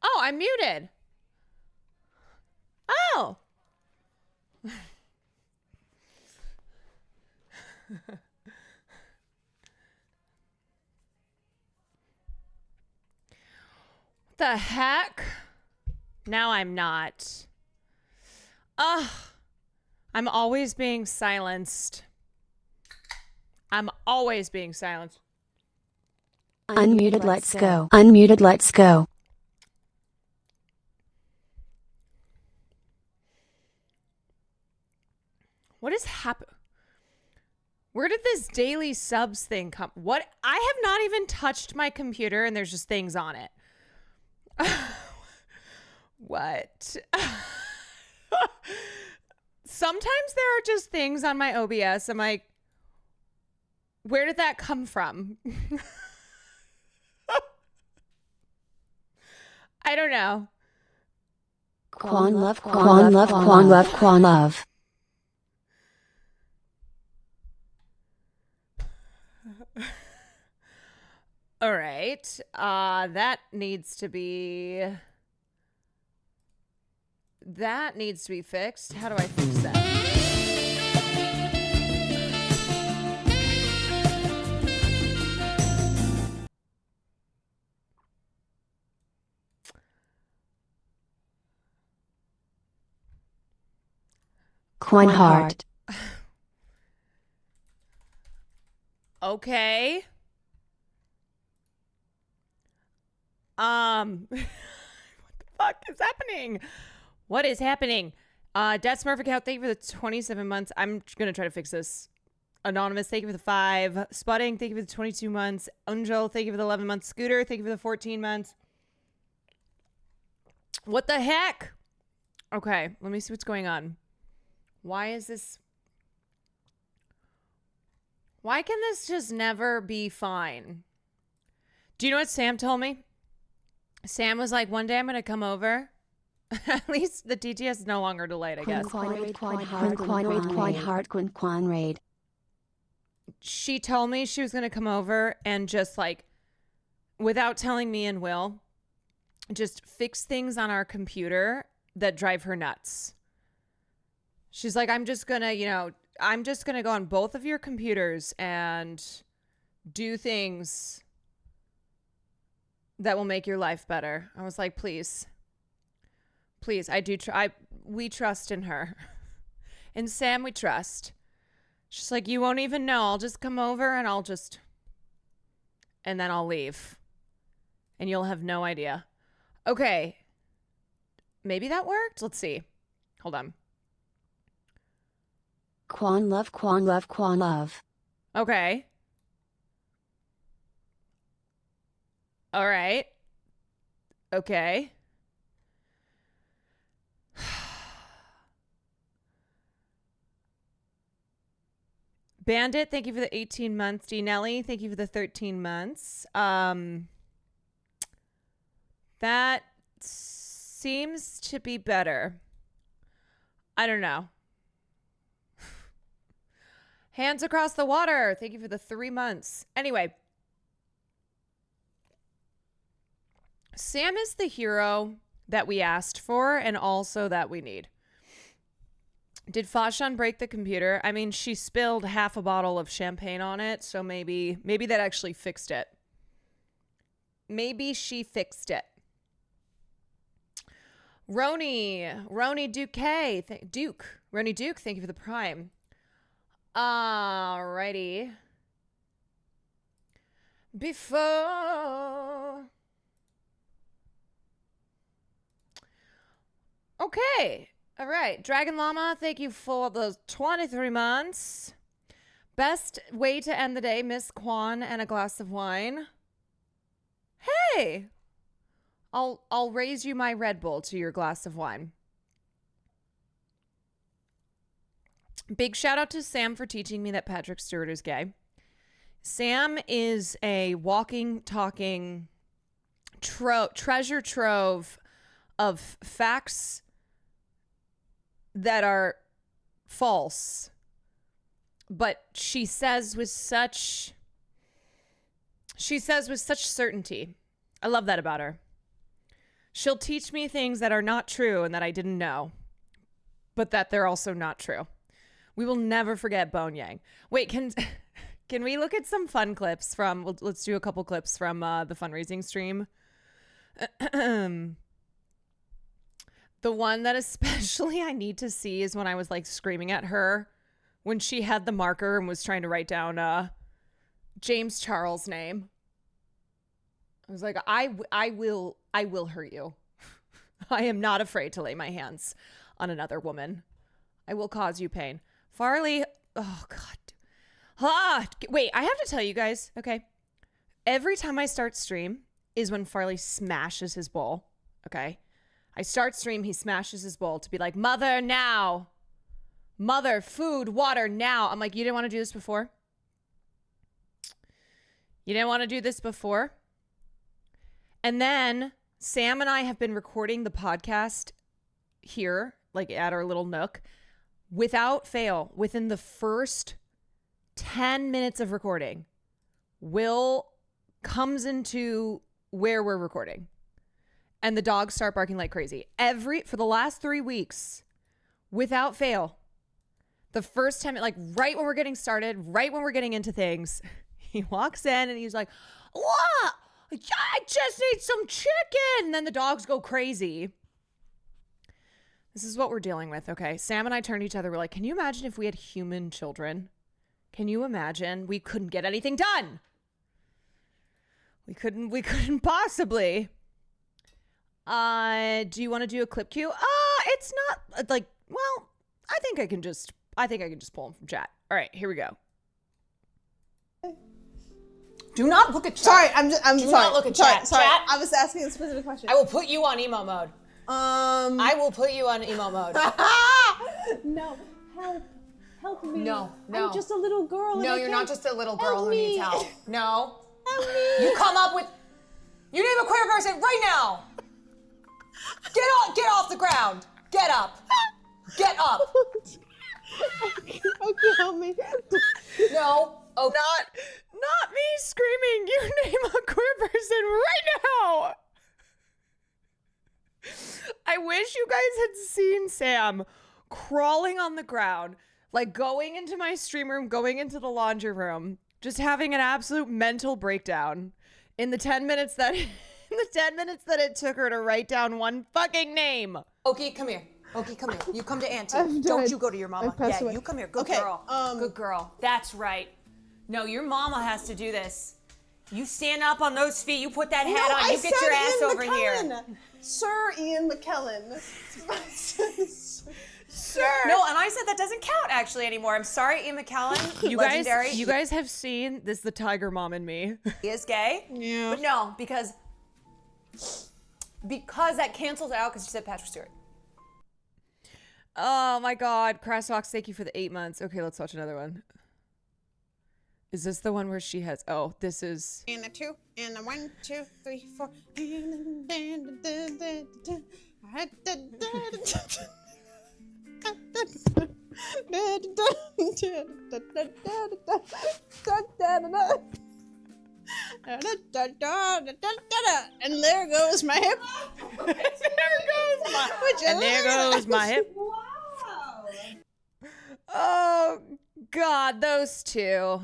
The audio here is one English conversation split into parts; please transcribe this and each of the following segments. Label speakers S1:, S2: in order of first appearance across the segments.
S1: Oh, I'm muted. Oh. The heck? Now I'm not. Ugh. I'm always being silenced. I'm always being silenced.
S2: Unmuted, let's go. Unmuted, let's go.
S1: What is happening? Where did this daily subs thing come? What? I have not even touched my computer and there's just things on it. What? Sometimes there are just things on my OBS. I'm like, where did that come from? I don't know.
S2: Quan love, Quan love, Quan love, Quan love.
S1: All right. That needs to be fixed. How do I fix that?
S2: Quan heart.
S1: Okay. What the fuck is happening? What is happening? Dead Smurf account, thank you for the 27 months. I'm gonna try to fix this. Anonymous, thank you for the 5. Sputting, thank you for the 22 months. Unjol, thank you for the 11 months. Scooter, thank you for the 14 months. What the heck? Okay, let me see what's going on. Why is this? Why can this just never be fine? Do you know what Sam told me? Sam was like, one day I'm going to come over. At least the TTS is no longer delayed, I guess.
S2: Quan raid.
S1: She told me she was going to come over and just like, without telling me and Will, just fix things on our computer that drive her nuts. She's like, I'm just going to go on both of your computers and do things that will make your life better. I was like, please, we trust in her. In Sam, we trust. She's like, you won't even know. I'll just come over and then I'll leave. And you'll have no idea. Okay. Maybe that worked. Let's see. Hold on.
S2: Quan love, Quan love, Quan love.
S1: Okay. All right. Okay. Bandit, thank you for the 18 months. D. Nelly, thank you for the 13 months. That seems to be better. I don't know. Hands across the water. Thank you for the 3 months. Anyway. Sam is the hero that we asked for and also that we need. Did Fashan break the computer? I mean, she spilled half a bottle of champagne on it, so maybe that actually fixed it. Maybe she fixed it. Roni Duke, Roni Duke, thank you for the prime. Alrighty. Okay. All right. Dragon Llama, thank you for the 23 months. Best way to end the day, Miss Quan and a glass of wine. Hey. I'll raise you my Red Bull to your glass of wine. Big shout out to Sam for teaching me that Patrick Stewart is gay. Sam is a walking, talking treasure trove of facts that are false, but she says with such certainty. I love that about her. She'll teach me things that are not true and that I didn't know, but that they're also not true. We will never forget Bone Yang. Wait, can we look at some fun clips from, let's do a couple clips from the fundraising stream. The one that especially I need to see is when I was like screaming at her when she had the marker and was trying to write down James Charles' name. I was like, I will hurt you. I am not afraid to lay my hands on another woman. I will cause you pain. Farley, oh God. Wait, I have to tell you guys, okay? Every time I start stream is when Farley smashes his bowl, okay? I start stream, he smashes his bowl to be like, mother, now. Mother, food, water, now. I'm like, you didn't want to do this before? You didn't want to do this before? And then Sam and I have been recording the podcast here, like at our little nook, without fail, within the first 10 minutes of recording, Will comes into where we're recording. And the dogs start barking like crazy. For the last 3 weeks, without fail, the first time, like right when we're getting started, right when we're getting into things, he walks in and he's like, what? I just need some chicken. And then the dogs go crazy. This is what we're dealing with, okay? Sam and I turned to each other. We're like, can you imagine if we had human children? Can you imagine? We couldn't get anything done. We couldn't possibly. Do you want to do a clip cue? It's not like, well, I think I can just pull them from chat. All right, here we go. Do not look at chat.
S3: Sorry, I'm
S1: Do
S3: sorry.
S1: not look at chat.
S3: Sorry,
S1: Chat.
S3: I was asking a specific question.
S1: I will put you on emo mode. I will put you on emo mode.
S3: No, help me.
S1: No.
S3: I'm just a little girl.
S1: No, you're not just a little girl who
S3: me.
S1: needs help. No.
S3: Help me.
S1: You come up with. You name a queer person right now. Get off the ground. Get up. Get up.
S3: Okay, help me.
S1: No. Oh, not me screaming. You name a queer person right now. I wish you guys had seen Sam crawling on the ground, like going into my stream room, going into the laundry room, just having an absolute mental breakdown in the 10 minutes that it took her to write down one fucking name. Okie, come here. Okie, come here. You come to Auntie. Don't you go to your mama. Yeah,
S3: away.
S1: you come here. Good
S3: Okay,
S1: girl. Good girl. That's right. No, your mama has to do this. You stand up on those feet. You put that hat on. You get your ass over here.
S3: Sir Ian McKellen.
S1: Sir. No, and I said that doesn't count actually anymore. I'm sorry, Ian McKellen. You guys have seen this. The tiger mom in me. He is gay.
S3: Yeah.
S1: But no, because that cancels out because you said Patrick Stewart. Oh my God, Crosswalks, thank you for the 8 months. Okay, let's watch another one. Is this the one where she has? Oh, this is.
S3: And a 2, and a 1, 2, 3, 4. And there goes my hip.
S1: There goes my hip.
S3: Wow.
S1: Oh God, those two,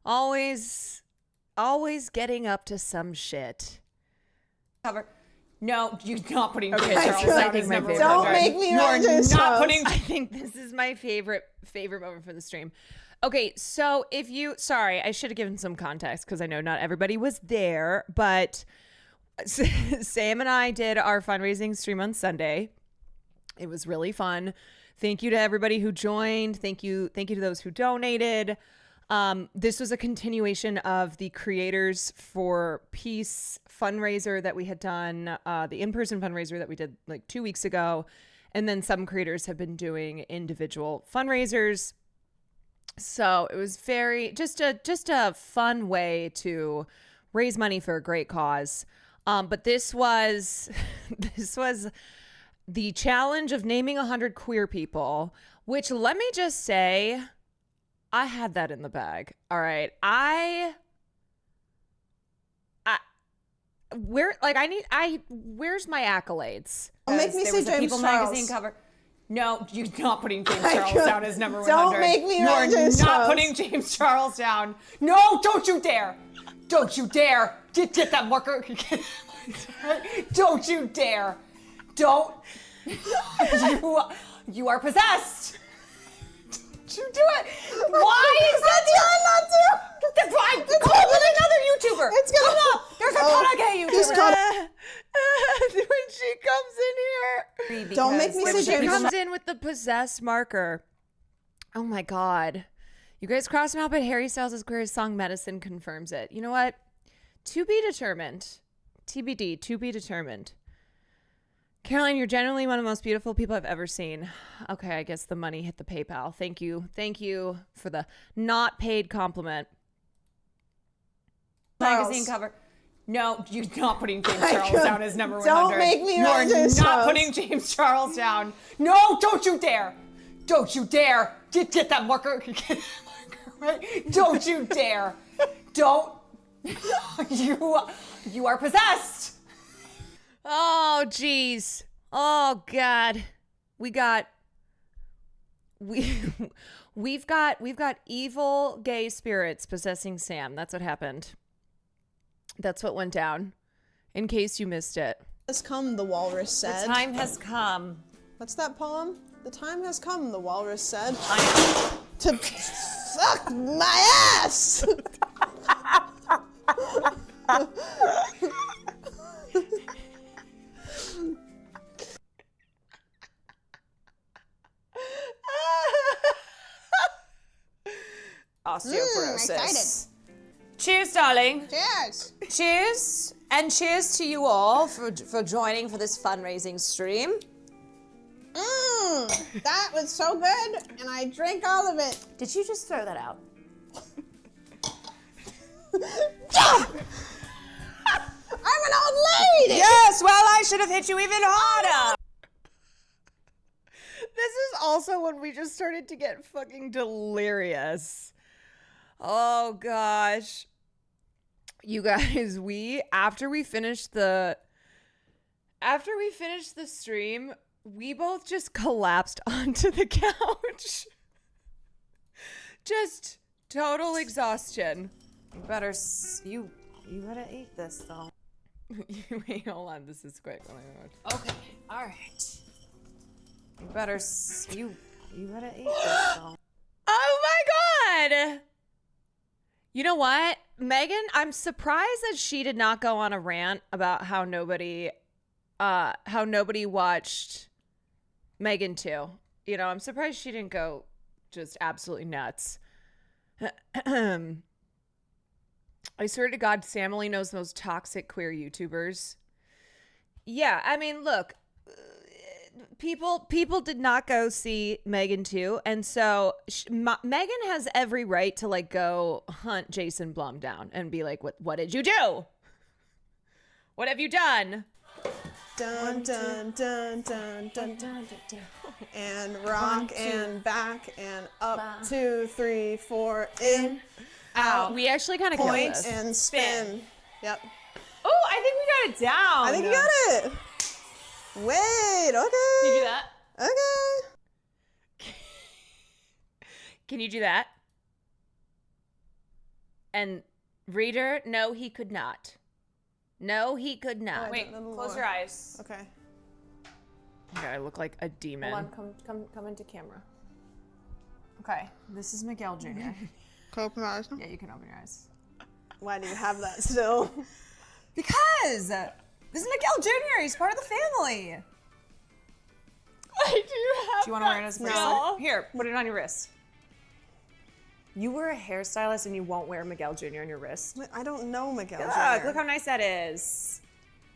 S1: always getting up to some shit. Cover. No, you're not putting. Okay, Charles. I think my favorite.
S3: Don't make me run this.
S1: Not putting. I think this is my favorite moment for the stream. Okay, so sorry, I should have given some context because I know not everybody was there, but Sam and I did our fundraising stream on Sunday. It was really fun. Thank you to everybody who joined. Thank you to those who donated. This was a continuation of the Creators for Peace fundraiser that we had done, the in-person fundraiser that we did like 2 weeks ago. And then some creators have been doing individual fundraisers. So it was just a fun way to raise money for a great cause. But this was the challenge of naming 100 queer people, which let me just say, I had that in the bag. All right. where's my accolades?
S3: Don't make me
S1: There
S3: say
S1: was a
S3: James
S1: People
S3: Charles.
S1: magazine cover. No, you're not putting James Charles down as number 100.
S3: Don't make me write
S1: You're
S3: James
S1: not
S3: Charles.
S1: putting James Charles down. No, don't you dare. Don't you dare. Get that marker. Don't you dare. Don't. You are possessed. Don't you do it. Why is that
S3: not to.
S1: Call another YouTuber.
S3: It's gonna
S1: Come up. There's a ton of gay
S3: Just
S1: YouTubers.
S3: call-
S1: When she comes in here.
S3: Don't make me say
S1: She
S3: James
S1: comes in with the possessed marker. Oh my God. You guys cross him out, but Harry Styles' queer song Medicine confirms it. You know what? To be determined. TBD, to be determined. Caroline, you're generally one of the most beautiful people I've ever seen. Okay, I guess the money hit the PayPal. Thank you. Thank you for the not paid compliment.
S3: Charles.
S1: Magazine cover. No, you're not putting James Charles down as number 100.
S3: Don't make me write
S1: You're
S3: James
S1: not
S3: Charles.
S1: putting James Charles down. No, don't you dare. Don't you dare. Get that marker. Don't you dare. Don't. You are possessed. Oh, jeez. Oh, God. We've got evil gay spirits possessing Sam. That's what happened. That's what went down. In case you missed it.
S3: Has come, the walrus said.
S1: The time has come.
S3: What's that poem? The time has come, the walrus said. To suck my ass!
S1: Osteoporosis. Cheers, darling.
S3: Cheers!
S1: Cheers. And cheers to you all for joining for this fundraising stream.
S3: That was so good, and I drank all of it.
S1: Did you just throw that out?
S3: I'm an old lady!
S1: Yes, well, I should have hit you even harder. This is also when we just started to get fucking delirious. Oh, gosh. You guys, after we finished the stream, we both just collapsed onto the couch. Just total exhaustion. You better eat this though. Wait, hold on. This is quick. Oh my God. Okay. All right. You better eat this though. Oh my God. You know what? Megan, I'm surprised that she did not go on a rant about how nobody watched Megan 2. You know, I'm surprised she didn't go just absolutely nuts. I swear to God, Sam only knows the most toxic queer YouTubers. Yeah, I mean, look, people did not go see Megan 2, and so Megan has every right to like go hunt Jason Blum down and be like, what did you do? What have you done?
S3: Dun, dun, dun, dun, dun, dun, dun. And rock and back and up, 2, 3, 4, in, out.
S1: We actually kind of killed
S3: Point
S1: this.
S3: and spin. Yep.
S1: Oh, I think we got it down.
S3: I think you got it. Wait, okay.
S1: Can you do that?
S3: Okay.
S1: Can you do that? And reader, no, he could not. No, he could not.
S3: I
S1: Wait,
S3: don't know
S1: close
S3: more.
S1: your eyes.
S3: Okay.
S1: Okay, I look like a demon. Hold on, come into camera. Okay, this is Miguel Jr.
S3: Can I open my eyes now?
S1: Yeah, you can open your eyes.
S3: Why do you have that still?
S1: Because this is Miguel Jr. He's part of the family. I do have. Do you want to wear it as a bracelet?
S3: No.
S1: Here, put it on your wrist. You were a hairstylist and you won't wear Miguel Jr. on your wrist.
S3: I don't know Miguel
S1: Look,
S3: Jr.
S1: look how nice that is.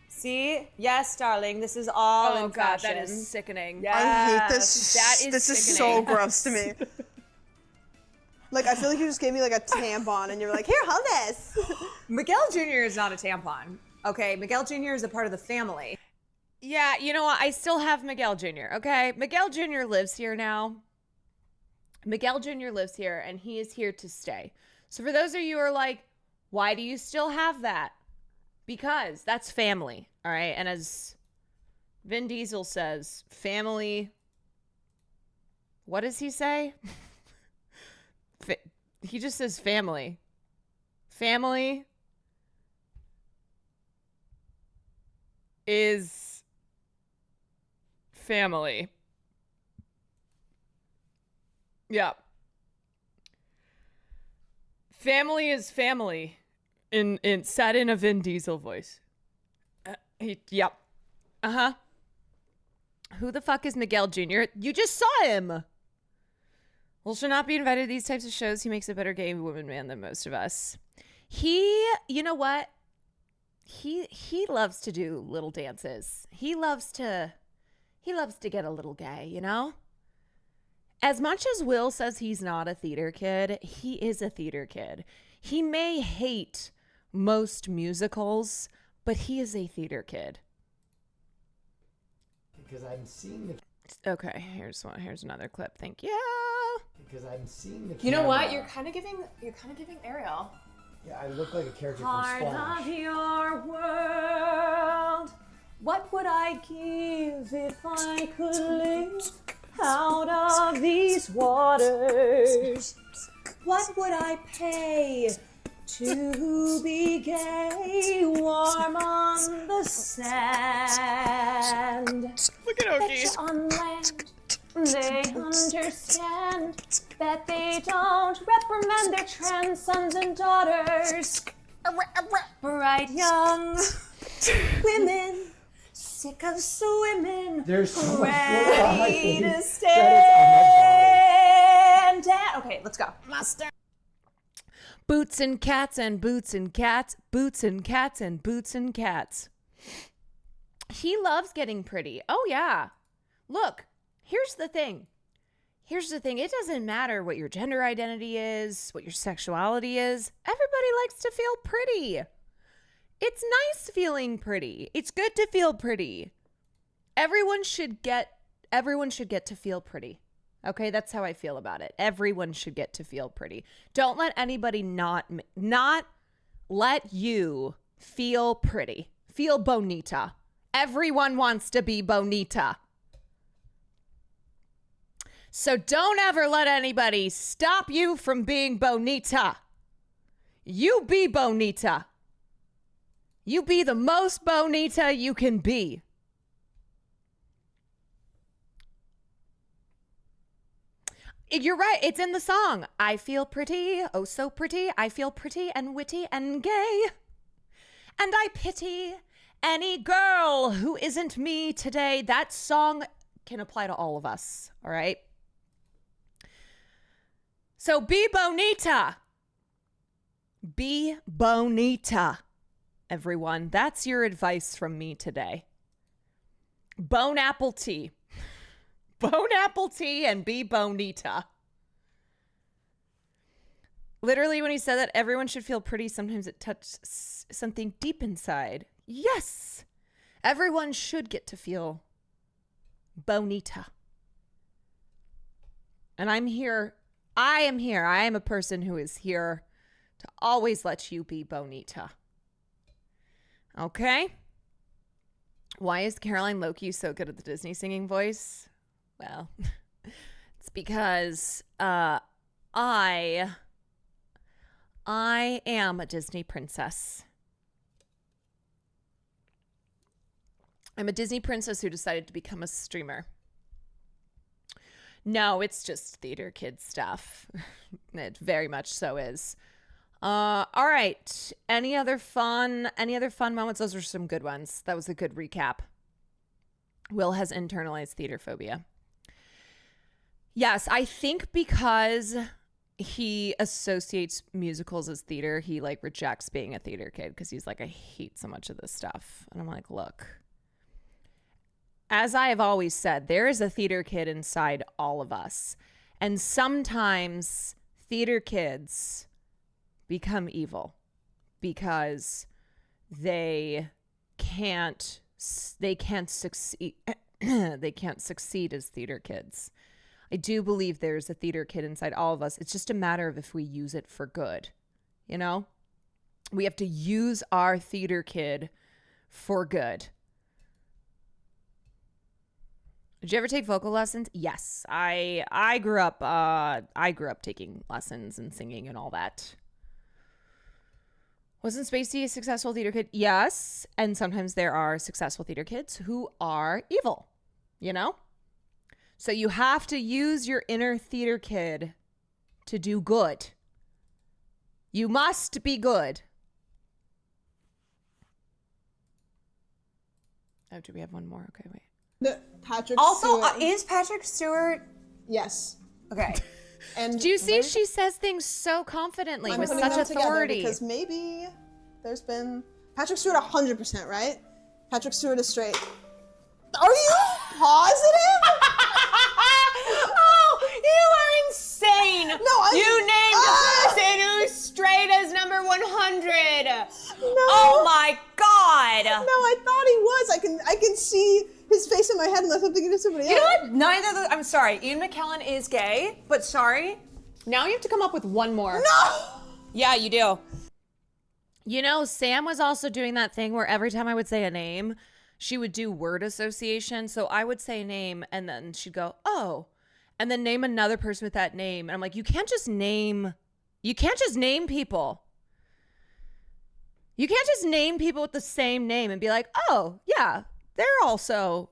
S1: See? Yes, darling. This is all in
S4: God,
S1: fashion.
S4: that is sickening.
S1: Yes,
S3: I hate this.
S1: That is
S3: This is so
S1: sickening.
S3: gross to me. Like, I feel like you just gave me like a tampon and you were like, here, hold this.
S1: Miguel Jr. is not a tampon. Okay, Miguel Jr. is a part of the family. Yeah, you know what? I still have Miguel Jr., okay? Miguel Jr. lives here now. Miguel Jr. lives here, and he is here to stay. So for those of you who are like, why do you still have that? Because that's family, all right? And as Vin Diesel says, family, what does he say? He just says family. Family is family. Yeah. Family is family. In said in a Vin Diesel voice. Yep. Uh-huh. Who the fuck is Miguel Jr.? You just saw him. Will should not be invited to these types of shows. He makes a better gay woman man than most of us. You know what? He loves to do little dances. He loves to get a little gay, you know? As much as Will says he's not a theater kid, he is a theater kid. He may hate most musicals, but he is a theater kid.
S4: Because I'm seeing the.
S1: Okay, here's another clip. Thank you.
S4: Because I'm seeing the.
S1: You know what? You're kind of giving Ariel.
S4: Yeah, I look like a character
S1: Part
S4: from Splash.
S1: of your world. What would I give if I could live out of these waters? What would I pay to be gay, warm on the sand? Look at Oki. On land, they understand that they don't reprimand their trans sons and daughters. Bright young women, sick of swimming,
S4: There's so much
S1: ready to
S4: That
S1: stand down. Okay, let's go. Master. Boots and cats and boots and cats, boots and cats and boots and cats. He loves getting pretty. Oh, yeah. Look, here's the thing. It doesn't matter what your gender identity is, what your sexuality is. Everybody likes to feel pretty. It's nice feeling pretty. It's good to feel pretty. Everyone should get to feel pretty. Okay, that's how I feel about it. Everyone should get to feel pretty. Don't let anybody not let you feel pretty. Feel bonita. Everyone wants to be bonita. So don't ever let anybody stop you from being bonita. You be bonita. You be the most bonita you can be. You're right. It's in the song. I feel pretty, oh so pretty. I feel pretty and witty and gay. And I pity any girl who isn't me today. That song can apply to all of us, all right? So be bonita. Be bonita, everyone. That's your advice from me today. Bone apple tea. Bone apple tea and be bonita. Literally, when he said that everyone should feel pretty, sometimes it touches something deep inside. Yes! Everyone should get to feel bonita. And I'm here. I am here. I am a person who is here to always let you be bonita. Okay? Why is Caroline Loki so good at the Disney singing voice? Well, it's because I am a Disney princess. I'm a Disney princess who decided to become a streamer. No, it's just theater kid stuff. It very much so is. All right. Any other fun moments? Those are some good ones. That was a good recap. Will has internalized theater phobia. Yes, I think because he associates musicals as theater, he like rejects being a theater kid because he's like, I hate so much of this stuff. And I'm like, look, as I have always said, there is a theater kid inside all of us. And sometimes theater kids become evil because they can't succeed. They can't succeed as theater kids. I do believe there's a theater kid inside all of us. It's just a matter of if we use it for good, you know? We have to use our theater kid for good. Did you ever take vocal lessons? Yes. I grew up taking lessons and singing and all that. Wasn't Spacey a successful theater kid? Yes. And sometimes there are successful theater kids who are evil, you know? So you have to use your inner theater kid to do good. You must be good. Oh, do we have one more? Okay, wait.
S3: Patrick
S5: Also,
S3: Stewart.
S5: is Patrick Stewart?
S3: Yes.
S5: Okay.
S3: And
S1: Do you see she says things so confidently
S3: I'm
S1: with
S3: putting
S1: such
S3: them together
S1: authority?
S3: because maybe there's been Patrick Stewart 100%, right? Patrick Stewart is straight. Are you positive?
S5: Oh, you are insane.
S3: No, I'm.
S5: You named a person who's straight as number 100. Oh my God.
S3: No, I thought he was. I can see his face in my head unless I'm thinking of somebody
S5: You know
S3: else.
S5: what? Neither of those. I'm sorry. Ian McKellen is gay, but sorry. Now you have to come up with one more.
S3: No!
S5: Yeah, you do.
S1: You know, Sam was also doing that thing where every time I would say a name, she would do word association. So I would say a name and then she'd go, oh, and then name another person with that name. And I'm like, you can't just name people. You can't just name people with the same name and be like, oh, yeah, they're also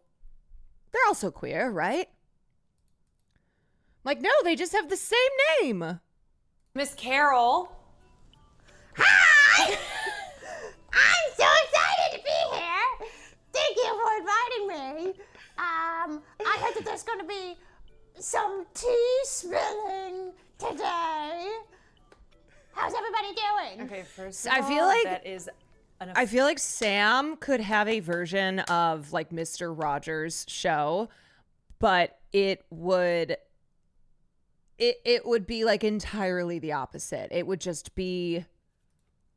S1: queer, right? Like, no, they just have the same name.
S5: Miss Carol.
S6: Hi! I'm so excited to be here. Thank you for inviting me. I heard that there's going to be some tea spilling today. How's everybody doing?
S5: Okay, first
S1: I feel like
S5: that is
S1: I feel like Sam could have a version of like Mr. Rogers' show, but it would be like entirely the opposite. It would just be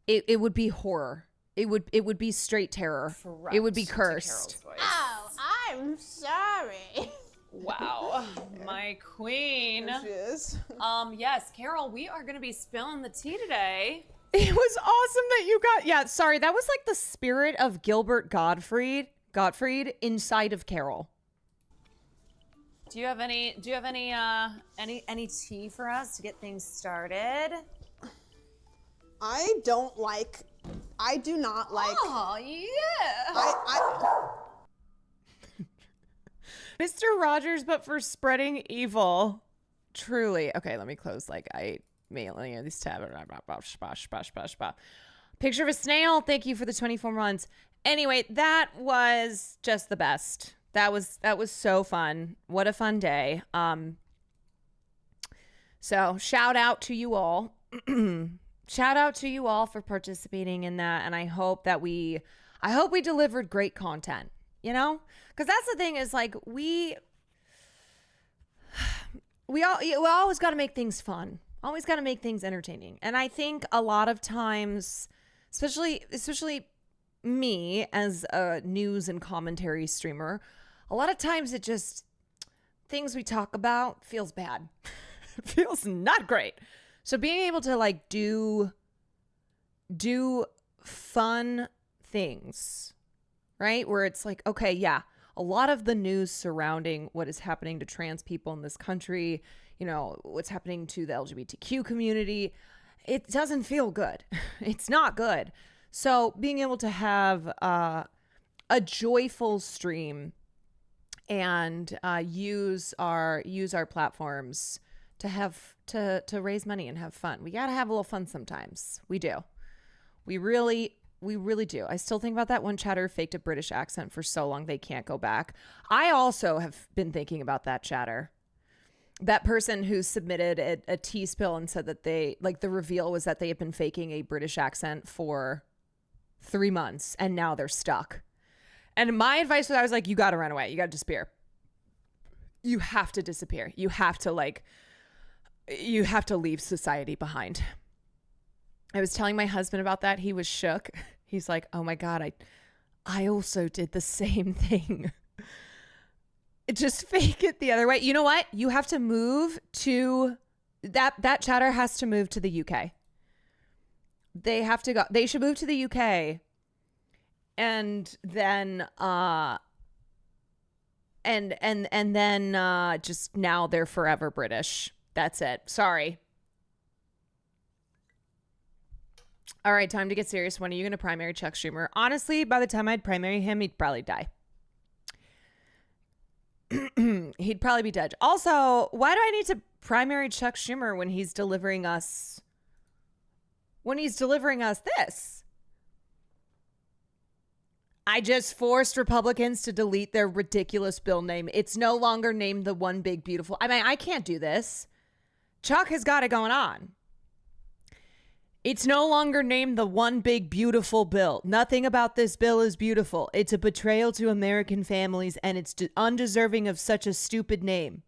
S1: it would be horror. It would be straight terror. It would be cursed.
S6: Oh, I'm sorry.
S5: Wow, my queen.
S3: There she is.
S5: Yes, Carol, we are gonna be spilling the tea today.
S1: It was awesome that you got sorry, that was like the spirit of Gilbert Gottfried inside of Carol.
S5: Do you have any tea for us to get things started?
S3: I do not like.
S5: Oh yeah.
S3: I
S1: Mr. Rogers, but for spreading evil. Truly. Okay, let me close mailing these tabs. Picture of a snail. Thank you for the 24 months. Anyway, that was just the best. That was so fun. What a fun day. So shout out to you all. Shout out to you all for participating in that. And I hope we delivered great content, you know? Because that's the thing is like we always got to make things fun. Always got to make things entertaining. And I think a lot of times, especially me as a news and commentary streamer, a lot of times it just, things we talk about feels bad. Feels not great. So being able to like do fun things, right? Where it's like, okay, yeah, a lot of the news surrounding what is happening to trans people in this country, you know, what's happening to the LGBTQ community, it doesn't feel good. It's not good. So being able to have a joyful stream and use our platforms to have to raise money and have fun. We got to have a little fun sometimes. We do. We really do. I still think about that one chatter who faked a British accent for so long they can't go back. I also have been thinking about that chatter. That person who submitted a tea spill and said that they, like, the reveal was that they had been faking a British accent for 3 months and now they're stuck. And my advice was, I was like, you got to run away. You got to disappear. You have to disappear. You have to leave society behind. I was telling my husband about that. He was shook. He's like, oh my God, I also did the same thing. Just fake it the other way. You know what? You have to move to that chatter has to move to the UK. they have to go. They should move to the UK, and then and then just now they're forever British. That's it. Sorry. All right, time to get serious. When are you going to primary Chuck Schumer? Honestly, by the time I'd primary him, he'd probably die. He'd probably be dead. Also, why do I need to primary Chuck Schumer when he's delivering us this? I just forced Republicans to delete their ridiculous bill name. It's no longer named the One Big Beautiful. I mean, I can't do this. Chuck has got it going on. It's no longer named the One Big Beautiful Bill. Nothing about this bill is beautiful. It's a betrayal to American families, and it's undeserving of such a stupid name.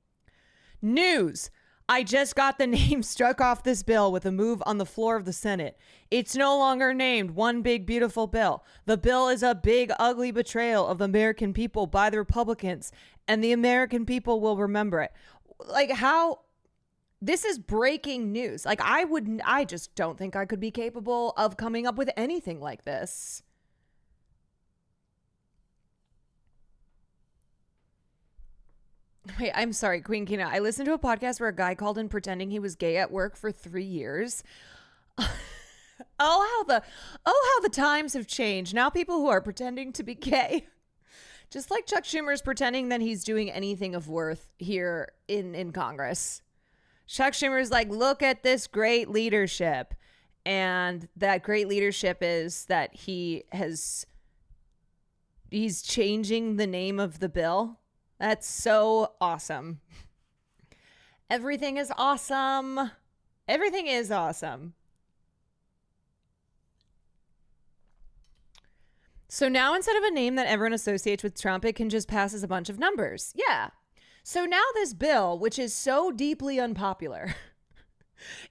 S1: News. I just got the name struck off this bill with a move on the floor of the Senate. It's no longer named One Big Beautiful Bill. The bill is a big, ugly betrayal of the American people by the Republicans, and the American people will remember it. Like, how... This is breaking news. Like, I just don't think I could be capable of coming up with anything like this. Wait, I'm sorry, Queen Kina. I listened to a podcast where a guy called in pretending he was gay at work for 3 years. How the times have changed. Now people who are pretending to be gay, just like Chuck Schumer's pretending that he's doing anything of worth here in Congress. Chuck Schumer's like, look at this great leadership. And that great leadership is that he's changing the name of the bill. That's so awesome. Everything is awesome. Everything is awesome. So now instead of a name that everyone associates with Trump, it can just pass as a bunch of numbers. Yeah. So now this bill, which is so deeply unpopular,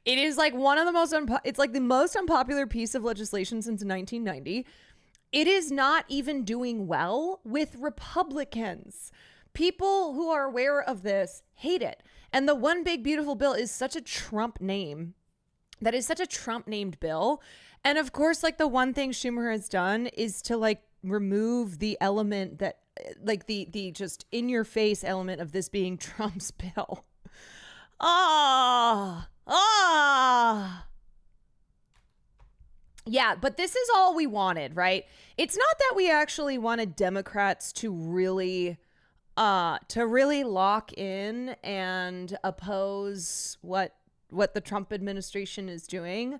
S1: it is like one of the most, it's like the most unpopular piece of legislation since 1990. It is not even doing well with Republicans. People who are aware of this hate it. And the One Big Beautiful Bill is such a Trump name. That is such a Trump named bill. And of course, like the one thing Schumer has done is to like remove the element that like the just in your face element of this being Trump's bill. Yeah, but this is all we wanted, right? It's not that we actually wanted Democrats to really lock in and oppose what the Trump administration is doing.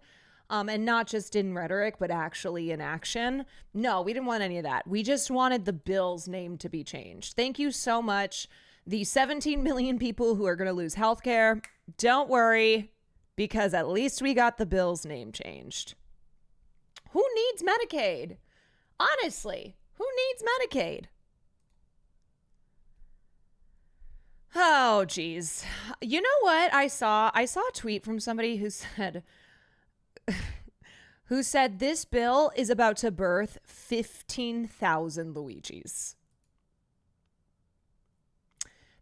S1: And not just in rhetoric, but actually in action. No, we didn't want any of that. We just wanted the bill's name to be changed. Thank you so much. The 17 million people who are going to lose health care, don't worry, because at least we got the bill's name changed. Who needs Medicaid? Honestly, who needs Medicaid? Oh, geez. You know what I saw? I saw a tweet from somebody who said this bill is about to birth 15,000 Luigis.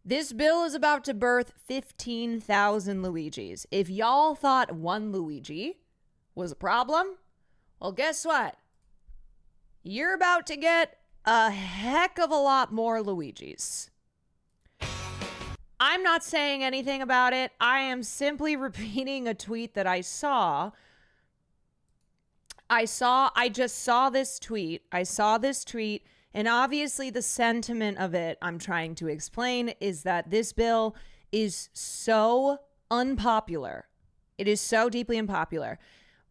S1: This bill is about to birth 15,000 Luigis. If y'all thought one Luigi was a problem, well, guess what? You're about to get a heck of a lot more Luigis. I'm not saying anything about it. I am simply repeating a tweet that I saw. I just saw this tweet. I saw this tweet, and obviously the sentiment of it I'm trying to explain is that this bill is so unpopular. It is so deeply unpopular.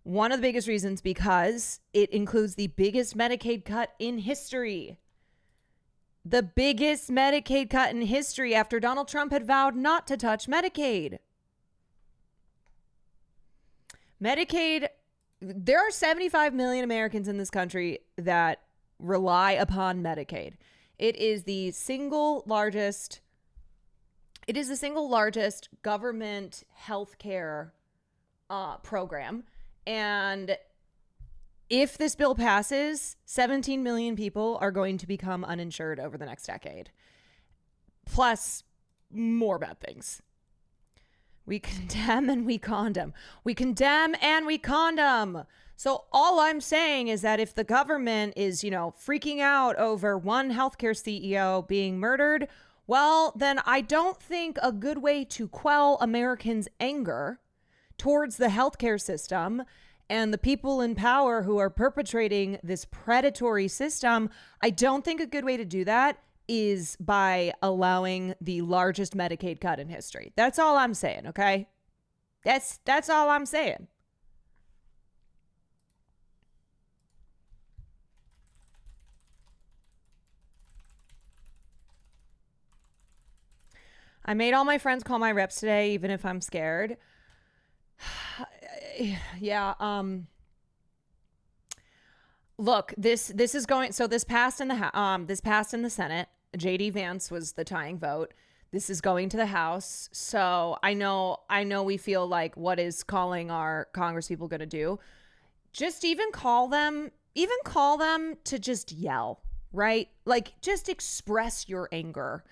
S1: One of the biggest reasons because it includes the biggest Medicaid cut in history. The biggest Medicaid cut in history after Donald Trump had vowed not to touch Medicaid. Medicaid, there are 75 million Americans in this country that rely upon Medicaid. It is the single largest government healthcare program. And if this bill passes, 17 million people are going to become uninsured over the next decade. Plus more bad things. We condemn and we condom. We condemn and we condom. So all I'm saying is that if the government is, freaking out over one healthcare CEO being murdered, well, then I don't think a good way to quell Americans' anger towards the healthcare system and the people in power who are perpetrating this predatory system, I don't think a good way to do that is by allowing the largest Medicaid cut in history. That's all I'm saying, okay? That's all I'm saying. I made all my friends call my reps today, even if I'm scared. Yeah. Look, this is going. So this passed in the Senate. JD Vance was the tying vote. This is going to the House. So I know we feel like, what is calling our Congress people going to do? Just even call them to just yell, right? Like, just express your anger.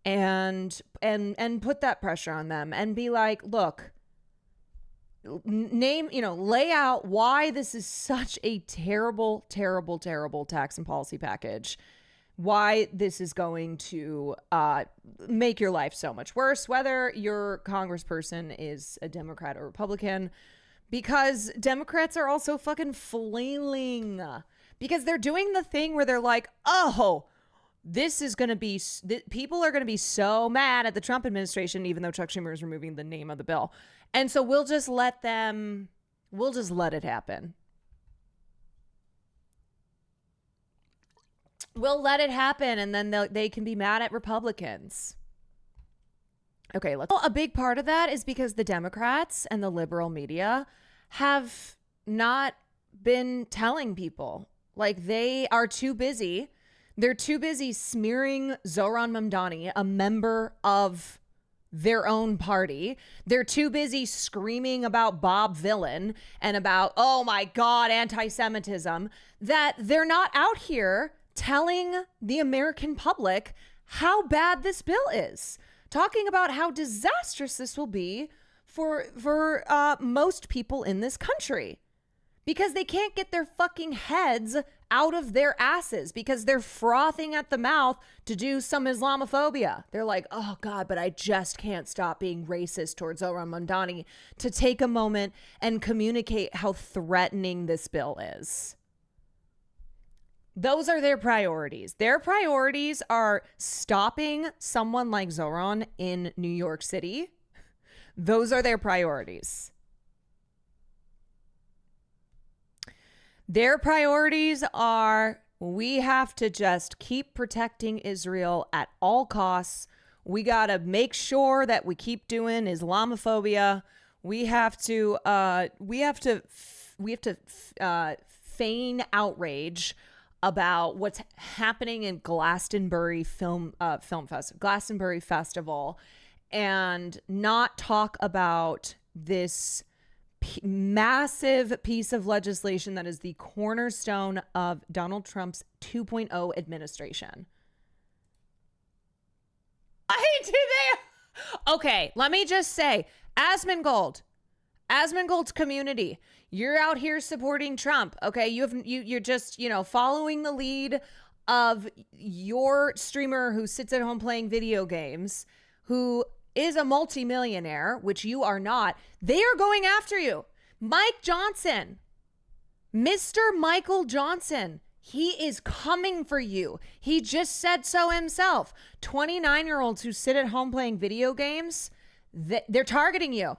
S1: And put that pressure on them and be like, look, lay out why this is such a terrible, terrible, terrible tax and policy package, why this is going to make your life so much worse, whether your congressperson is a Democrat or Republican, because Democrats are also fucking flailing, because they're doing the thing where they're like, oh, this is going to be, people are going to be so mad at the Trump administration, even though Chuck Schumer is removing the name of the bill. And so we'll just let it happen. We'll let it happen. And then they can be mad at Republicans. Okay. A big part of that is because the Democrats and the liberal media have not been telling people, like, they are too busy. They're too busy smearing Zohran Mamdani, a member of their own party. They're too busy screaming about Bob Villain and about, oh my God, anti-Semitism, that they're not out here telling the American public how bad this bill is, talking about how disastrous this will be for most people in this country, because they can't get their fucking heads out of their asses, because they're frothing at the mouth to do some Islamophobia. They're like, oh God, but I just can't stop being racist towards Zohran Mamdani, to take a moment and communicate how threatening this bill is. Those are their priorities. Their priorities are stopping someone like Zohran in New York City. Those are their priorities. Their priorities are, we have to just keep protecting Israel at all costs. We got to make sure that we keep doing Islamophobia. We have to feign outrage about what's happening in Glastonbury Glastonbury Festival, and not talk about this massive piece of legislation that is the cornerstone of Donald Trump's 2.0 administration. Okay, let me just say, Asmongold, Asmongold's community, you're out here supporting Trump. Okay, you're just, following the lead of your streamer who sits at home playing video games, who is a multimillionaire, which you are not. They are going after you. Mike Johnson, Mr. Michael Johnson, he is coming for you. He just said so himself. 29-year-olds who sit at home playing video games, they're targeting you.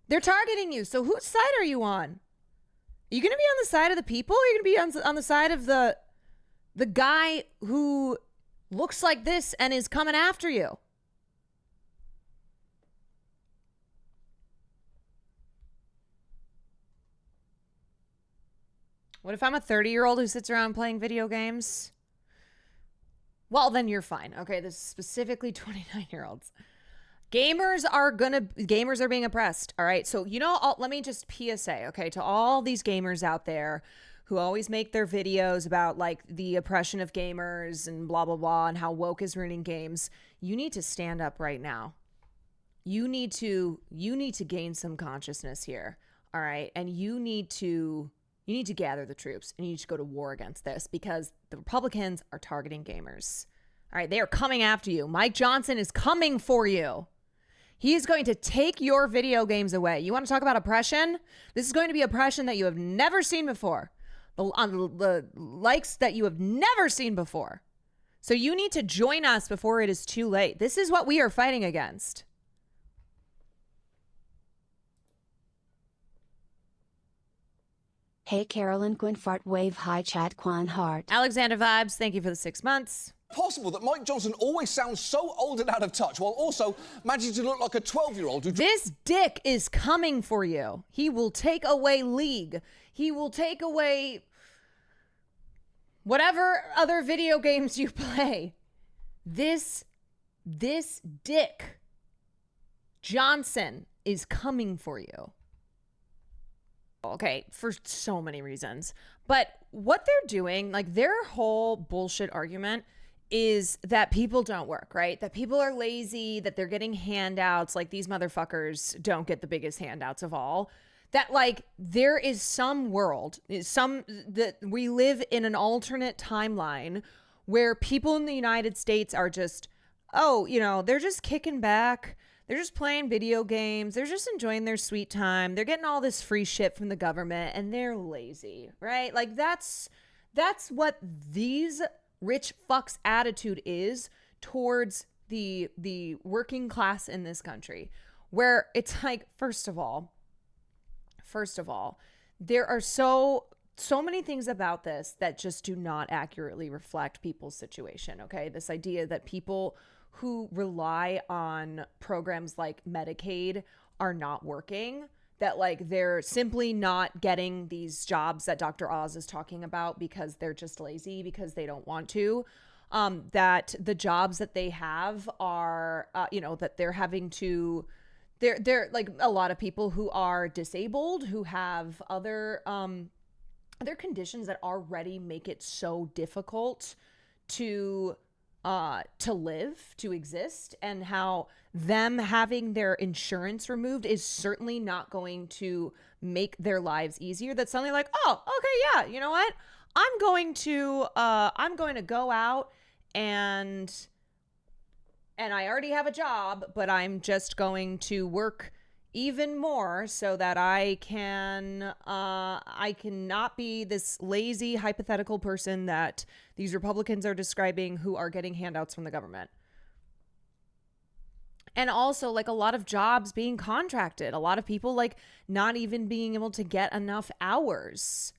S1: They're targeting you. So whose side are you on? Are you going to be on the side of the people? Or are you going to be on the side of the guy who looks like this and is coming after you? What if I'm a 30-year-old who sits around playing video games? Well, then you're fine. Okay, this is specifically 29-year-olds. Gamers are being oppressed. All right. So, let me just PSA, okay, to all these gamers out there who always make their videos about like the oppression of gamers and blah, blah, blah, and how woke is ruining games. You need to stand up right now. You need to gain some consciousness here. All right. And you need to gather the troops and you need to go to war against this because the Republicans are targeting gamers. All right. They are coming after you. Mike Johnson is coming for you. He is going to take your video games away. You want to talk about oppression? This is going to be oppression that you have never seen before. The likes that you have never seen before. So you need to join us before it is too late. This is what we are fighting against.
S2: Hey Carolyn Quinfart wave hi chat Quan Hart.
S1: Alexander Vibes, thank you for the 6 months.
S7: Possible that Mike Johnson always sounds so old and out of touch while also managing to look like a 12-year-old who...
S1: This dick is coming for you. He will take away League. He will take away whatever other video games you play. This dick Johnson is coming for you. Okay, for so many reasons. But what they're doing, like their whole bullshit argument is that people don't work, right? That people are lazy, that they're getting handouts, like these motherfuckers don't get the biggest handouts of all. That like there is some world, that we live in an alternate timeline where people in the United States are just, they're just kicking back. They're just playing video games. They're just enjoying their sweet time. They're getting all this free shit from the government and they're lazy, right? Like that's what these rich fucks attitude is towards the working class in this country, where it's like, first of all, there are so many things about this that just do not accurately reflect people's situation. Okay. This idea that people who rely on programs like Medicaid are not working, that like they're simply not getting these jobs that Dr. Oz is talking about because they're just lazy, because they don't want to, that the jobs that they have are, that they're having to, they're like a lot of people who are disabled, who have other conditions that already make it so difficult to live, to exist, and how them having their insurance removed is certainly not going to make their lives easier. That's suddenly like, oh, okay, yeah, you know what? I'm going to go out and I already have a job, but I'm just going to work even more so that I cannot be this lazy hypothetical person that these Republicans are describing who are getting handouts from the government. And also like a lot of jobs being contracted, a lot of people like not even being able to get enough hours.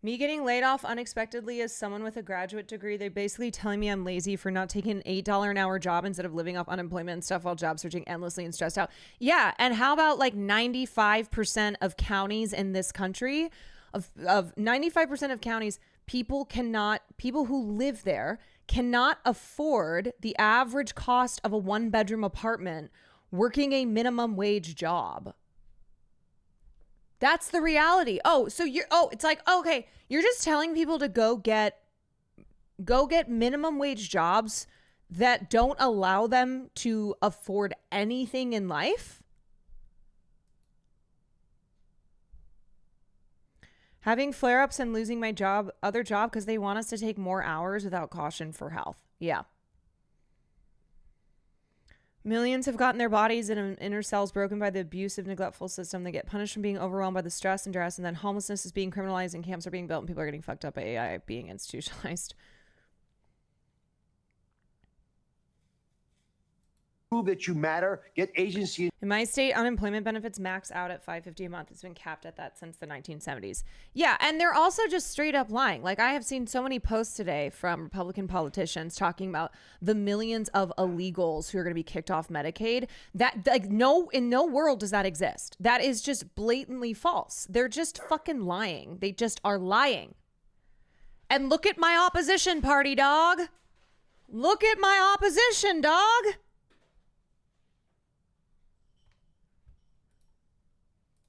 S1: Me getting laid off unexpectedly as someone with a graduate degree, they're basically telling me I'm lazy for not taking an $8 an hour job instead of living off unemployment and stuff while job searching endlessly and stressed out. Yeah, and how about like 95% of counties in this country, of 95% of counties, people who live there cannot afford the average cost of a 1-bedroom apartment working a minimum wage job. That's the reality. It's like, okay, you're just telling people to go get minimum wage jobs that don't allow them to afford anything in life? Having flare-ups and losing my other job because they want us to take more hours without caution for health. Yeah. Millions have gotten their bodies and inner cells broken by the abusive, neglectful system. They get punished from being overwhelmed by the stress and duress, and then homelessness is being criminalized and camps are being built and people are getting fucked up by AI being institutionalized.
S8: Prove that you matter, get agency.
S1: In my state, unemployment benefits max out at $550 a month. It's been capped at that since the 1970s. Yeah, and they're also just straight up lying. Like I have seen so many posts today from Republican politicians talking about the millions of illegals who are going to be kicked off Medicaid. That like in no world does that exist. That is just blatantly false. They're just fucking lying. They just are lying. And look at my opposition party, dog. Look at my opposition, dog.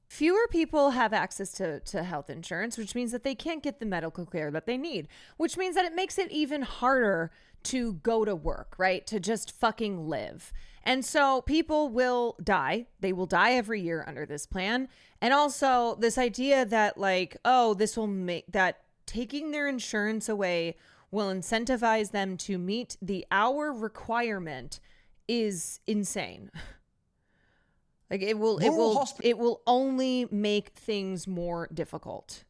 S1: Fewer people have access to health insurance, which means that they can't get the medical care that they need, which means that it makes it even harder to go to work, right? To just fucking live. And so people will die. They will die every year under this plan. And also this idea that like, oh, this will make that taking their insurance away will incentivize them to meet the hour requirement is insane. Like it will only make things more difficult.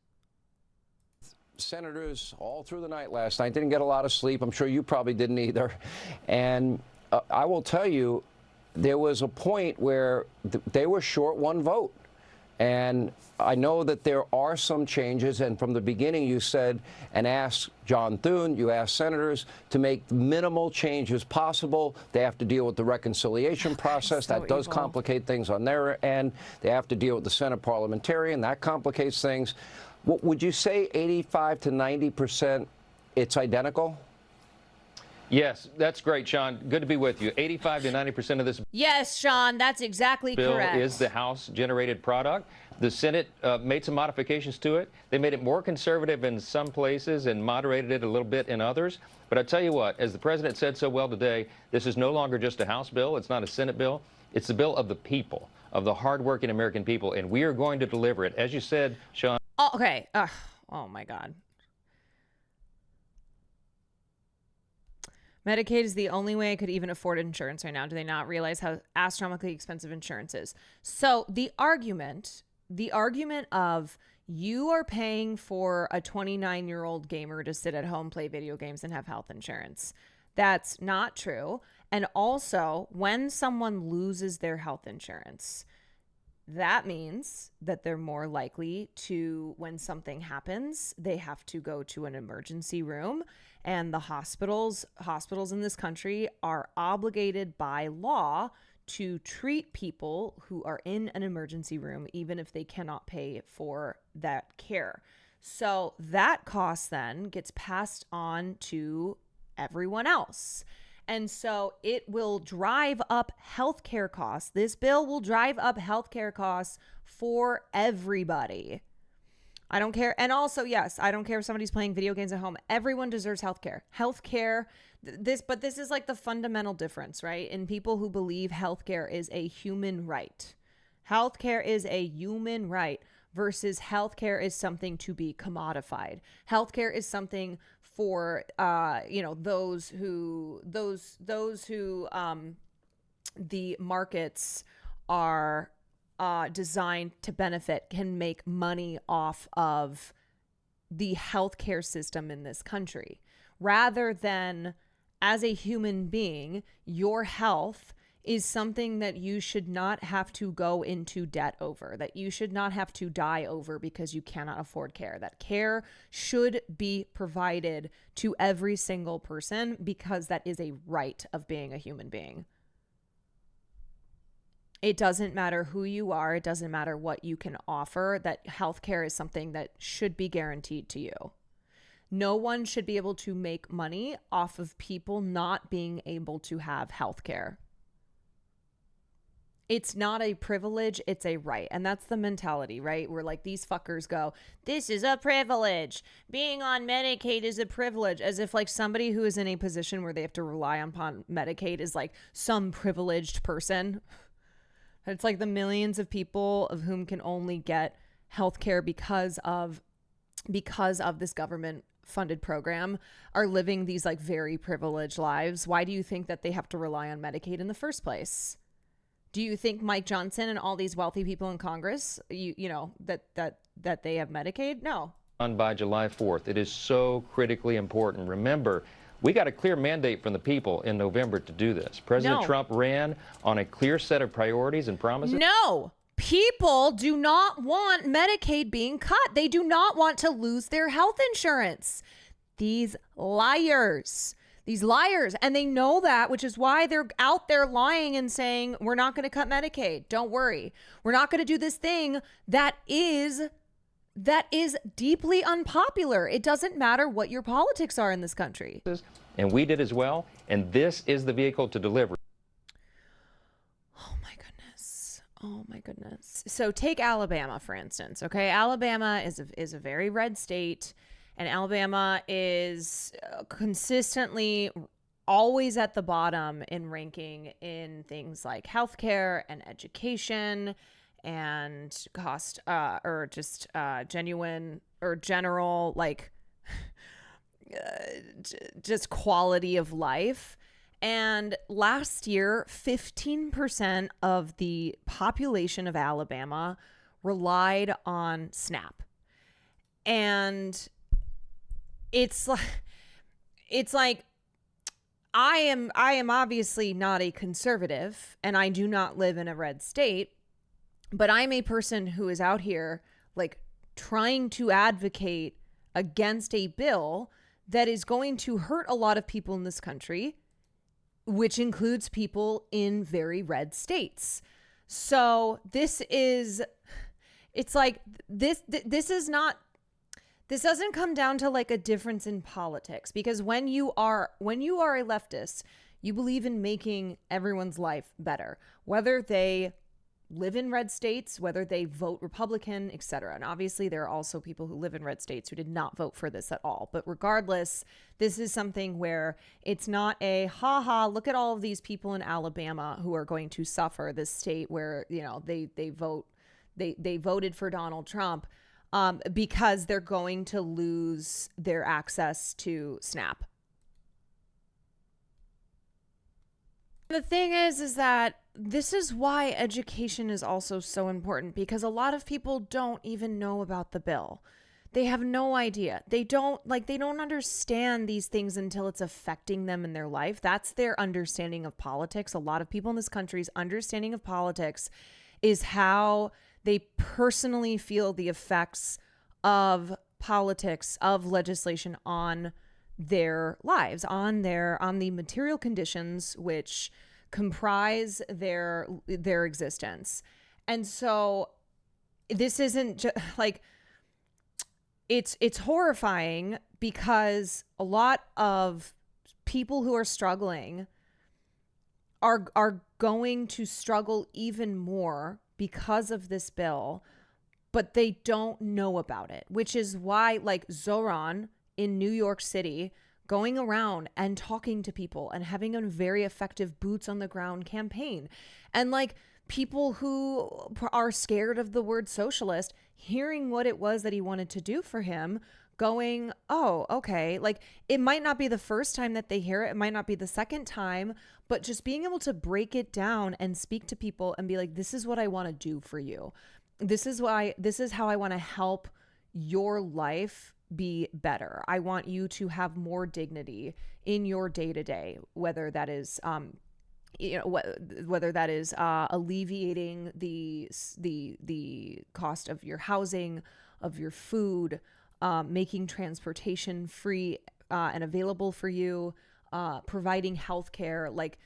S9: Senators all through the night last night. Didn't get a lot of sleep. I'm sure you probably didn't either. And I will tell you, there was a point where they were short one vote. And I know that there are some changes. And from the beginning, you said and asked John Thune, you asked senators to make minimal changes possible. They have to deal with the reconciliation process. That does complicate things on their end. They have to deal with the Senate parliamentarian. That complicates things. Would you say 85 to 90% it's identical?
S10: Yes, that's great, Sean. Good to be with you. 85 to 90% of this
S1: Yes, Sean, that's exactly
S10: bill
S1: correct.
S10: is the House-generated product. The Senate made some modifications to it. They made it more conservative in some places and moderated it a little bit in others. But I tell you what, as the president said so well today, this is no longer just a House bill. It's not a Senate bill. It's the bill of the people, of the hardworking American people, and we are going to deliver it. As you said, Sean.
S1: Oh, okay. Oh, my God. Medicaid is the only way I could even afford insurance right now. Do they not realize how astronomically expensive insurance is? So the argument of you are paying for a 29-year-old gamer to sit at home, play video games, and have health insurance. That's not true. And also, when someone loses their health insurance, that means that they're more likely to, when something happens, they have to go to an emergency room. And the hospitals in this country are obligated by law to treat people who are in an emergency room, even if they cannot pay for that care. So that cost then gets passed on to everyone else. And so it will drive up healthcare costs. This bill will drive up healthcare costs for everybody. I don't care. And also, yes, I don't care if somebody's playing video games at home. Everyone deserves healthcare. Healthcare, but this is like the fundamental difference, right? In people who believe healthcare is a human right. Healthcare is a human right versus healthcare is something to be commodified. Healthcare is something for those who the markets are designed to benefit, can make money off of the healthcare system in this country, rather than as a human being, your health is something that you should not have to go into debt over, that you should not have to die over because you cannot afford care. That care should be provided to every single person because that is a right of being a human being. It doesn't matter who you are. It doesn't matter what you can offer. That healthcare is something that should be guaranteed to you. No one should be able to make money off of people not being able to have healthcare. It's not a privilege, it's a right. And that's the mentality, right? Where like these fuckers go, this is a privilege. Being on Medicaid is a privilege. As if like somebody who is in a position where they have to rely upon Medicaid is like some privileged person. It's like the millions of people of whom can only get healthcare because of this government funded program are living these like very privileged lives. Why do you think that they have to rely on Medicaid in the first place? Do you think Mike Johnson and all these wealthy people in Congress, that they have Medicaid? No.
S10: By July 4th. It is so critically important. Remember, we got a clear mandate from the people in November to do this. President Trump ran on a clear set of priorities and promises.
S1: No. People do not want Medicaid being cut. They do not want to lose their health insurance. These liars. And they know that, which is why they're out there lying and saying, we're not going to cut Medicaid. Don't worry. We're not going to do this thing that is deeply unpopular. It doesn't matter what your politics are in this country.
S10: And we did as well. And this is the vehicle to deliver.
S1: Oh my goodness. So take Alabama, for instance. Okay. Alabama is a very red state. And Alabama is consistently always at the bottom in ranking in things like healthcare and education and cost or just genuine or general like just quality of life. And last year, 15% of the population of Alabama relied on SNAP. And it's like I am obviously not a conservative, and I do not live in a red state, but I'm a person who is out here like trying to advocate against a bill that is going to hurt a lot of people in this country, which includes people in very red states. So this doesn't come down to like a difference in politics, because when you are a leftist, you believe in making everyone's life better, whether they live in red states, whether they vote Republican, etc. And obviously there are also people who live in red states who did not vote for this at all. But regardless, this is something where it's not a look at all of these people in Alabama who are going to suffer, this state where, you know, they voted for Donald Trump because they're going to lose their access to SNAP. The thing is that this is why education is also so important, because a lot of people don't even know about the bill. They have no idea. They don't understand these things until it's affecting them in their life. That's their understanding of politics. A lot of people in this country's understanding of politics is how they personally feel the effects of politics, of legislation on their lives, on the material conditions which comprise their existence. And so this isn't just like, it's horrifying, because a lot of people who are struggling are going to struggle even more because of this bill, but they don't know about it, which is why like Zoran in New York City going around and talking to people and having a very effective boots on the ground campaign, and like people who are scared of the word socialist hearing what it was that he wanted to do for him, going, oh, okay, like it might not be the first time that they hear it might not be the second time, but just being able to break it down and speak to people and be like, this is what I want to do for you. This is how I want to help your life be better. I want you to have more dignity in your day-to-day, whether that is alleviating the cost of your housing, of your food, making transportation free and available for you, providing healthcare. Like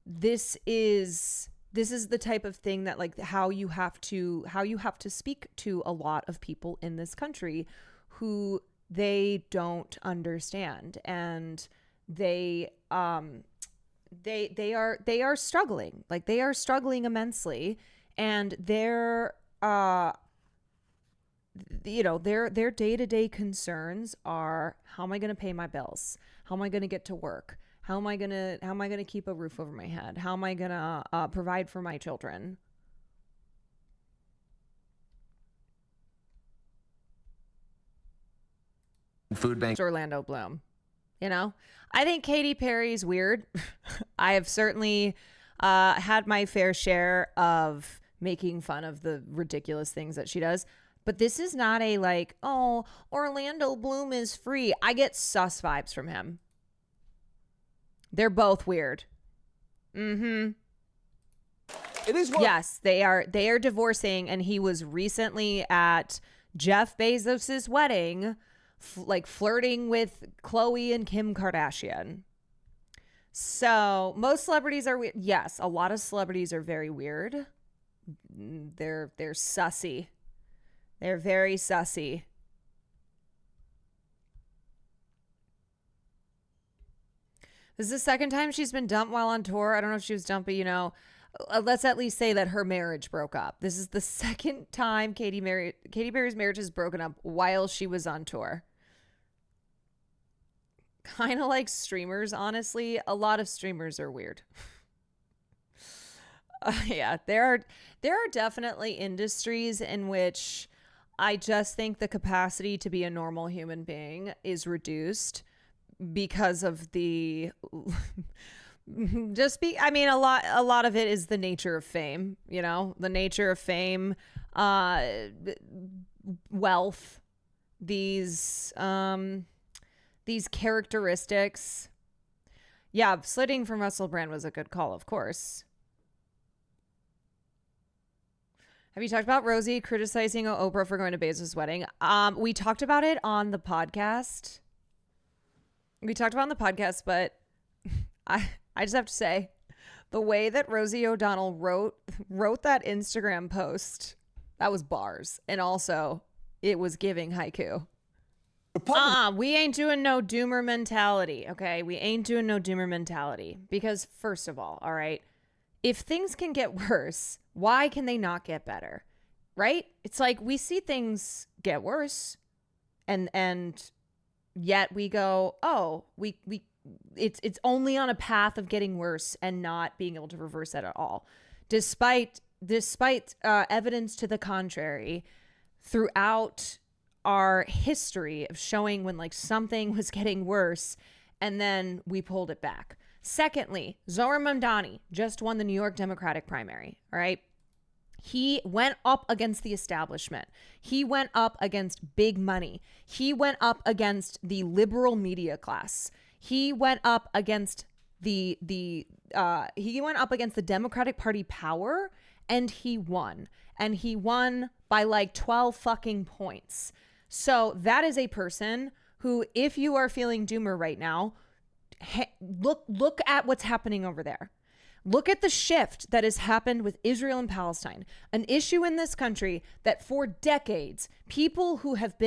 S1: this is the type of thing that like how you have to speak to a lot of people in this country who they don't understand, and they are struggling. Like they are struggling immensely, and their day-to-day concerns are, how am I going to pay my bills? How am I going to get to work? How am I going to keep a roof over my head? How am I going to provide for my children?
S11: Food bank.
S1: Orlando Bloom. You know, I think Katy Perry's weird. I have certainly had my fair share of making fun of the ridiculous things that she does. But this is not a like, oh, Orlando Bloom is free. I get sus vibes from him. They're both weird. Mm-hmm.
S7: It is what.
S1: Yes, they are divorcing, and he was recently at Jeff Bezos's wedding, like flirting with Khloe and Kim Kardashian. So most celebrities are weird. Yes, a lot of celebrities are very weird. They're sussy. They're very sussy. This is the second time she's been dumped while on tour. I don't know if she was dumped, but you know, let's at least say that her marriage broke up. This is the second time Katy Perry's marriage is broken up while she was on tour. kind of like streamers, honestly. A lot of streamers are weird. Yeah, there are definitely industries in which I just think the capacity to be a normal human being is reduced because of the I mean, a lot of it is the nature of fame, you know, the nature of fame, wealth, these characteristics. Yeah, slitting from Russell Brand was a good call, of course. Have you talked about Rosie criticizing Oprah for going to Bezos' wedding? We talked about it on the podcast. But I just have to say, the way that Rosie O'Donnell wrote that Instagram post, that was bars. And also, it was giving haiku. We ain't doing no doomer mentality, okay? We ain't doing no doomer mentality. Because first of all right, if things can get worse, why can they not get better? Right? It's like we see things get worse and yet we go, oh, it's only on a path of getting worse and not being able to reverse that at all. Despite evidence to the contrary throughout our history of showing when like something was getting worse and then we pulled it back. Secondly, Zohar Mamdani just won the New York Democratic primary, all right? He went up against the establishment. He went up against big money. He went up against the liberal media class. He went up against the Democratic Party power, and he won. And he won by like 12 fucking points. So that is a person who, if you are feeling doomer right now, look at what's happening over there. Look at the shift that has happened with Israel and Palestine, an issue in this country that for decades, people who have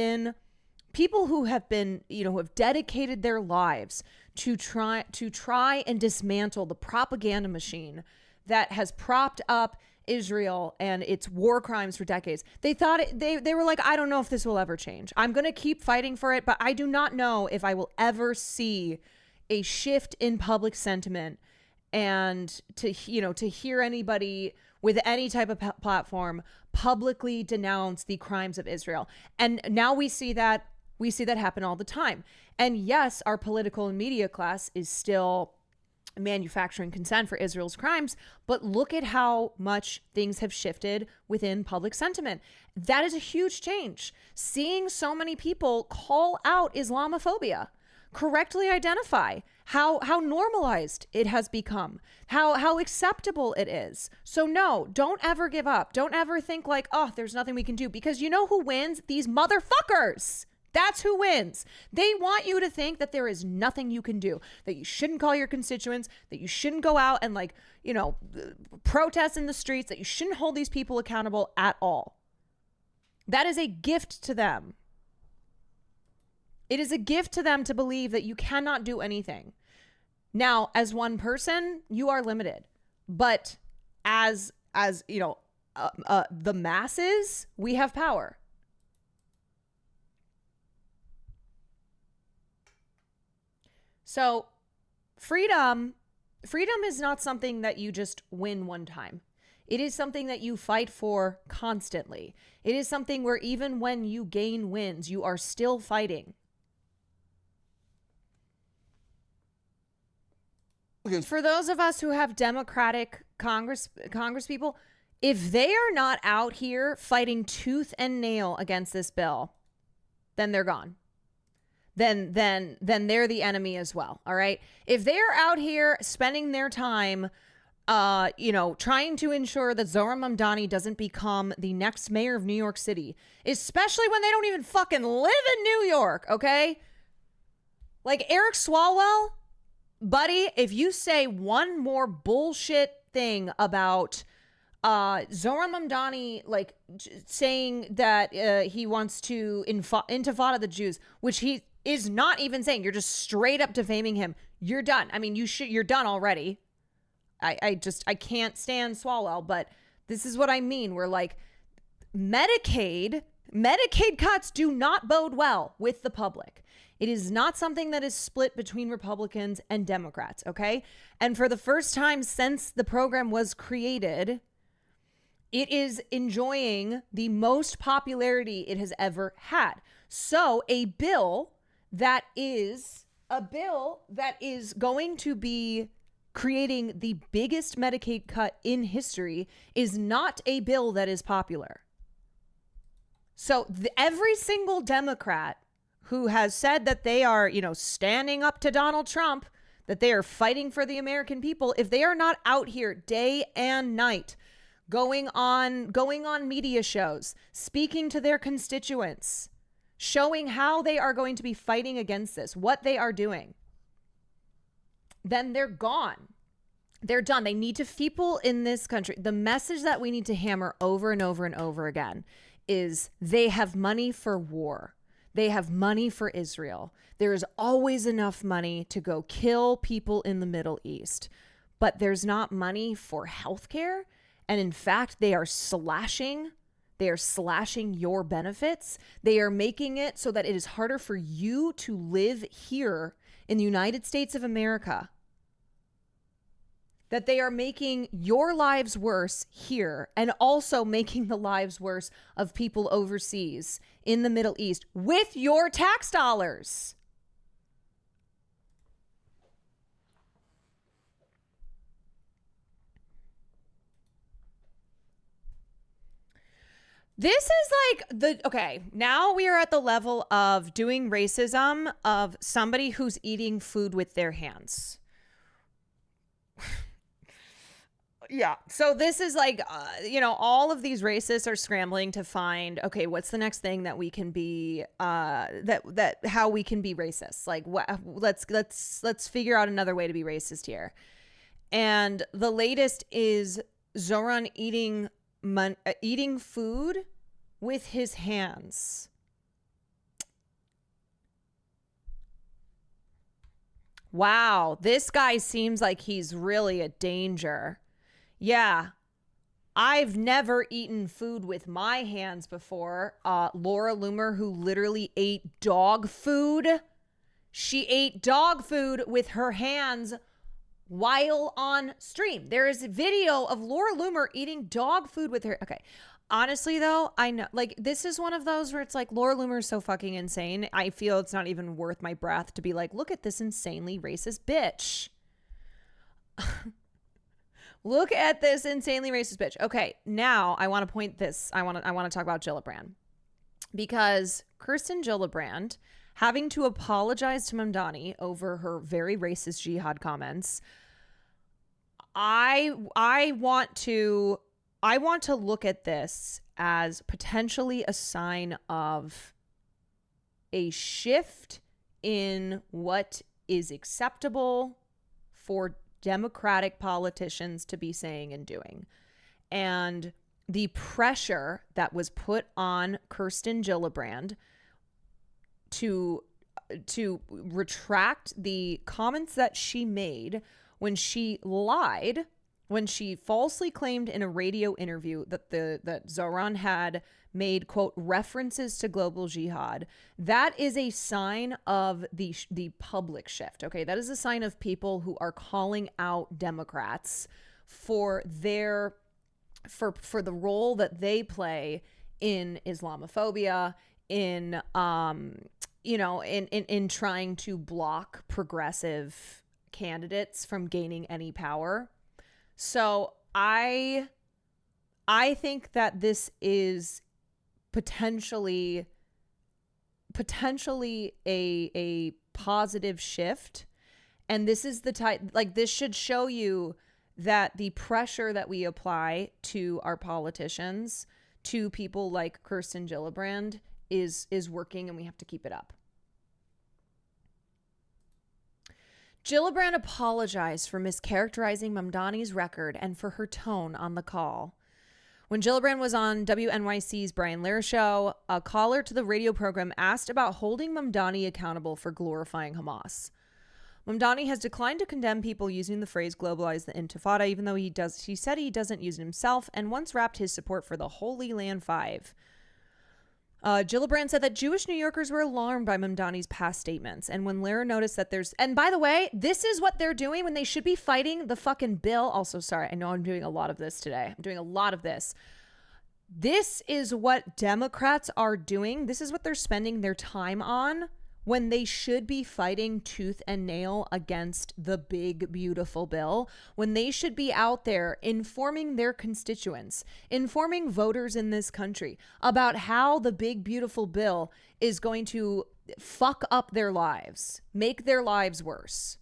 S1: dedicated their lives to try and dismantle the propaganda machine that has propped up Israel and its war crimes for decades. They thought they were like, I don't know if this will ever change. I'm going to keep fighting for it, but I do not know if I will ever see a shift in public sentiment and to hear anybody with any type of platform publicly denounce the crimes of Israel. And now we see that happen all the time. And yes, our political and media class is still manufacturing consent for Israel's crimes, but look at how much things have shifted within public sentiment. That is a huge change. Seeing so many people call out Islamophobia, correctly identify how normalized it has become, how acceptable it is. So no, don't ever give up. Don't ever think like, oh, there's nothing we can do, because you know who wins? These motherfuckers. That's who wins. They want you to think that there is nothing you can do, that you shouldn't call your constituents, that you shouldn't go out and protest in the streets, that you shouldn't hold these people accountable at all. That is a gift to them. It is a gift to them to believe that you cannot do anything. Now, as one person, you are limited. But as the masses, we have power. So freedom is not something that you just win one time. It is something that you fight for constantly. It is something where even when you gain wins, you are still fighting. For those of us who have Democratic Congress people, if they are not out here fighting tooth and nail against this bill, then they're gone. Then they're the enemy as well. All right. If they're out here spending their time, trying to ensure that Zohar Mamdani doesn't become the next mayor of New York City, especially when they don't even fucking live in New York. Okay. Like Eric Swalwell, buddy, if you say one more bullshit thing about Zohar Mamdani, like saying that he wants to intifada the Jews, which he is not even saying, you're just straight up defaming him, you're done. I mean, you're done already. I can't stand Swalwell, but this is what I mean. We're like, Medicaid cuts do not bode well with the public. It is not something that is split between Republicans and Democrats, okay? And for the first time since the program was created, it is enjoying the most popularity it has ever had. So a bill that is going to be creating the biggest Medicaid cut in history is not a bill that is popular. So every single Democrat who has said that they are, standing up to Donald Trump, that they are fighting for the American people, if they are not out here day and night, going on media shows, speaking to their constituents, showing how they are going to be fighting against this, what they are doing, then they're gone. They're done. They need to, people in this country, the message that we need to hammer over and over and over again is they have money for war. They have money for Israel. There is always enough money to go kill people in the Middle East, but there's not money for healthcare. And in fact, they are slashing your benefits. They are making it so that it is harder for you to live here in the United States of America. That they are making your lives worse here and also making the lives worse of people overseas in the Middle East with your tax dollars. This is like okay, now we are at the level of doing racism of somebody who's eating food with their hands. Yeah. So this is like, all of these racists are scrambling to find, okay, what's the next thing that we can be, how we can be racist? Like, let's figure out another way to be racist here. And the latest is Zoran eating food with his hands. Wow. This guy seems like he's really a danger. Yeah, I've never eaten food with my hands before. Laura Loomer, who literally ate dog food. She ate dog food with her hands while on stream. There is a video of Laura Loomer eating dog food with her. Okay. Honestly, though, I know, like, this is one of those where it's like, Laura Loomer is so fucking insane. I feel it's not even worth my breath to be like, look at this insanely racist bitch. Look at this insanely racist bitch. Okay, now I want to point this. I want to talk about GILLIBRAND, because Kirsten Gillibrand having to apologize to MAMDANI over her very racist jihad comments. I want to look at this as potentially a sign of a shift in what is acceptable for Democratic politicians to be saying and doing. And the pressure that was put on Kirsten Gillibrand to retract the comments that she made when she lied, when she falsely claimed in a radio interview that Zoran had made, quote, references to global jihad. That is a sign of the public shift. Okay, that is a sign of people who are calling out Democrats for the role that they play in Islamophobia, in in trying to block progressive candidates from gaining any power. So I think that this is potentially a positive shift. And this is the type, like, this should show you that the pressure that we apply to our politicians, to people like Kirsten Gillibrand, is working, and we have to keep it up. Gillibrand apologized for mischaracterizing Mamdani's record and for her tone on the call. When Gillibrand was on WNYC's Brian Lehrer show, a caller to the radio program asked about holding Mamdani accountable for glorifying Hamas. Mamdani has declined to condemn people using the phrase globalize the intifada, even though he said he doesn't use it himself, and once wrapped his support for the Holy Land Five. Gillibrand said that Jewish New Yorkers were alarmed by Mamdani's past statements. And when Lara noticed that and by the way, this is what they're doing when they should be fighting the fucking bill. Also, sorry, I know I'm doing a lot of this today. I'm doing a lot of this. This is what Democrats are doing. This is what they're spending their time on when they should be fighting tooth and nail against the big, beautiful bill, when they should be out there informing their constituents, informing voters in this country about how the big, beautiful bill is going to fuck up their lives, make their lives worse.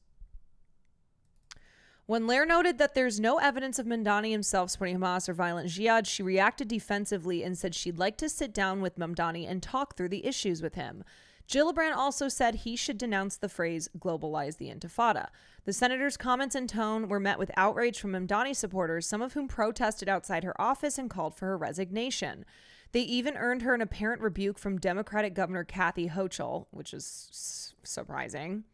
S1: When Lair noted that there's no evidence of Mamdani himself supporting Hamas or violent jihad, she reacted defensively and said she'd like to sit down with Mamdani and talk through the issues with him. Gillibrand also said he should denounce the phrase globalize the intifada. The senator's comments and tone were met with outrage from Mamdani supporters, some of whom protested outside her office and called for her resignation. They even earned her an apparent rebuke from Democratic Governor Kathy Hochul, which is surprising.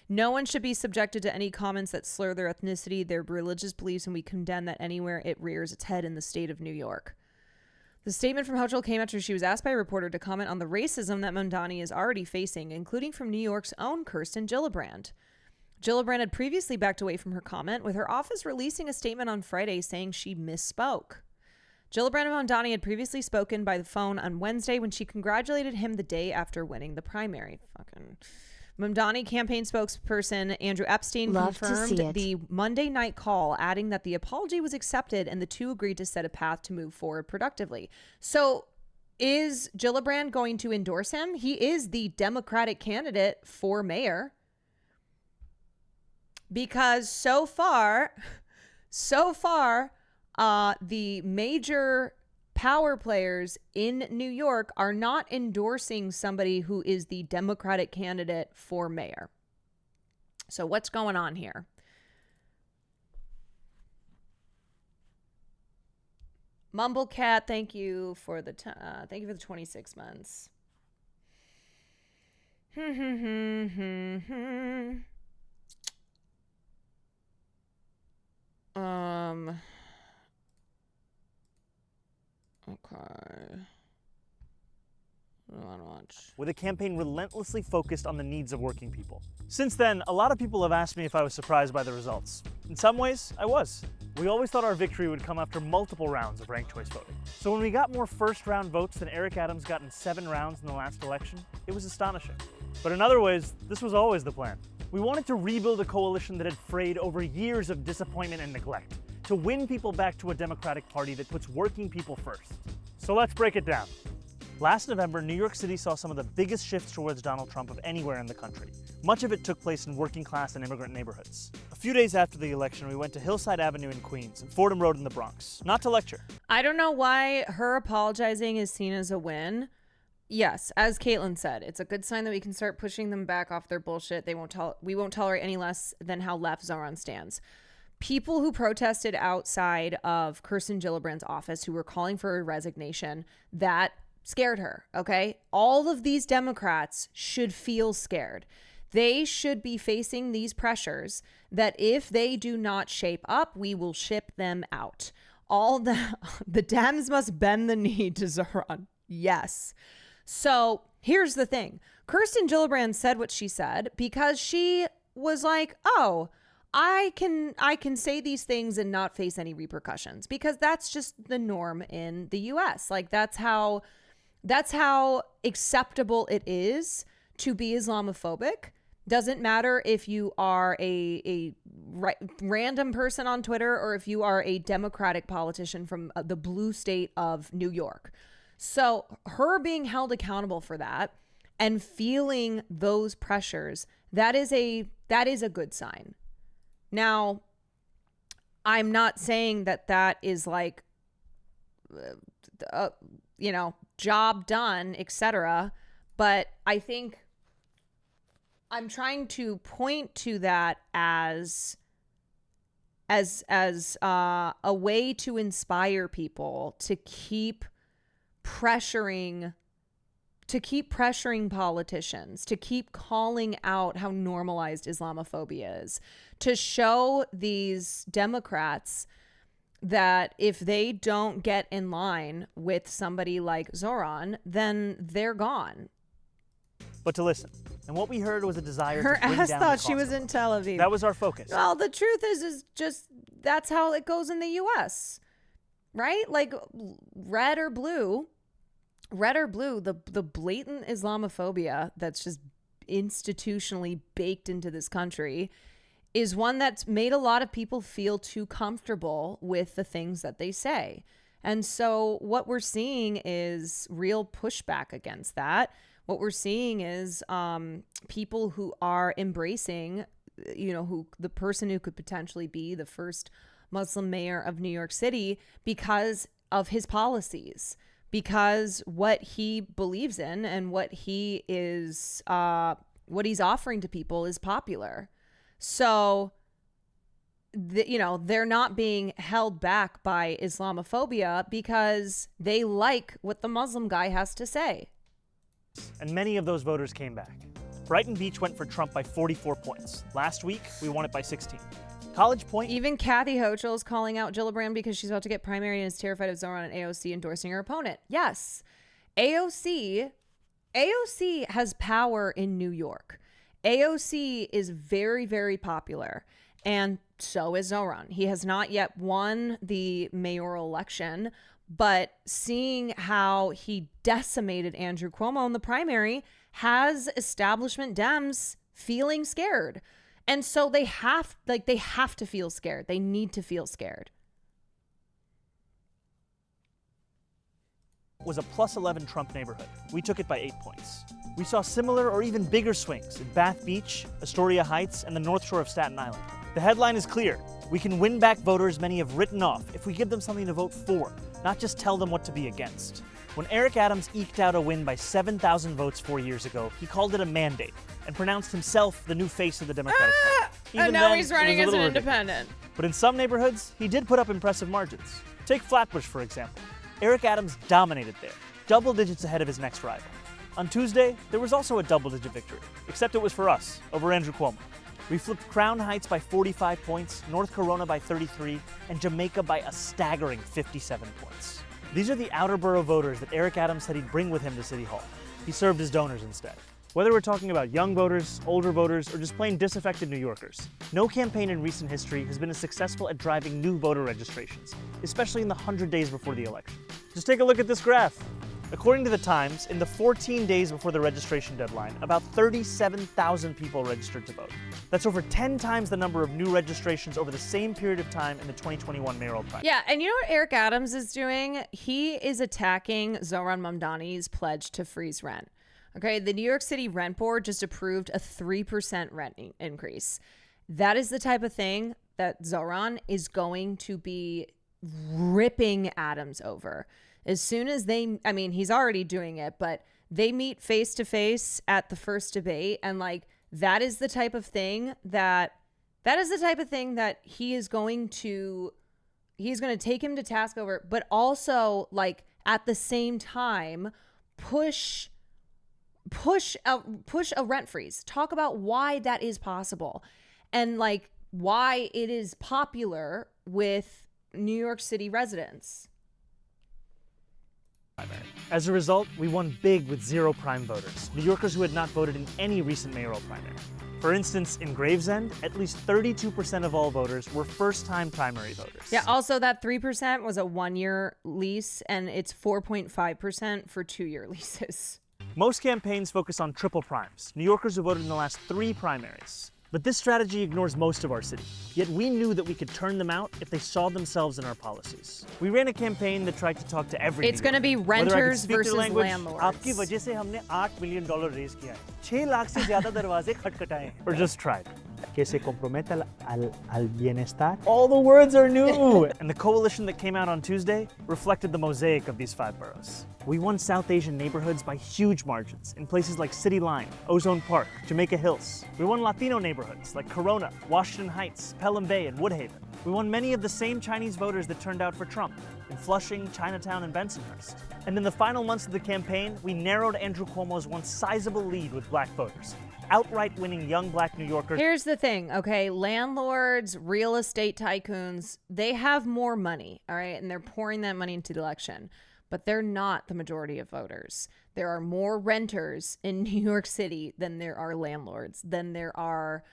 S1: No one should be subjected to any comments that slur their ethnicity, their religious beliefs, and we condemn that anywhere it rears its head in the state of New York. The statement from Hochul came after she was asked by a reporter to comment on the racism that Mamdani is already facing, including from New York's own Kirsten Gillibrand. Gillibrand had previously backed away from her comment, with her office releasing a statement on Friday saying she misspoke. Gillibrand and Mamdani had previously spoken by the phone on Wednesday when she congratulated him the day after winning the primary. Fucking Mamdani campaign spokesperson Andrew Epstein confirmed the Monday night call, adding that the apology was accepted and the two agreed to set a path to move forward productively. So is Gillibrand going to endorse him? He is the Democratic candidate for mayor. Because so far, the major power players in New York are not endorsing somebody who is the Democratic candidate for mayor. So what's going on here? Mumblecat, thank you for the 26 months. Okay. What do I want to watch?
S11: With a campaign relentlessly focused on the needs of working people. Since then, a lot of people have asked me if I was surprised by the results. In some ways, I was. We always thought our victory would come after multiple rounds of ranked choice voting. So when we got more first-round votes than Eric Adams got in 7 rounds in the last election, it was astonishing. But in other ways, this was always the plan. We wanted to rebuild a coalition that had frayed over years of disappointment and neglect, to win people back to a Democratic Party that puts working people first. So let's break it down. Last November, New York City saw some of the biggest shifts towards Donald Trump of anywhere in the country. Much of it took place in working class and immigrant neighborhoods. A few days after the election, we went to Hillside Avenue in Queens and Fordham Road in the Bronx. Not to lecture.
S1: I don't know why her apologizing is seen as a win. Yes, as Caitlin said, it's a good sign that we can start pushing them back off their bullshit. We won't tolerate any less than how left Zoran stands. People who protested outside of Kirsten Gillibrand's office, who were calling for her resignation, that scared her, okay? All of these Democrats should feel scared. They should be facing these pressures that if they do not shape up, we will ship them out. All the Dems must bend the knee to Zoran. Yes. So here's the thing. Kirsten Gillibrand said what she said because she was like, oh, I can say these things and not face any repercussions, because that's just the norm in the US. Like that's how acceptable it is to be Islamophobic. Doesn't matter if you are a random person on Twitter or if you are a Democratic politician from the blue state of New York. So her being held accountable for that and feeling those pressures, that is a good sign. Now, I'm not saying that is like, job done, etc. But I think I'm trying to point to that as a way to inspire people to keep pressuring politicians, to keep calling out how normalized Islamophobia is, to show these Democrats that if they don't get in line with somebody like Zoran, then they're gone.
S11: But to listen. And what we heard was a desire
S1: Her
S11: to bring
S1: ass
S11: down
S1: thought
S11: the
S1: she
S11: cost
S1: was
S11: of
S1: in Tel Aviv.
S11: That was our focus.
S1: Well, the truth is just that's how it goes in the U.S., right? Like red or blue, the blatant Islamophobia that's just institutionally baked into this country is one that's made a lot of people feel too comfortable with the things that they say. And so what we're seeing is real pushback against that. What we're seeing is people who are embracing, who the person who could potentially be the first Muslim mayor of New York City because of his policies, because what he believes in and what he is, what he's offering to people is popular. So, they're not being held back by Islamophobia because they like what the Muslim guy has to say.
S11: And many of those voters came back. Brighton Beach went for Trump by 44 points. Last week, we won it by 16. College Point...
S1: Even Kathy Hochul is calling out GILLIBRAND because she's about to get primary and is terrified of Zoran and AOC endorsing her opponent. Yes, AOC has power in New York. AOC is very, very popular, and so is Zoran. He has not yet won the mayoral election, but seeing how he decimated Andrew Cuomo in the primary has establishment Dems feeling scared. And so they have to feel scared. They need to feel scared.
S11: Was a plus 11 Trump neighborhood. We took it by 8 points. We saw similar or even bigger swings in Bath Beach, Astoria Heights, and the North Shore of Staten Island. The headline is clear. We can win back voters many have written off if we give them something to vote for, not just tell them what to be against. When Eric Adams eked out a win by 7,000 votes 4 years ago, he called it a mandate and pronounced himself the new face of the Democratic Party.
S1: And now he's running as an independent.
S11: But in some neighborhoods, he did put up impressive margins. Take Flatbush, for example. Eric Adams dominated there, double digits ahead of his next rival. On Tuesday, there was also a double-digit victory, except it was for us, over Andrew Cuomo. We flipped Crown Heights by 45 points, North Corona by 33, and Jamaica by a staggering 57 points. These are the outer borough voters that Eric Adams said he'd bring with him to City Hall. He served as donors instead. Whether we're talking about young voters, older voters, or just plain disaffected New Yorkers, no campaign in recent history has been as successful at driving new voter registrations, especially in the 100 days before the election. Just take a look at this graph. According to the Times, in the 14 days before the registration deadline, about 37,000 people registered to vote. That's over 10 times the number of new registrations over the same period of time in the 2021 mayoral primary.
S1: Yeah, and you know what Eric Adams is doing? He is attacking Zoran Mamdani's pledge to freeze rent. Okay, the New York City Rent Board just approved a 3% rent increase. That is the type of thing that Zoran is going to be ripping Adams over. As soon as he's already doing it, but they meet face to face at the first debate, and that is the type of thing that he's going to take him to task over, but also at the same time push a rent freeze. Talk about why that is possible and why it is popular with New York City residents.
S11: As a result, we won big with 0 prime voters, New Yorkers who had not voted in any recent mayoral primary. For instance, in Gravesend, at least 32% of all voters were first-time primary voters.
S1: Yeah, also that 3% was a 1-year lease, and it's 4.5% for 2-year leases.
S11: Most campaigns focus on triple primes, New Yorkers who voted in the last 3 primaries. But this strategy ignores most of our city. Yet we knew that we could turn them out if they saw themselves in our policies. We ran a campaign that tried to talk to every
S1: It's going to be renters versus landlords.
S11: आपकी वजह से हमने $8 million raise किया है. 6 लाख से ज़्यादा दरवाजे खटखटाए. Or just tried. Que se comprometa al bienestar. All the words are new! And the coalition that came out on Tuesday reflected the mosaic of these 5 boroughs. We won South Asian neighborhoods by huge margins in places like City Line, Ozone Park, Jamaica Hills. We won Latino neighborhoods like Corona, Washington Heights, Pelham Bay, and Woodhaven. We won many of the same Chinese voters that turned out for Trump in Flushing, Chinatown, and Bensonhurst. And in the final months of the campaign, we narrowed Andrew Cuomo's once sizable lead with black voters. outright winning young black New Yorkers.
S1: Here's the thing, okay? Landlords, real estate tycoons, they have more money, all right? And they're pouring that money into the election. But they're not the majority of voters. There are more renters in New York City than there are landlords, than there are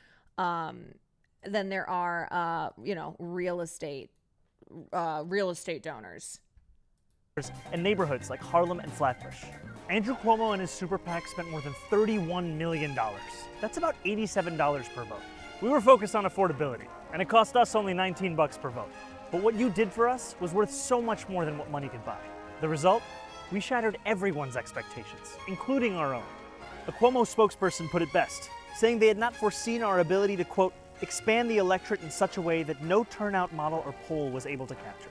S1: real estate donors.
S11: And neighborhoods like Harlem and Flatbush. Andrew Cuomo and his super PAC spent more than $31 million. That's about $87 per vote. We were focused on affordability, and it cost us only $19 per vote. But what you did for us was worth so much more than what money could buy. The result? We shattered everyone's expectations, including our own. A Cuomo spokesperson put it best, saying they had not foreseen our ability to, quote, expand the electorate in such a way that no turnout model or poll was able to capture.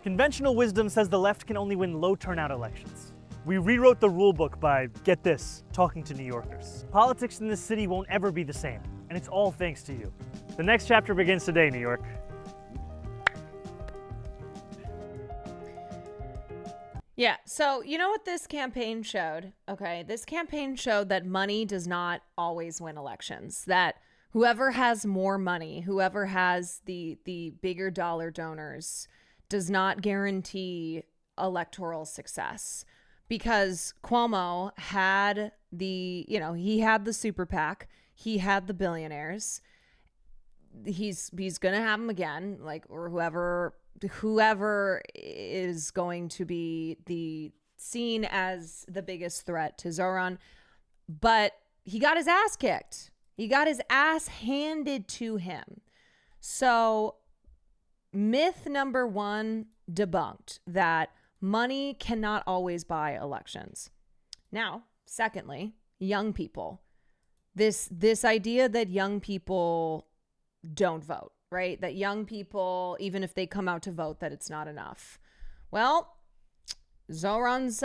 S11: Conventional wisdom says the left can only win low turnout elections. We rewrote the rule book by, get this, talking to New Yorkers. Politics in this city won't ever be the same, and it's all thanks to you. The next chapter begins today, New York.
S1: Yeah, so you know what this campaign showed? Okay, this campaign showed that money does not always win elections. That whoever has more money, whoever has the bigger dollar donors, does not guarantee electoral success. Because Cuomo had he had the super PAC, he had the billionaires. He's gonna have them again, like, or whoever is going to be seen as the biggest threat to Zoran. But he got his ass kicked. He got his ass handed to him. So myth number one debunked, that money cannot always buy elections. Now, secondly, young people. This idea that young people don't vote, right? That young people, even if they come out to vote, that it's not enough. Well, Zoran's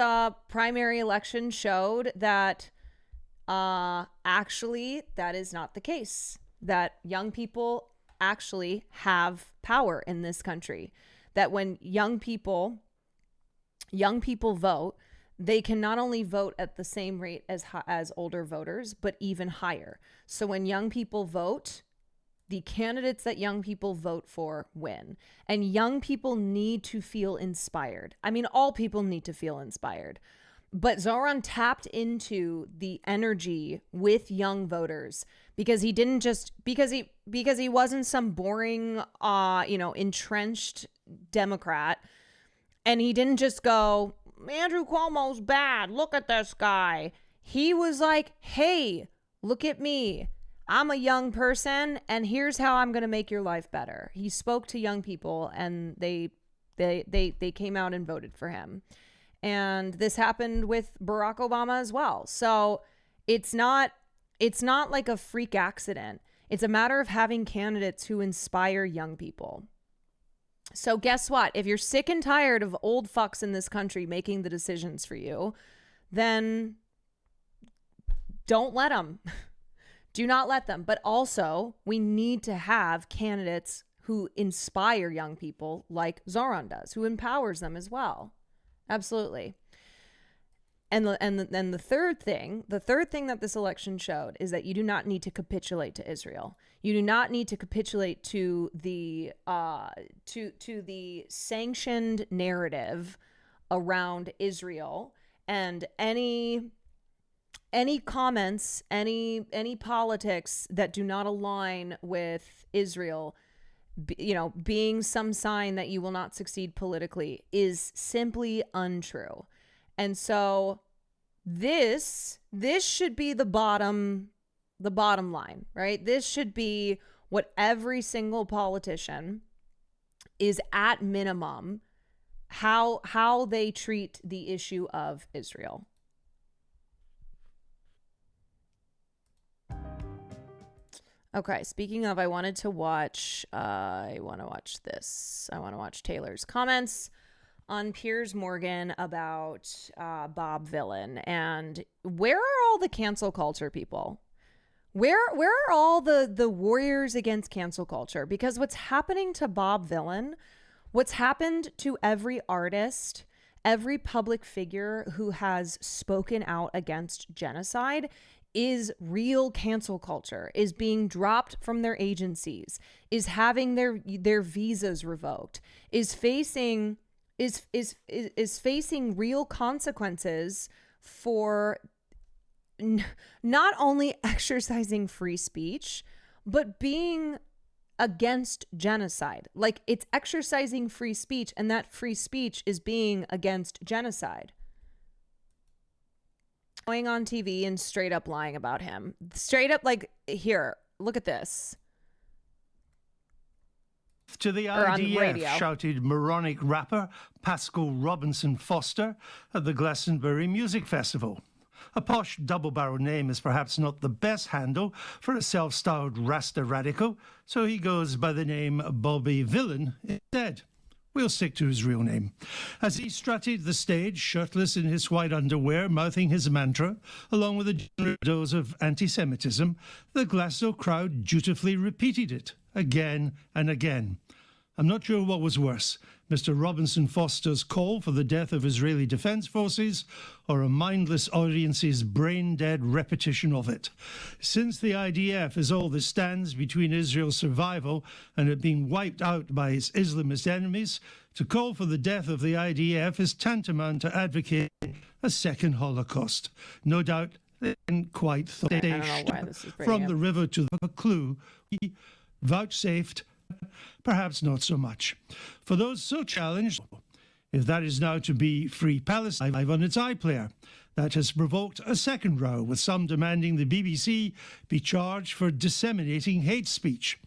S1: primary election showed that actually that is not the case. That young people actually have power in this country. That when young people vote, they can not only vote at the same rate as older voters, but even higher. So when young people vote, the candidates that young people vote for win. And young people need to feel inspired. I mean, all people need to feel inspired. But Zoran tapped into the energy with young voters because he didn't just because he wasn't some boring entrenched Democrat, and he didn't just go, Andrew Cuomo's bad, look at this guy. He was like, hey, look at me. I'm a young person, and here's how I'm going to make your life better. He spoke to young people, and they came out and voted for him. And this happened with Barack Obama as well. So it's not like a freak accident. It's a matter of having candidates who inspire young people. So guess what? If you're sick and tired of old fucks in this country making the decisions for you, then don't let them. Do not let them. But also, we need to have candidates who inspire young people like Zoran does, who empowers them as well. Absolutely. And the third thing that this election showed is that you do not need to capitulate to Israel. You do not need to capitulate to the sanctioned narrative around Israel, and any comments, any politics that do not align with Israel, being some sign that you will not succeed politically, is simply untrue. And so this should be the bottom line, right? This should be what every single politician is, at minimum, how they treat the issue of Israel. Okay, speaking of, I want to watch this. I want to watch Taylor's comments on Piers Morgan about Bob Villain. And where are all the cancel culture people? Where are all the warriors against cancel culture? Because what's happening to Bob Villain, what's happened to every artist, every public figure who has spoken out against genocide, is real cancel culture, is being dropped from their agencies, is having their visas revoked, is facing facing real consequences for not only exercising free speech, but being against genocide. Like, it's exercising free speech, and that free speech is being against genocide. Going on TV and straight up lying about him. Straight up, like, here, look at this.
S12: To the IDF, shouted moronic rapper Pascal Robinson Foster at the Glastonbury Music Festival. A posh double-barrel name is perhaps not the best handle for a self-styled Rasta radical, so he goes by the name Bobby Villain instead. We'll stick to his real name. As he strutted the stage, shirtless in his white underwear, mouthing his mantra, along with a generous dose of anti-Semitism, the Glasgow crowd dutifully repeated it again and again. I'm not sure what was worse, Mr. Robinson Foster's call for the death of Israeli Defense Forces, or a mindless audience's brain-dead repetition of it. Since the IDF is all that stands between Israel's survival and it being wiped out by its Islamist enemies, to call for the death of the IDF is tantamount to advocating a second Holocaust. No doubt they didn't quite thought from the river to the clue vouchsafed, perhaps not so much. For those so challenged, if that is now to be Free Palestine on its iPlayer, that has provoked a second row, with some demanding the BBC be charged for disseminating hate speech.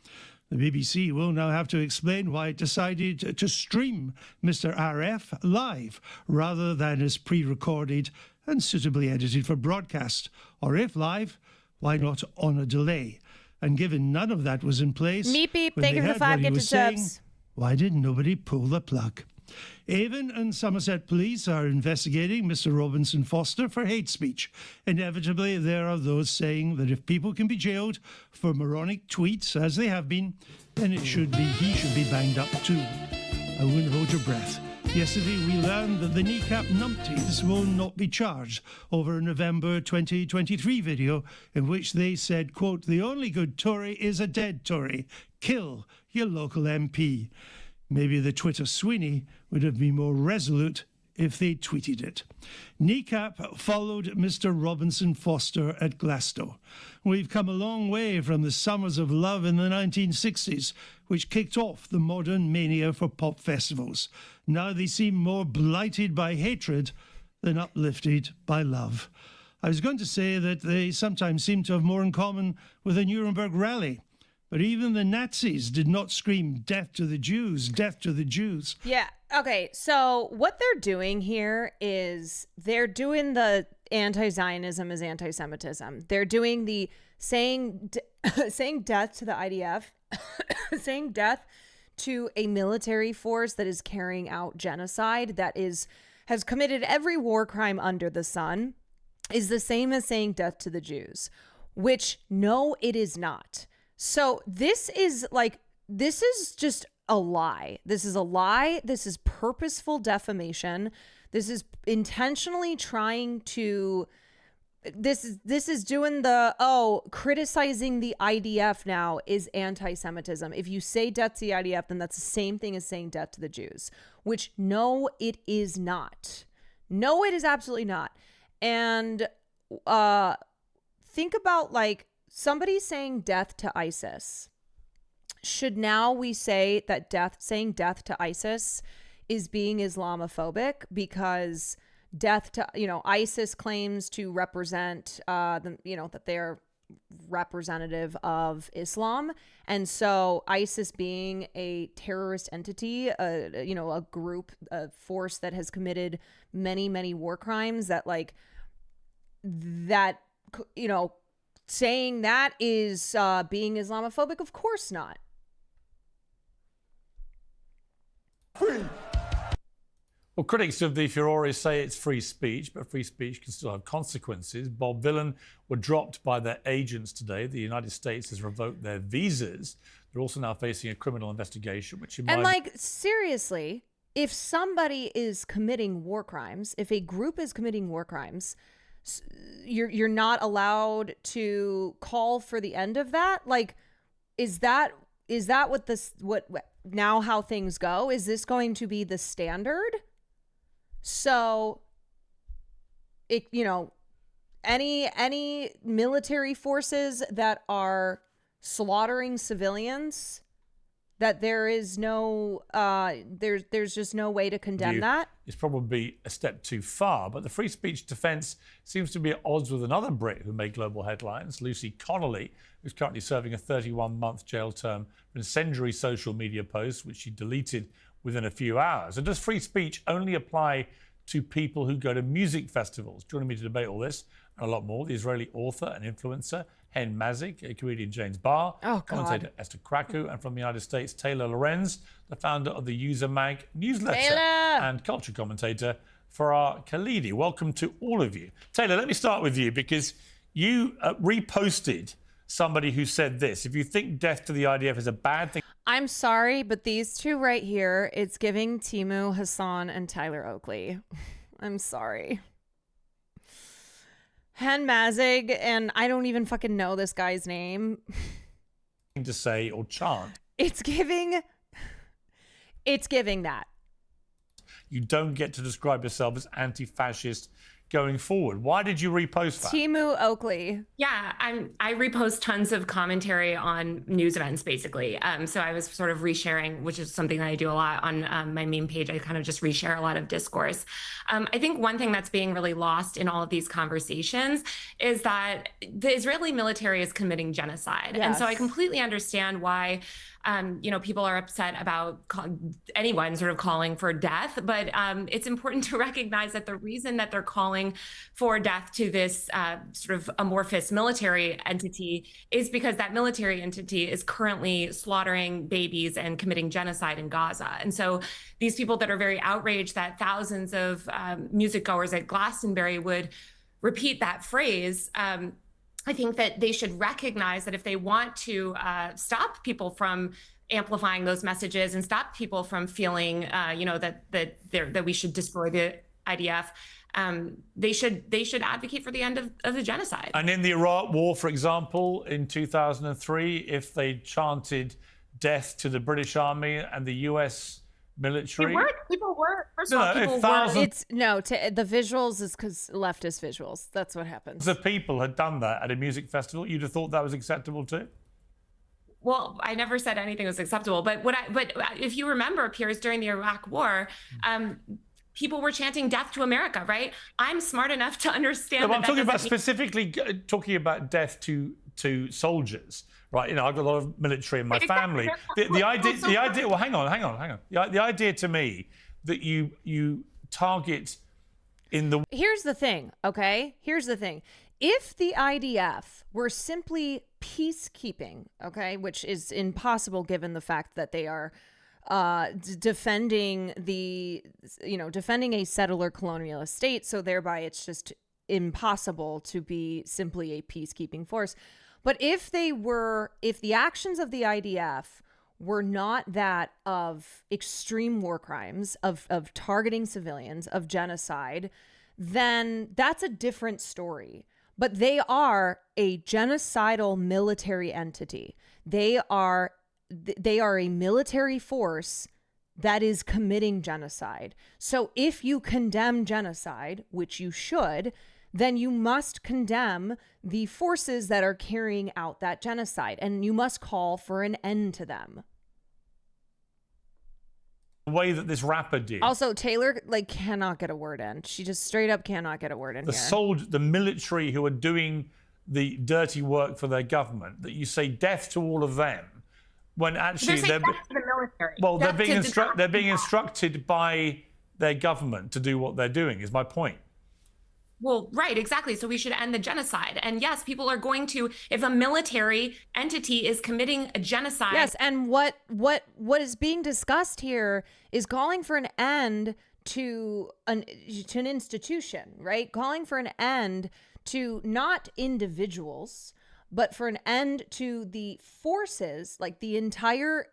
S12: The BBC will now have to explain why it decided to stream Mr. RF live rather than as pre-recorded and suitably edited for broadcast, or if live, why not on a delay? And given none of that was in place,
S1: Meep beep, thank you for the 5 gifted subs.
S12: Why did nobody pull the plug? Avon and Somerset Police are investigating Mr. Robinson Foster for hate speech. Inevitably, there are those saying that if people can be jailed for moronic tweets, as they have been, then he should be banged up too. I wouldn't hold your breath. Yesterday, we learned that the kneecap numpties will not be charged over a November 2023 video in which they said, quote, "The only good Tory is a dead Tory. Kill your local MP." Maybe the Twitter Sweeney would have been more resolute if they tweeted it. Kneecap followed Mr. Robinson Foster at Glasgow. We've come a long way from the summers of love in the 1960s, which kicked off the modern mania for pop festivals. Now they seem more blighted by hatred than uplifted by love. I was going to say that they sometimes seem to have more in common with a Nuremberg rally. But even the Nazis did not scream, "Death to the Jews, death to the Jews."
S1: Yeah. Okay. So what they're doing here is they're doing the anti-Zionism is anti-Semitism. They're doing the saying death to the IDF, saying death to a military force that is carrying out genocide, that has committed every war crime under the sun, is the same as saying death to the Jews, which no, it is not. So this is just a lie. This is a lie. This is purposeful defamation. This is intentionally trying to, this is doing the, criticizing the IDF now is anti-Semitism. If you say death to the IDF, then that's the same thing as saying death to the Jews, which no, it is not. No, it is absolutely not. And think about, like, somebody saying death to ISIS. Should now we say that saying death to ISIS is being Islamophobic because death to, ISIS claims to represent that they're representative of Islam, and so ISIS being a terrorist entity, a group, a force that has committed many war crimes, saying that is being Islamophobic? Of course not.
S13: Well, critics of the Furore say it's free speech, but free speech can still have consequences. Bob Villain were dropped by their agents today. The United States has revoked their visas. They're also now facing a criminal investigation, which
S1: seriously, if somebody is committing war crimes, if a group is committing war crimes, you're not allowed to call for the end of that? Like, is that what now how things go? Is this going to be the standard? So it, any military forces that are slaughtering civilians, that there is no there's just no way to condemn that.
S13: It's probably a step too far, but the free speech defense seems to be at odds with another Brit who made global headlines, Lucy Connolly, who's currently serving a 31-month jail term for incendiary social media posts, which she deleted within a few hours. And does free speech only apply to people who go to music festivals? Joining me to debate all this and a lot more, the Israeli author and influencer Hen Mazik, comedian James Barr, commentator Esther Krakow, and from the United States, Taylor Lorenz, the founder of the User Mag newsletter and culture commentator Farah Khalidi. Welcome to all of you. Taylor, let me start with you because you reposted somebody who said this: if you think death to the IDF is a bad thing.
S1: I'm sorry, but these two right here, it's giving Timu Hassan and Tyler Oakley. I'm sorry. Hen Mazik, and I don't even fucking know this guy's name.
S13: To say or chant.
S1: It's giving that.
S13: You don't get to describe yourself as anti-fascist going forward. Why did you repost that?
S1: Timu Oakley.
S14: Yeah, I repost tons of commentary on news events, basically. So I was sort of resharing, which is something that I do a lot on my meme page. I kind of just reshare a lot of discourse. I think one thing that's being really lost in all of these conversations is that the Israeli military is committing genocide.
S1: Yes.
S14: And so I completely understand why people are upset about anyone sort of calling for death, but it's important to recognize that the reason that they're calling for death to this sort of amorphous military entity is because that military entity is currently slaughtering babies and committing genocide in Gaza. And so these people that are very outraged that thousands of music goers at Glastonbury would repeat that phrase, I think that they should recognize that if they want to stop people from amplifying those messages and stop people from feeling, that we should destroy the IDF, they should advocate for the end of the genocide.
S13: And in the Iraq War, for example, in 2003, if they chanted death to the British Army and the US military.
S14: People were. First
S13: No,
S14: of all,
S13: no,
S14: people
S13: if thousands-
S14: were.
S1: It's no, the visuals is because leftist visuals. That's what happens.
S13: The people had done that at a music festival. You'd have thought that was acceptable too.
S14: Well, I never said anything was acceptable, but if you remember, Piers, during the Iraq War, people were chanting "Death to America," right? I'm smart enough to understand.
S13: No, but I'm
S14: that
S13: talking about
S14: doesn't mean-
S13: specifically talking about death to soldiers, right? I've got a lot of military in my family. The idea. Well, hang on. The idea to me that you target in the.
S1: Here's the thing, okay? Here's the thing. If the IDF were simply peacekeeping, okay, which is impossible given the fact that they are defending a settler colonial state, so thereby it's just impossible to be simply a peacekeeping force. But if the actions of the IDF were not that of extreme war crimes, of targeting civilians, of genocide, then that's a different story. But they are a genocidal military entity. They are a military force that is committing genocide. So if you condemn genocide, which you should, then you must condemn the forces that are carrying out that genocide, and you must call for an end to them.
S13: The way that this rapper did.
S1: Also, Taylor cannot get a word in. She just straight up cannot get a word in here.
S13: The military who are doing the dirty work for their government, that you say death to all of them, when actually
S14: they're death to the military.
S13: Well,
S14: Death
S13: they're being instructed by their government to do what they're doing. Is my point.
S14: Well, right, exactly. So we should end the genocide. And yes, people are going to, if a military entity is committing a genocide.
S1: Yes, and what is being discussed here is calling for an end to an institution, right? Calling for an end to not individuals, but for an end to the forces, like the entire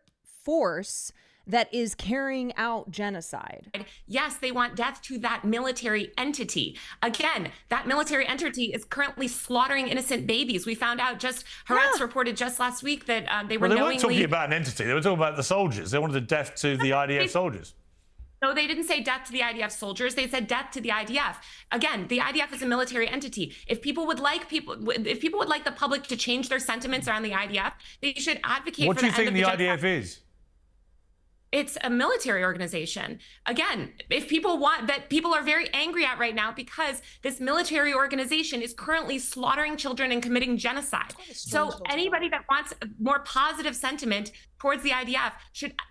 S1: force that is carrying out genocide.
S14: Yes, they want death to that military entity. Again, that military entity is currently slaughtering innocent babies. We found out Haaretz reported just last week that they were knowingly...
S13: weren't talking about an entity. They were talking about the soldiers. They wanted the death to the IDF soldiers.
S14: No, they didn't say death to the IDF soldiers. They said death to the IDF. Again, the IDF is a military entity. If people would like the public to change their sentiments around the IDF, they should advocate for the end of the genocide.
S13: What do you think the IDF is?
S14: It's a military organization. Again, if people are very angry at right now because this military organization is currently slaughtering children and committing genocide. So anybody that wants more positive sentiment towards the IDF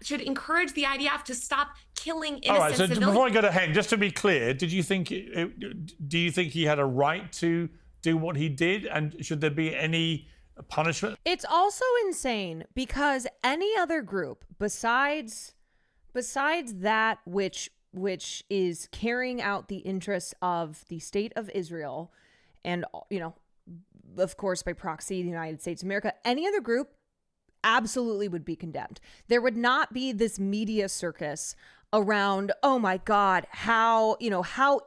S14: should encourage the IDF to stop killing innocent
S13: All right, so
S14: civilians.
S13: before I go to Hen, just to be clear, do you think he had a right to do what he did, and should there be any punishment?
S1: It's also insane because any other group besides that which is carrying out the interests of the state of Israel and, you know, of course by proxy the United States of America, any other group absolutely would be condemned. There would not be this media circus around, oh my God, how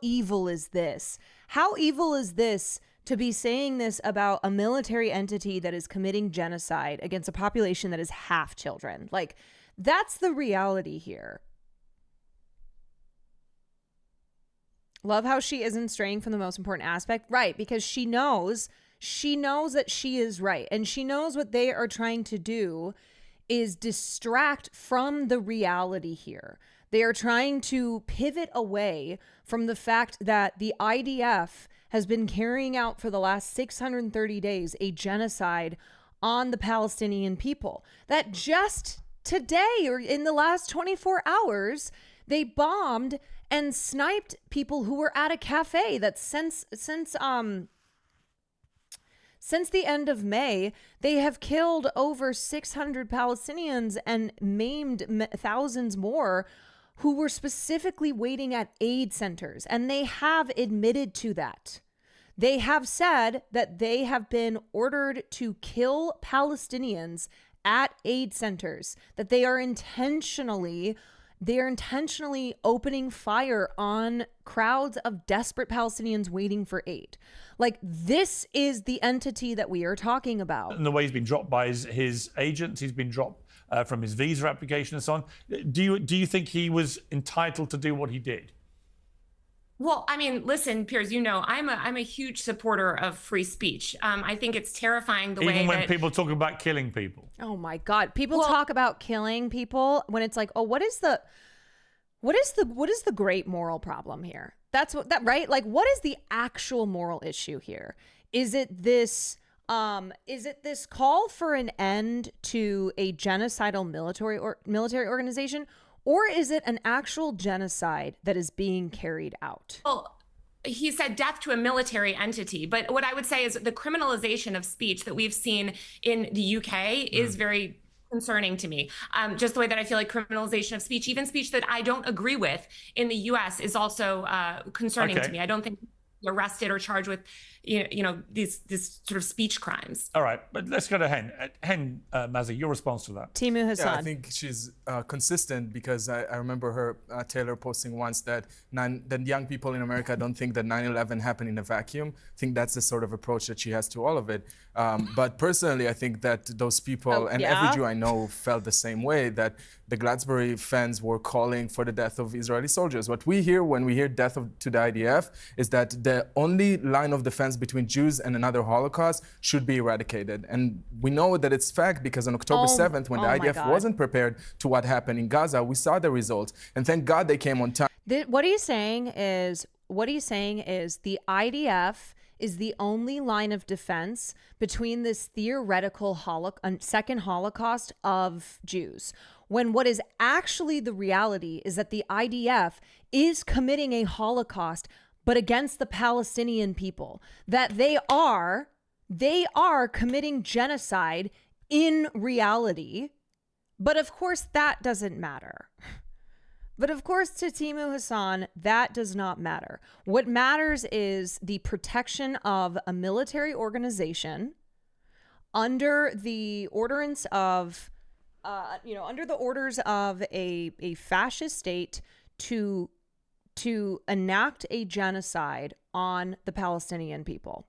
S1: evil is this? How evil is this to be saying this about a military entity that is committing genocide against a population that is half children? Like, that's the reality here. Love how she isn't straying from the most important aspect. Right, because she knows that she is right. And she knows what they are trying to do is distract from the reality here. They are trying to pivot away from the fact that the IDF has been carrying out for the last 630 days a genocide on the Palestinian people. That just today, or in the last 24 hours, they bombed and sniped people who were at a cafe. That since the end of May, they have killed over 600 Palestinians and maimed thousands more who were specifically waiting at aid centers. And they have admitted to that. They have said that they have been ordered to kill Palestinians at aid centers, that they are intentionally opening fire on crowds of desperate Palestinians waiting for aid. Like, this is the entity that we are talking about.
S13: And the way he's been dropped by his agents, he's been dropped from his visa application and so on. Do you think he was entitled to do what he did?
S14: Well, I mean, listen, Piers, you know, I'm a huge supporter of free speech. I think it's terrifying the way
S13: Even when
S14: that
S13: people talk about killing people.
S1: Oh my God. People talk about killing people when it's like, oh, what is the great moral problem here? Right? Like, what is the actual moral issue here? Is it this call for an end to a genocidal military organization? Or is it an actual genocide that is being carried out?
S14: Well, he said death to a military entity. But what I would say is the criminalization of speech that we've seen in the UK is very concerning to me. Just the way that I feel like criminalization of speech, even speech that I don't agree with in the US, is also concerning to me. I don't think arrested or charged with, these sort of speech crimes.
S13: All right, but let's go to Hen, Mazzy, your response to that.
S1: Timu Hassan.
S15: Yeah, I think she's consistent because I remember her, Taylor, posting once that young people in America don't think that 9/11 happened in a vacuum. I think that's the sort of approach that she has to all of it. But personally, I think that those people, every Jew I know felt the same way, that the Gladsbury fans were calling for the death of Israeli soldiers. What we hear when we hear death to the IDF is that the only line of defense between Jews and another Holocaust should be eradicated. And we know that it's fact because on October 7th, when the IDF wasn't prepared to what happened in Gaza, we saw the results. And thank God they came on time.
S1: What he's saying is the IDF is the only line of defense between this theoretical second Holocaust of Jews, when what is actually the reality is that the IDF is committing a Holocaust, but against the Palestinian people, that they are committing genocide in reality. But of course, that doesn't matter. But of course, to Timu Hassan, that does not matter. What matters is the protection of a military organization under the ordinance of under the orders of a fascist state to enact a genocide on the Palestinian people.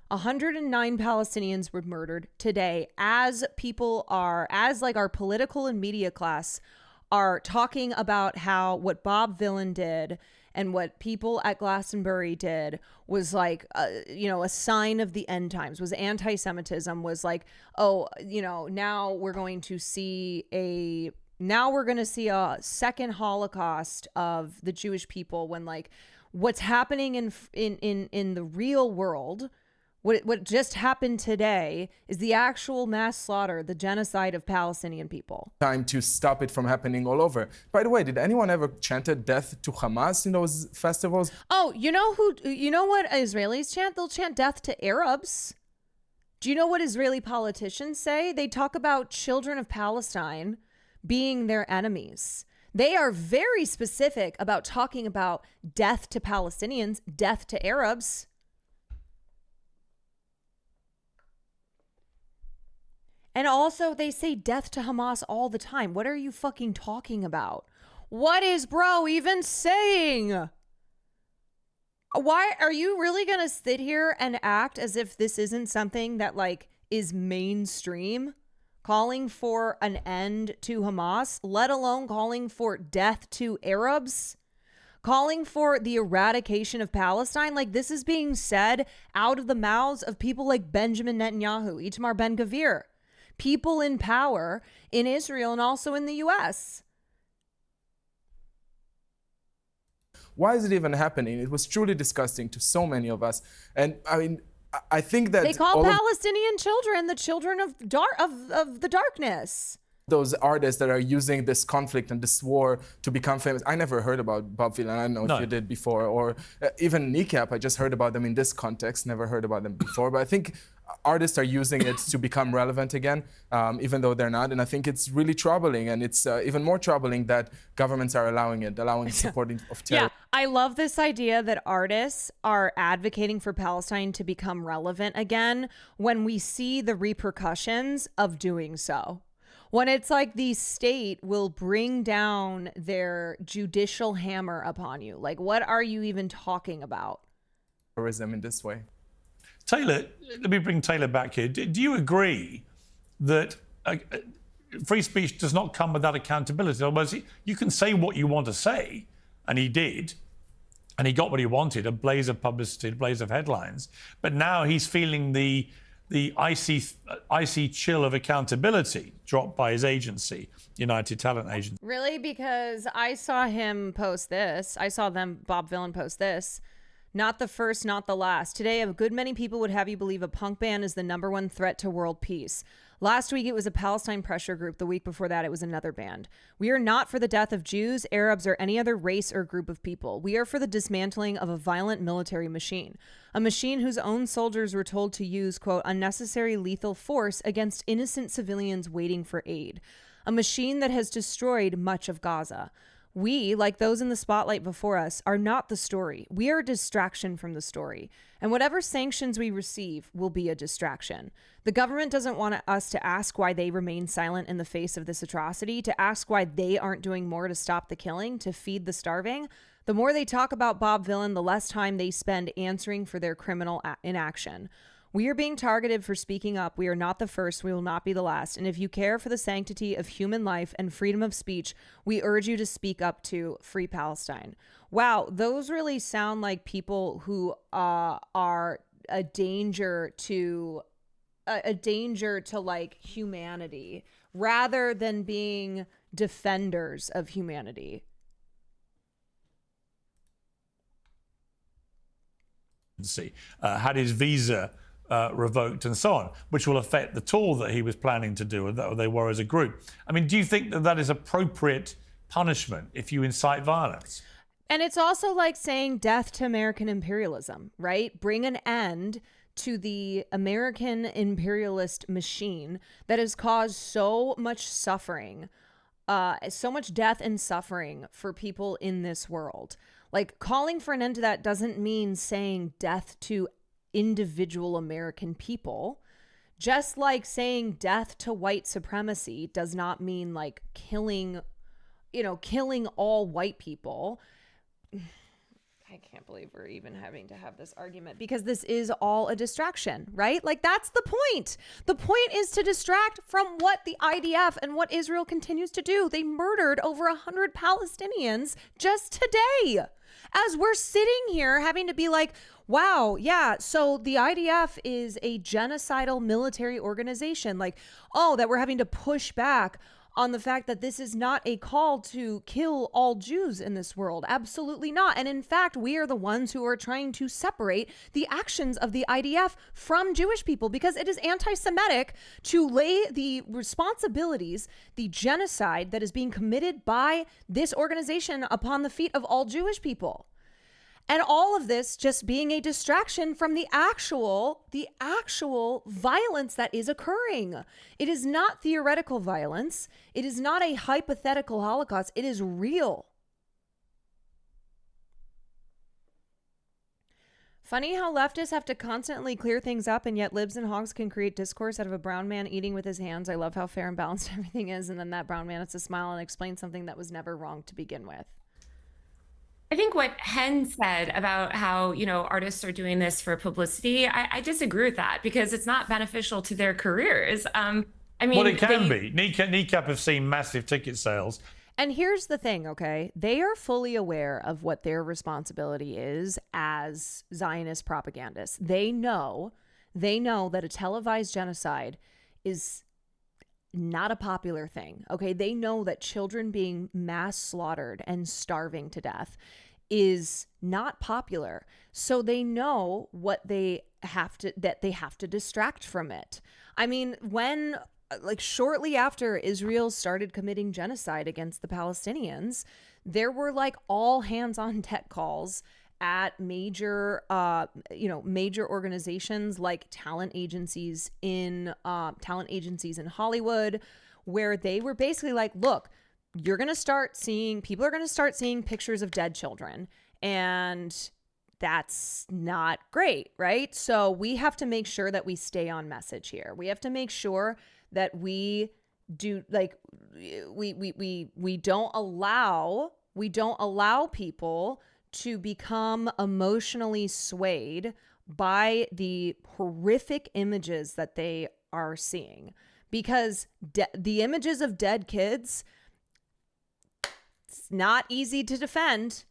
S1: 109 Palestinians were murdered today as our political and media class are talking about how what Bob Villain did and what people at Glastonbury did was like, a sign of the end times, was anti-Semitism, was like, now we're going to see a second Holocaust of the Jewish people, when like what's happening in the real world, what just happened today is the actual mass slaughter, the genocide of Palestinian people.
S15: Time to stop it from happening all over. By the way, did anyone ever chanted death to Hamas in those festivals?
S1: Oh, you know what Israelis chant? They'll chant death to Arabs. Do you know what Israeli politicians say? They talk about children of Palestine being their enemies. They are very specific about talking about death to Palestinians, death to Arabs. And also they say death to Hamas all the time. What are you fucking talking about? What is bro even saying? Why are you really going to sit here and act as if this isn't something that like is mainstream? Calling for an end to Hamas, let alone calling for death to Arabs? Calling for the eradication of Palestine? Like, this is being said out of the mouths of people like Benjamin Netanyahu, Itamar Ben-Gvir, people in power in Israel and also in the US.
S15: Why is it even happening? It was truly disgusting to so many of us. And I mean, I think that
S1: they call Palestinian children the children of the darkness.
S15: Those artists that are using this conflict and this war to become famous. I never heard about Bob Villain. I don't know if you did before, or even Kneecap. I just heard about them in this context, never heard about them before. But I think artists are using it to become relevant again, even though they're not. And I think it's really troubling. And it's even more troubling that governments are allowing supporting of terror.
S1: Yeah, I love this idea that artists are advocating for Palestine to become relevant again when we see the repercussions of doing so. When it's like the state will bring down their judicial hammer upon you. Like, what are you even talking about?
S15: Terrorism in this way.
S13: Taylor, let me bring Taylor back here. Do you agree that free speech does not come without accountability? Otherwise, you can say what you want to say, and he did, and he got what he wanted, a blaze of publicity, a blaze of headlines. But now he's feeling the icy chill of accountability dropped by his agency, United Talent Agency.
S1: Really? Because I saw him post this. I saw Bob Villain post this. Not the first, not the last. Today, a good many people would have you believe a punk band is the #1 threat to world peace. Last week, it was a Palestine pressure group. The week before that, it was another band. We are not for the death of Jews, Arabs, or any other race or group of people. We are for the dismantling of a violent military machine. A machine whose own soldiers were told to use, quote, unnecessary lethal force against innocent civilians waiting for aid. A machine that has destroyed much of Gaza. We, like those in the spotlight before us, are not the story. We are a distraction from the story. And whatever sanctions we receive will be a distraction. The government doesn't want us to ask why they remain silent in the face of this atrocity, to ask why they aren't doing more to stop the killing, to feed the starving. The more they talk about Bob Villain, the less time they spend answering for their criminal inaction. We are being targeted for speaking up. We are not the first. We will not be the last. And if you care for the sanctity of human life and freedom of speech, we urge you to speak up to Free Palestine. Wow, those really sound like people who are a danger to like humanity, rather than being defenders of humanity.
S13: Had his visa revoked and so on, which will affect the tour that he was planning to do, or that they were as a group. I mean, do you think that that is appropriate punishment if you incite violence?
S1: And it's also like saying death to American imperialism, right? Bring an end to the American imperialist machine that has caused so much suffering, so much death and suffering for people in this world. Like, calling for an end to that doesn't mean saying death to individual American people. Just like saying death to white supremacy does not mean like killing all white people. I can't believe we're even having to have this argument because this is all a distraction, right? Like that's the point. The point is to distract from what the IDF and what Israel continues to do. They murdered over 100 Palestinians just today. As we're sitting here having to be like, wow, yeah, so the IDF is a genocidal military organization. Like, oh, that we're having to push back on the fact that this is not a call to kill all Jews in this world. Absolutely not. And in fact, we are the ones who are trying to separate the actions of the IDF from Jewish people because it is anti-Semitic to lay the responsibilities, the genocide that is being committed by this organization upon the feet of all Jewish people. And all of this just being a distraction from the actual violence that is occurring. It is not theoretical violence. It is not a hypothetical Holocaust. It is real. Funny how leftists have to constantly clear things up, and yet libs and hogs can create discourse out of a brown man eating with his hands. I love how fair and balanced everything is, and then that brown man has to smile and explain something that was never wrong to begin with.
S14: I think what Hen said about how, artists are doing this for publicity, I disagree with that because it's not beneficial to their careers. I mean,
S13: well, it can be. Kneecap have seen massive ticket sales.
S1: And here's the thing, okay? They are fully aware of what their responsibility is as Zionist propagandists. They know that a televised genocide is not a popular thing, okay? They know that children being mass slaughtered and starving to death is not popular. So they know that they have to distract from it. I mean, when shortly after Israel started committing genocide against the Palestinians, there were like all hands on deck calls at major organizations like talent agencies in Hollywood, where they were basically like, look, people are going to start seeing pictures of dead children, and that's not great, right? So we have to make sure that we stay on message here. We have to make sure that we do we don't allow people to become emotionally swayed by the horrific images that they are seeing, because the images of dead kids, it's not easy to defend,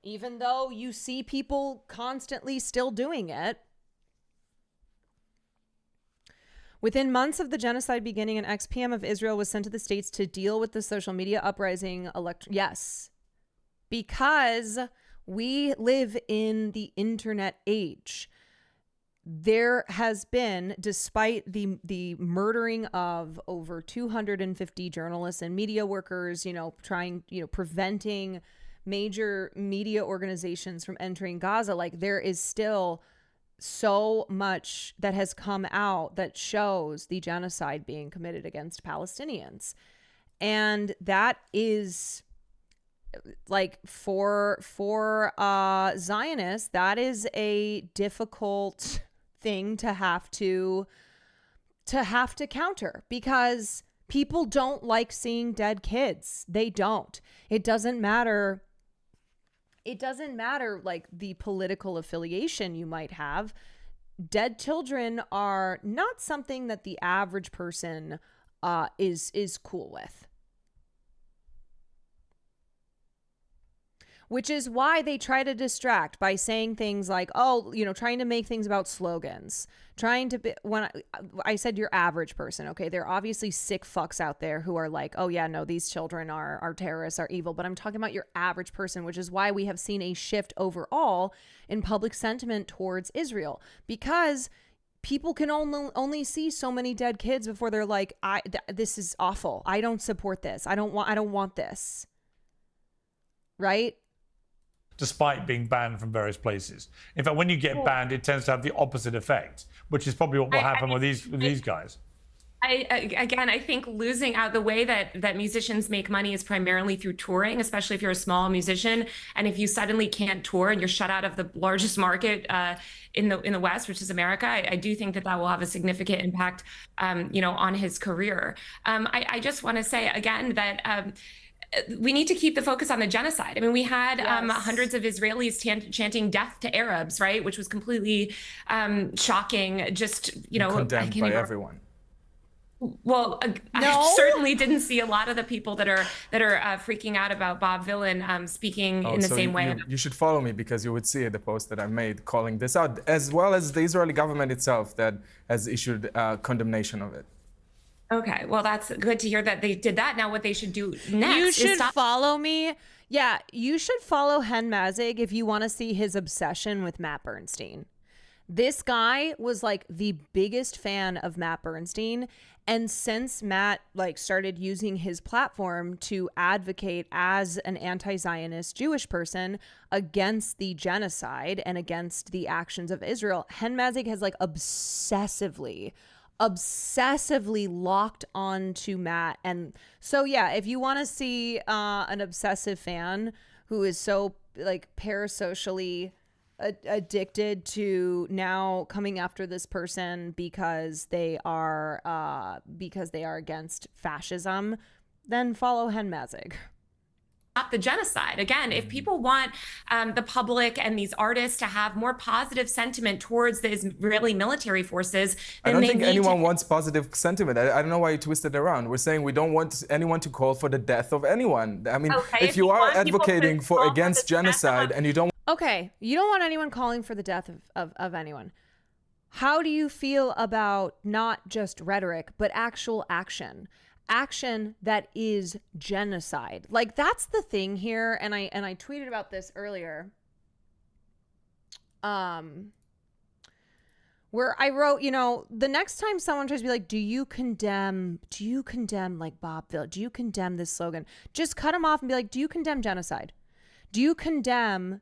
S1: even though you see people constantly still doing it. Within months of the genocide beginning, an ex-PM of Israel was sent to the States to deal with the social media uprising. Yes, because we live in the internet age. There has been, despite the murdering of over 250 journalists and media workers, preventing major media organizations from entering Gaza, like there is still so much that has come out that shows the genocide being committed against Palestinians. And that is like for Zionists, that is a difficult thing to have to counter, because people don't like seeing dead kids. They don't. It doesn't matter like the political affiliation you might have. Dead children are not something that the average person is cool with. Which is why they try to distract by saying things like, trying to make things about slogans. When I said your average person, okay, there are obviously sick fucks out there who are like, oh yeah, no, these children are terrorists, are evil. But I'm talking about your average person, which is why we have seen a shift overall in public sentiment towards Israel. Because people can only see so many dead kids before they're like, this is awful. I don't support this. I don't want this. Right?
S13: Despite being banned from various places. In fact, when you get banned, it tends to have the opposite effect, which is probably what will happen with these guys.
S14: Again, I think losing out the way that musicians make money is primarily through touring, especially if you're a small musician. And if you suddenly can't tour and you're shut out of the largest market in the West, which is America, I do think that will have a significant impact, on his career. I just want to say again that we need to keep the focus on the genocide. I mean, we had hundreds of Israelis chanting death to Arabs, right? Which was completely shocking. Just,
S15: condemned by everyone.
S14: Well, I certainly didn't see a lot of the people that are freaking out about Bob Dylan speaking in the same way.
S15: You should follow me because you would see the post that I made calling this out, as well as the Israeli government itself that has issued condemnation of it.
S14: Okay, well, that's good to hear that they did that. Now what they should do next
S1: you should
S14: is
S1: follow me. Yeah, you should follow Hen Mazzig if you want to see his obsession with Matt Bernstein. This guy was like the biggest fan of Matt Bernstein. And since Matt started using his platform to advocate as an anti-Zionist Jewish person against the genocide and against the actions of Israel, Hen Mazzig has obsessively locked on to Matt. And so, yeah, if you want to see an obsessive fan who is so parasocially addicted to now coming after this person because they are against fascism, then follow Hen Mazzig.
S14: Stop the genocide. Again, if people want the public and these artists to have more positive sentiment towards the Israeli military forces, then
S15: I don't think anyone wants positive sentiment. I don't know why you twisted it around. We're saying we don't want anyone to call for the death of anyone. I mean, if you are advocating against genocide and you don't...
S1: Okay, you don't want anyone calling for the death of anyone. How do you feel about not just rhetoric, but actual action? Action that is genocide. That's the thing here. And I tweeted about this earlier. Where I wrote, the next time someone tries to be like, do you condemn Bob Dylan? Do you condemn this slogan? Just cut them off and be like, do you condemn genocide? Do you condemn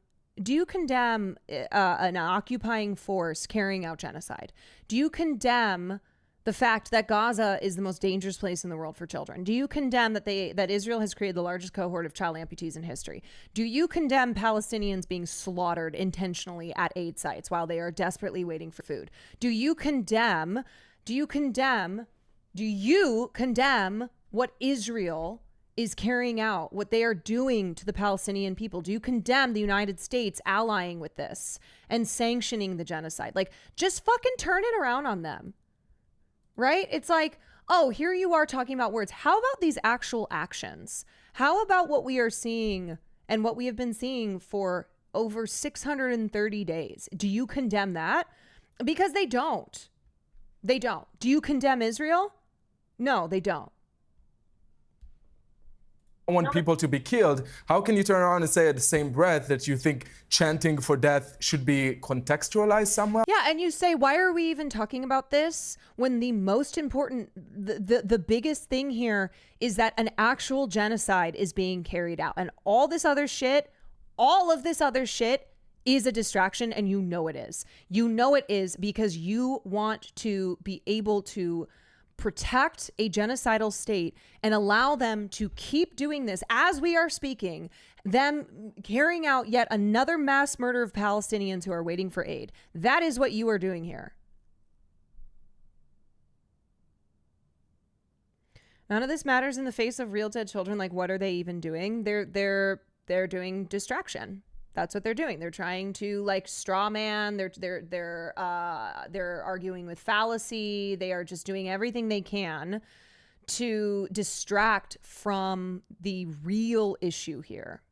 S1: an occupying force carrying out genocide? Do you condemn the fact that Gaza is the most dangerous place in the world for children? Do you condemn that Israel has created the largest cohort of child amputees in history? Do you condemn Palestinians being slaughtered intentionally at aid sites while they are desperately waiting for food? Do you condemn what Israel is carrying out, what they are doing to the Palestinian people? Do you condemn the United States allying with this and sanctioning the genocide? Just fucking turn it around on them. Right? It's like, oh, here you are talking about words. How about these actual actions? How about what we are seeing and what we have been seeing for over 630 days? Do you condemn that? Because they don't. They don't. Do you condemn Israel? No, they don't.
S15: Want people to be killed, how can you turn around and say at the same breath that you think chanting for death should be contextualized somewhere?
S1: Yeah, and you say, why are we even talking about this when the most important, the biggest thing here is that an actual genocide is being carried out, and all of this other shit is a distraction, and you know it is. You know it is because you want to be able to protect a genocidal state and allow them to keep doing this as we are speaking, them carrying out yet another mass murder of Palestinians who are waiting for aid. That is what you are doing here. None of this matters in the face of real dead children. What are they even doing? They're doing distraction. That's what they're doing. They're trying to straw man. They're arguing with fallacy. They are just doing everything they can to distract from the real issue here.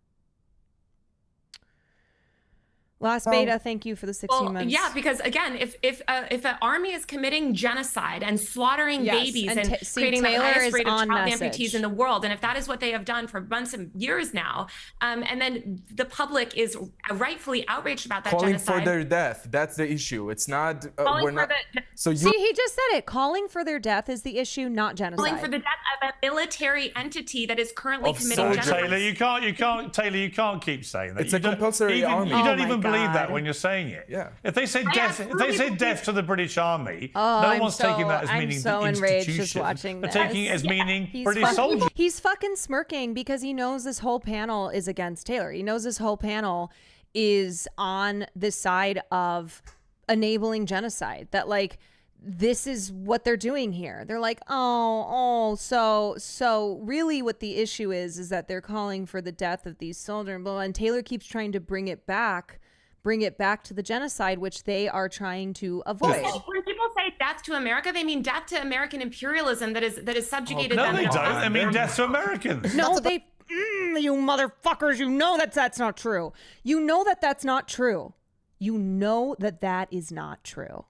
S1: Last beta, thank you for the 16 months.
S14: Yeah, because again, if an army is committing genocide and slaughtering babies and creating the highest rate of child amputees in the world, and if that is what they have done for months and years now, and then the public is rightfully outraged about that
S15: calling
S14: genocide.
S15: For their death, that's the issue. It's not.
S1: See, he just said it. Calling for their death is the issue, not genocide.
S14: Calling for the death of a military entity that is currently committing genocide.
S13: Taylor, you can't keep saying that.
S15: It's a compulsory army.
S13: You don't even believe that when you're saying it.
S15: Yeah.
S13: If they say death to the British Army,
S1: Oh,
S13: no one's taking that as
S1: I'm
S13: meaning
S1: so
S13: the
S1: enraged
S13: institution.
S1: just watching
S13: They're
S1: this.
S13: taking it as meaning British
S1: fucking,
S13: soldiers.
S1: He's fucking smirking because he knows this whole panel is against Taylor. He knows this whole panel is on the side of enabling genocide. That like this is what they're doing here. They're like, so really what the issue is that they're calling for the death of these soldiers, and blah, blah, and Taylor keeps trying to bring it back to the genocide, which they are trying to avoid.
S14: When people say death to America, they mean death to American imperialism that is subjugated them.
S13: No, they don't. They mean death to Americans.
S1: No, they, you motherfuckers, you know that's not true. You know that's not true. You know that is not true.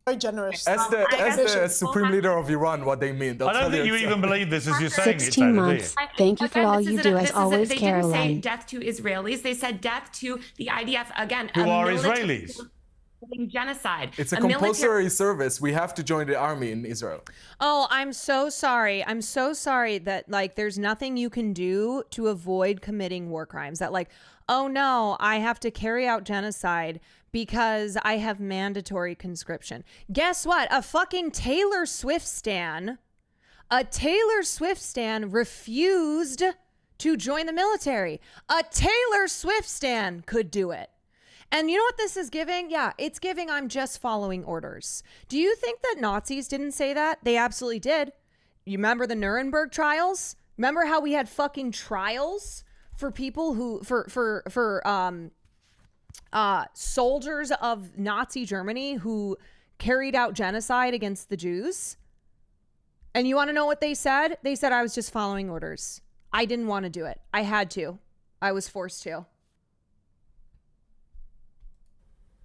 S3: Very generous.
S15: As the supreme leader of Iran, what they mean.
S13: I don't think you even believe this as you're saying
S2: 16
S13: it,
S2: months. Thank you for all you do, as always,
S14: They didn't say
S2: Caroline.
S14: death to Israelis. They said death to the IDF. Again,
S13: Who are
S14: military
S13: Israelis?
S14: genocide.
S15: It's a compulsory service. We have to join the army in Israel.
S1: Oh, I'm so sorry. I'm so sorry that like there's nothing you can do to avoid committing war crimes. That like, oh no, I have to carry out genocide because I have mandatory conscription. Guess what? A fucking Taylor Swift stan refused to join the military. A Taylor Swift stan could do it. And you know what this is giving? Yeah, it's giving I'm just following orders. Do you think that Nazis didn't say that? They absolutely did. You remember the Nuremberg trials? Remember how we had fucking trials for people who, soldiers of Nazi Germany who carried out genocide against the Jews? And you want to know what they said? They said I was just following orders. I didn't want to do it. I had to. I was forced to.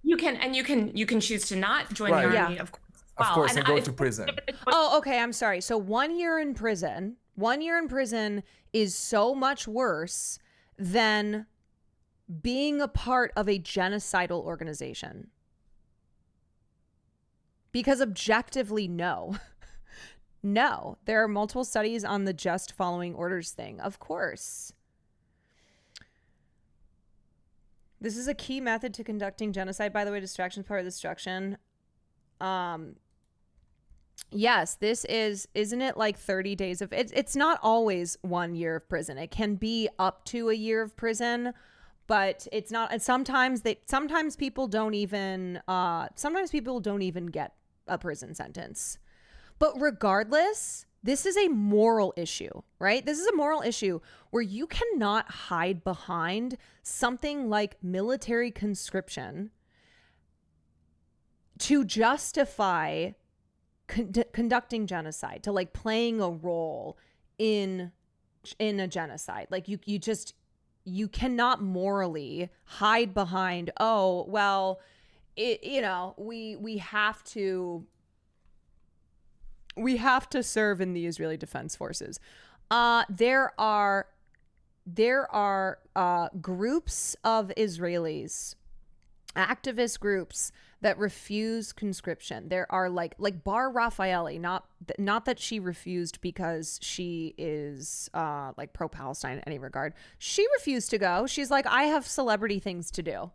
S14: You can choose to not join the army, of course.
S15: Of course, and go to prison.
S1: Oh, okay. I'm sorry. So 1 year in prison is so much worse than being a part of a genocidal organization. Because objectively, no. No. There are multiple studies on the just following orders thing. Of course. This is a key method to conducting genocide. By the way, distraction is part of destruction. Yes, this isn't it like 30 days of it's not always 1 year of prison. It can be up to a year of prison, but it's not. And sometimes people don't even get a prison sentence. But regardless, this is a moral issue, right? This is a moral issue where you cannot hide behind something like military conscription to justify conducting genocide, to like playing a role in a genocide. Like you cannot morally hide behind, oh, well, we have to serve in the Israeli Defense Forces. There are groups of Israelis, activist groups that refuse conscription. There are like Bar Raffaeli, not that she refused because she is like pro-Palestine in any regard. She refused to go. She's like, I have celebrity things to do.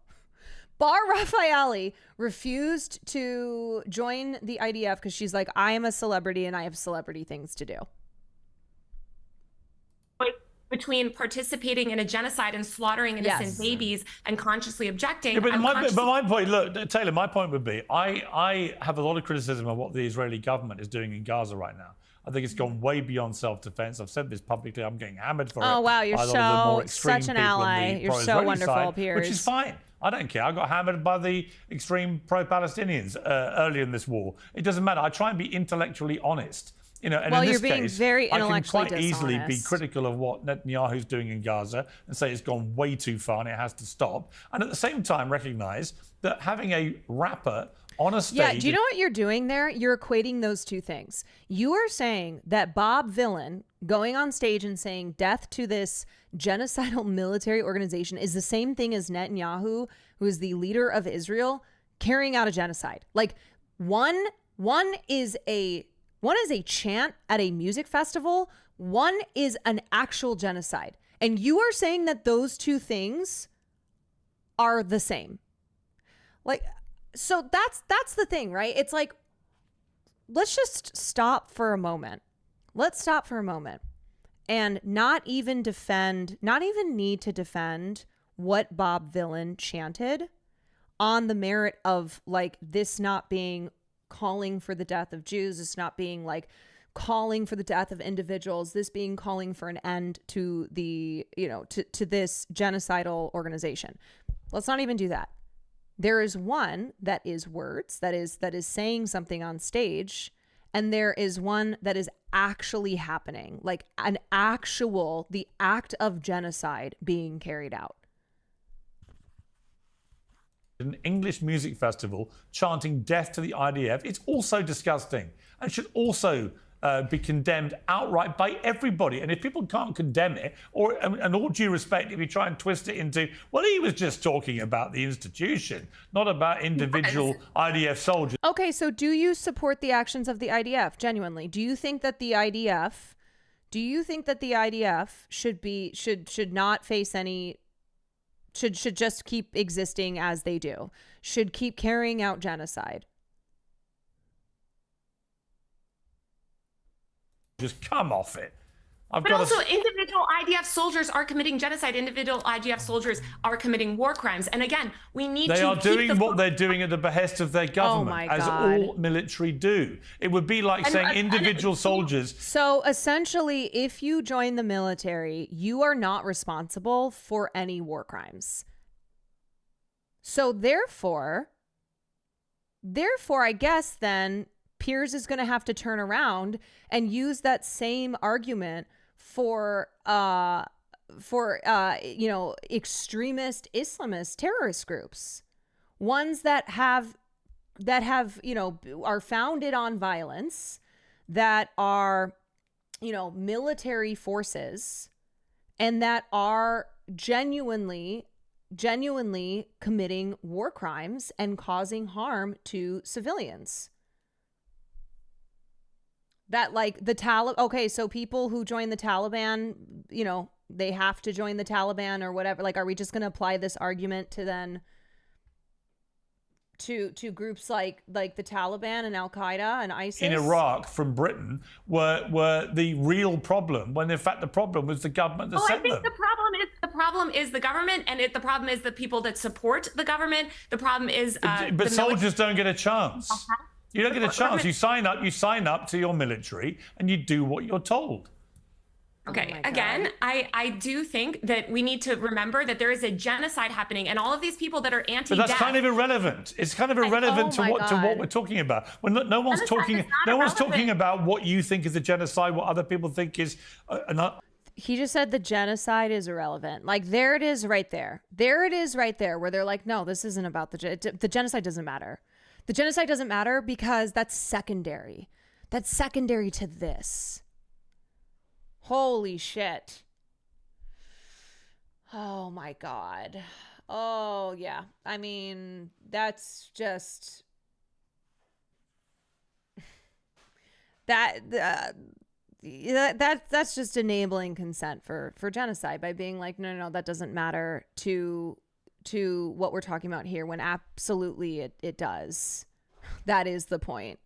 S1: Bar Raffaeli refused to join the IDF because she's like, I am a celebrity and I have celebrity things to do.
S14: Between participating in a genocide and slaughtering innocent babies and consciously objecting.
S13: Yeah, but my point, look, Taylor, my point would be, I have a lot of criticism of what the Israeli government is doing in Gaza right now. I think it's gone way beyond self-defense. I've said this publicly. I'm getting hammered for it.
S1: Oh, wow. You're such an ally. You're so wonderful,
S13: side,
S1: Piers.
S13: which is fine. I don't care. I got hammered by the extreme pro-Palestinians earlier in this war. It doesn't matter. I try and be intellectually honest. And
S1: well,
S13: in this
S1: you're being
S13: case,
S1: very
S13: I can
S1: intellectually
S13: quite easily be
S1: dishonest.
S13: critical of what Netanyahu's doing in Gaza and say it's gone way too far and it has to stop. And at the same time, recognize that having a rapper on a stage...
S1: Yeah, do you know what you're doing there? You're equating those two things. You are saying that Bob Villain going on stage and saying death to this genocidal military organization is the same thing as Netanyahu, who is the leader of Israel, carrying out a genocide. Like one is a chant at a music festival. One is an actual genocide. And you are saying that those two things are the same. Like, so that's the thing, right? It's like, let's just stop for a moment. Let's stop for a moment and not even need to defend what Bob Dylan chanted on the merit of like this not being calling for the death of Jews, this not being like calling for the death of individuals, this being calling for an end to the, to this genocidal organization. Let's not even do that. There is one that is words, that is saying something on stage, and there is one that is actually happening, like the act of genocide being carried out.
S13: An English music festival chanting death to the IDF. It's also disgusting and should also be condemned outright by everybody. And if people can't condemn it, and all due respect, if you try and twist it into, well, he was just talking about the institution, not about individual IDF soldiers.
S1: Okay, so do you support the actions of the IDF genuinely? Do you think that the IDF should not face any, should just keep existing as they do, should keep carrying out genocide?
S13: Just come off it.
S14: But also, individual IDF soldiers are committing genocide. Individual IDF soldiers are committing war crimes. And again, we need
S13: They
S14: to
S13: are doing what they're doing at the behest of their government, as all military do. It would be like saying individual soldiers.
S1: So essentially, if you join the military, you are not responsible for any war crimes. So therefore, I guess then Piers is going to have to turn around and use that same argument for extremist Islamist terrorist groups, ones that have are founded on violence, that are military forces, and that are genuinely committing war crimes and causing harm to civilians. That like the Taliban, okay, so people who join the Taliban, they have to join the Taliban or whatever. Like, are we just going to apply this argument to then to groups like the Taliban and Al Qaeda and ISIS
S13: in Iraq from Britain were the real problem, when in fact the problem was the government that sent them?
S14: I think the problem is the government, and the problem is the people that support the government. The problem is
S13: but soldiers don't get a chance. You don't get a chance. You sign up to your military and you do what you're told.
S14: Okay, again, I do think that we need to remember that there is a genocide happening, and all of these people that are anti-death.
S13: But that's kind of irrelevant. It's kind of irrelevant to what we're talking about. When no one's talking about what you think is a genocide, what other people think is
S1: He just said the genocide is irrelevant. Like, there it is right there. There it is right there, where they're like, no, this isn't about the genocide doesn't matter. The genocide doesn't matter because that's secondary. That's secondary to this. Holy shit. Oh my God. Oh yeah. I mean, that's just that's just enabling consent for genocide by being like, no, that doesn't matter to what we're talking about here, when absolutely it does. That is the point.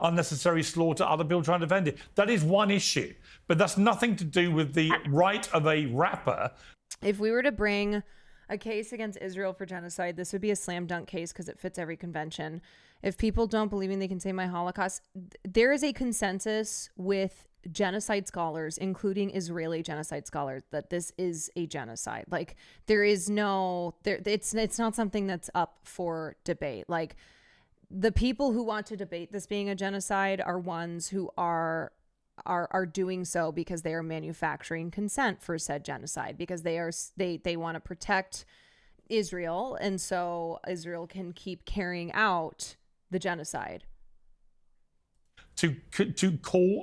S13: Unnecessary slaughter, other people trying to defend it. That is one issue, but that's nothing to do with the right of a rapper.
S1: If we were to bring a case against Israel for genocide, this would be a slam dunk case because it fits every convention. If people don't believe me, they can say my Holocaust. There is a consensus with genocide scholars, including Israeli genocide scholars, that this is a genocide. Like, there is it's not something that's up for debate. Like, the people who want to debate this being a genocide are ones who are doing so because they are manufacturing consent for said genocide, because they want to protect Israel, and so Israel can keep carrying out the genocide.
S13: To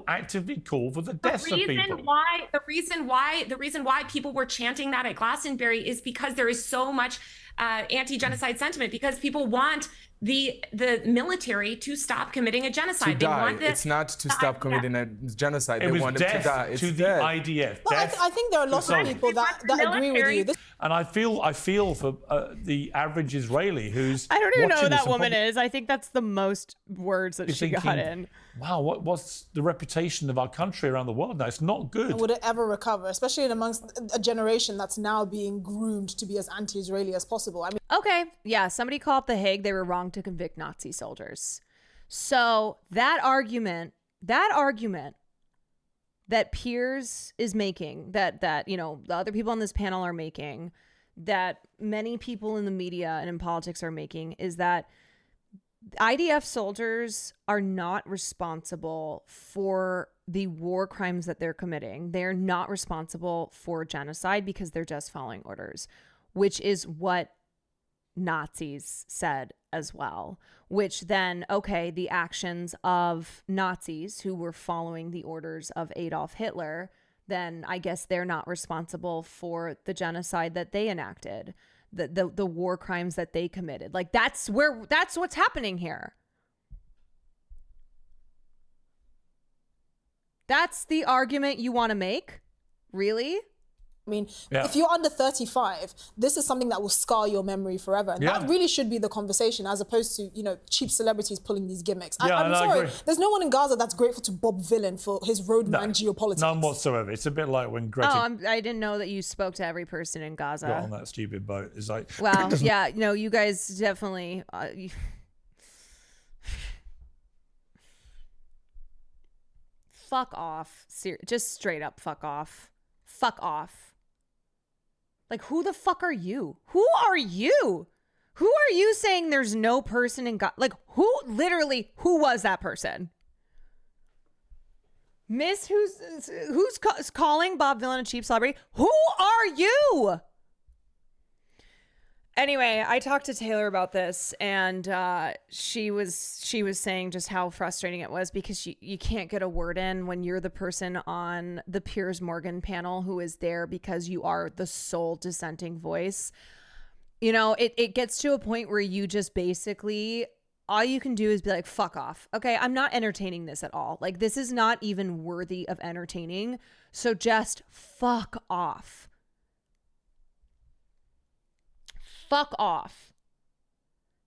S13: actively call for the deaths of people.
S14: The reason why people were chanting that at Glastonbury is because there is so much anti-genocide sentiment, because people want the military to stop committing a genocide.
S15: To
S14: They
S15: die.
S14: want
S15: It's not to stop committing a genocide. They want them to die. It's
S13: to the
S15: death.
S13: IDF.
S3: Well, I think there are lots of people that agree with you.
S13: And I feel for the average Israeli who's
S1: I don't even know who
S13: watching this
S1: that
S13: and
S1: woman
S13: probably
S1: is. I think that's the most words that she got in.
S13: Wow, what's the reputation of our country around the world now? It's not good.
S3: Would it ever recover, especially amongst a generation that's now being groomed to be as anti-Israeli as possible? I mean,
S1: Okay, yeah, somebody called up The Hague. They were wrong to convict Nazi soldiers. So that argument that Piers is making, that you know the other people on this panel are making, that many people in the media and in politics are making, is that IDF soldiers are not responsible for the war crimes that they're committing. They're not responsible for genocide because they're just following orders, which is what Nazis said as well. Which then, okay, the actions of Nazis who were following the orders of Adolf Hitler, then I guess they're not responsible for the genocide that they enacted. The war crimes that they committed. Like that's what's happening here. That's the argument you want to make? Really?
S3: I mean, if you're under 35, this is something that will scar your memory forever. And that really should be the conversation, as opposed to, you know, cheap celebrities pulling these gimmicks. I'm sorry, there's no one in Gaza that's grateful to Bob Villain for his roadman geopolitics.
S13: None whatsoever. It's a bit like when Greta
S1: I didn't know that you spoke to every person in Gaza.
S13: got on that stupid boat. It's like,
S1: well, yeah, no, you guys definitely... fuck off. Just straight up fuck off. Fuck off. Like, who the fuck are you? Who are you? Who are you saying there's no person in God? Like, who was that person? Miss, who's calling Bob Villain a cheap celebrity? Who are you? Anyway, I talked to Taylor about this, and she was saying just how frustrating it was because you can't get a word in when you're the person on the Piers Morgan panel who is there because you are the sole dissenting voice. You know, it gets to a point where you just basically, all you can do is be like, fuck off. Okay, I'm not entertaining this at all. Like, this is not even worthy of entertaining. So just fuck off. Fuck off.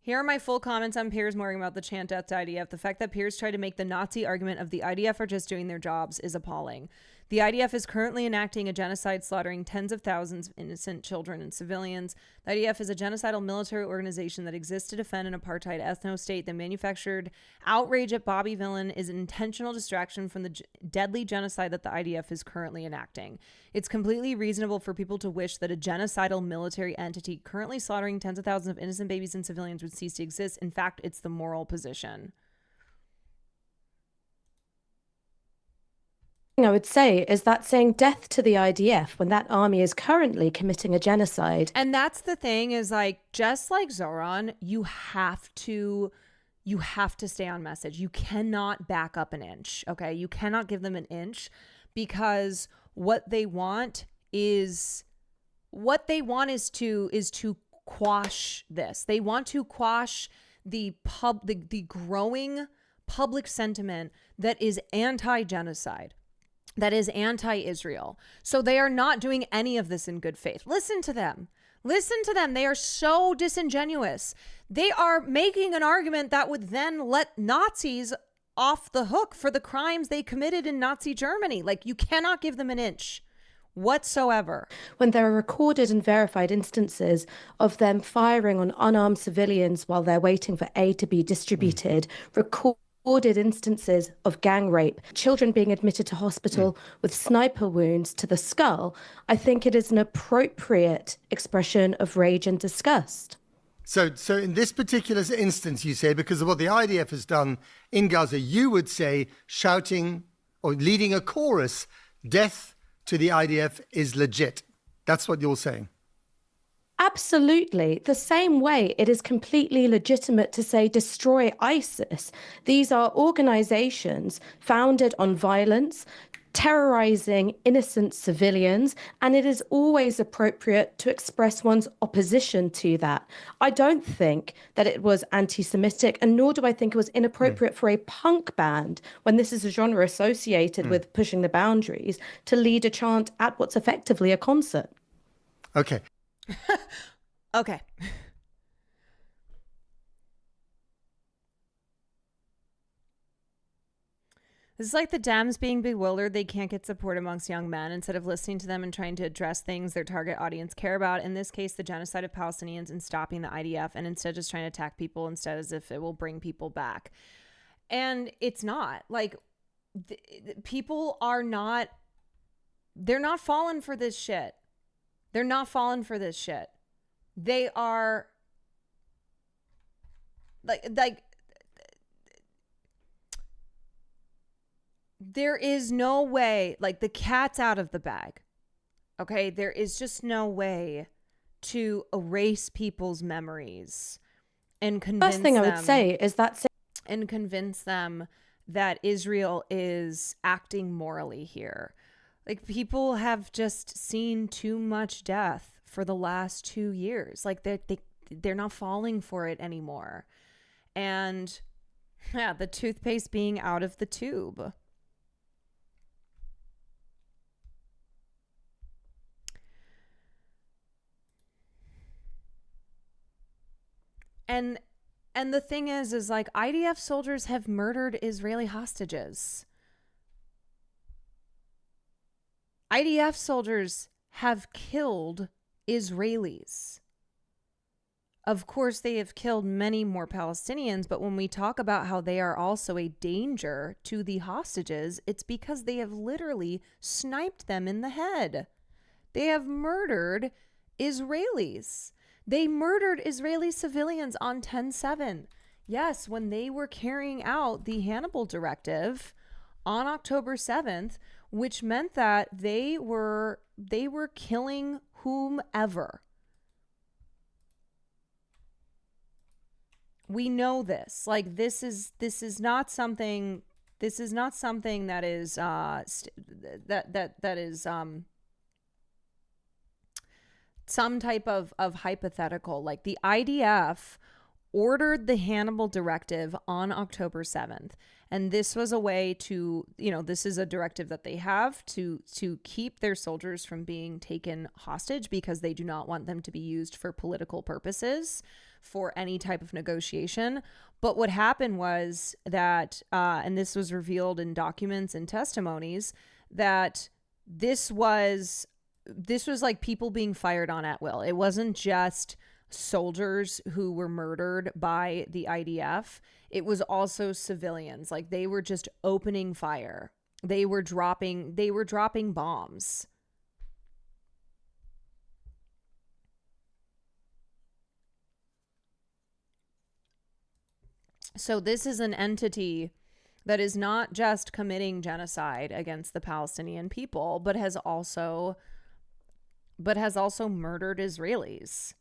S1: Here are my full comments on Piers Morgan about the chant death to IDF. The fact that Piers tried to make the Nazi argument of the IDF are just doing their jobs is appalling. The IDF is currently enacting a genocide, slaughtering tens of thousands of innocent children and civilians. The IDF is a genocidal military organization that exists to defend an apartheid ethno-state. The manufactured outrage at Bobby Villain is an intentional distraction from the deadly genocide that the IDF is currently enacting. It's completely reasonable for people to wish that a genocidal military entity currently slaughtering tens of thousands of innocent babies and civilians would cease to exist. In fact, it's the moral position.
S16: I would say is that saying death to the IDF when that army is currently committing a genocide.
S1: And that's the thing, is like, just like Zoran, you have to stay on message. You cannot back up an inch. Okay. You cannot give them an inch, because what they want is to quash this. They want to quash the growing public sentiment that is anti-genocide, that is anti-Israel. So they are not doing any of this in good faith. Listen to them. Listen to them. They are so disingenuous. They are making an argument that would then let Nazis off the hook for the crimes they committed in Nazi Germany. Like, you cannot give them an inch whatsoever.
S16: When there are recorded and verified instances of them firing on unarmed civilians while they're waiting for aid to be distributed, recorded instances of gang rape, children being admitted to hospital with sniper wounds to the skull, I think it is an appropriate expression of rage and disgust.
S17: So in this particular instance, you say, because of what the IDF has done in Gaza, you would say shouting or leading a chorus, death to the IDF is legit. That's what you're saying.
S16: Absolutely. The same way it is completely legitimate to say destroy ISIS. These are organizations founded on violence, terrorizing innocent civilians, and it is always appropriate to express one's opposition to that. I don't think that it was anti-Semitic, and nor do I think it was inappropriate for a punk band, when this is a genre associated with pushing the boundaries, to lead a chant at what's effectively a concert.
S17: Okay.
S1: Okay. This is like the Dems being bewildered they can't get support amongst young men instead of listening to them and trying to address things their target audience care about. In this case, the genocide of Palestinians and stopping the IDF, and instead just trying to attack people instead as if it will bring people back. And it's not. Like, people are not, they're not falling for this shit. They're not falling for this shit. They are like there is no way, like, the cat's out of the bag. Okay? There is just no way to erase people's memories and convince
S16: First thing I
S1: them,
S16: would say is that
S1: and convince them that Israel is acting morally here. Like, people have just seen too much death for the last 2 years. Like, they're not falling for it anymore. And yeah, the toothpaste being out of the tube. And the thing is like, IDF soldiers have murdered Israeli hostages. IDF soldiers have killed Israelis. Of course, they have killed many more Palestinians, but when we talk about how they are also a danger to the hostages, it's because they have literally sniped them in the head. They have murdered Israelis. They murdered Israeli civilians on 10/7. Yes, when they were carrying out the Hannibal Directive on October 7th, which meant that they were killing whomever. We know this. Like, this is not something that is that is some type of hypothetical. Like, the IDF ordered the Hannibal Directive on October 7th. And this was a way to, this is a directive that they have to keep their soldiers from being taken hostage, because they do not want them to be used for political purposes for any type of negotiation. But what happened was that, and this was revealed in documents and testimonies, that this was like people being fired on at will. It wasn't just soldiers who were murdered by the IDF. It was also civilians. Like, they were just opening fire. They were dropping bombs. So this is an entity that is not just committing genocide against the Palestinian people, but has also murdered Israelis.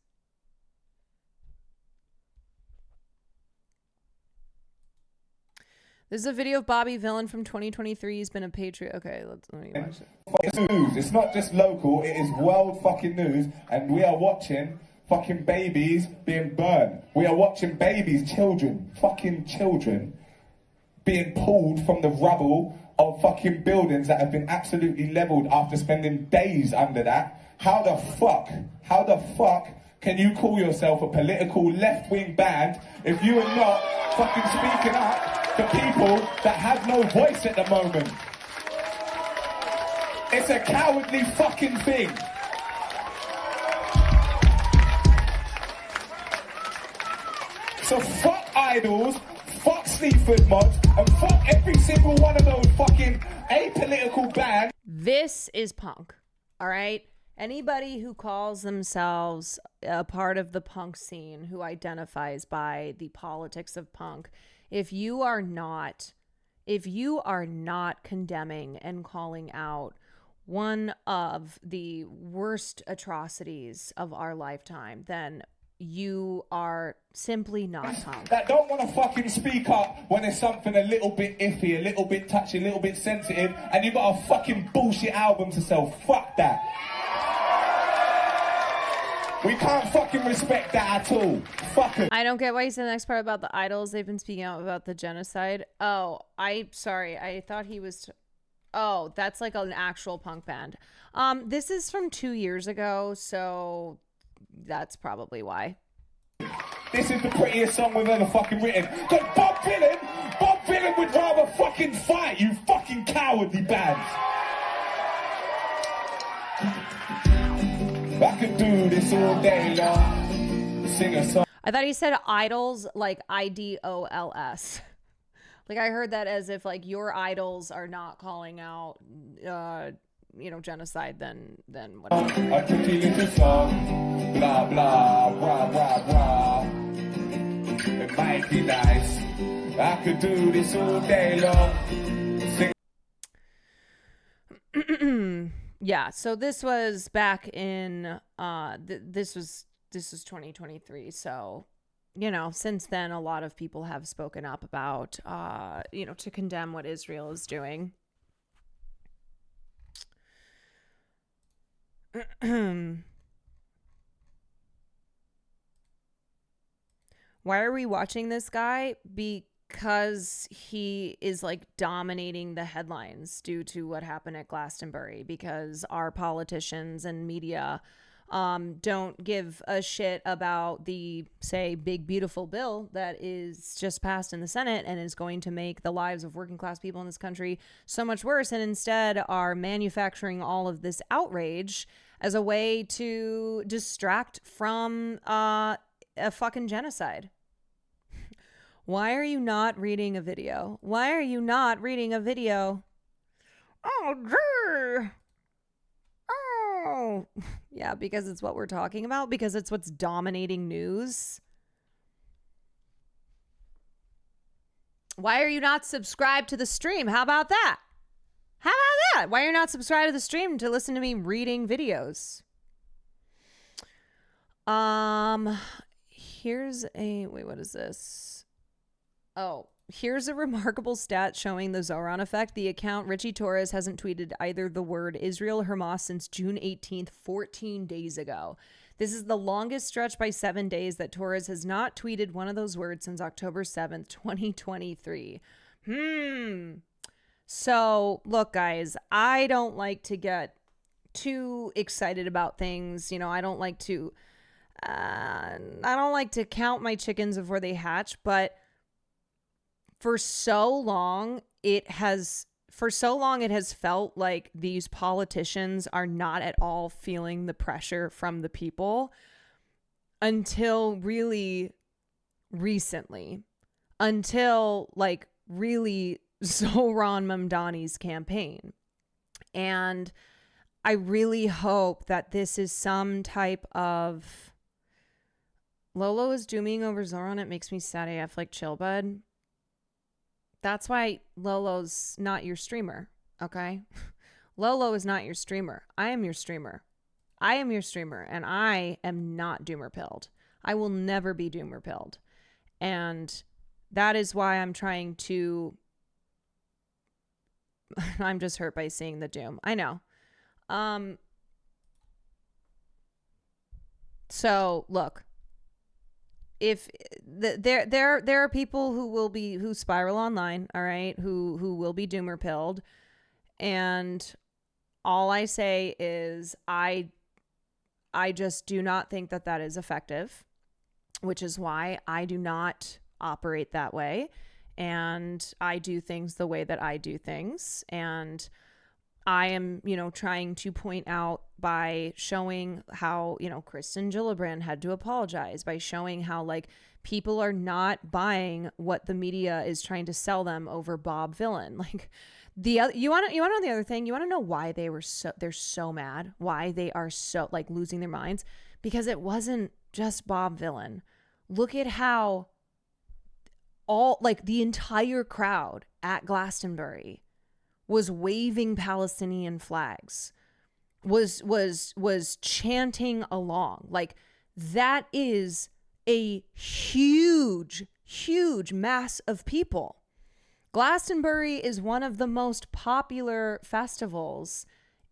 S1: This is a video of Bobby Villain from 2023. He's been a patriot. Okay, let me watch it.
S18: It's news. It's not just local. It is world fucking news, and we are watching fucking babies being burned. We are watching babies, fucking children, being pulled from the rubble of fucking buildings that have been absolutely leveled after spending days under that. How the fuck can you call yourself a political left-wing band if you are not fucking speaking up for people that have no voice at the moment? It's a cowardly fucking thing. So fuck idols, fuck Sleaford mods, and fuck every single one of those fucking apolitical bands.
S1: This is punk, all right? Anybody who calls themselves a part of the punk scene, who identifies by the politics of punk, if you are not condemning and calling out one of the worst atrocities of our lifetime, then you are simply not punk.
S18: That don't want to fucking speak up when there's something a little bit iffy, a little bit touchy, a little bit sensitive, and you got a fucking bullshit album to sell. Fuck that. We can't fucking respect that at all. Fuck it.
S1: I don't get why you said the next part about the idols. They've been speaking out about the genocide. Oh, sorry. I thought he was... Oh, that's like an actual punk band. This is from 2 years ago, so that's probably why.
S18: This is the prettiest song we've ever fucking written. Because Bob Dylan would rather fucking fight, you fucking cowardly bands. I could do this all day long. Sing a song.
S1: I thought he said idols like IDOLS. Like I heard that as if like your idols are not calling out, genocide, then whatever.
S18: A pretty little song, blah blah, rah rah rah. It might be nice. I could do this all day long. Sing.
S1: Yeah, so this was back in this was 2023. So, since then a lot of people have spoken up about to condemn what Israel is doing. Why are we watching this guy? Because he is like dominating the headlines due to what happened at Glastonbury, because our politicians and media don't give a shit about the, say, big beautiful bill that is just passed in the Senate and is going to make the lives of working class people in this country so much worse, and instead are manufacturing all of this outrage as a way to distract from a fucking genocide. Why are you not reading a video? Why are you not reading a video? Oh, grr. Oh. Yeah, because it's what we're talking about. Because it's what's dominating news. Why are you not subscribed to the stream? How about that? How about that? Why are you not subscribed to the stream to listen to me reading videos? Here's a... Wait, what is this? Oh, here's a remarkable stat showing the Zoran effect. The account Richie Torres hasn't tweeted either the word Israel or Hamas since June 18th, 14 days ago. This is the longest stretch by 7 days that Torres has not tweeted one of those words since October 7th, 2023. So, look, guys, I don't like to get too excited about things. I don't like to count my chickens before they hatch, but for so long it has felt like these politicians are not at all feeling the pressure from the people until really recently, until like really Zoran Mamdani's campaign. And I really hope that this is some type of... Lolo is dooming over Zoran. It makes me sad AF. Like, chill, bud. That's why Lolo's not your streamer, okay? Lolo is not your streamer. I am your streamer. I am your streamer, and I am not doomer-pilled. I will never be doomer-pilled. And that is why I'm trying to... I'm just hurt by seeing the doom. I know. So, look. If there are people who spiral online, all right, who will be doomer pilled, and all I say is I just do not think that is effective, which is why I do not operate that way, and I do things the way that I do things, and I am, trying to point out by showing how, Kristen Gillibrand had to apologize, by showing how, like, people are not buying what the media is trying to sell them over Bob Villain. Like, you want to know the other thing? You want to know why they're so mad? Why they are so, like, losing their minds? Because it wasn't just Bob Villain. Look at how the entire crowd at Glastonbury was waving Palestinian flags, was chanting along. Like, that is a huge, huge mass of people. Glastonbury is one of the most popular festivals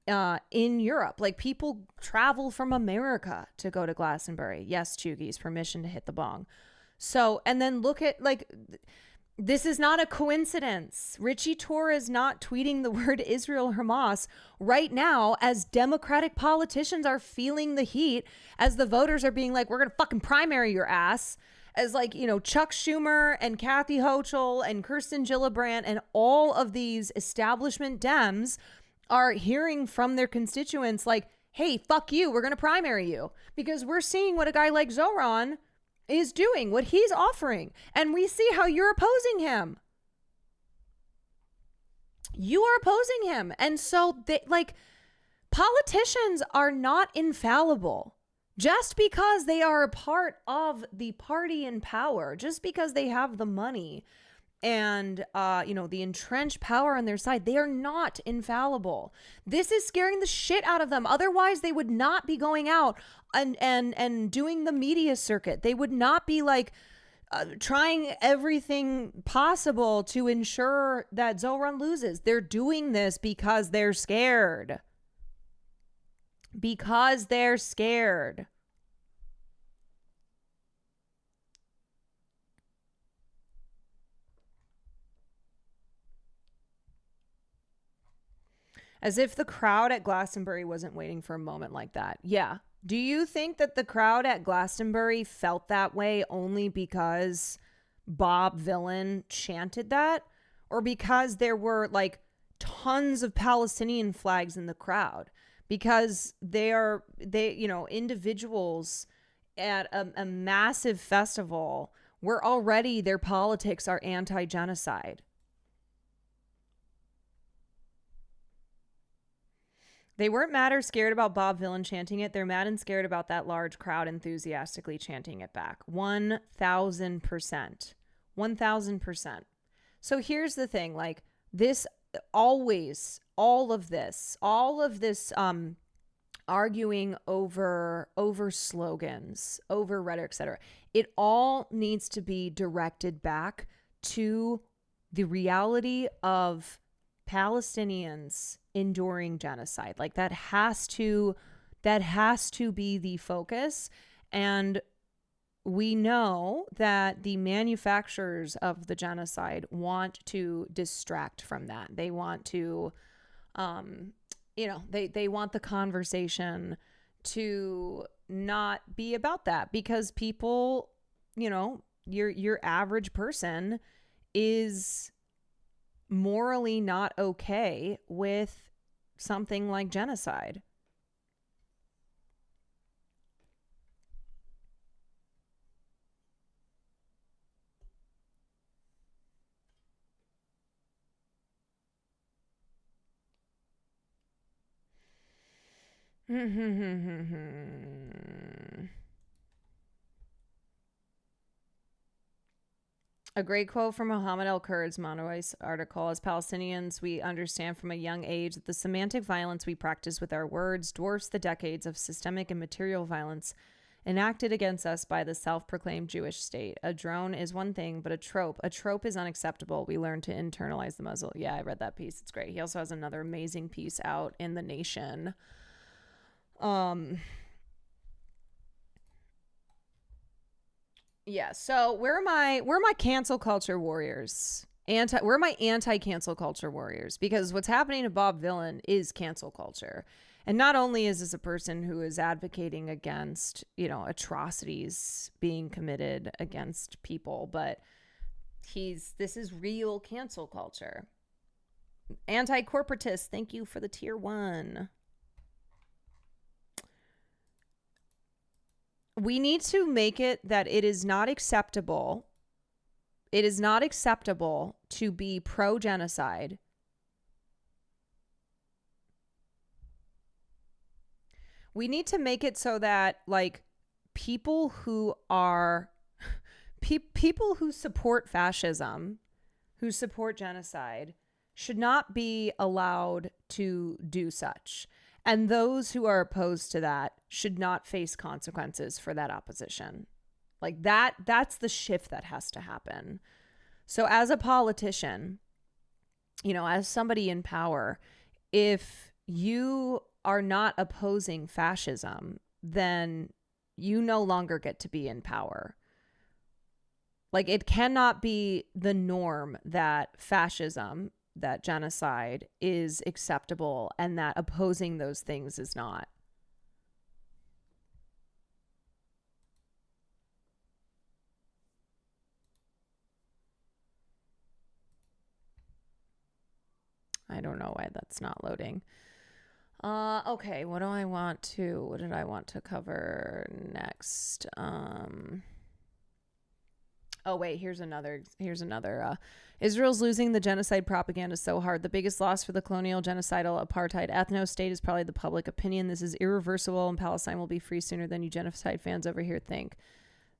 S1: in Europe. Like, people travel from America to go to Glastonbury. Yes, Chugis, permission to hit the bong. So, and then look at, like, this is not a coincidence. Richie Torr is not tweeting the word Israel Hamas right now as Democratic politicians are feeling the heat, as the voters are being like, we're going to fucking primary your ass. As, like, you know, Chuck Schumer and Kathy Hochul and Kirsten Gillibrand and all of these establishment Dems are hearing from their constituents like, hey, fuck you, we're going to primary you. Because we're seeing what a guy like Zoran is doing, what he's offering. And we see how you're opposing him. You are opposing him. And so, politicians are not infallible. Just because they are a part of the party in power, just because they have the money and, the entrenched power on their side, they are not infallible. This is scaring the shit out of them. Otherwise, they would not be going out and doing the media circuit. They would not be trying everything possible to ensure that Zoran loses. They're doing this because they're scared. Because they're scared. As if the crowd at Glastonbury wasn't waiting for a moment like that. Yeah. Do you think that the crowd at Glastonbury felt that way only because Bob Villain chanted that? Or because there were tons of Palestinian flags in the crowd? Because individuals at a massive festival where already their politics are anti-genocide. They weren't mad or scared about Bob Villain chanting it. They're mad and scared about that large crowd enthusiastically chanting it back. 1,000%. 1,000%. So here's the thing, this always, all of this arguing over slogans, over rhetoric, etc. It all needs to be directed back to the reality of Palestinians enduring genocide. That has to be the focus. And we know that the manufacturers of the genocide want to distract from that. They want to they want the conversation to not be about that, because people, your average person is morally not okay with something like genocide. A great quote from Mohammed El-Kurd's Monowise article: as Palestinians, we understand from a young age that the semantic violence we practice with our words dwarfs the decades of systemic and material violence enacted against us by the self-proclaimed Jewish state. A drone is one thing, but a trope is unacceptable. We learn to internalize the muzzle. Yeah, I read that piece. It's great. He also has another amazing piece out in The Nation. Yeah, so where are my cancel culture warriors? Where are my anti-cancel culture warriors? Because what's happening to Bob Villain is cancel culture. And not only is this a person who is advocating against, atrocities being committed against people, but this is real cancel culture. Anti-corporatist, thank you for the tier 1. We need to make it that it is not acceptable. It is not acceptable to be pro-genocide. We need to make it so that people who support fascism, who support genocide, should not be allowed to do such. And those who are opposed to that should not face consequences for that opposition. Like that's the shift that has to happen. So as a politician, you know, as somebody in power, if you are not opposing fascism, then you no longer get to be in power. Like, it cannot be the norm that fascism, that genocide is acceptable and that opposing those things is not. I don't know why that's not loading. Okay, what did I want to cover next? Oh wait, here's another. Israel's losing the genocide propaganda so hard. The biggest loss for the colonial, genocidal, apartheid ethno-state is probably the public opinion. This is irreversible, and Palestine will be free sooner than you genocide fans over here think.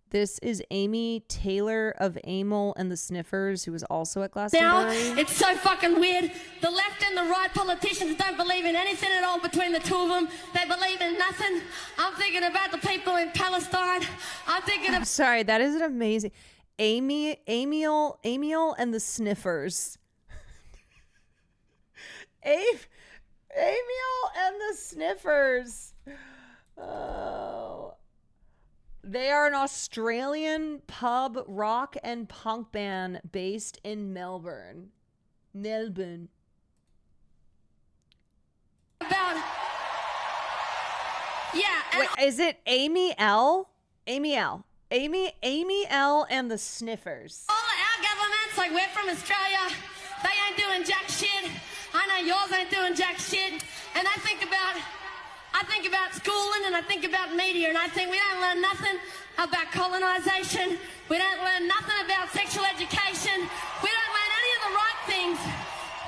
S1: This is Amy Taylor of Amel and the Sniffers, who was also at Glastonbury.
S19: Now, it's so fucking weird. The left and the right politicians don't believe in anything at all between the two of them. They believe in nothing. I'm thinking about the people in Palestine.
S1: I'm sorry, that is an amazing... Amel and the Sniffers. Amel and the Sniffers. Oh... They are an Australian pub rock and punk band based in Melbourne.
S19: About
S1: Wait, is it Amy L? Amy L and the Sniffers.
S19: All our governments, like we're from Australia, they ain't doing jack shit. I know yours ain't doing jack shit. And I think about schooling and I think about media and I think we don't learn nothing about colonization. We don't learn nothing about sexual education. We don't learn any of the right things.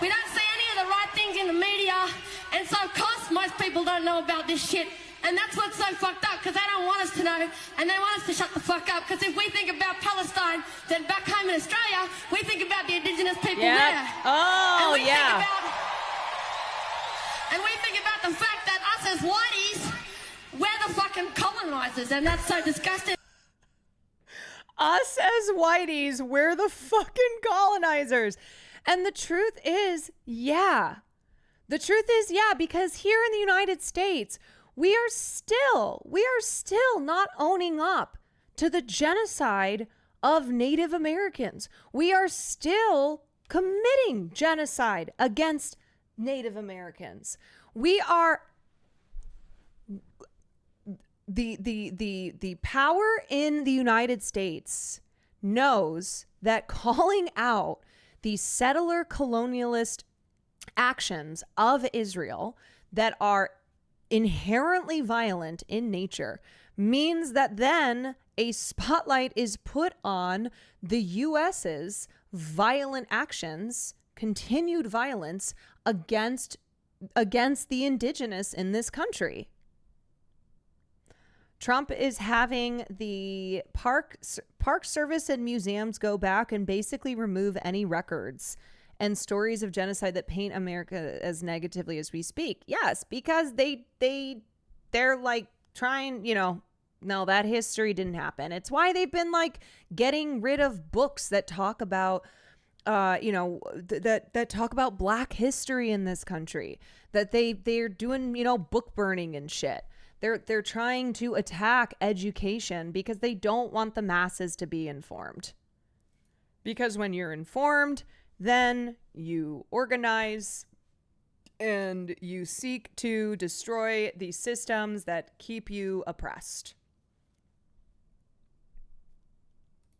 S19: We don't see any of the right things in the media. And so, of course, most people don't know about this shit. And that's what's so fucked up, because they don't want us to know and they want us to shut the fuck up. Because if we think about Palestine, then back home in Australia, we think about the indigenous people there.
S1: Oh, yeah.
S19: And we think about the fact that us as whiteys, we're the fucking colonizers, and that's so disgusting.
S1: Us as whiteys, we're the fucking colonizers. And the truth is, yeah. The truth is, yeah, because here in the United States, we are still not owning up to the genocide of Native Americans. We are still committing genocide against Native Americans. We are the power in the United States knows that calling out the settler colonialist actions of Israel that are inherently violent in nature means that then a spotlight is put on the US's violent actions, continued violence against the indigenous in this country. Trump is having the park service and museums go back and basically remove any records and stories of genocide that paint America as negatively as we speak. Yes, because they're like trying, no, that history didn't happen. It's why they've been like getting rid of books that talk about that talk about Black history in this country, that they're doing, book burning and shit. They're trying to attack education because they don't want the masses to be informed. Because when you're informed, then you organize and you seek to destroy the systems that keep you oppressed.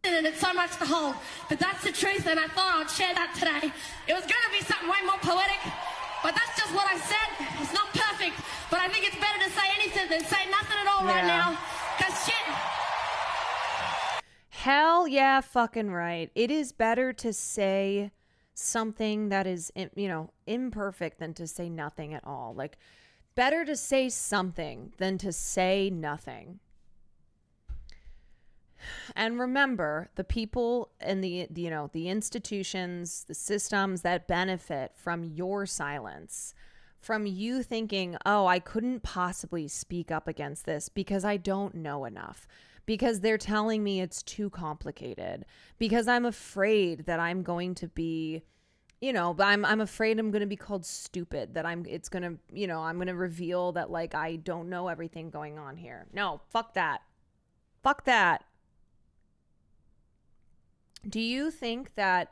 S19: And it's so much to hold, but that's the truth, and I thought I'd share that today. It was going to be something way more poetic, but that's just what I said. It's not perfect, but I think it's better to say anything than say nothing at all right now, because shit.
S1: Hell yeah, fucking right. It is better to say something that is, imperfect than to say nothing at all. Like, better to say something than to say nothing. And remember, the people and the institutions, the systems that benefit from your silence, from you thinking, oh, I couldn't possibly speak up against this because I don't know enough, because they're telling me it's too complicated, because I'm afraid that I'm going to be, you know, I'm afraid I'm going to be called stupid, that I'm going to reveal that like I don't know everything going on here. No, fuck that. Fuck that. Do you think that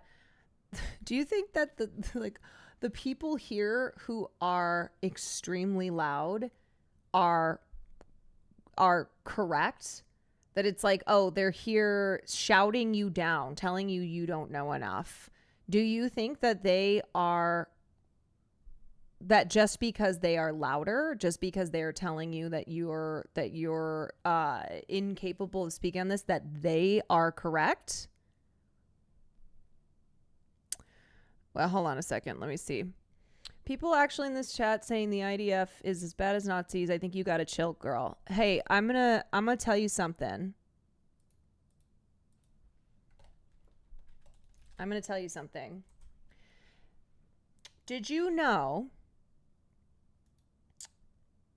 S1: the like the people here who are extremely loud are correct? That it's like, oh, they're here shouting you down, telling you you don't know enough. Do you think that that just because they are louder, just because they are telling you that you're incapable of speaking on this, that they are correct? Well, hold on a second. Let me see. People actually in this chat saying the IDF is as bad as Nazis. I think you got to chill, girl. Hey, I'm gonna tell you something. I'm gonna tell you something. Did you know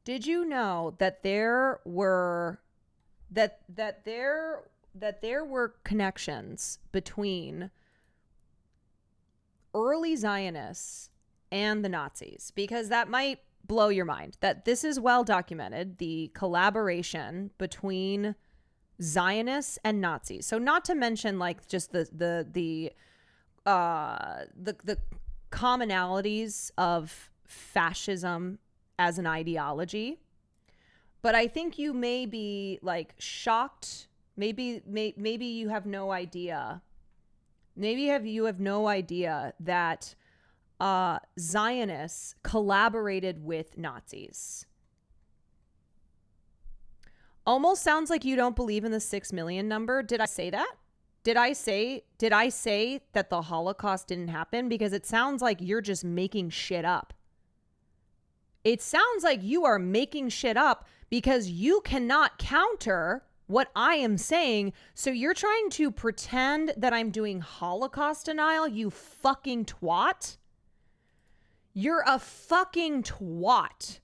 S1: that there were connections between early Zionists and the Nazis? Because that might blow your mind, that this is well documented, the collaboration between Zionists and Nazis. So not to mention like just the commonalities of fascism as an ideology. But I think you may be like shocked. Maybe you have no idea. You have no idea that Zionists collaborated with Nazis. Almost sounds like you don't believe in the 6 million number. Did I say that? Did I say that the Holocaust didn't happen? Because it sounds like you're just making shit up. It sounds like you are making shit up because you cannot counter what I am saying. So you're trying to pretend that I'm doing Holocaust denial, you fucking twat. You're a fucking twat.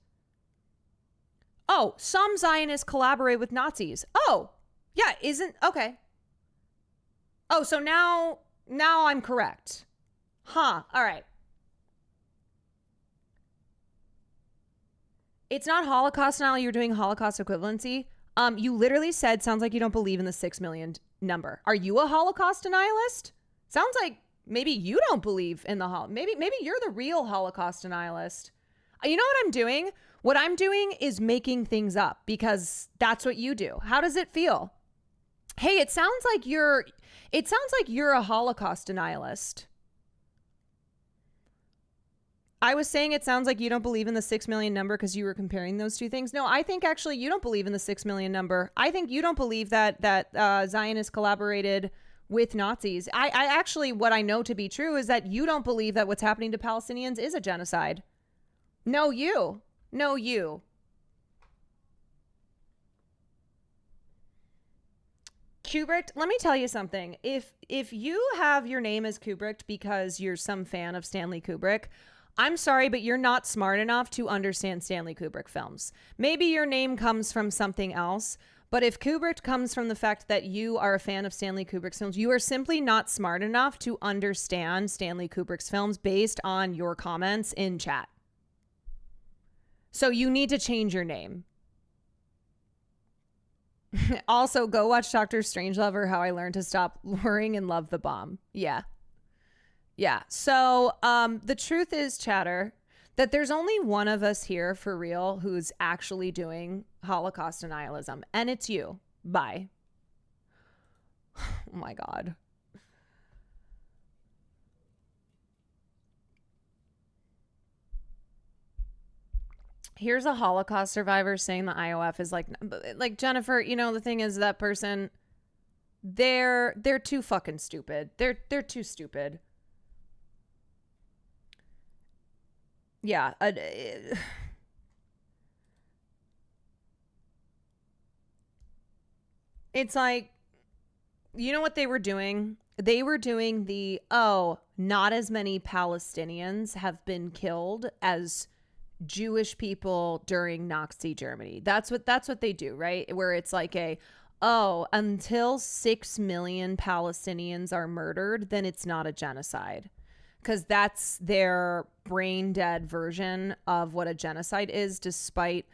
S1: Oh, some Zionists collaborate with Nazis. Oh, yeah, okay. Oh, so now I'm correct. Huh, all right. It's not Holocaust denial, you're doing Holocaust equivalency. You literally said, sounds like you don't believe in the 6 million number. Are you a Holocaust denialist? Sounds like maybe you don't believe in the maybe you're the real Holocaust denialist. You know what I'm doing? What I'm doing is making things up because that's what you do. How does it feel? Hey, it sounds like you're a Holocaust denialist. I was saying it sounds like you don't believe in the 6 million number because you were comparing those two things. No, I think actually you don't believe in the 6 million number. I think you don't believe that Zionists collaborated with Nazis. I actually, what I know to be true is that you don't believe that what's happening to Palestinians is a genocide. No, you. Kubrick, let me tell you something. If you have your name as Kubrick because you're some fan of Stanley Kubrick, I'm sorry, but you're not smart enough to understand Stanley Kubrick films. Maybe your name comes from something else, but if Kubrick comes from the fact that you are a fan of Stanley Kubrick's films, you are simply not smart enough to understand Stanley Kubrick's films based on your comments in chat. So you need to change your name. Also, go watch Dr. Strangelove or How I Learned to Stop Worrying and Love the Bomb. Yeah. So the truth is, chatter, that there's only one of us here for real who's actually doing Holocaust denialism, and it's you. Bye. Oh my God. Here's a Holocaust survivor saying the IOF is like Jennifer, you know, the thing is that person, they're too fucking stupid. They're too stupid. Yeah. It's like, you know what they were doing? They were doing not as many Palestinians have been killed as Jewish people during Nazi Germany. That's what they do, right? Where it's like until 6 million Palestinians are murdered, then it's not a genocide. Because that's their brain dead version of what a genocide is, despite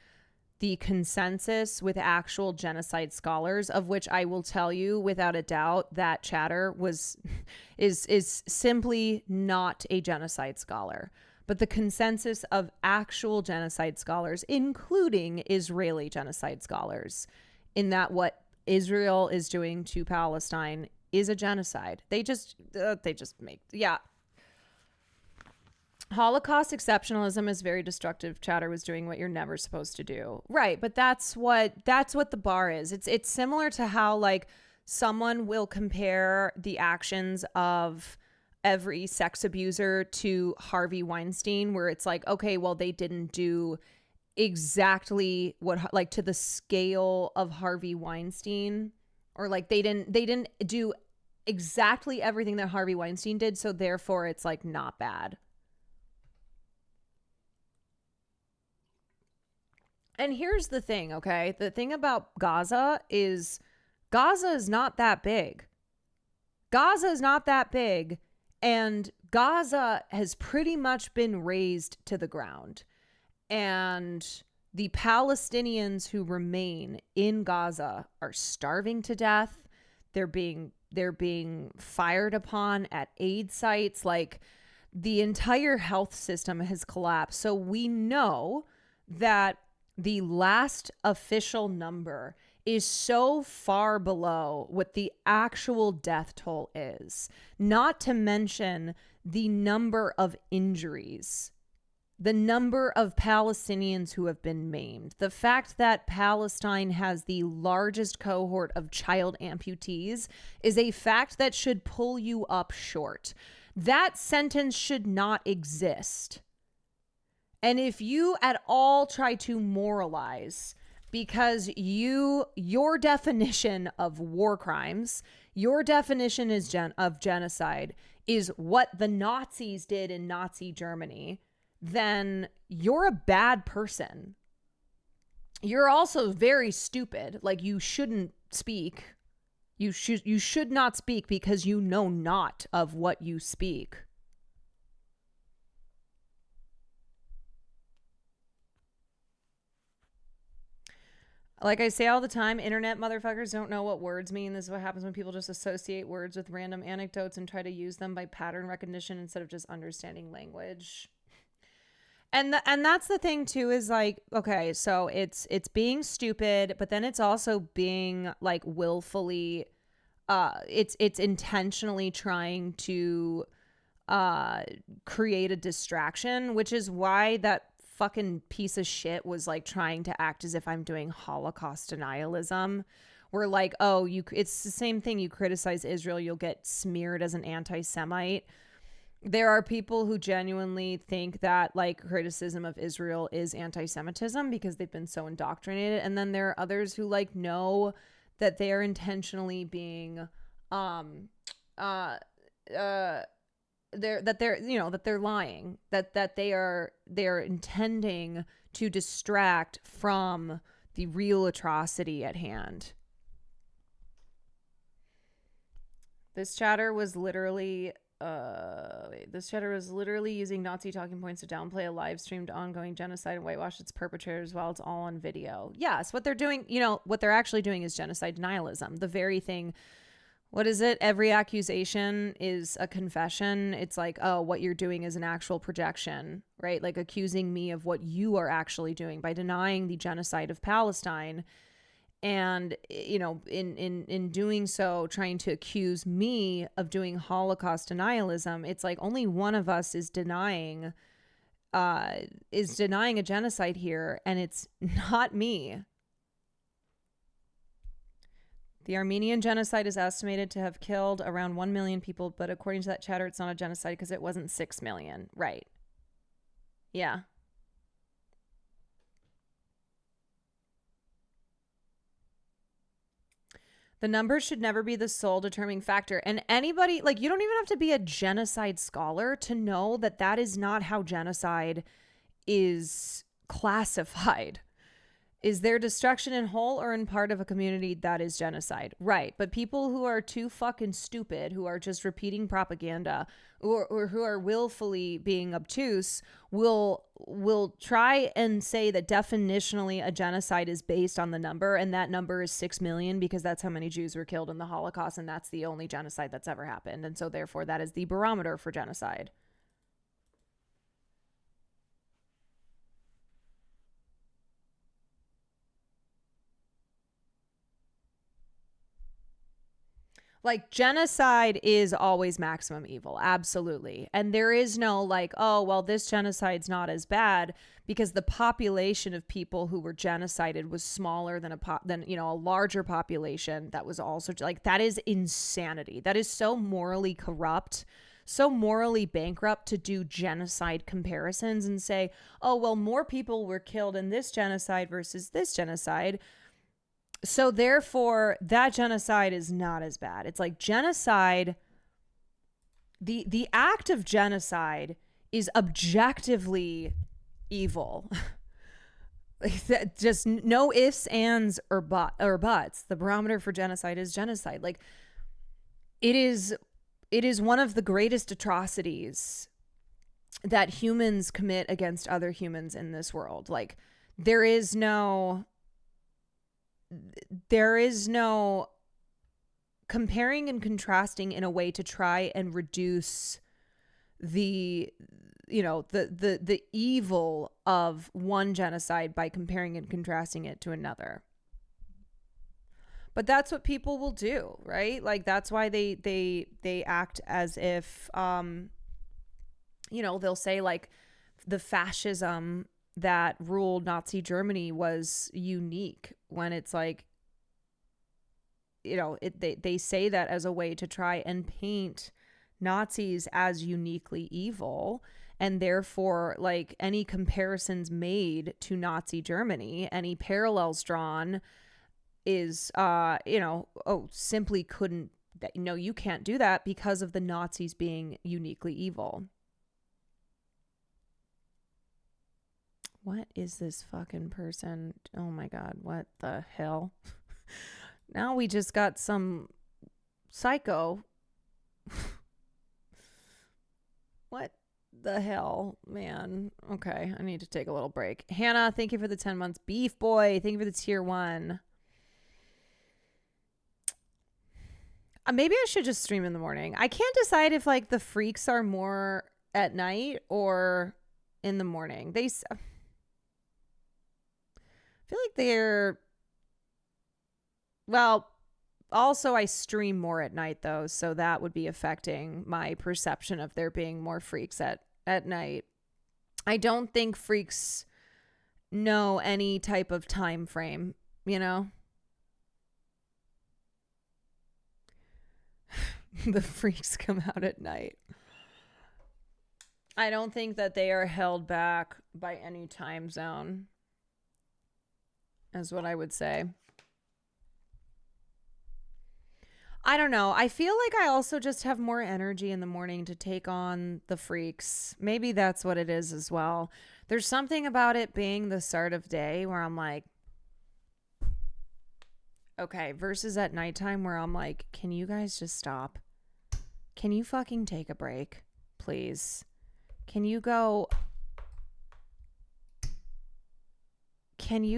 S1: the consensus with actual genocide scholars, of which I will tell you without a doubt that chatter is simply not a genocide scholar. But the consensus of actual genocide scholars, including Israeli genocide scholars, in that what Israel is doing to Palestine is a genocide. They just make, yeah. Holocaust exceptionalism is very destructive. Chatter was doing what you're never supposed to do. Right, but that's what the bar is. It's similar to how like someone will compare the actions of every sex abuser to Harvey Weinstein, where it's like, okay, well, they didn't do exactly what, like, to the scale of Harvey Weinstein, or like they didn't do exactly everything that Harvey Weinstein did, so therefore it's like not bad. And here's the thing, okay? The thing about Gaza is not that big. Gaza is not that big, and Gaza has pretty much been razed to the ground. And the Palestinians who remain in Gaza are starving to death. They're being fired upon at aid sites. Like, the entire health system has collapsed. So we know that the last official number is so far below what the actual death toll is, not to mention the number of injuries, the number of Palestinians who have been maimed, the fact that Palestine has the largest cohort of child amputees is a fact that should pull you up short. That sentence should not exist. And if you at all try to moralize because your definition of war crimes, your definition of genocide is what the Nazis did in Nazi Germany, then you're a bad person. You're also very stupid. Like, you shouldn't speak. You should not speak because you know not of what you speak. Like I say all the time, internet motherfuckers don't know what words mean. This is what happens when people just associate words with random anecdotes and try to use them by pattern recognition instead of just understanding language. And that's the thing too, is like, okay, so it's being stupid, but then it's also being like willfully, it's intentionally trying to create a distraction, which is why that fucking piece of shit was like trying to act as if I'm doing Holocaust denialism. We're like, oh, it's the same thing. You criticize Israel, you'll get smeared as an anti-Semite. There are people who genuinely think that like criticism of Israel is anti-Semitism because they've been so indoctrinated. And then there are others who like know that they are intentionally being they're lying, that they are intending to distract from the real atrocity at hand. This chatter was literally using Nazi talking points to downplay a live streamed ongoing genocide and whitewash its perpetrators while it's all on video. Yes, what they're doing, what they're actually doing is genocide denialism. The very thing. What is it? Every accusation is a confession. It's like, oh, what you're doing is an actual projection, right? Like accusing me of what you are actually doing by denying the genocide of Palestine. And, in doing so, trying to accuse me of doing Holocaust denialism. It's like only one of us is denying a genocide here, and it's not me. The Armenian genocide is estimated to have killed around 1 million people, but according to that chatter, it's not a genocide because it wasn't 6 million. Right. Yeah. The numbers should never be the sole determining factor. And anybody, like, you don't even have to be a genocide scholar to know that that is not how genocide is classified. Is their destruction in whole or in part of a community that is genocide? Right. But people who are too fucking stupid, who are just repeating propaganda or who are willfully being obtuse will try and say that definitionally a genocide is based on the number, and that number is 6 million because that's how many Jews were killed in the Holocaust, and that's the only genocide that's ever happened. And so therefore that is the barometer for genocide. Like, genocide is always maximum evil. Absolutely. And there is no like, oh, well, this genocide's not as bad because the population of people who were genocided was smaller than a larger population that was also like, that is insanity. That is so morally corrupt, so morally bankrupt to do genocide comparisons and say, oh, well, more people were killed in this genocide versus this genocide, so therefore that genocide is not as bad. It's like genocide, the act of genocide is objectively evil. Like that, just no ifs, ands, or buts. The barometer for genocide is genocide. Like it is one of the greatest atrocities that humans commit against other humans in this world. Like there is no comparing and contrasting in a way to try and reduce the evil of one genocide by comparing and contrasting it to another. But that's what people will do, right? Like that's why they act as if they'll say like the fascism that ruled Nazi Germany was unique, when it's like, they say that as a way to try and paint Nazis as uniquely evil, and therefore like any comparisons made to Nazi Germany, any parallels drawn is simply couldn't, you can't do that because of the Nazis being uniquely evil. What is this fucking person? Oh my God, what the hell? Now we just got some psycho. What the hell, man? Okay, I need to take a little break. Hannah, thank you for the 10 months. Beef Boy, thank you for the tier 1. Maybe I should just stream in the morning. I can't decide if like the freaks are more at night or in the morning. I feel like they're, well, also I stream more at night though, so that would be affecting my perception of there being more freaks at night. I don't think freaks know any type of time frame, The freaks come out at night. I don't think that they are held back by any time zone, is what I would say. I don't know. I feel like I also just have more energy in the morning to take on the freaks. Maybe that's what it is as well. There's something about it being the start of day where I'm like, okay, versus at nighttime where I'm like, can you guys just stop? Can you fucking take a break, please? Can you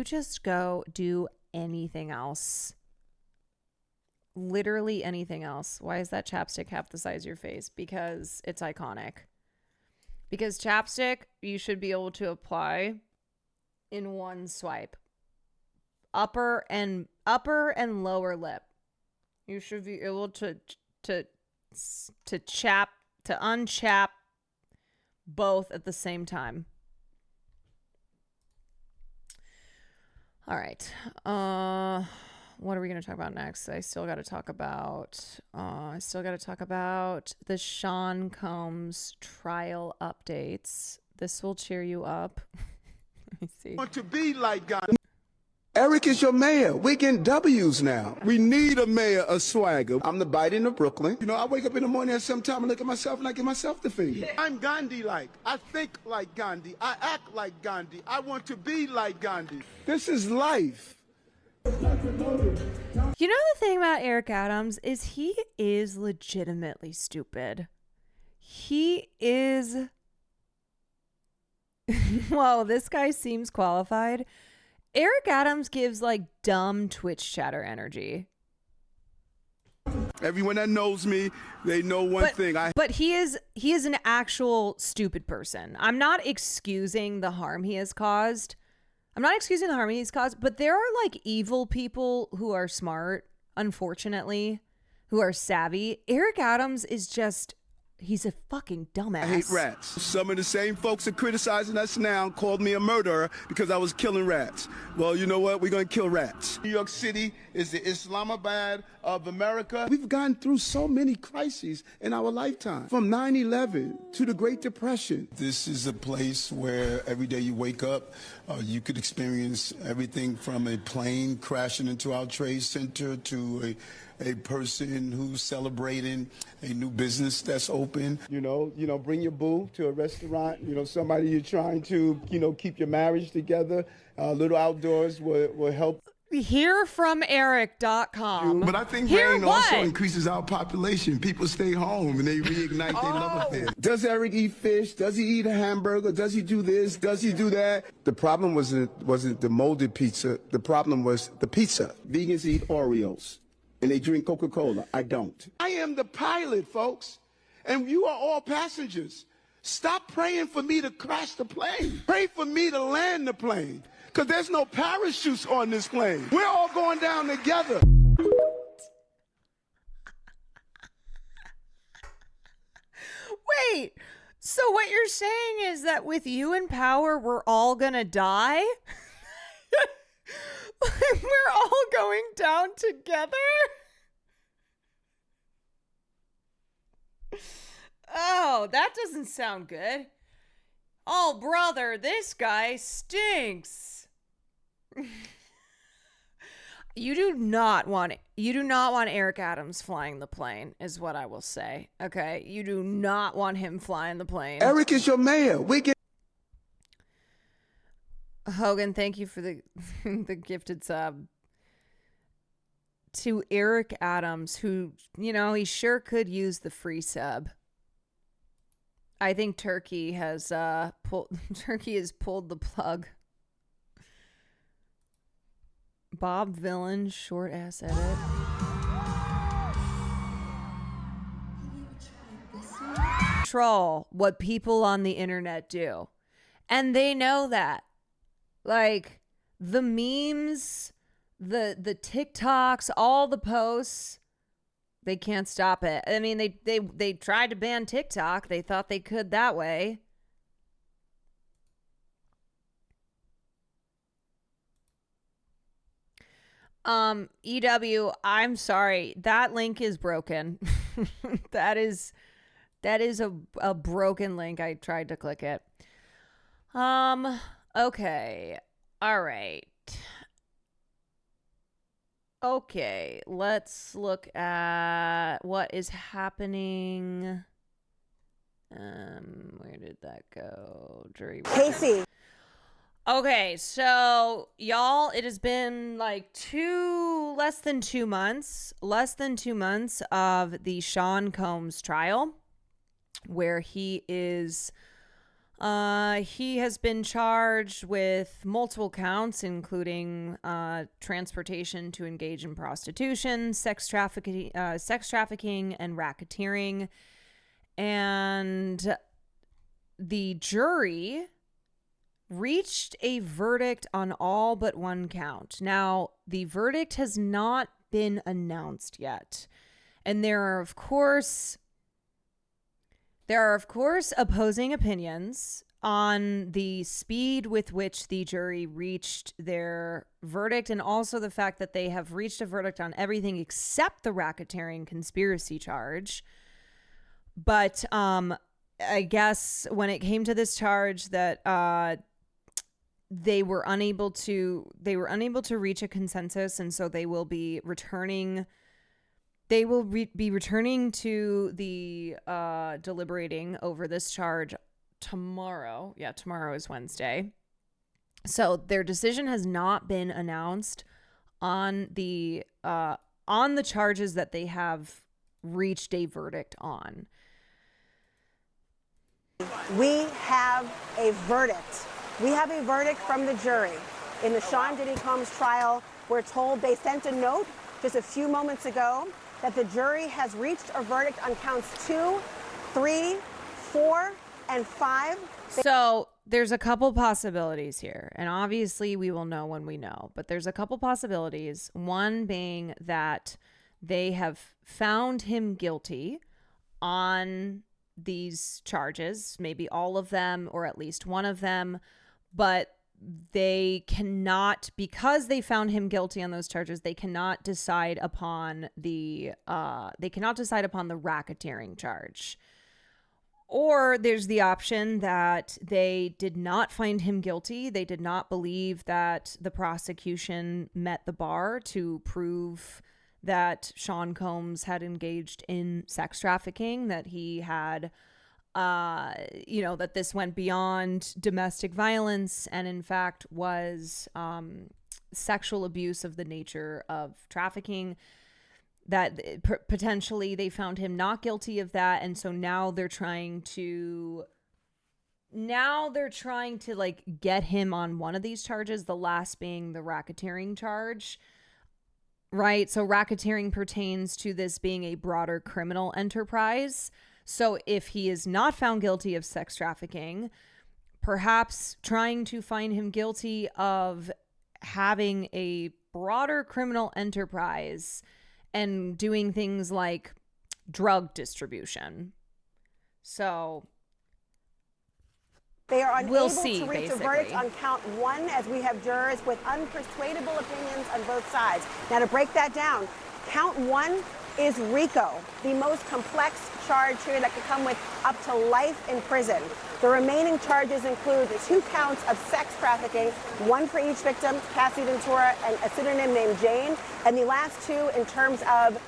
S1: just go do anything else? Literally anything else. Why is that chapstick half the size of your face? Because it's iconic. Because chapstick, you should be able to apply in one swipe. Upper and lower lip. You should be able to unchap both at the same time. All right. What are we going to talk about next? I still got to talk about the Sean Combs trial updates. This will cheer you up. Let me see.
S20: Want to be like God. Eric is your mayor. We're getting W's now. We need a mayor of swagger. I'm the Biden of Brooklyn. You know, I wake up in the morning at some time and look at myself and I give myself the finger. I'm Gandhi-like. I think like Gandhi. I act like Gandhi. I want to be like Gandhi. This is life.
S1: You know the thing about Eric Adams is he is legitimately stupid. He is... Whoa, this guy seems qualified. Eric Adams gives like dumb Twitch chatter energy.
S20: Everyone that knows me, they know one thing.
S1: But he is an actual stupid person. I'm not excusing the harm he has caused. But there are like evil people who are smart, unfortunately, who are savvy. Eric Adams is just... He's a fucking dumbass.
S20: I hate rats. Some of the same folks are criticizing us now called me a murderer because I was killing rats. Well, you know what? We're going to kill rats. New York City is the Islamabad of America. We've gone through so many crises in our lifetime, from 9/11 to the Great Depression. This is a place where every day you wake up, you could experience everything from a plane crashing into our trade center to a person who's celebrating a new business that's open. You know, bring your boo to a restaurant. You know, somebody you're trying to, keep your marriage together. A little outdoors will help.
S1: Hear from Eric.com.
S20: But I think rain also increases our population. People stay home and they reignite their love affair. Does Eric eat fish? Does he eat a hamburger? Does he do this? Does he do that? The problem wasn't the molded pizza. The problem was the pizza. Vegans eat Oreos. And they drink Coca-Cola. I don't. I am the pilot, folks. And you are all passengers. Stop praying for me to crash the plane. Pray for me to land the plane. Because there's no parachutes on this plane. We're all going down together.
S1: Wait, so what you're saying is that with you in power, we're all gonna die? We're all going down together? Oh, that doesn't sound good. Oh, brother, this guy stinks. You do not want Eric Adams flying the plane, is what I will say. Okay? You do not want him flying the plane.
S20: Eric is your mayor.
S1: Hogan, thank you for the the gifted sub. To Eric Adams, who, he sure could use the free sub. I think Turkey has pulled the plug. Bob Villain, short ass edit. Troll what people on the internet do. And they know that. Like the memes, the TikToks, all the posts, they can't stop it. I mean, they tried to ban TikTok. They thought they could that way. EW, I'm sorry. That link is broken. that is a broken link. I tried to click it. Okay. All right. Okay, let's look at what is happening. Where did that go? Jury.
S5: Casey.
S1: Okay, so y'all, it has been like less than 2 months of the Sean Combs trial, where he has been charged with multiple counts, including transportation to engage in prostitution, sex trafficking, and racketeering. And the jury reached a verdict on all but one count. Now, the verdict has not been announced yet. And there are, of course, opposing opinions on the speed with which the jury reached their verdict, and also the fact that they have reached a verdict on everything except the racketeering conspiracy charge. But I guess when it came to this charge that they were unable to reach a consensus, and so they will be returning. They will be returning to the deliberating over this charge tomorrow. Yeah, tomorrow is Wednesday. So their decision has not been announced on the charges that they have reached a verdict on.
S21: We have a verdict. We have a verdict from the jury. In the Sean Diddy Combs trial, we're told they sent a note just a few moments ago that the jury has reached a verdict on counts 2, 3, 4, and 5.
S1: So there's a couple possibilities here, and obviously we will know when we know, but there's a couple possibilities. One being that they have found him guilty on these charges, maybe all of them or at least one of them, but they cannot, because they found him guilty on those charges, they cannot decide upon the racketeering charge. Or there's the option that they did not find him guilty. They did not believe that the prosecution met the bar to prove that Sean Combs had engaged in sex trafficking, that he had, that this went beyond domestic violence and in fact was sexual abuse of the nature of trafficking, that potentially they found him not guilty of that. And so now they're trying to like get him on one of these charges, the last being the racketeering charge. Right. So racketeering pertains to this being a broader criminal enterprise. So if he is not found guilty of sex trafficking, perhaps trying to find him guilty of having a broader criminal enterprise and doing things like drug distribution. So
S21: they are unable
S1: we'll
S21: to
S1: see,
S21: reach
S1: basically.
S21: a verdict on count 1 as we have jurors with unpersuadable opinions on both sides. Now to break that down, count 1 is RICO, the most complex charge here that could come with up to life in prison. The remaining charges include 2 counts of sex trafficking, 1 for each victim, Cassie Ventura and a pseudonym named Jane, and the last 2 in terms of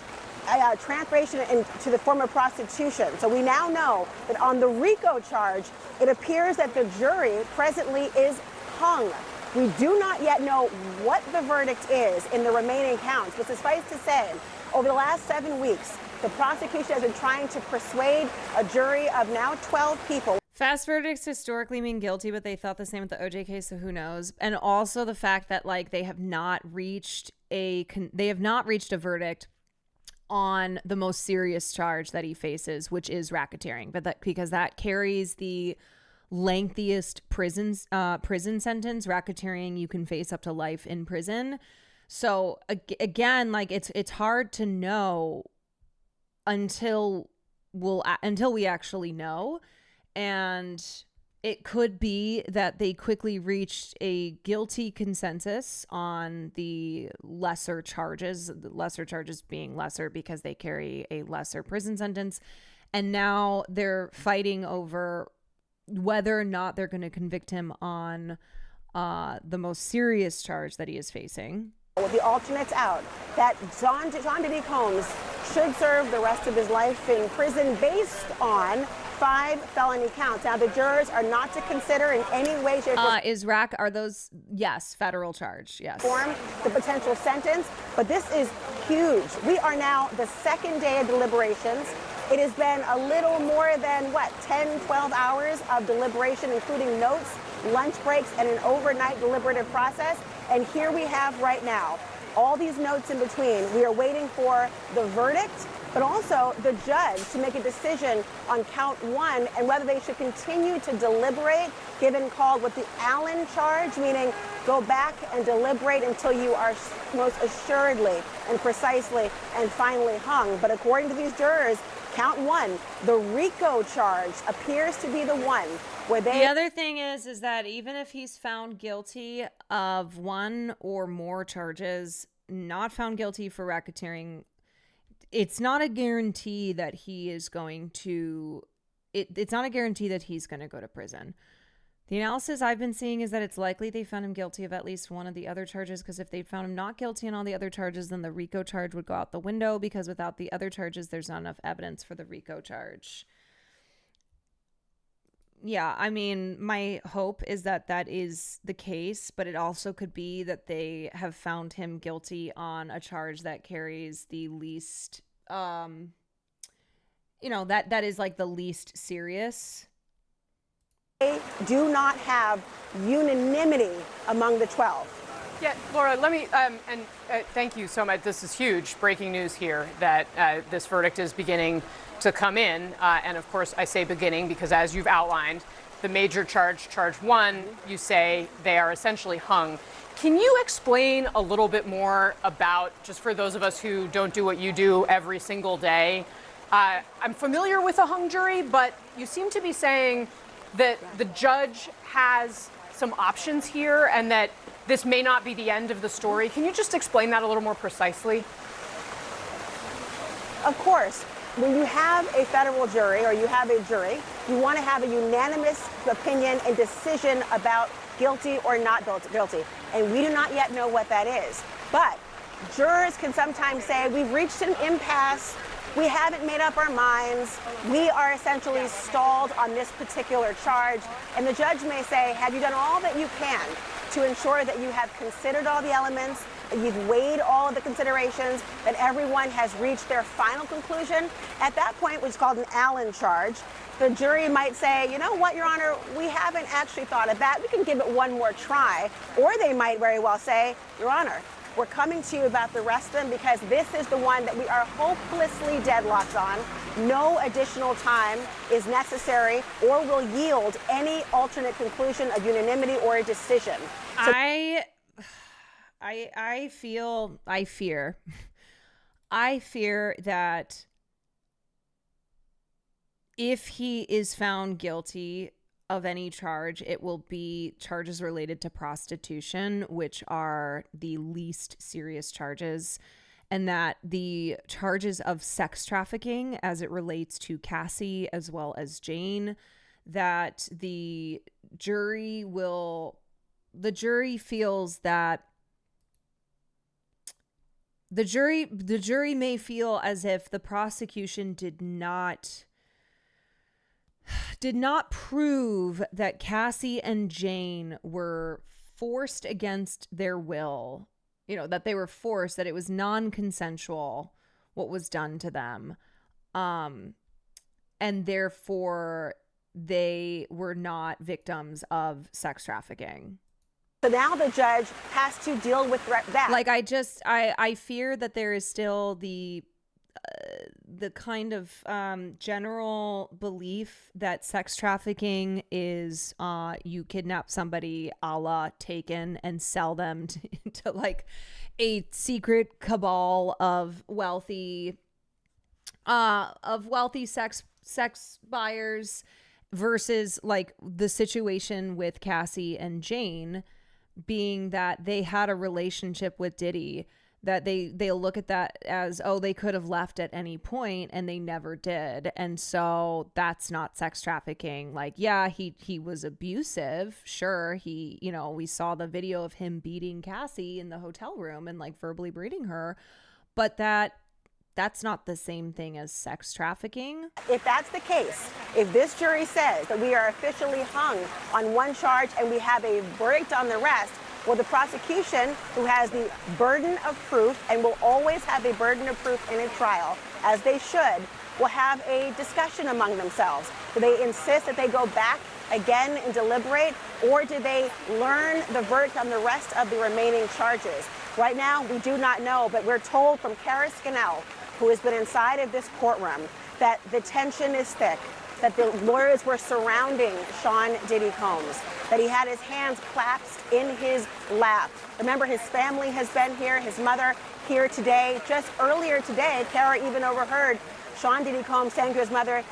S21: translation into the form of prostitution. So we now know that on the RICO charge, it appears that the jury presently is hung. We do not yet know what the verdict is in the remaining counts, but suffice to say, over the last 7 weeks, the prosecution has been trying to persuade a jury of now 12 people.
S1: Fast verdicts historically mean guilty, but they thought the same with the OJ case, so who knows? And also the fact that like they have not reached a verdict on the most serious charge that he faces, which is racketeering, but that because that carries the lengthiest prison sentence. Racketeering, you can face up to life in prison. So again, like it's hard to know until we actually know. And it could be that they quickly reached a guilty consensus on the lesser charges, the lesser charges being lesser because they carry a lesser prison sentence. And now they're fighting over whether or not they're going to convict him on the most serious charge that he is facing.
S21: With the alternates out, that Sean Diddy Combs should serve the rest of his life in prison based on 5 felony counts. Now, the jurors are not to consider in any way, shape, or
S1: are those, yes, federal charge, yes.
S21: Form the potential sentence, but this is huge. We are now the second day of deliberations. It has been a little more than, 10, 12 hours of deliberation, including notes, lunch breaks, and an overnight deliberative process. And here we have right now all these notes in between. We are waiting for the verdict, but also the judge to make a decision on count 1 and whether they should continue to deliberate, given called with the Allen charge, meaning go back and deliberate until you are most assuredly and precisely and finally hung. But according to these jurors, count 1, the RICO charge appears to be the one where they...
S1: The other thing is that even if he's found guilty of 1 or more charges, not found guilty for racketeering, it's not a guarantee that he is going to... It's not a guarantee that he's going to go to prison. The analysis I've been seeing is that it's likely they found him guilty of at least one of the other charges, because if they found him not guilty on all the other charges, then the RICO charge would go out the window, because without the other charges, there's not enough evidence for the RICO charge. Yeah, I mean, my hope is that that is the case, but it also could be that they have found him guilty on a charge that carries the least, that is like the least serious.
S21: They do not have unanimity among the 12.
S4: Yeah, Laura, let me, thank you so much. This is huge breaking news here that this verdict is beginning to come in. And of course, I say beginning because as you've outlined, the major charge, charge 1, you say they are essentially hung. Can you explain a little bit more about, just for those of us who don't do what you do every single day, I'm familiar with a hung jury, but you seem to be saying that the judge has some options here and that this may not be the end of the story. Can you just explain that a little more precisely?
S21: Of course. When you have a federal jury or you have a jury, you want to have a unanimous opinion and decision about guilty or not guilty. And we do not yet know what that is. But jurors can sometimes say, we've reached an impasse. We haven't made up our minds. We are essentially stalled on this particular charge. And the judge may say, have you done all that you can to ensure that you have considered all the elements, that you've weighed all of the considerations, that everyone has reached their final conclusion? At that point, which is called an Allen charge, the jury might say, you know what, Your Honor, we haven't actually thought of that. We can give it one more try. Or they might very well say, Your Honor, we're coming to you about the rest of them because this is the one that we are hopelessly deadlocked on. No additional time is necessary or will yield any alternate conclusion of unanimity or a decision. So
S1: I fear that if he is found guilty of any charge, it will be charges related to prostitution, which are the least serious charges, and that the charges of sex trafficking as it relates to Cassie as well as Jane, that the jury feels that the jury may feel as if the prosecution did not prove that Cassie and Jane were forced against their will, that they were forced, that it was non-consensual what was done to them. And therefore they were not victims of sex trafficking.
S21: So now the judge has to deal with that.
S1: Like, I fear that there is still the kind of general belief that sex trafficking is you kidnap somebody a la Taken and sell them to like a secret cabal of wealthy sex buyers, versus like the situation with Cassie and Jane being that they had a relationship with Diddy, that they'll look at that as, oh, they could have left at any point and they never did. And so that's not sex trafficking. Like, yeah, he was abusive. Sure. We saw the video of him beating Cassie in the hotel room and like verbally beating her, but that's not the same thing as sex trafficking.
S21: If that's the case, if this jury says that we are officially hung on one charge and we have a verdict on the rest, well, the prosecution, who has the burden of proof and will always have a burden of proof in a trial, as they should, will have a discussion among themselves. Do they insist that they go back again and deliberate, or do they learn the verdict on the rest of the remaining charges? Right now, we do not know, but we're told from Kara Scannell, who has been inside of this courtroom, that the tension is thick, that the lawyers were surrounding Sean Diddy Combs, that he had his hands clasped in his lap. Remember, his family has been here, his mother here today. Just earlier today, Kara even overheard Sean Diddy Combs saying to his mother,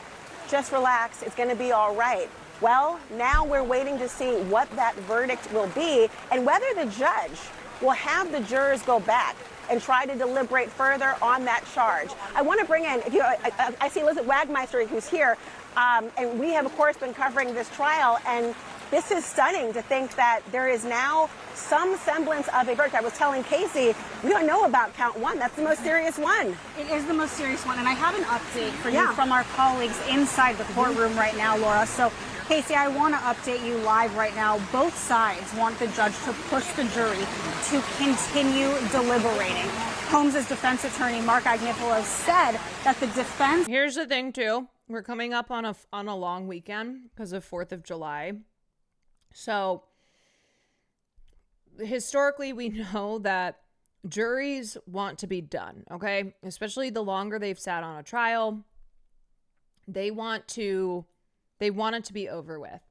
S21: just relax, it's gonna be all right. Well, now we're waiting to see what that verdict will be and whether the judge will have the jurors go back and try to deliberate further on that charge. I want to bring in, I see Elizabeth Wagmeister, who's here, and we have, of course, been covering this trial, and this is stunning to think that there is now some semblance of a verdict. I was telling Casey, we don't know about count one. That's the most serious one.
S6: It is the most serious one. And I have an update for you from our colleagues inside the courtroom right now, Laura. So, Casey, I want to update you live right now. Both sides want the judge to push the jury to continue deliberating. Combs' defense attorney, Mark Agnifilo, said that the defense...
S1: Here's the thing, too. We're coming up on a long weekend because of 4th of July. So, historically, we know that juries want to be done, okay? Especially the longer they've sat on a trial. They want it to be over with.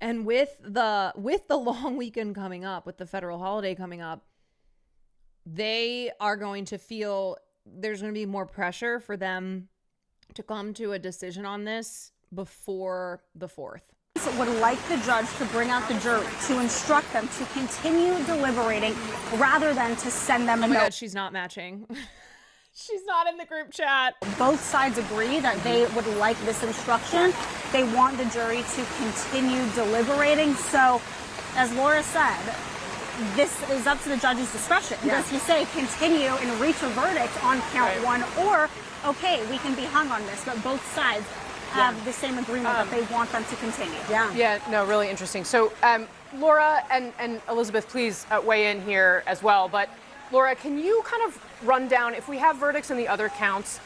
S1: And with the long weekend coming up, with the federal holiday coming up, they are going to feel there's going to be more pressure for them to come to a decision on this before the 4th.
S6: Would like the judge to bring out the jury to instruct them to continue deliberating rather than to send them a note.
S1: Oh my God, she's not matching. She's not in the group chat.
S6: Both sides agree that they would like this instruction. They want the jury to continue deliberating. So, as Laura said, this is up to the judge's discretion. Does he say continue and reach a verdict on count one, or, okay, we can be hung on this, but both sides have the same agreement that they want them to continue.
S4: Yeah, no, really interesting. So, Laura and Elizabeth, please weigh in here as well. But, Laura, can you kind of run down, if we have verdicts in the other counts,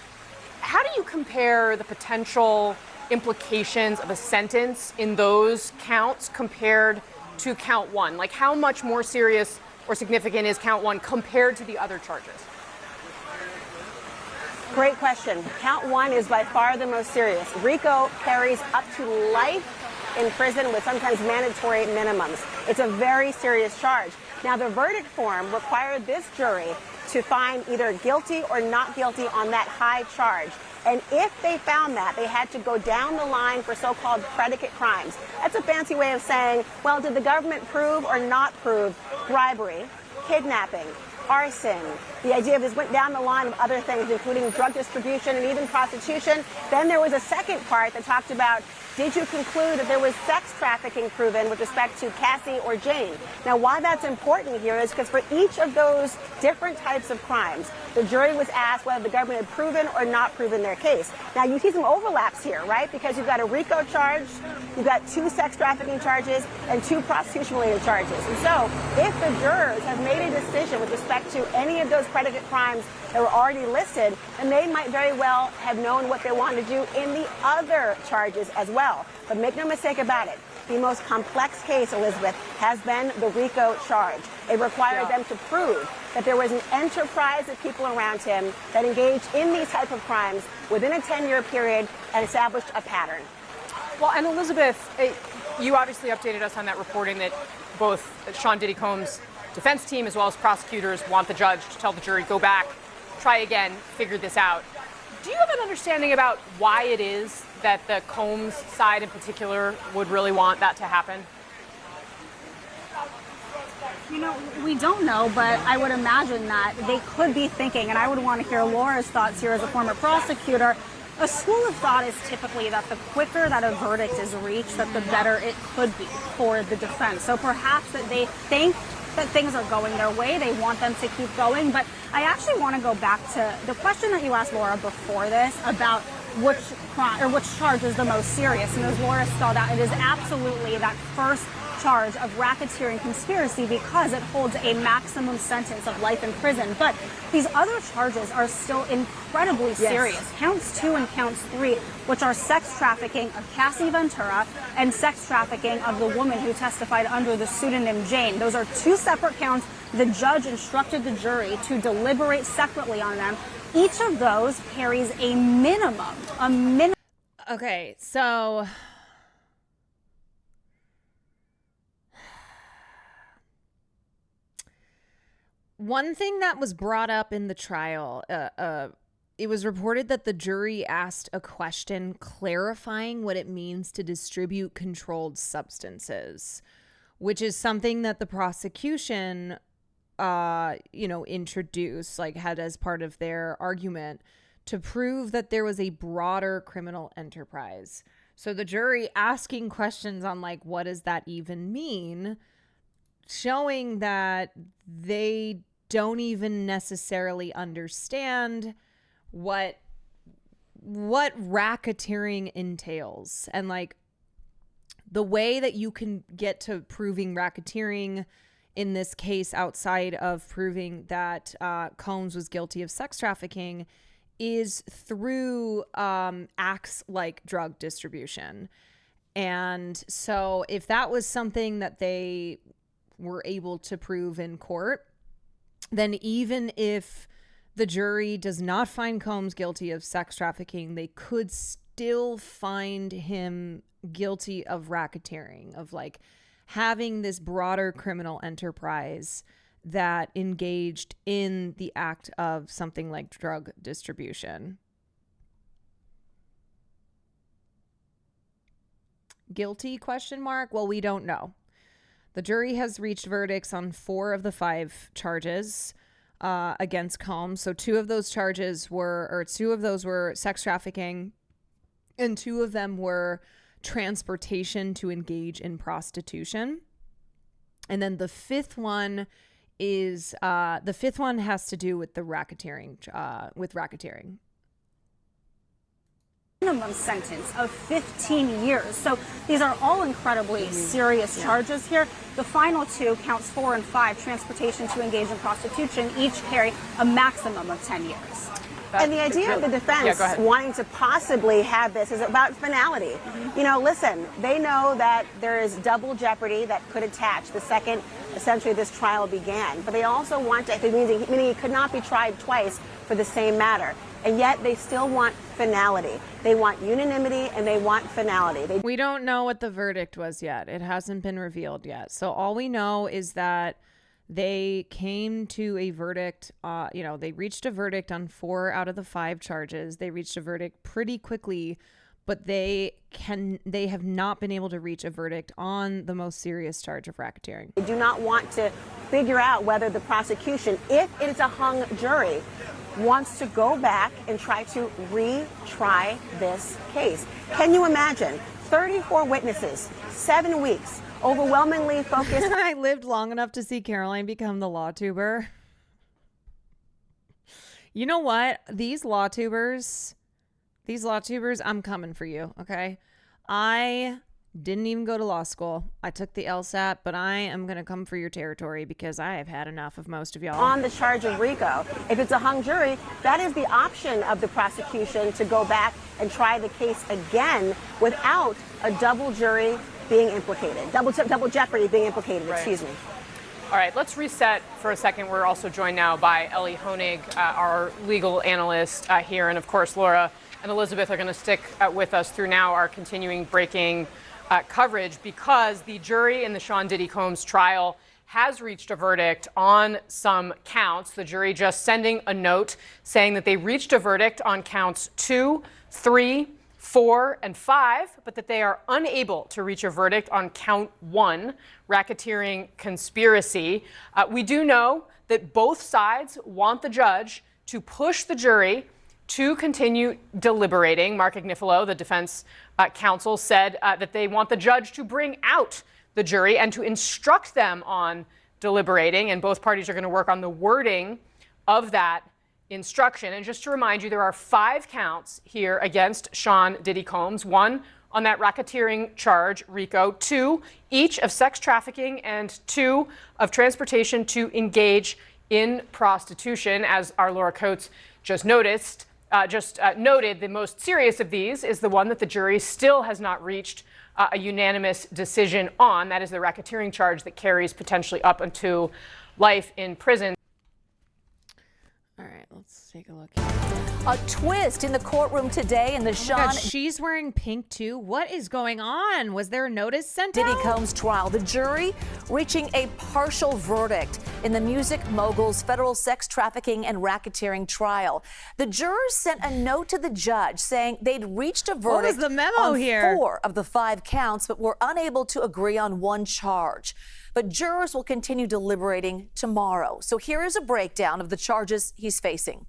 S4: how do you compare the potential implications of a sentence in those counts compared to count one? Like, how much more serious or significant is count one compared to the other charges?
S21: Great question. Count one is by far the most serious. RICO carries up to life in prison with sometimes mandatory minimums. It's a very serious charge. Now, the verdict form required this jury to find either guilty or not guilty on that high charge. And if they found that, they had to go down the line for so-called predicate crimes. That's a fancy way of saying, well, did the government prove or not prove bribery, kidnapping, arson? The idea of this went down the line of other things, including drug distribution and even prostitution. Then there was a second part that talked about, did you conclude that there was sex trafficking proven with respect to Cassie or Jane? Now, why that's important here is because for each of those different types of crimes, the jury was asked whether the government had proven or not proven their case. Now, you see some overlaps here, right? Because you've got a RICO charge, you've got 2 sex trafficking charges, and 2 prostitution-related charges. And so, if the jurors have made a decision with respect to any of those predicate crimes that were already listed, then they might very well have known what they wanted to do in the other charges as well. But make no mistake about it, the most complex case, Elizabeth, has been the RICO charge. It required them to prove that there was an enterprise of people around him that engaged in these type of crimes within a 10-year period and established a pattern.
S4: Well, and Elizabeth, you obviously updated us on that reporting that both Sean Diddy Combs' defense team as well as prosecutors want the judge to tell the jury, go back, try again, figure this out. Do you have an understanding about why it is that the Combs side in particular would really want that to happen?
S6: You know, we don't know, but I would imagine that they could be thinking, and I would want to hear Laura's thoughts here as a former prosecutor. A school of thought is typically that the quicker that a verdict is reached, that the better it could be for the defense. So perhaps that they think that things are going their way, they want them to keep going. But I actually want to go back to the question that you asked Laura before this about which crime or which charge is the most serious. And as Laura spelled out, it is absolutely that first charge of racketeering conspiracy because it holds a maximum sentence of life in prison. But these other charges are still incredibly serious. Counts 2 and counts 3, which are sex trafficking of Cassie Ventura and sex trafficking of the woman who testified under the pseudonym Jane. Those are 2 separate counts. The judge instructed the jury to deliberate separately on them. Each of those carries a minimum.
S1: Okay, so one thing that was brought up in the trial, it was reported that the jury asked a question clarifying what it means to distribute controlled substances, which is something that the prosecution, introduced, had as part of their argument to prove that there was a broader criminal enterprise. So the jury asking questions on like, what does that even mean? Showing that they don't even necessarily understand what racketeering entails. And like the way that you can get to proving racketeering in this case, outside of proving that Combs was guilty of sex trafficking, is through acts like drug distribution. And so if that was something that they were able to prove in court, then even if the jury does not find Combs guilty of sex trafficking, they could still find him guilty of racketeering, of like having this broader criminal enterprise that engaged in the act of something like drug distribution. Guilty ? Well, we don't know. The jury has reached verdicts on 4 of the 5 charges against Combs. So 2 of those were sex trafficking, and 2 of them were transportation to engage in prostitution. And then the 5th one has to do with the racketeering,
S6: Minimum sentence of 15 years. So these are all incredibly serious charges here. The final 2, counts 4 and 5, transportation to engage in prostitution, each carry a maximum of 10 years.
S21: And the idea of the defense wanting to possibly have this is about finality. You know, listen, they know that there is double jeopardy that could attach the second, essentially, this trial began. But they also want to, meaning it could not be tried twice for the same matter. And yet they still want finality. They want unanimity and they want finality.
S1: We don't know what the verdict was yet. It hasn't been revealed yet. So all we know is that they came to a verdict. They reached a verdict on 4 out of the 5 charges. They reached a verdict pretty quickly, but they have not been able to reach a verdict on the most serious charge of racketeering.
S21: They do not want to figure out whether the prosecution, if it is a hung jury, wants to go back and try to retry this case. Can you imagine? 34 witnesses, 7 weeks, overwhelmingly focused.
S1: I lived long enough to see Caroline become the law tuber. You know what? These law tubers, I'm coming for you, okay? I didn't even go to law school. I took the LSAT, but I am going to come for your territory because I have had enough of most of y'all.
S21: On the charge of RICO, if it's a hung jury, that is the option of the prosecution to go back and try the case again without a double jury being implicated, double jeopardy being implicated, excuse me.
S4: All right, let's reset for a second. We're also joined now by Ellie Honig, our legal analyst here. And of course, Laura and Elizabeth are going to stick with us through now our continuing breaking coverage, because the jury in the Sean Diddy Combs trial has reached a verdict on some counts. The jury just sending a note saying that they reached a verdict on counts 2, 3, 4, and 5, but that they are unable to reach a verdict on count 1, racketeering conspiracy. We do know that both sides want the judge to push the jury to continue deliberating. Mark Agnifilo, the defense counsel, said that they want the judge to bring out the jury and to instruct them on deliberating, and both parties are going to work on the wording of that instruction. And just to remind you, there are 5 counts here against Sean Diddy Combs. 1 on that racketeering charge, RICO. 2 each of sex trafficking, and 2 of transportation to engage in prostitution. As our Laura Coates just noted, the most serious of these is the one that the jury still has not reached a unanimous decision on. That is the racketeering charge that carries potentially up until life in prison.
S1: All right, let's take a look here.
S8: A twist in the courtroom today in the Sean...
S1: she's wearing pink too. What is going on? Was there a notice sent
S8: Diddy
S1: out?
S8: Combs trial. The jury reaching a partial verdict in the music mogul's federal sex trafficking and racketeering trial. The jurors sent a note to the judge saying they'd reached a verdict
S1: what was the memo
S8: on
S1: here?
S8: 4 of the 5 counts, but were unable to agree on 1 charge. but jurors will continue deliberating tomorrow. So here is a breakdown of the charges he's facing.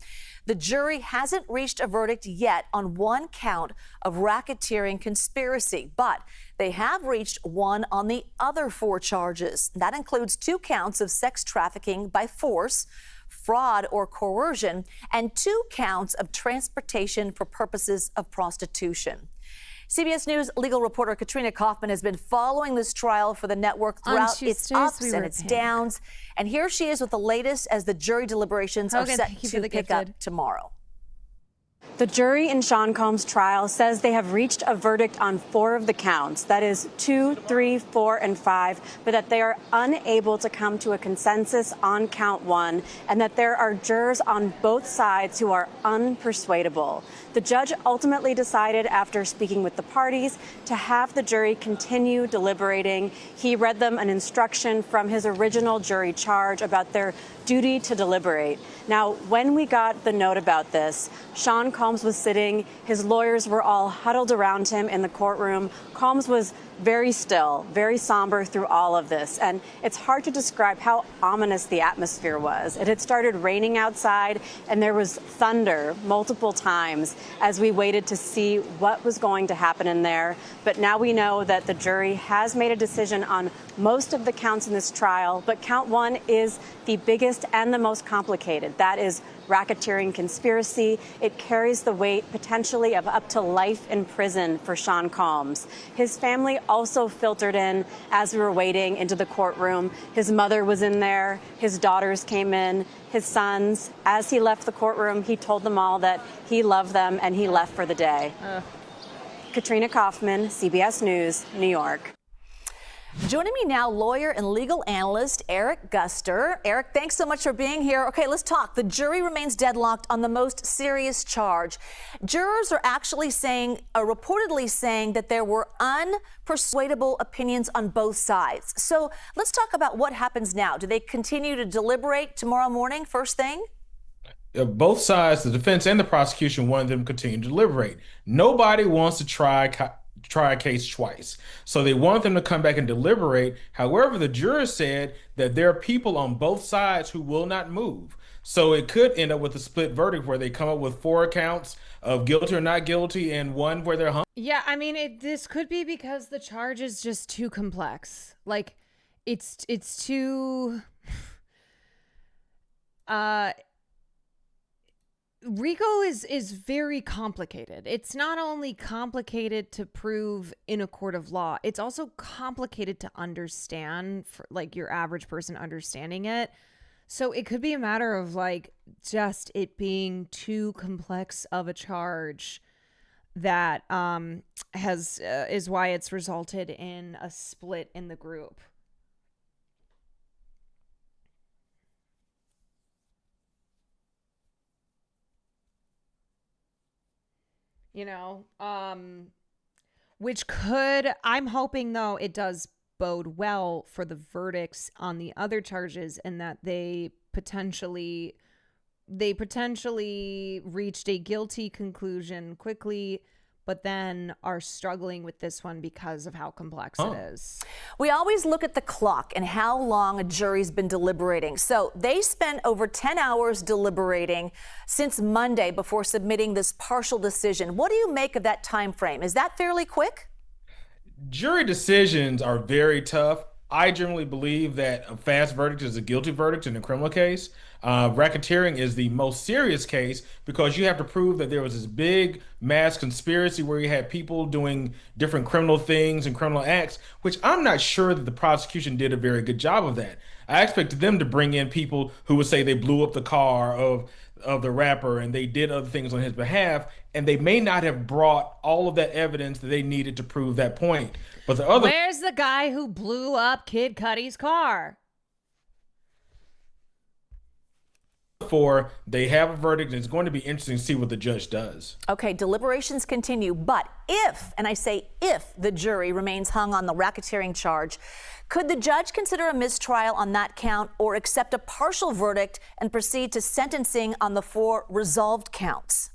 S8: The jury hasn't reached a verdict yet on one count of racketeering conspiracy, but they have reached one on the other 4 charges. That includes 2 counts of sex trafficking by force, fraud or coercion, and 2 counts of transportation for purposes of prostitution. CBS News legal reporter Katrina Kaufman has been following this trial for the network throughout its ups and its downs. And here she is with the latest as the jury deliberations are set to pick up tomorrow.
S9: The jury in Sean Combs' trial says they have reached a verdict on 4 of the counts, that is 2, 3, 4, and 5, but that they are unable to come to a consensus on count 1, and that there are jurors on both sides who are unpersuadable. The judge ultimately decided, after speaking with the parties, to have the jury continue deliberating. He read them an instruction from his original jury charge about their duty to deliberate. Now, when we got the note about this, Sean Combs was sitting. His lawyers were all huddled around him in the courtroom. Combs was very still, very somber through all of this. And it's hard to describe how ominous the atmosphere was. It had started raining outside, and there was thunder multiple times as we waited to see what was going to happen in there. But now we know that the jury has made a decision on most of the counts in this trial, but count 1 is the biggest and the most complicated. That is racketeering conspiracy. It carries the weight potentially of up to life in prison for Sean Combs. His family also filtered in as we were waiting into the courtroom. His mother was in there. His daughters came in. His sons. As he left the courtroom, he told them all that he loved them and he left for the day. Katrina Kaufman, CBS News, New York.
S8: Joining me now, lawyer and legal analyst Eric Guster. Eric, thanks so much for being here. Okay, let's talk. The jury remains deadlocked on the most serious charge. Jurors are actually reportedly saying that there were unpersuadable opinions on both sides. So let's talk about what happens now. Do they continue to deliberate tomorrow morning, first thing?
S22: Both sides, the defense and the prosecution, wanted them to continue to deliberate. Nobody wants to try a case twice. So they want them to come back and deliberate. However, the jurors said that there are people on both sides who will not move. So it could end up with a split verdict where they come up with 4 accounts of guilty or not guilty and 1 where they're hung.
S1: Yeah, I mean, this could be because the charge is just too complex. Like, it's too... RICO is very complicated. It's not only complicated to prove in a court of law, it's also complicated to understand for like your average person understanding it. So it could be a matter of like just it being too complex of a charge that is why it's resulted in a split in the group. You know, which could, I'm hoping though it does bode well for the verdicts on the other charges and that they potentially reached a guilty conclusion quickly, but then are struggling with this one because of how complex it is.
S8: We always look at the clock and how long a jury's been deliberating. So they spent over 10 hours deliberating since Monday before submitting this partial decision. What do you make of that time frame? Is that fairly quick?
S22: Jury decisions are very tough. I generally believe that a fast verdict is a guilty verdict in a criminal case. Racketeering is the most serious case because you have to prove that there was this big mass conspiracy where you had people doing different criminal things and criminal acts, which I'm not sure that the prosecution did a very good job of that. I expected them to bring in people who would say they blew up the car of the rapper and they did other things on his behalf, and they may not have brought all of that evidence that they needed to prove that point. But the other...
S1: Where's the guy who blew up Kid Cudi's car?
S22: For they have a verdict, and it's going to be interesting to see what the judge does.
S8: Okay, deliberations continue, but if, and I say if, the jury remains hung on the racketeering charge, could the judge consider a mistrial on that count or accept a partial verdict and proceed to sentencing on the 4 resolved counts?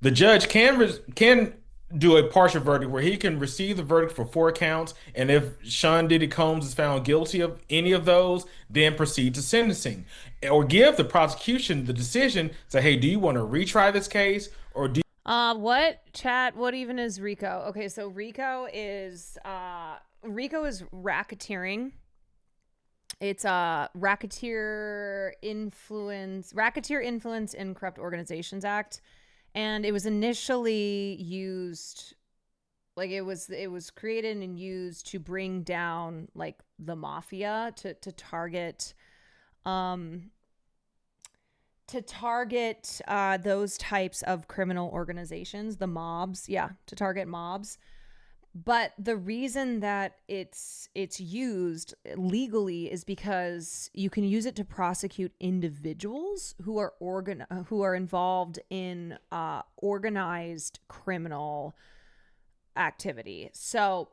S22: The judge can do a partial verdict where he can receive the verdict for 4 counts, and if Sean Diddy Combs is found guilty of any of those, then proceed to sentencing, or give the prosecution the decision. Say, hey, do you want to retry this case, or do
S1: what chat? What even is RICO? Okay, so RICO is racketeering. It's Racketeer Influence in Corrupt Organizations Act, and it was initially used, like it was created and used to bring down like the mafia, to target those types of criminal organizations, the mobs, to target mobs. But the reason that it's used legally is because you can use it to prosecute individuals who are involved in organized criminal activity. So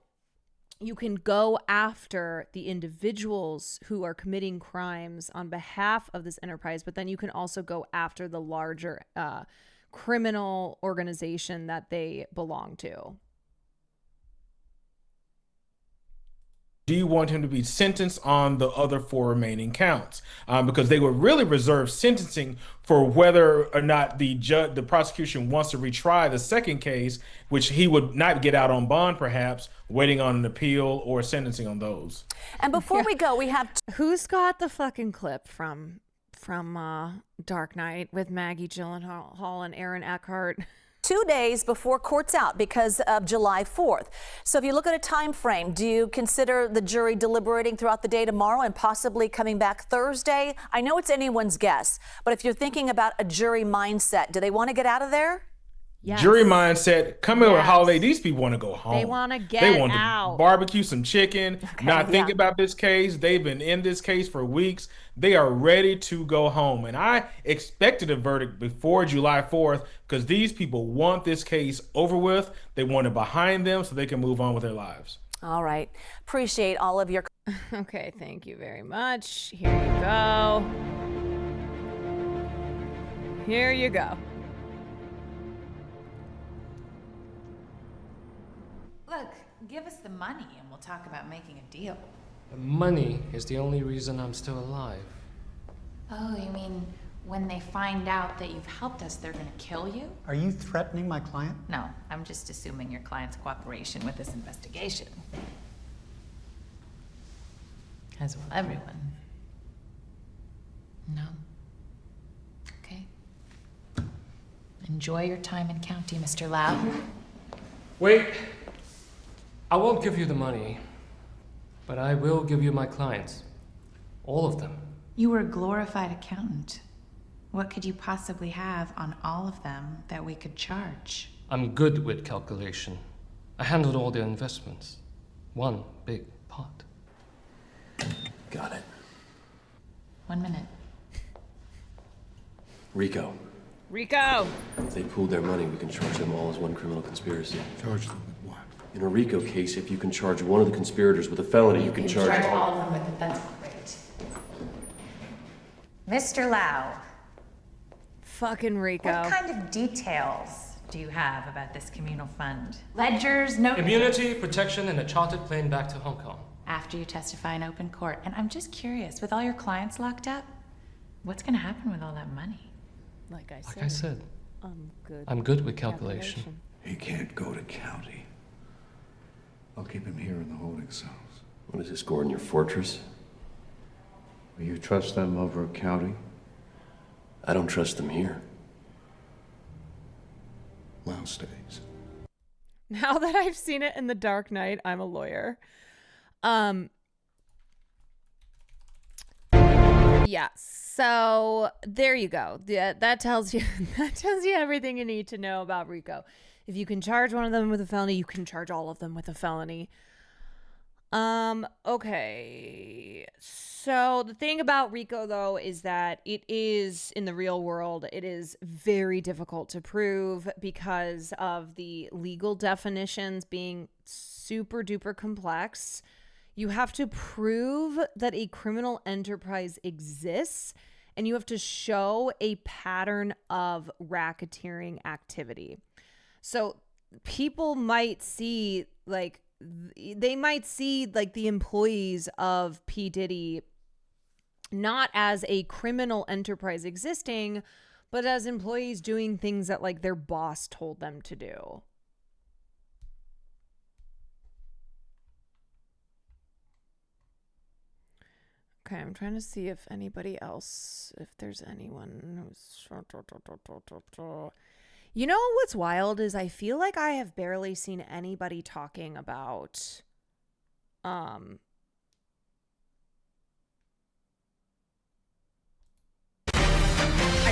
S1: you can go after the individuals who are committing crimes on behalf of this enterprise, but then you can also go after the larger criminal organization that they belong to.
S22: do you want him to be sentenced on the other 4 remaining counts? Because they would really reserve sentencing for whether or not the prosecution wants to retry the second case, which he would not get out on bond, perhaps, waiting on an appeal or sentencing on those.
S8: And before we go, we have...
S1: Who's got the fucking clip from Dark Knight with Maggie Gyllenhaal and Aaron Eckhart?
S8: 2 days before court's out because of July 4th. So if you look at a time frame, do you consider the jury deliberating throughout the day tomorrow and possibly coming back Thursday? I know it's anyone's guess, but if you're thinking about a jury mindset, do they want to get out of there?
S22: Yes. Jury mindset, coming with a holiday, these people want to go home.
S1: They want to get out.
S22: They want to barbecue some chicken, not think about this case. They've been in this case for weeks. They are ready to go home. And I expected a verdict before July 4th because these people want this case over with. They want it behind them so they can move on with their lives.
S8: All right. Appreciate all of your...
S1: Okay, thank you very much. Here you go. Here you go.
S7: Look, give us the money and we'll talk about making a deal.
S10: The money is the only reason I'm still alive.
S7: Oh, you mean when they find out that you've helped us, they're gonna kill you?
S23: Are you threatening my client?
S7: No, I'm just assuming your client's cooperation with this investigation. As will everyone. No? Okay. Enjoy your time in county, Mr. Lau.
S10: Wait. I won't give you the money, but I will give you my clients. All of them.
S7: You were a glorified accountant. What could you possibly have on all of them that we could charge?
S10: I'm good with calculation. I handled all their investments. One big pot.
S24: Got it.
S7: 1 minute.
S24: Rico.
S1: Rico!
S24: If they pooled their money, we can charge them all as one criminal conspiracy.
S25: Charge them with what?
S24: In a Rico case, if you can charge one of the conspirators with a felony, you can charge
S7: all of them with it. That's great. Mr. Lau.
S1: Fucking Rico.
S7: What kind of details do you have about this communal fund? Ledgers, notes?
S10: Immunity, protection, and a chartered plane back to Hong Kong.
S7: After you testify in open court. And I'm just curious, with all your clients locked up, what's going to happen with all that money?
S1: Like I
S10: said,
S1: I'm
S10: good with calculation.
S25: He can't go to county. I'll keep him here in the holding cells.
S24: What is this, Gordon, your fortress?
S25: Will you trust them over county?
S24: I don't trust them here.
S25: Lau stays.
S1: Now that I've seen it in The Dark Knight, I'm a lawyer. Yeah, so there you go. Yeah, that tells you everything you need to know about Rico. If you can charge one of them with a felony, you can charge all of them with a felony. Okay. So the thing about Rico, though, is that it is, in the real world, it is very difficult to prove because of the legal definitions being super duper complex. You have to prove that a criminal enterprise exists, and you have to show a pattern of racketeering activity. So people might see like the employees of P. Diddy not as a criminal enterprise existing, but as employees doing things that like their boss told them to do. Okay, I'm trying to see if anybody else, if there's anyone who's... You know what's wild is I feel like I have barely seen anybody talking about I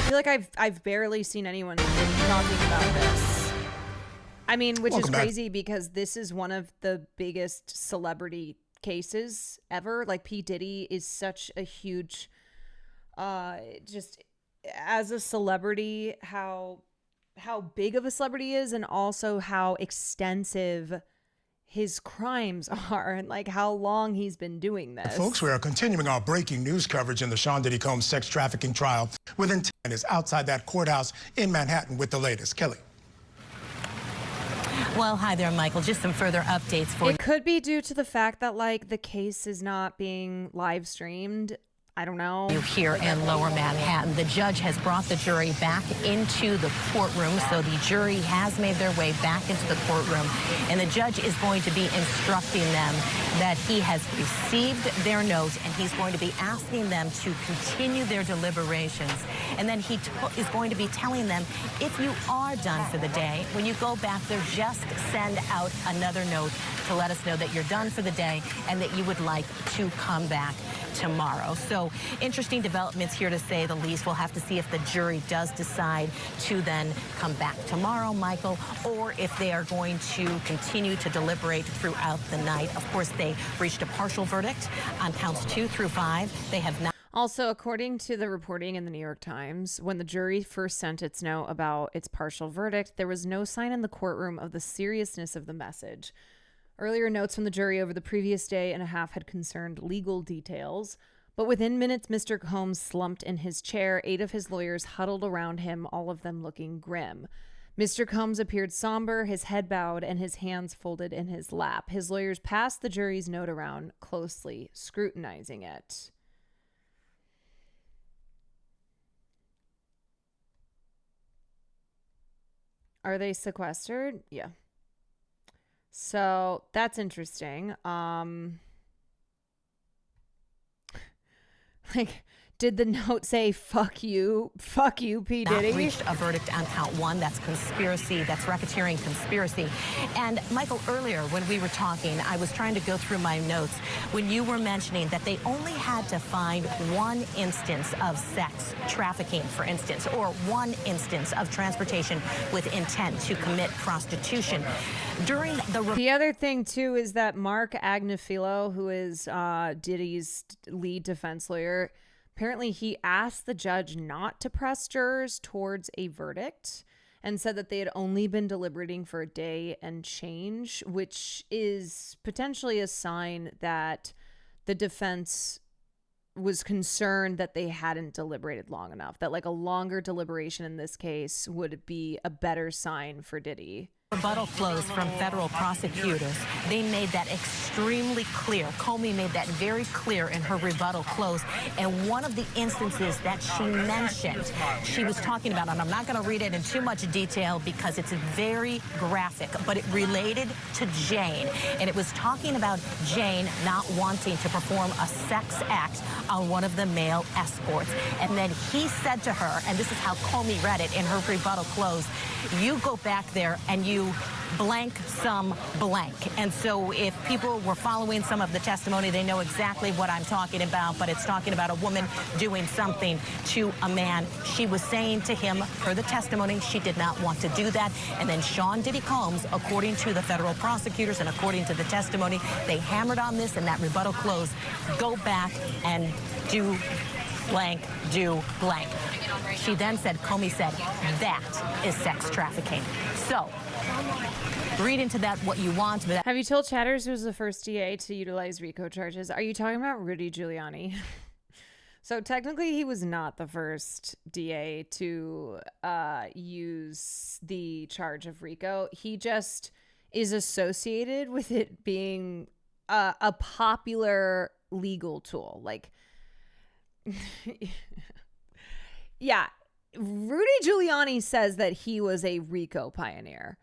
S1: feel like I've barely seen anyone talking about this. I mean, which is crazy because this is one of the biggest celebrity cases ever. Like P. Diddy is such a huge just as a celebrity, how big of a celebrity he is, and also how extensive his crimes are, and like how long he's been doing this.
S2: Folks, we are continuing our breaking news coverage in the Sean Diddy Combs sex trafficking trial. Within 10 minutes outside that courthouse in Manhattan with the latest. Kelly.
S11: Well, hi there, Michael. Just some further updates for you.
S1: It could be due to the fact that like the case is not being live streamed. I don't know.
S11: Here in Lower Manhattan, the judge has brought the jury back into the courtroom. So the jury has made their way back into the courtroom, and the judge is going to be instructing them that he has received their note, and he's going to be asking them to continue their deliberations. And then he is going to be telling them, if you are done for the day, when you go back there, just send out another note to let us know that you're done for the day and that you would like to come back tomorrow. So interesting developments here, to say the least. We'll have to see if the jury does decide to then come back tomorrow, Michael, or if they are going to continue to deliberate throughout the night. Of course, they reached a partial verdict on counts 2 through 5. They have not.
S1: Also, according to the reporting in the New York Times, when the jury first sent its note about its partial verdict, there was no sign in the courtroom of the seriousness of the message. Earlier notes from the jury over the previous day and a half had concerned legal details, but within minutes, Mr. Combs slumped in his chair, 8 of his lawyers huddled around him, all of them looking grim. Mr. Combs appeared somber, his head bowed, and his hands folded in his lap. His lawyers passed the jury's note around, closely scrutinizing it. Are they sequestered? Yeah. So that's interesting. Like, did the note say fuck you, P. Diddy?
S11: Not reached a verdict on count 1. That's conspiracy. That's racketeering conspiracy. And Michael, earlier when we were talking, I was trying to go through my notes when you were mentioning that they only had to find one instance of sex trafficking, for instance, or one instance of transportation with intent to commit prostitution. During the
S1: other thing too is that Mark Agnifilo, who is Diddy's lead defense lawyer, apparently he asked the judge not to press jurors towards a verdict and said that they had only been deliberating for a day and change, which is potentially a sign that the defense was concerned that they hadn't deliberated long enough, that like a longer deliberation in this case would be a better sign for Diddy.
S11: Rebuttal close from federal prosecutors. They made that extremely clear. Comey made that very clear in her rebuttal close. And one of the instances that she mentioned, she was talking about, and I'm not going to read it in too much detail because it's very graphic, but it related to Jane. And it was talking about Jane not wanting to perform a sex act on one of the male escorts. And then he said to her, and this is how Comey read it in her rebuttal close, you go back there and you blank some blank. And so if people were following some of the testimony, they know exactly what I'm talking about, but it's talking about a woman doing something to a man. She was saying to him, per the testimony, she did not want to do that. And then Sean Diddy Combs, according to the federal prosecutors and according to the testimony, they hammered on this in that rebuttal close, go back and do blank, do blank. She then said, Comey said, that is sex trafficking. So read into that what you want. But
S1: have you told Chatters who was the first DA to utilize RICO charges? Are you talking about Rudy Giuliani? So technically, he was not the first DA to use the charge of RICO. He just is associated with it being a popular legal tool. Like, yeah, Rudy Giuliani says that he was a RICO pioneer,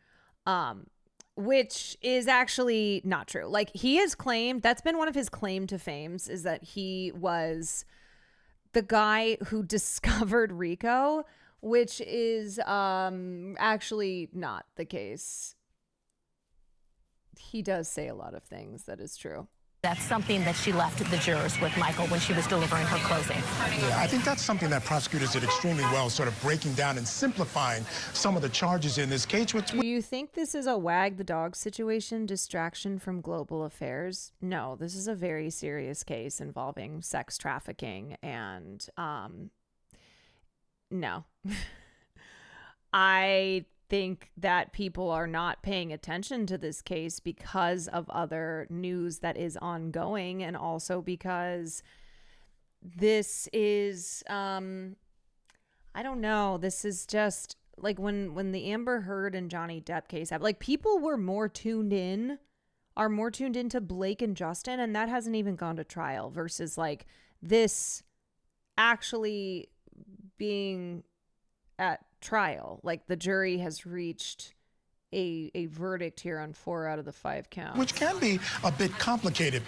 S1: which is actually not true. Like, he has claimed, that's been one of his claim to fames, is that he was the guy who discovered RICO, which is actually not the case. He does say a lot of things that is true.
S11: That's something that she left the jurors with, Michael, when she was delivering her closing.
S2: Yeah, I think that's something that prosecutors did extremely well, sort of breaking down and simplifying some of the charges in this case.
S1: Do you think this is a wag the dog situation, distraction from global affairs? No, this is a very serious case involving sex trafficking, and no. I think that people are not paying attention to this case because of other news that is ongoing, and also because this is I don't know, this is just like when the Amber Heard and Johnny Depp case happened, like, people were more tuned in to Blake and Justin, and that hasn't even gone to trial, versus like this actually being at trial. Like, the jury has reached a verdict here on 4 out of the 5 counts,
S2: which can be a bit complicated.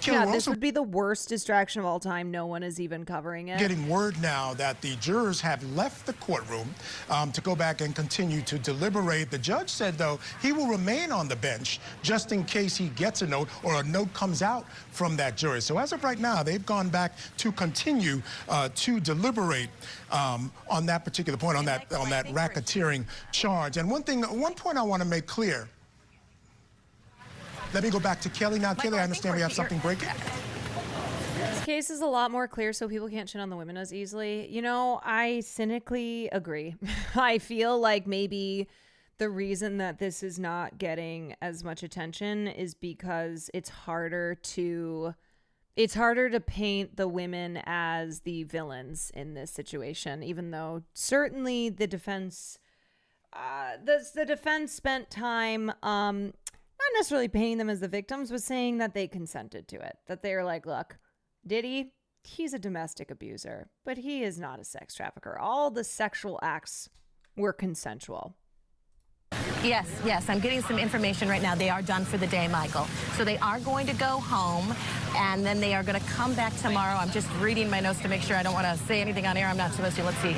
S1: Yeah, this would be the worst distraction of all time. No one is even covering it.
S2: Getting word now that the jurors have left the courtroom to go back and continue to deliberate. The judge said, though, he will remain on the bench just in case he gets a note or a note comes out from that jury. So as of right now, they've gone back to continue to deliberate on that particular point, on that racketeering charge. And one point I want to make clear. Let me go back to Kelly now. Kelly, I understand we have something breaking.
S1: This case is a lot more clear, so people can't shit on the women as easily. You know, I cynically agree. I feel like maybe the reason that this is not getting as much attention is because it's harder to paint the women as the villains in this situation, even though certainly the defense spent time not necessarily painting them as the victims, but saying that they consented to it. That they were like, look, Diddy, he's a domestic abuser, but he is not a sex trafficker. All the sexual acts were consensual.
S11: Yes, I'm getting some information right now. They are done for the day, Michael. So they are going to go home, and then they are going to come back tomorrow. I'm just reading my notes to make sure I don't want to say anything on air I'm not supposed to. Let's see.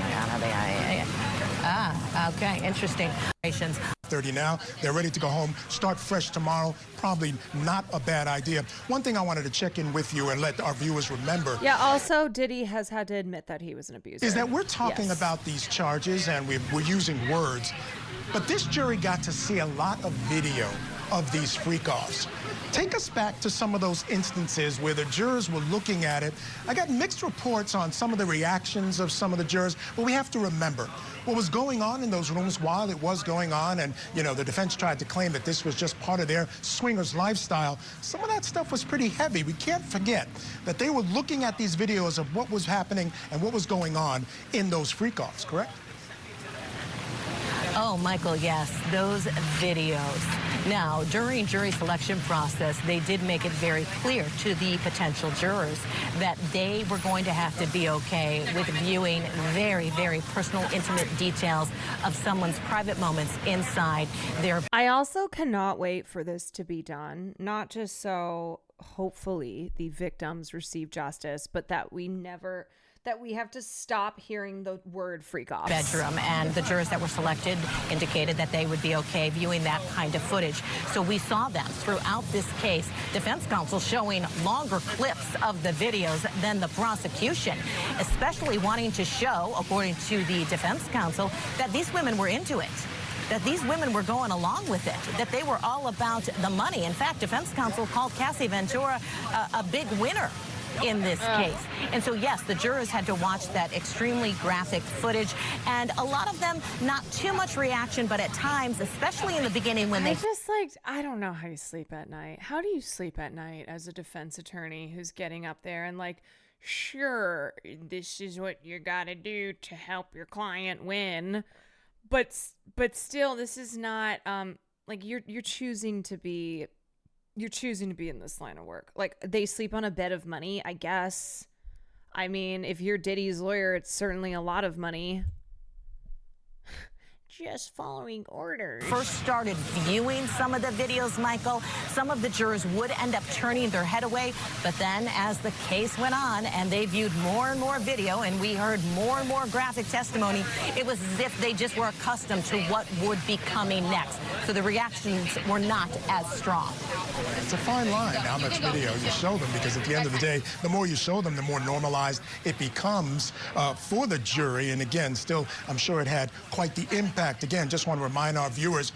S11: Okay, interesting.
S2: 30 now. They're ready to go home, start fresh tomorrow. Probably not a bad idea. One thing I wanted to check in with you and let our viewers remember.
S1: Yeah, also, Diddy has had to admit that he was an abuser.
S2: Is that we're talking about these charges and we're using words, but this jury got to see a lot of video of these freak-offs. Take us back to some of those instances where the jurors were looking at it. I got mixed reports on some of the reactions of some of the jurors, but we have to remember what was going on in those rooms while it was going on, and, you know, the defense tried to claim that this was just part of their swingers lifestyle. Some of that stuff was pretty heavy. We can't forget that they were looking at these videos of what was happening and what was going on in those freak-offs, correct?
S11: Oh, Michael, yes, those videos. Now, during jury selection process, they did make it very clear to the potential jurors that they were going to have to be okay with viewing very, very personal, intimate details of someone's private moments inside their...
S1: I also cannot wait for this to be done, not just so hopefully the victims receive justice, but that we have to stop hearing the word freak off.
S11: Bedroom, and the jurors that were selected indicated that they would be okay viewing that kind of footage. So we saw them throughout this case, defense counsel showing longer clips of the videos than the prosecution, especially wanting to show, according to the defense counsel, that these women were into it, that these women were going along with it, that they were all about the money. In fact, defense counsel called Cassie Ventura a big winner in this case. And so, yes, the jurors had to watch that extremely graphic footage, and a lot of them, not too much reaction, but at times, especially in the beginning when
S1: I don't know how you sleep at night. How do you sleep at night as a defense attorney who's getting up there and, like, sure, this is what you gotta do to help your client win. But still, this is not, like, you're choosing to be in this line of work. Like, they sleep on a bed of money, I guess. I mean, if you're Diddy's lawyer, it's certainly a lot of money. Just following orders.
S11: First started viewing some of the videos, Michael, some of the jurors would end up turning their head away. But then as the case went on and they viewed more and more video and we heard more and more graphic testimony, it was as if they just were accustomed to what would be coming next. So the reactions were not as strong.
S2: It's a fine line how much video you show them, because at the end of the day, the more you show them, the more normalized it becomes for the jury. And again, still, I'm sure it had quite the impact. Again, just want to remind our viewers,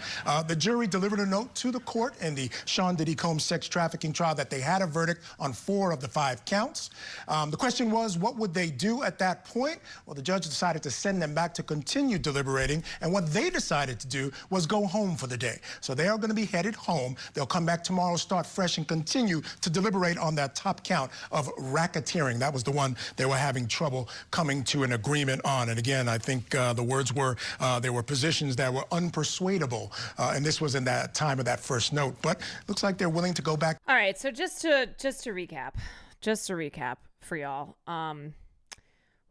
S2: the jury delivered a note to the court in the Sean Diddy Combs sex trafficking trial that they had a verdict on 4 of the 5 counts. The question was, what would they do at that point? Well, the judge decided to send them back to continue deliberating, and what they decided to do was go home for the day. So they are going to be headed home. They'll come back tomorrow, start fresh, and continue to deliberate on that top count of racketeering. That was the one they were having trouble coming to an agreement on. And again, I think the words were, there were positions that were unpersuadable, and this was in that time of that first note. But looks like they're willing to go back.
S1: All right, so just to recap for y'all,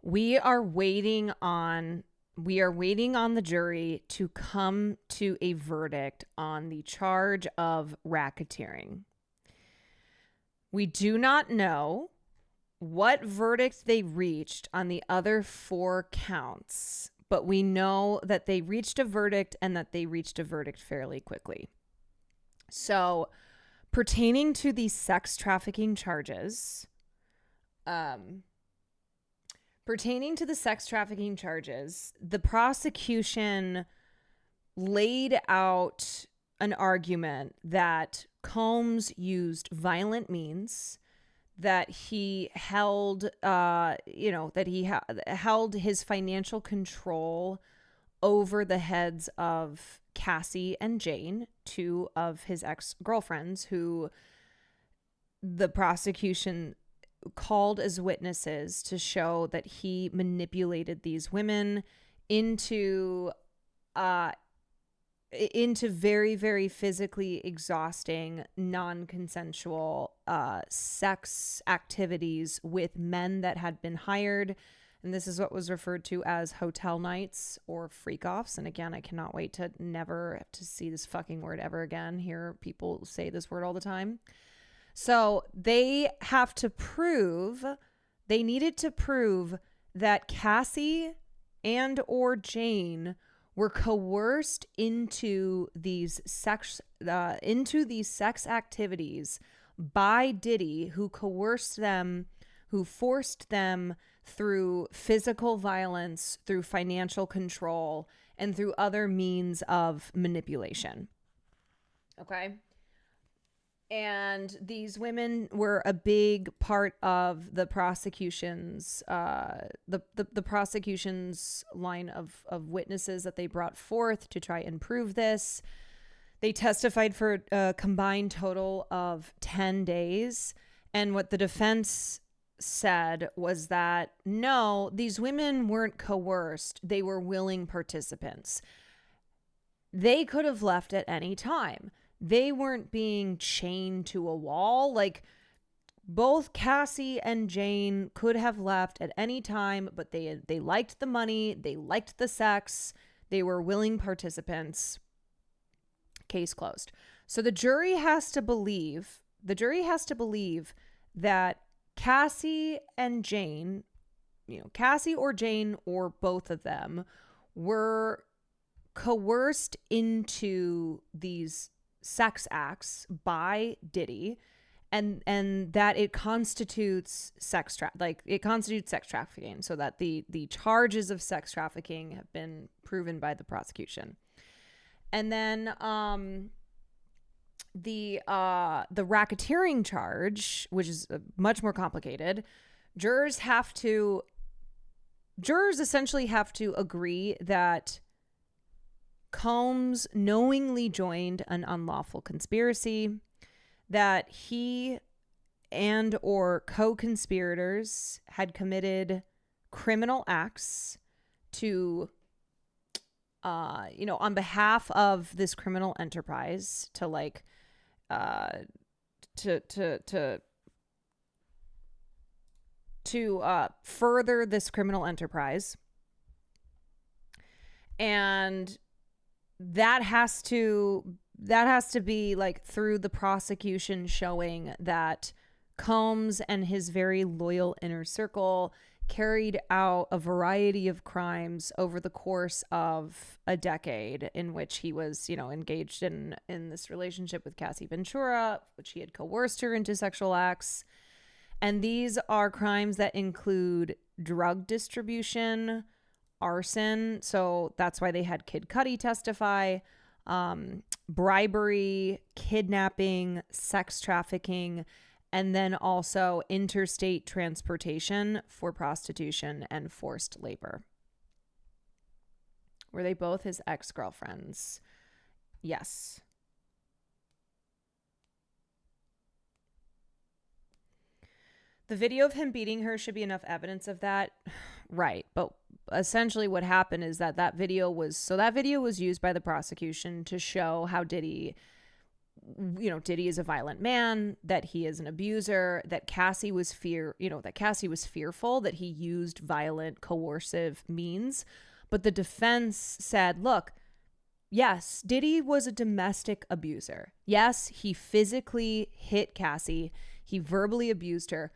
S1: we are waiting on the jury to come to a verdict on the charge of racketeering. We do not know what verdict they reached on the other 4 counts, but we know that they reached a verdict and that they reached a verdict fairly quickly. So, pertaining to the sex trafficking charges, the prosecution laid out an argument that Combs used violent means, that he held, held his financial control over the heads of Cassie and Jane, 2 of his ex-girlfriends, who the prosecution called as witnesses to show that he manipulated these women into very, very physically exhausting, non-consensual sex activities with men that had been hired. And this is what was referred to as hotel nights or freak-offs. And again, I cannot wait to never have to see this fucking word ever again. Hear people say this word all the time. So they needed to prove that Cassie and or Jane were coerced into these sex activities by Diddy, who coerced them, who forced them through physical violence, through financial control, and through other means of manipulation. Okay? And these women were a big part of the prosecution's the prosecution's line of witnesses that they brought forth to try and prove this. They testified for a combined total of 10 days. And what the defense said was that, no, these women weren't coerced. They were willing participants. They could have left at any time. They weren't being chained to a wall. Like, both Cassie and Jane could have left at any time, but they liked the money. They liked the sex. They were willing participants. Case closed. So the jury has to believe that Cassie and Jane, Cassie or Jane or both of them were coerced into these sex acts by Diddy, and that it constitutes sex trafficking, so that the charges of sex trafficking have been proven by the prosecution. And then the racketeering charge, which is much more complicated, jurors essentially have to agree that Combs knowingly joined an unlawful conspiracy, that he and or co-conspirators had committed criminal acts to, on behalf of this criminal enterprise, to like, to further this criminal enterprise. And that has to be like through the prosecution showing that Combs and his very loyal inner circle carried out a variety of crimes over the course of a decade in which he was, engaged in this relationship with Cassie Ventura, which he had coerced her into sexual acts. And these are crimes that include drug distribution, arson. So that's why they had Kid Cudi testify, bribery, kidnapping, sex trafficking, and then also interstate transportation for prostitution and forced labor. Were they both his ex-girlfriends? Yes. The video of him beating her should be enough evidence of that. Right. But essentially what happened is that video was used by the prosecution to show how Diddy is a violent man, that he is an abuser, that Cassie was fearful that he used violent, coercive means. But the defense said, look, yes, Diddy was a domestic abuser. Yes, he physically hit Cassie. He verbally abused her,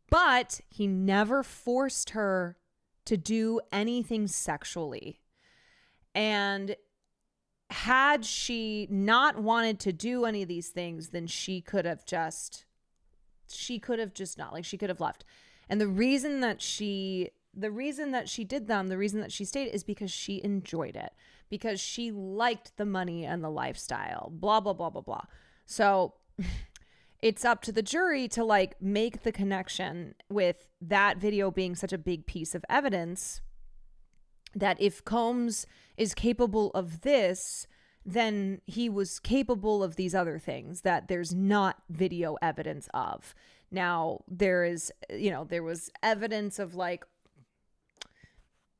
S1: but he never forced her to do anything sexually. And had she not wanted to do any of these things, then she could have just not, like, she could have left. And the reason that she did them, the reason that she stayed, is because she enjoyed it, because she liked the money and the lifestyle, blah, blah, blah, blah, blah. So it's up to the jury to like make the connection with that video being such a big piece of evidence, that if Combs is capable of this, then he was capable of these other things that there's not video evidence of. Now, there was evidence of like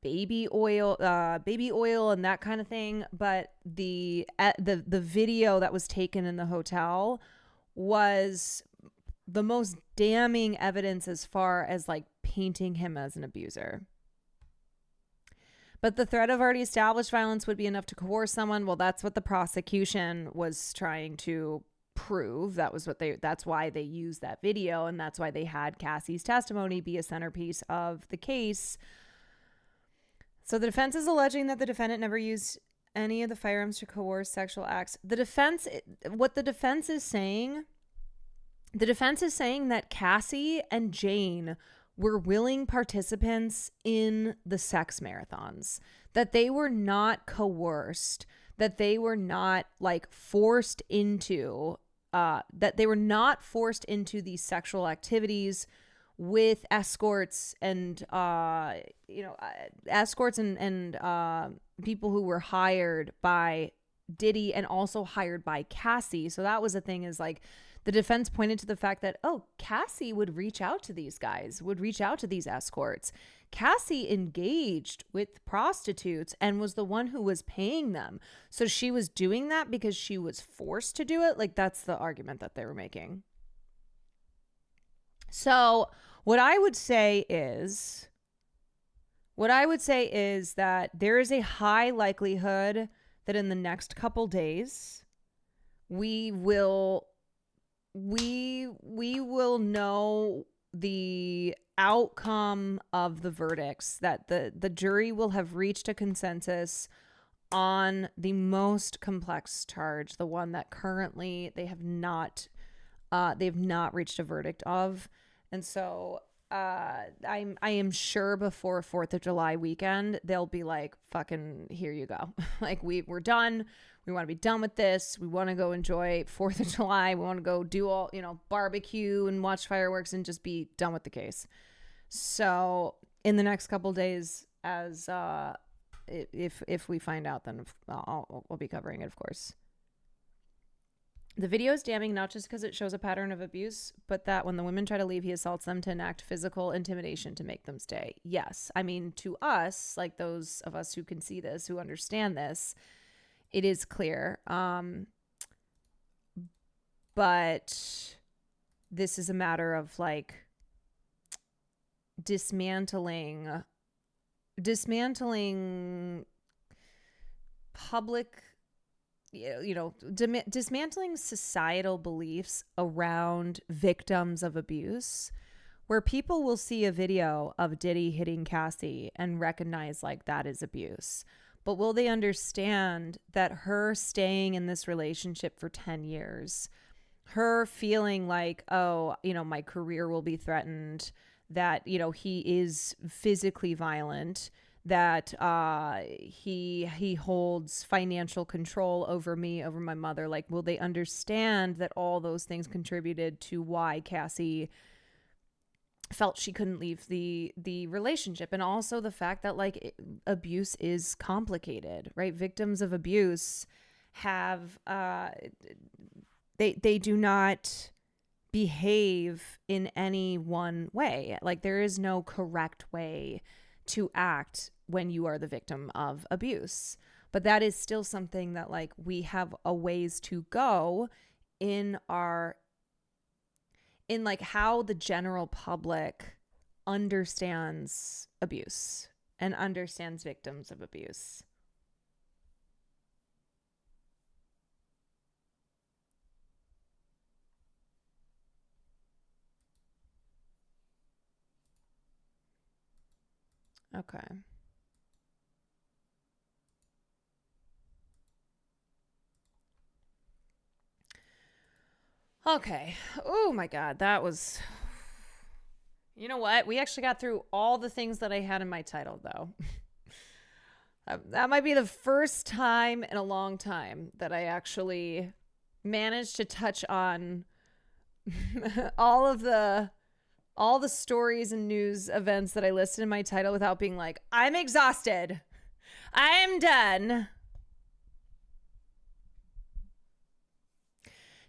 S1: baby oil and that kind of thing, but the video that was taken in the hotel was the most damning evidence as far as like painting him as an abuser. But the threat of already established violence would be enough to coerce someone. Well, that's what the prosecution was trying to prove. That's why they used that video, and that's why they had Cassie's testimony be a centerpiece of the case. So the defense is alleging that the defendant never used any of the firearms to coerce sexual acts. The defense is saying that Cassie and Jane were willing participants in the sex marathons, that they were not coerced, that they were not like forced into, these sexual activities with escorts and people who were hired by Diddy and also hired by Cassie. So that was the thing, is like the defense pointed to the fact that, Cassie would reach out to these guys, would reach out to these escorts. Cassie engaged with prostitutes and was the one who was paying them. So she was doing that because she was forced to do it. Like, that's the argument that they were making. So what I would say is that there is a high likelihood that in the next couple days, we will know the outcome of the verdicts, that the jury will have reached a consensus on the most complex charge, the one that currently they have not reached a verdict of. And so I am sure before 4th of July weekend, they'll be like, fucking, here you go. Like, we're done. We want to be done with this. We want to go enjoy 4th of July. We want to go do all, barbecue and watch fireworks and just be done with the case. So in the next couple days, as if we find out, then I'll be covering it, of course. The video is damning not just because it shows a pattern of abuse, but that when the women try to leave, he assaults them to enact physical intimidation to make them stay. Yes. I mean, to us, like those of us who can see this, who understand this, it is clear. But this is a matter of like dismantling public, dismantling societal beliefs around victims of abuse, where people will see a video of Diddy hitting Cassie and recognize like that is abuse. But will they understand that her staying in this relationship for 10 years, her feeling like, oh, my career will be threatened, that, he is physically violent, that he holds financial control over me, over my mother, like, will they understand that all those things contributed to why Cassie felt she couldn't leave the relationship? And also the fact that like abuse is complicated, right? Victims of abuse have they do not behave in any one way. Like there is no correct way to act when you are the victim of abuse. But that is still something that like we have a ways to go in like how the general public understands abuse and understands victims of abuse. Okay. Okay. Oh my God. That was, you know what? We actually got through all the things that I had in my title though. That might be the first time in a long time that I actually managed to touch on all the stories and news events that I listed in my title without being like, I'm exhausted. I'm done.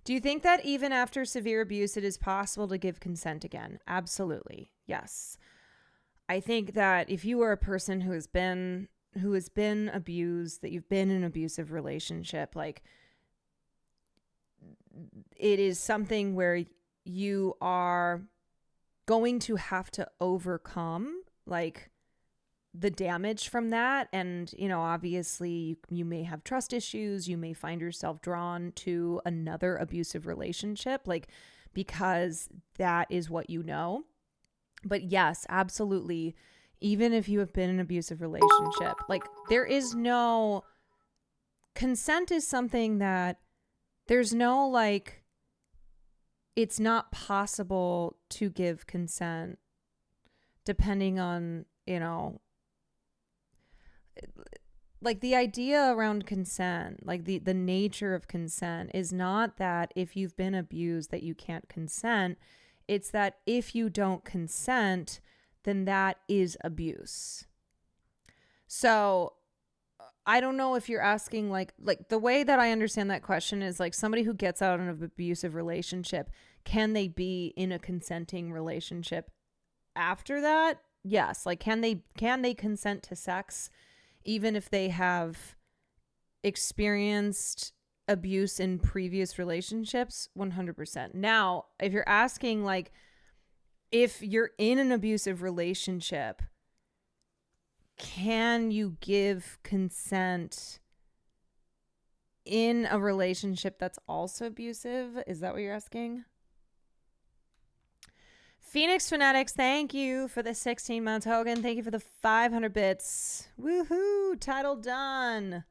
S1: Do you think that even after severe abuse, it is possible to give consent again? Absolutely. Yes. I think that if you are a person who has been abused, that you've been in an abusive relationship, like it is something where you are going to have to overcome like the damage from that. And, obviously you may have trust issues. You may find yourself drawn to another abusive relationship, like, because that is what you know. But yes, absolutely. Even if you have been in an abusive relationship, like there is no consent is something that there's no like, it's not possible to give consent depending on, like the idea around consent, like the nature of consent is not that if you've been abused that you can't consent. It's that if you don't consent, then that is abuse. So I don't know if you're asking like the way that I understand that question is like somebody who gets out of an abusive relationship, can they be in a consenting relationship after that? Yes. Like, can they consent to sex even if they have experienced abuse in previous relationships? 100%. Now, if you're asking like, if you're in an abusive relationship, can you give consent in a relationship that's also abusive? Is that what you're asking? Phoenix Fanatics, thank you for the 16 months. Hogan, thank you for the 500 bits. Woohoo! Title done.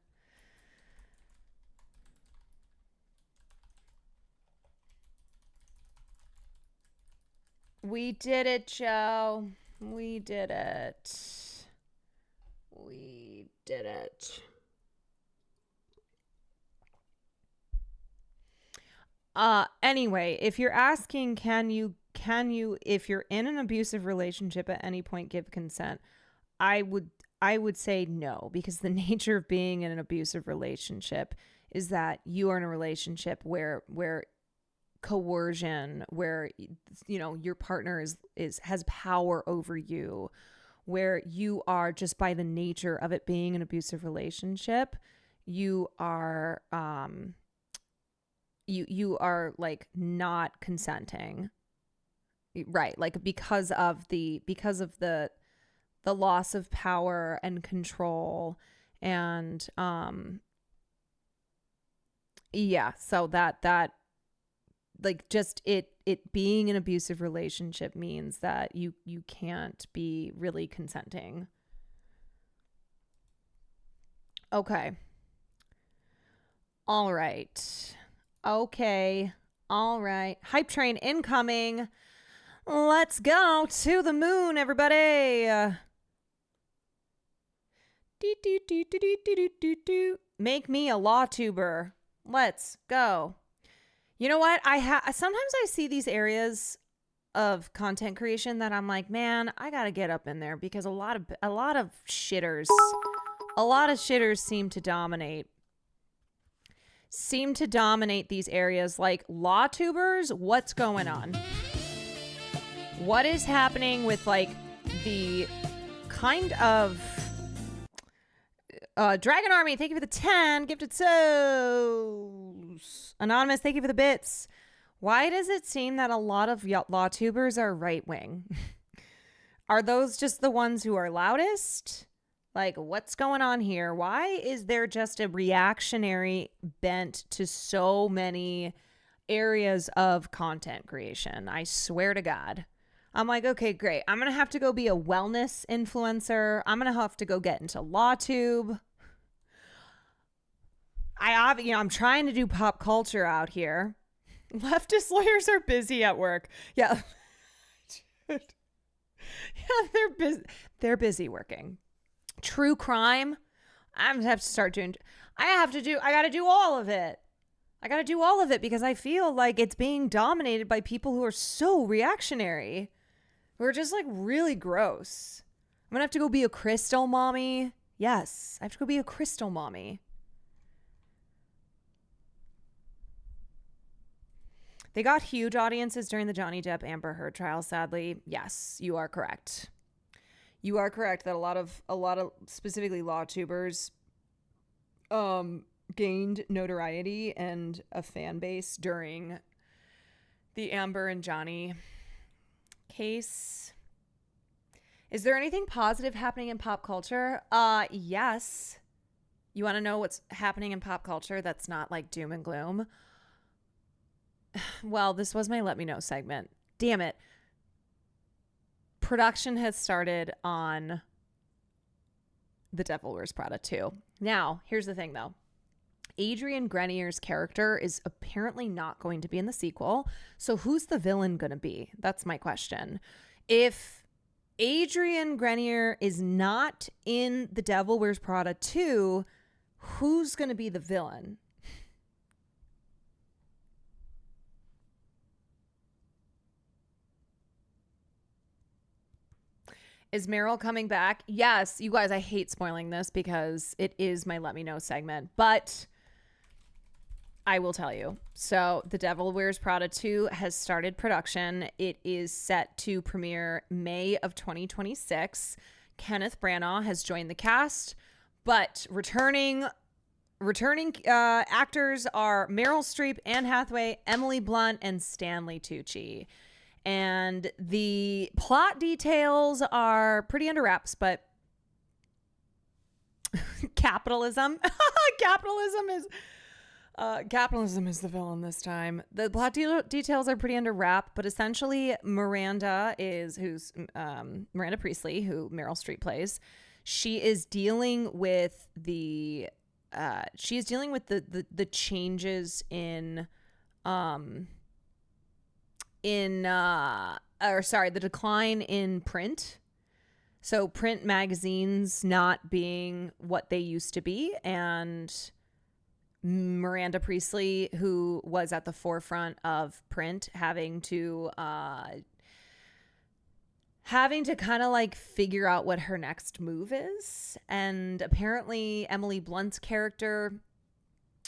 S1: We did it, Joe. We did it. We did it. Anyway, if you're asking, can you, if you're in an abusive relationship at any point, give consent? I would say no, because the nature of being in an abusive relationship is that you are in a relationship where coercion, where, you know, your partner has power over you, where you are, just by the nature of it being an abusive relationship, you are you are like not consenting, right? Like because of the loss of power and control, and yeah, so that like, just it being an abusive relationship means that you can't be really consenting. Okay. All right. Okay. All right. Hype train incoming. Let's go to the moon, everybody. Make me a law tuber. Let's go. You know what? Sometimes I see these areas of content creation that I'm like, man, I gotta get up in there, because a lot of shitters seem to dominate these areas, like law tubers. What's going on? What is happening with like the kind of Dragon Army? Thank you for the 10 gifted souls. Anonymous, thank you for the bits. Why does it seem that a lot of law tubers are right wing? Are those just the ones who are loudest? Like, what's going on here? Why is there just a reactionary bent to so many areas of content creation? I swear to God. I'm like, okay, great. I'm going to have to go be a wellness influencer. I'm going to have to go get into LawTube. I'm trying to do pop culture out here. Leftist lawyers are busy at work. Yeah. Dude. Yeah, they're busy working. True crime. I got to do all of it. I got to do all of it because I feel like it's being dominated by people who are so reactionary. Who are just like really gross. I'm going to have to go be a crystal mommy. Yes, I have to go be a crystal mommy. They got huge audiences during the Johnny Depp Amber Heard trial, sadly. Yes, you are correct. You are correct that a lot of specifically law tubers gained notoriety and a fan base during the Amber and Johnny case. Is there anything positive happening in pop culture? Yes. You want to know what's happening in pop culture that's not like doom and gloom? Well, this was my Let Me Know segment. Damn it. Production has started on The Devil Wears Prada 2. Now, here's the thing though. Adrian Grenier's character is apparently not going to be in the sequel. So who's the villain going to be? That's my question. If Adrian Grenier is not in The Devil Wears Prada 2, who's going to be the villain? Is Meryl coming back? Yes. You guys, I hate spoiling this because it is my Let Me Know segment, but I will tell you. So The Devil Wears Prada 2 has started production. It is set to premiere May of 2026. Kenneth Branagh has joined the cast, but returning actors are Meryl Streep, Anne Hathaway, Emily Blunt, and Stanley Tucci. And the plot details are pretty under wraps, but capitalism is the villain this time. The plot details are pretty under wrap, but essentially Miranda Priestley, who Meryl Streep plays. She is dealing with the changes in the decline in print. So print magazines not being what they used to be, and Miranda Priestley, who was at the forefront of print, having to kind of like figure out what her next move is. And apparently Emily Blunt's character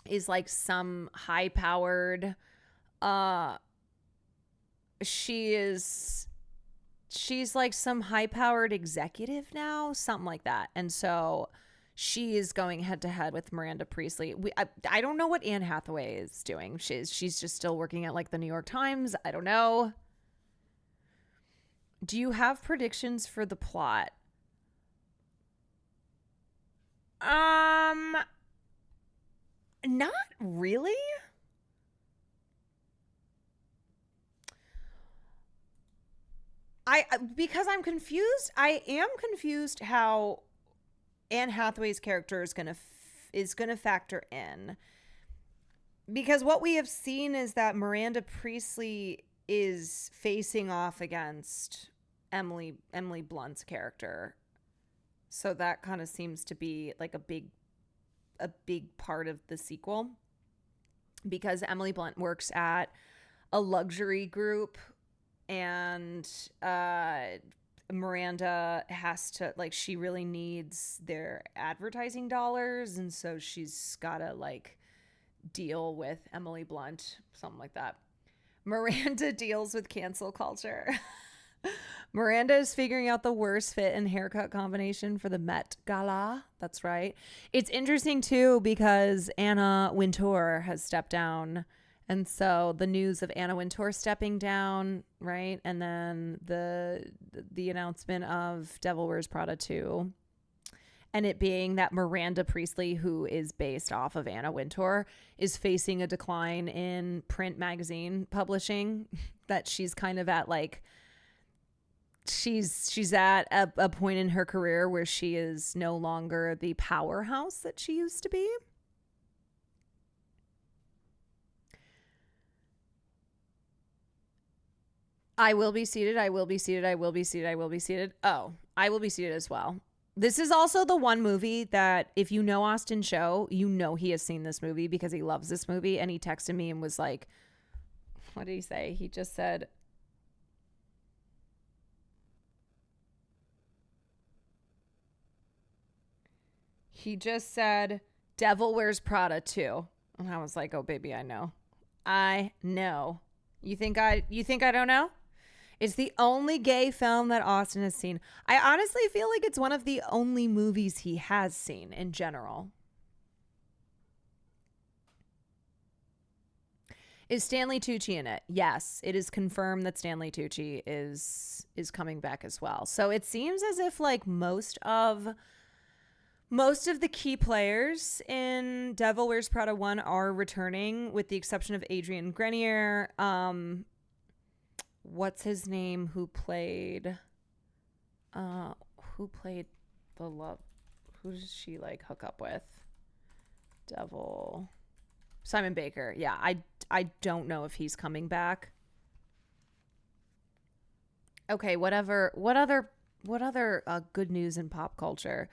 S1: is like some high powered, she's like some high powered executive now, something like that. And so she is going head to head with Miranda Priestly. I don't know what Anne Hathaway is doing. She's just still working at like the New York Times. I don't know. Do you have predictions for the plot? Not really. Because I'm confused. I am confused how Anne Hathaway's character is gonna factor in, because what we have seen is that Miranda Priestly is facing off against Emily Blunt's character, so that kind of seems to be like a big part of the sequel, because Emily Blunt works at a luxury group, and Miranda has to, like, she really needs their advertising dollars, and so she's gotta like deal with Emily Blunt, something like that. Miranda deals with cancel culture. Miranda is figuring out the worst fit and haircut combination for the Met Gala. That's right. It's interesting too, because Anna Wintour has stepped down. And so the news of Anna Wintour stepping down, right? And then the announcement of Devil Wears Prada 2, and it being that Miranda Priestly, who is based off of Anna Wintour, is facing a decline in print magazine publishing, that she's kind of at like, she's at a point in her career where she is no longer the powerhouse that she used to be. I will be seated. I will be seated. I will be seated. I will be seated. Oh, I will be seated as well. This is also the one movie that if you know Austin Cho, you know he has seen this movie because he loves this movie. And he texted me and was like, what did he say? He just said, Devil Wears Prada 2. And I was like, oh, baby, I know. I know. You think I don't know? It's the only gay film that Austin has seen. I honestly feel like it's one of the only movies he has seen in general. Is Stanley Tucci in it? Yes, it is confirmed that Stanley Tucci is coming back as well. So it seems as if like most of the key players in Devil Wears Prada 1 are returning, with the exception of Adrian Grenier. What's his name? Who played the love? Who does she like hook up with? Devil. Simon Baker. Yeah, I don't know if he's coming back. Okay, whatever. What other good news in pop culture?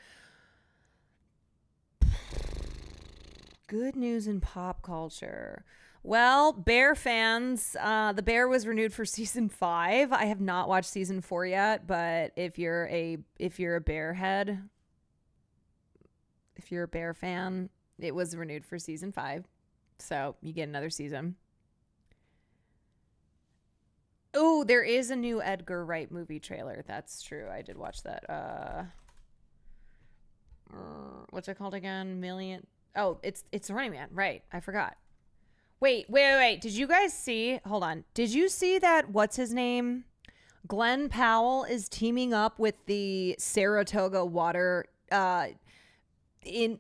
S1: Good news in pop culture. Well, Bear fans, The Bear was renewed for season 5. I have not watched season 4 yet, but if you're a Bear head, if you're a Bear fan, it was renewed for season 5. So you get another season. Oh, there is a new Edgar Wright movie trailer. That's true. I did watch that. What's it called again? Oh, it's The Running Man. Right. I forgot. Wait. Did you guys see? Hold on. Did you see that? What's his name? Glenn Powell is teaming up with the Saratoga Water. In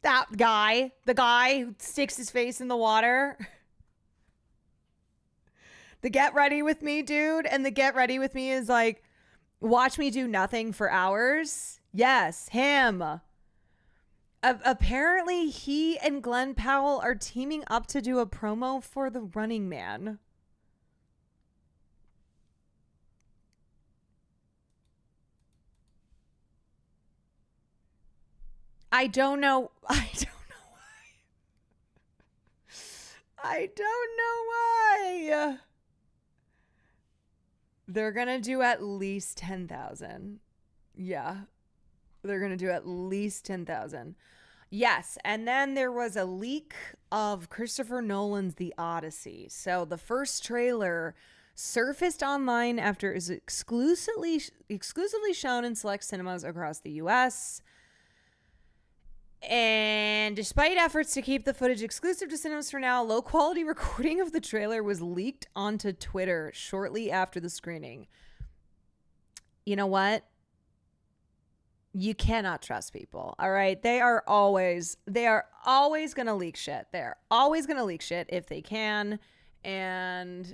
S1: that guy, the guy who sticks his face in the water. The Get Ready With Me dude, and the Get Ready With Me is like, watch me do nothing for hours. Yes, him. Apparently, he and Glenn Powell are teaming up to do a promo for The Running Man. I don't know why. I don't know why. They're going to do at least 10,000. Yeah. They're going to do at least 10,000. Yes, and then there was a leak of Christopher Nolan's The Odyssey. So the first trailer surfaced online after it was exclusively shown in select cinemas across the US. And despite efforts to keep the footage exclusive to cinemas for now, low quality recording of the trailer was leaked onto Twitter shortly after the screening. You know what? You cannot trust people. All right. They are always going to leak shit. They're always going to leak shit if they can. And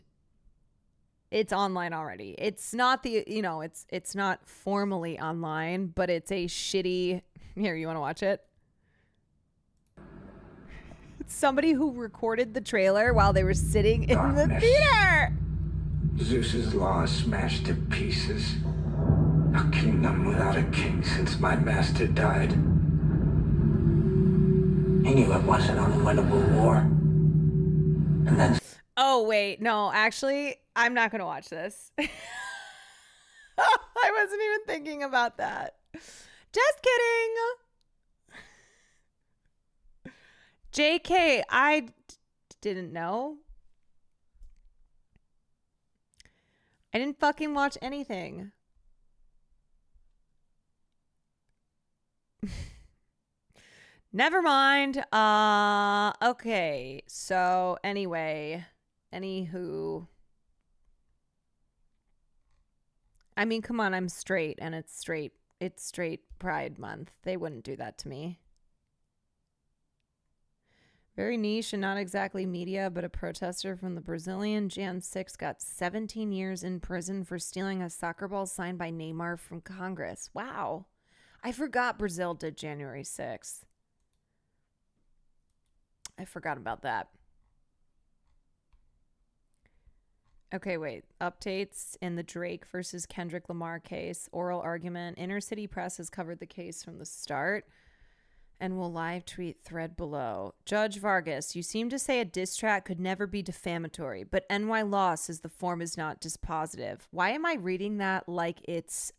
S1: it's online already. It's not it's not formally online, but it's a shitty. Here, you want to watch it? It's somebody who recorded the trailer while they were sitting in the theater.
S3: Zeus's law is smashed to pieces. A kingdom without a king since my master died. He knew it wasn't an unwinnable war. And then...
S1: Oh, wait. No, actually, I'm not going to watch this. I wasn't even thinking about that. Just kidding. JK, I didn't know. I didn't fucking watch anything. Never mind. Okay. So anyway, anywho. I mean, come on, I'm straight and it's straight Pride Month. They wouldn't do that to me. Very niche and not exactly media, but a protester from the Brazilian Jan 6 got 17 years in prison for stealing a soccer ball signed by Neymar from Congress. Wow. I forgot Brazil did January 6th. I forgot about that. Okay, wait. Updates in the Drake versus Kendrick Lamar case. Oral argument. Inner City Press has covered the case from the start and will live tweet thread below. Judge Vargas, you seem to say a diss track could never be defamatory, but NY Law says the form is not dispositive. Why am I reading that like it's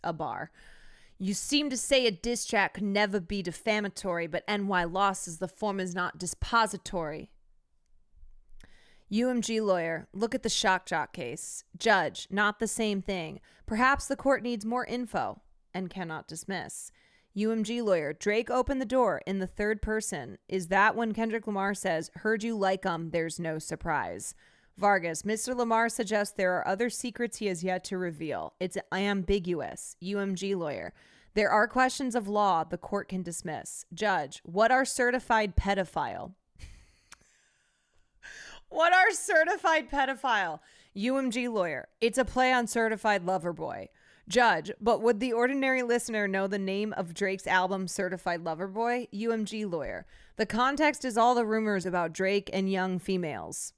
S1: a bar? You seem to say a diss track could never be defamatory, but NY Law says the form is not dispository. UMG lawyer, look at the shock jock case. Judge, not the same thing. Perhaps the court needs more info and cannot dismiss. UMG lawyer, Drake opened the door in the third person. Is that when Kendrick Lamar says, heard you like 'em, there's no surprise? Vargas, Mr. Lamar suggests there are other secrets he has yet to reveal. It's ambiguous. UMG lawyer, there are questions of law the court can dismiss. Judge, what are certified pedophile? What are certified pedophile? UMG lawyer, it's a play on certified lover boy. Judge, but would the ordinary listener know the name of Drake's album Certified Lover Boy? UMG lawyer, the context is all the rumors about Drake and young females.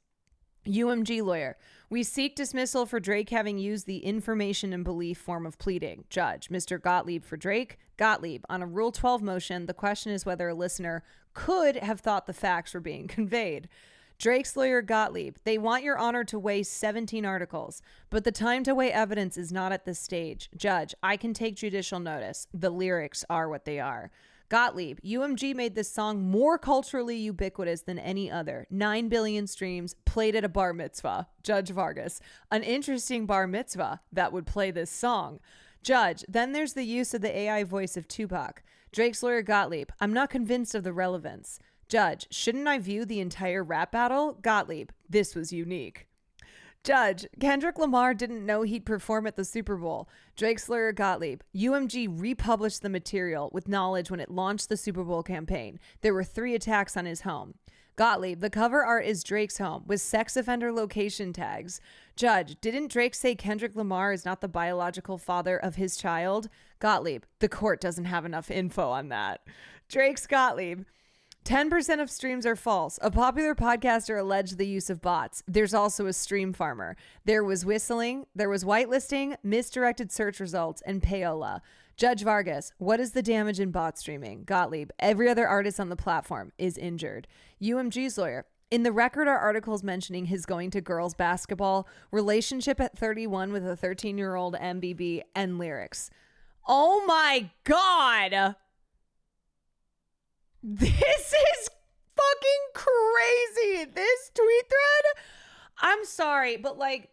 S1: UMG lawyer, we seek dismissal for Drake having used the information and belief form of pleading. Judge, Mr. Gottlieb for Drake. Gottlieb, on a Rule 12 motion, the question is whether a listener could have thought the facts were being conveyed. Drake's lawyer Gottlieb, they want your honor to weigh 17 articles, but the time to weigh evidence is not at this stage. Judge, I can take judicial notice. The lyrics are what they are. Gottlieb, UMG made this song more culturally ubiquitous than any other. 9 billion streams, played at a bar mitzvah. Judge Vargas, an interesting bar mitzvah that would play this song. Judge, then there's the use of the AI voice of Tupac. Drake's lawyer Gottlieb, I'm not convinced of the relevance. Judge, shouldn't I view the entire rap battle? Gottlieb, this was unique. Judge, Kendrick Lamar didn't know he'd perform at the Super Bowl. Drake's lawyer Gottlieb, UMG republished the material with knowledge when it launched the Super Bowl campaign. There were 3 attacks on his home. Gottlieb, the cover art is Drake's home with sex offender location tags. Judge, didn't Drake say Kendrick Lamar is not the biological father of his child? Gottlieb, the court doesn't have enough info on that. Drake's Gottlieb, 10% of streams are false. A popular podcaster alleged the use of bots. There's also a stream farmer. There was whistling, there was whitelisting, misdirected search results, and payola. Judge Vargas, what is the damage in bot streaming? Gottlieb, every other artist on the platform is injured. UMG's lawyer, in the record are articles mentioning his going to girls basketball, relationship at 31 with a 13-year-old MBB, and lyrics. Oh my God! This is fucking crazy. This tweet thread. I'm sorry, but like,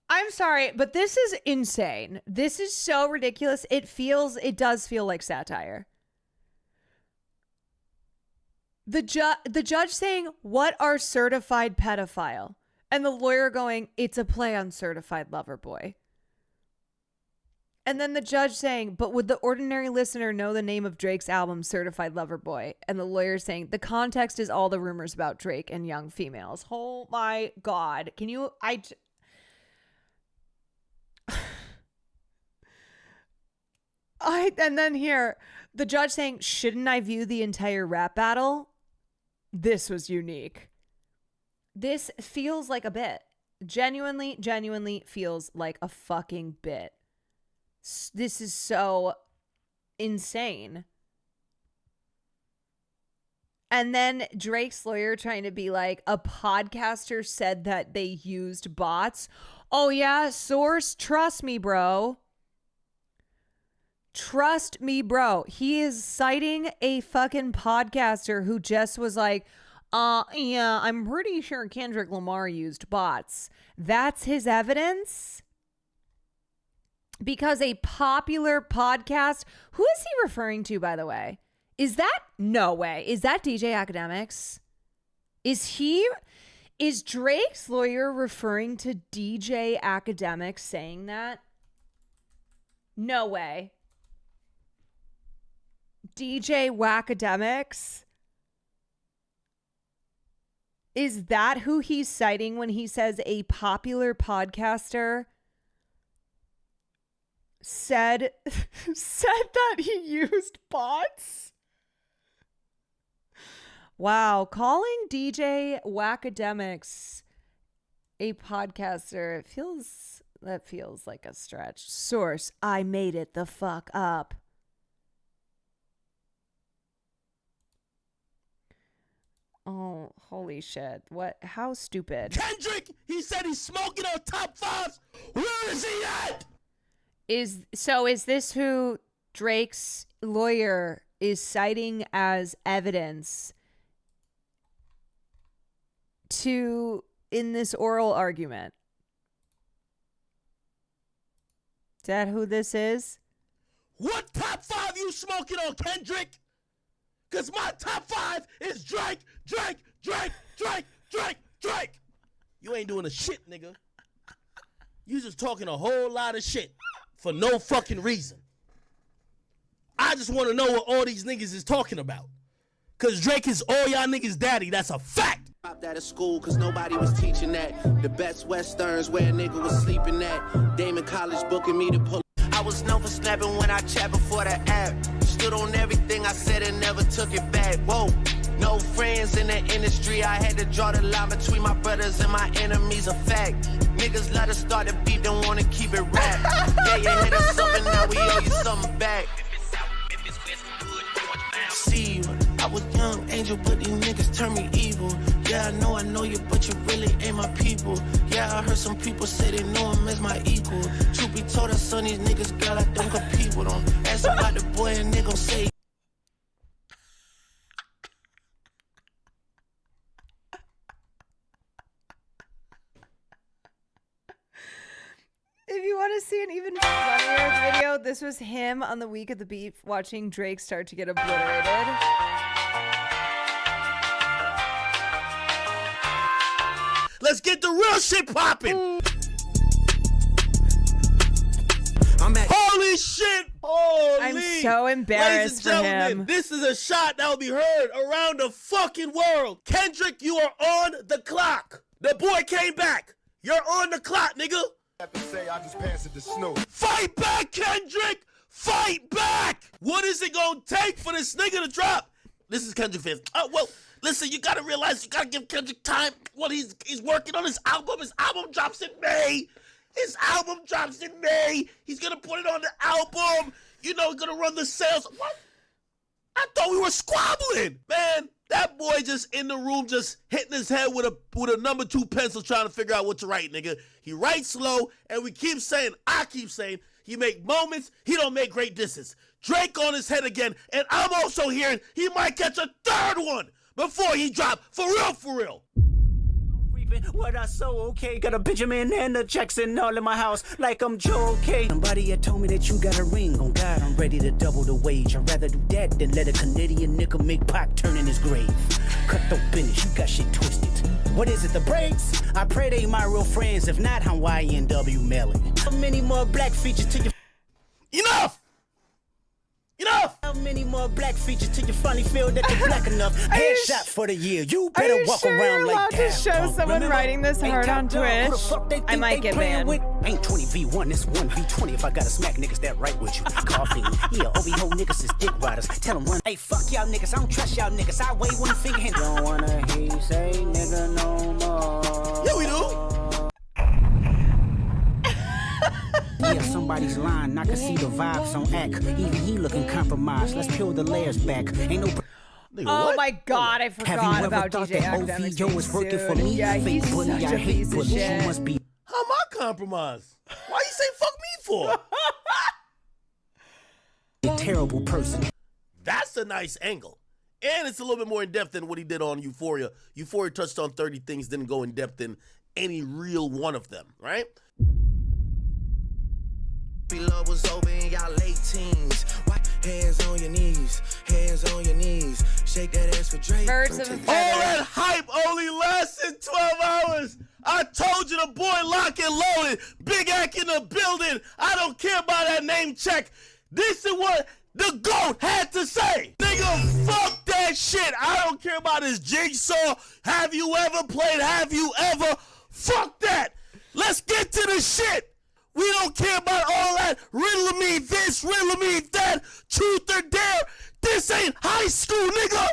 S1: I'm sorry, but this is insane. This is so ridiculous. It does feel like satire. The judge saying, "What are certified pedophile?" And the lawyer going, "It's a play on certified lover boy." And then the judge saying, "But would the ordinary listener know the name of Drake's album, Certified Lover Boy?" And the lawyer saying, "The context is all the rumors about Drake and young females." Oh my God. Can you, and then here, the judge saying, "Shouldn't I view the entire rap battle?" This was unique. This feels like a bit. Genuinely feels like a fucking bit. This is so insane. And then Drake's lawyer trying to be like, a podcaster said that they used bots. Oh yeah, source, trust me, bro. Trust me, bro. He is citing a fucking podcaster who just was like, yeah, I'm pretty sure Kendrick Lamar used bots. That's his evidence? Because a popular podcast, who is he referring to, by the way? Is that, no way. Is that DJ Academics? Is Drake's lawyer referring to DJ Academics saying that? No way. DJ Wackademics? Is that who he's citing when he says a popular podcaster said that he used bots? Wow, calling DJ Wackademics a podcaster, that feels like a stretch. Source, I made it the fuck up. Oh, holy shit. What? How stupid.
S12: Kendrick, he said he's smoking on top fives. Where is he at?
S1: Is this who Drake's lawyer is citing as evidence in this oral argument? Is that who this is?
S12: What top five you smoking on, Kendrick? Because my top five is Drake. You ain't doing a shit, nigga. You just talking a whole lot of shit for no fucking reason. I just want to know what all these niggas is talking about. Because Drake is all y'all niggas' daddy. That's a fact.
S13: Dropped out of school because nobody was teaching that. The best westerns where a nigga was sleeping at. Damon College booking me to pull. I was known for snapping when I chat before the app. Stood on everything I said and never took it back. Whoa, no friends in the industry. I had to draw the line between my brothers and my enemies. A fact. Niggas let us start the beat, don't want to keep it rap. Yeah, you hit us up and now we owe you something back. See you, I was young angel, but these niggas turn me evil. Yeah, I know you, but you really ain't my people. Yeah, I heard some people say they know him as my equal. Truth be told, I son these niggas, girl, I don't compete with them. Ask about the boy and they gon' say.
S1: If you want to see an even funnier video, this was him on the Week of the Beef watching Drake start to get obliterated.
S12: Let's get the real shit popping. Holy shit. Holy.
S1: I'm so embarrassed for him.
S12: This is a shot that will be heard around the fucking world. Kendrick, you are on the clock. The boy came back. You're on the clock, nigga.
S14: I have to say, I just passed it to Snoop.
S12: Fight back, Kendrick! Fight back! What is it gonna take for this nigga to drop? This is Kendrick fans. Well, listen, you gotta realize, you gotta give Kendrick time. Well, he's working on his album. His album drops in May. He's gonna put it on the album. You know, gonna run the sales. What? I thought we were squabbling, man. That boy just in the room, just hitting his head with a number 2 pencil, trying to figure out what to write, nigga. He writes slow, and I keep saying, He make moments. He don't make great disses. Drake on his head again, and I'm also hearing he might catch a third one before he drop. For real, for real.
S15: What I so okay, got a Benjamin and a Jackson all in my house like I'm Joe okay. Somebody had told me that you got a ring. On God, I'm ready to double the wage. I'd rather do that than let a Canadian nigga make Pac turn in his grave. Cut the business, you got shit twisted. What is it, the braids? I pray they my real friends. If not, Hawaiian W Melly. How many more black features to your...
S12: Enough! Enough!
S15: How many more black features till you finally feel that you're black enough? Headshot for the year. You better walk around like that.
S1: Are you sure you're allowed to show someone writing this hard on Twitch? I might get banned.
S15: Ain't 20v1, it's 1v20 if I gotta smack niggas that right with you. Coughing. Yeah, OVO niggas is dick riders. Tell them run. Hey, fuck y'all niggas. I don't trust y'all niggas. I wave one finger hand. Don't wanna hear you say nigga no more.
S12: Yeah, we do.
S15: Yeah, somebody's lying. I can see the vibes on act. Even he looking compromised. Let's peel the layers back. Ain't no...
S1: Oh my God, I forgot about DJ Academics.
S15: Yo is working for me.
S1: Yeah, he's such a piece of shit.
S15: Must be...
S12: How am I compromised? Why you say fuck me for?
S15: A terrible person.
S12: That's a nice angle. And it's a little bit more in depth than what he did on Euphoria. Euphoria touched on 30 things, didn't go in depth in any real one of them, right?
S13: Love was over in y'all late teens. Hands on your knees, hands on your knees. Shake that ass for Drake.
S1: Birds of a
S12: All
S1: feather.
S12: that hype only lasted 12 hours. I told you the boy lock and loaded. Big Ack in the building. I don't care about that name check. This is what the GOAT had to say. Nigga, fuck that shit. I don't care about his jigsaw. Have you ever played? Have you ever? Fuck that. Let's get to the shit. We don't care about all that riddle me this, riddle me that, truth or dare. This ain't high school, nigga.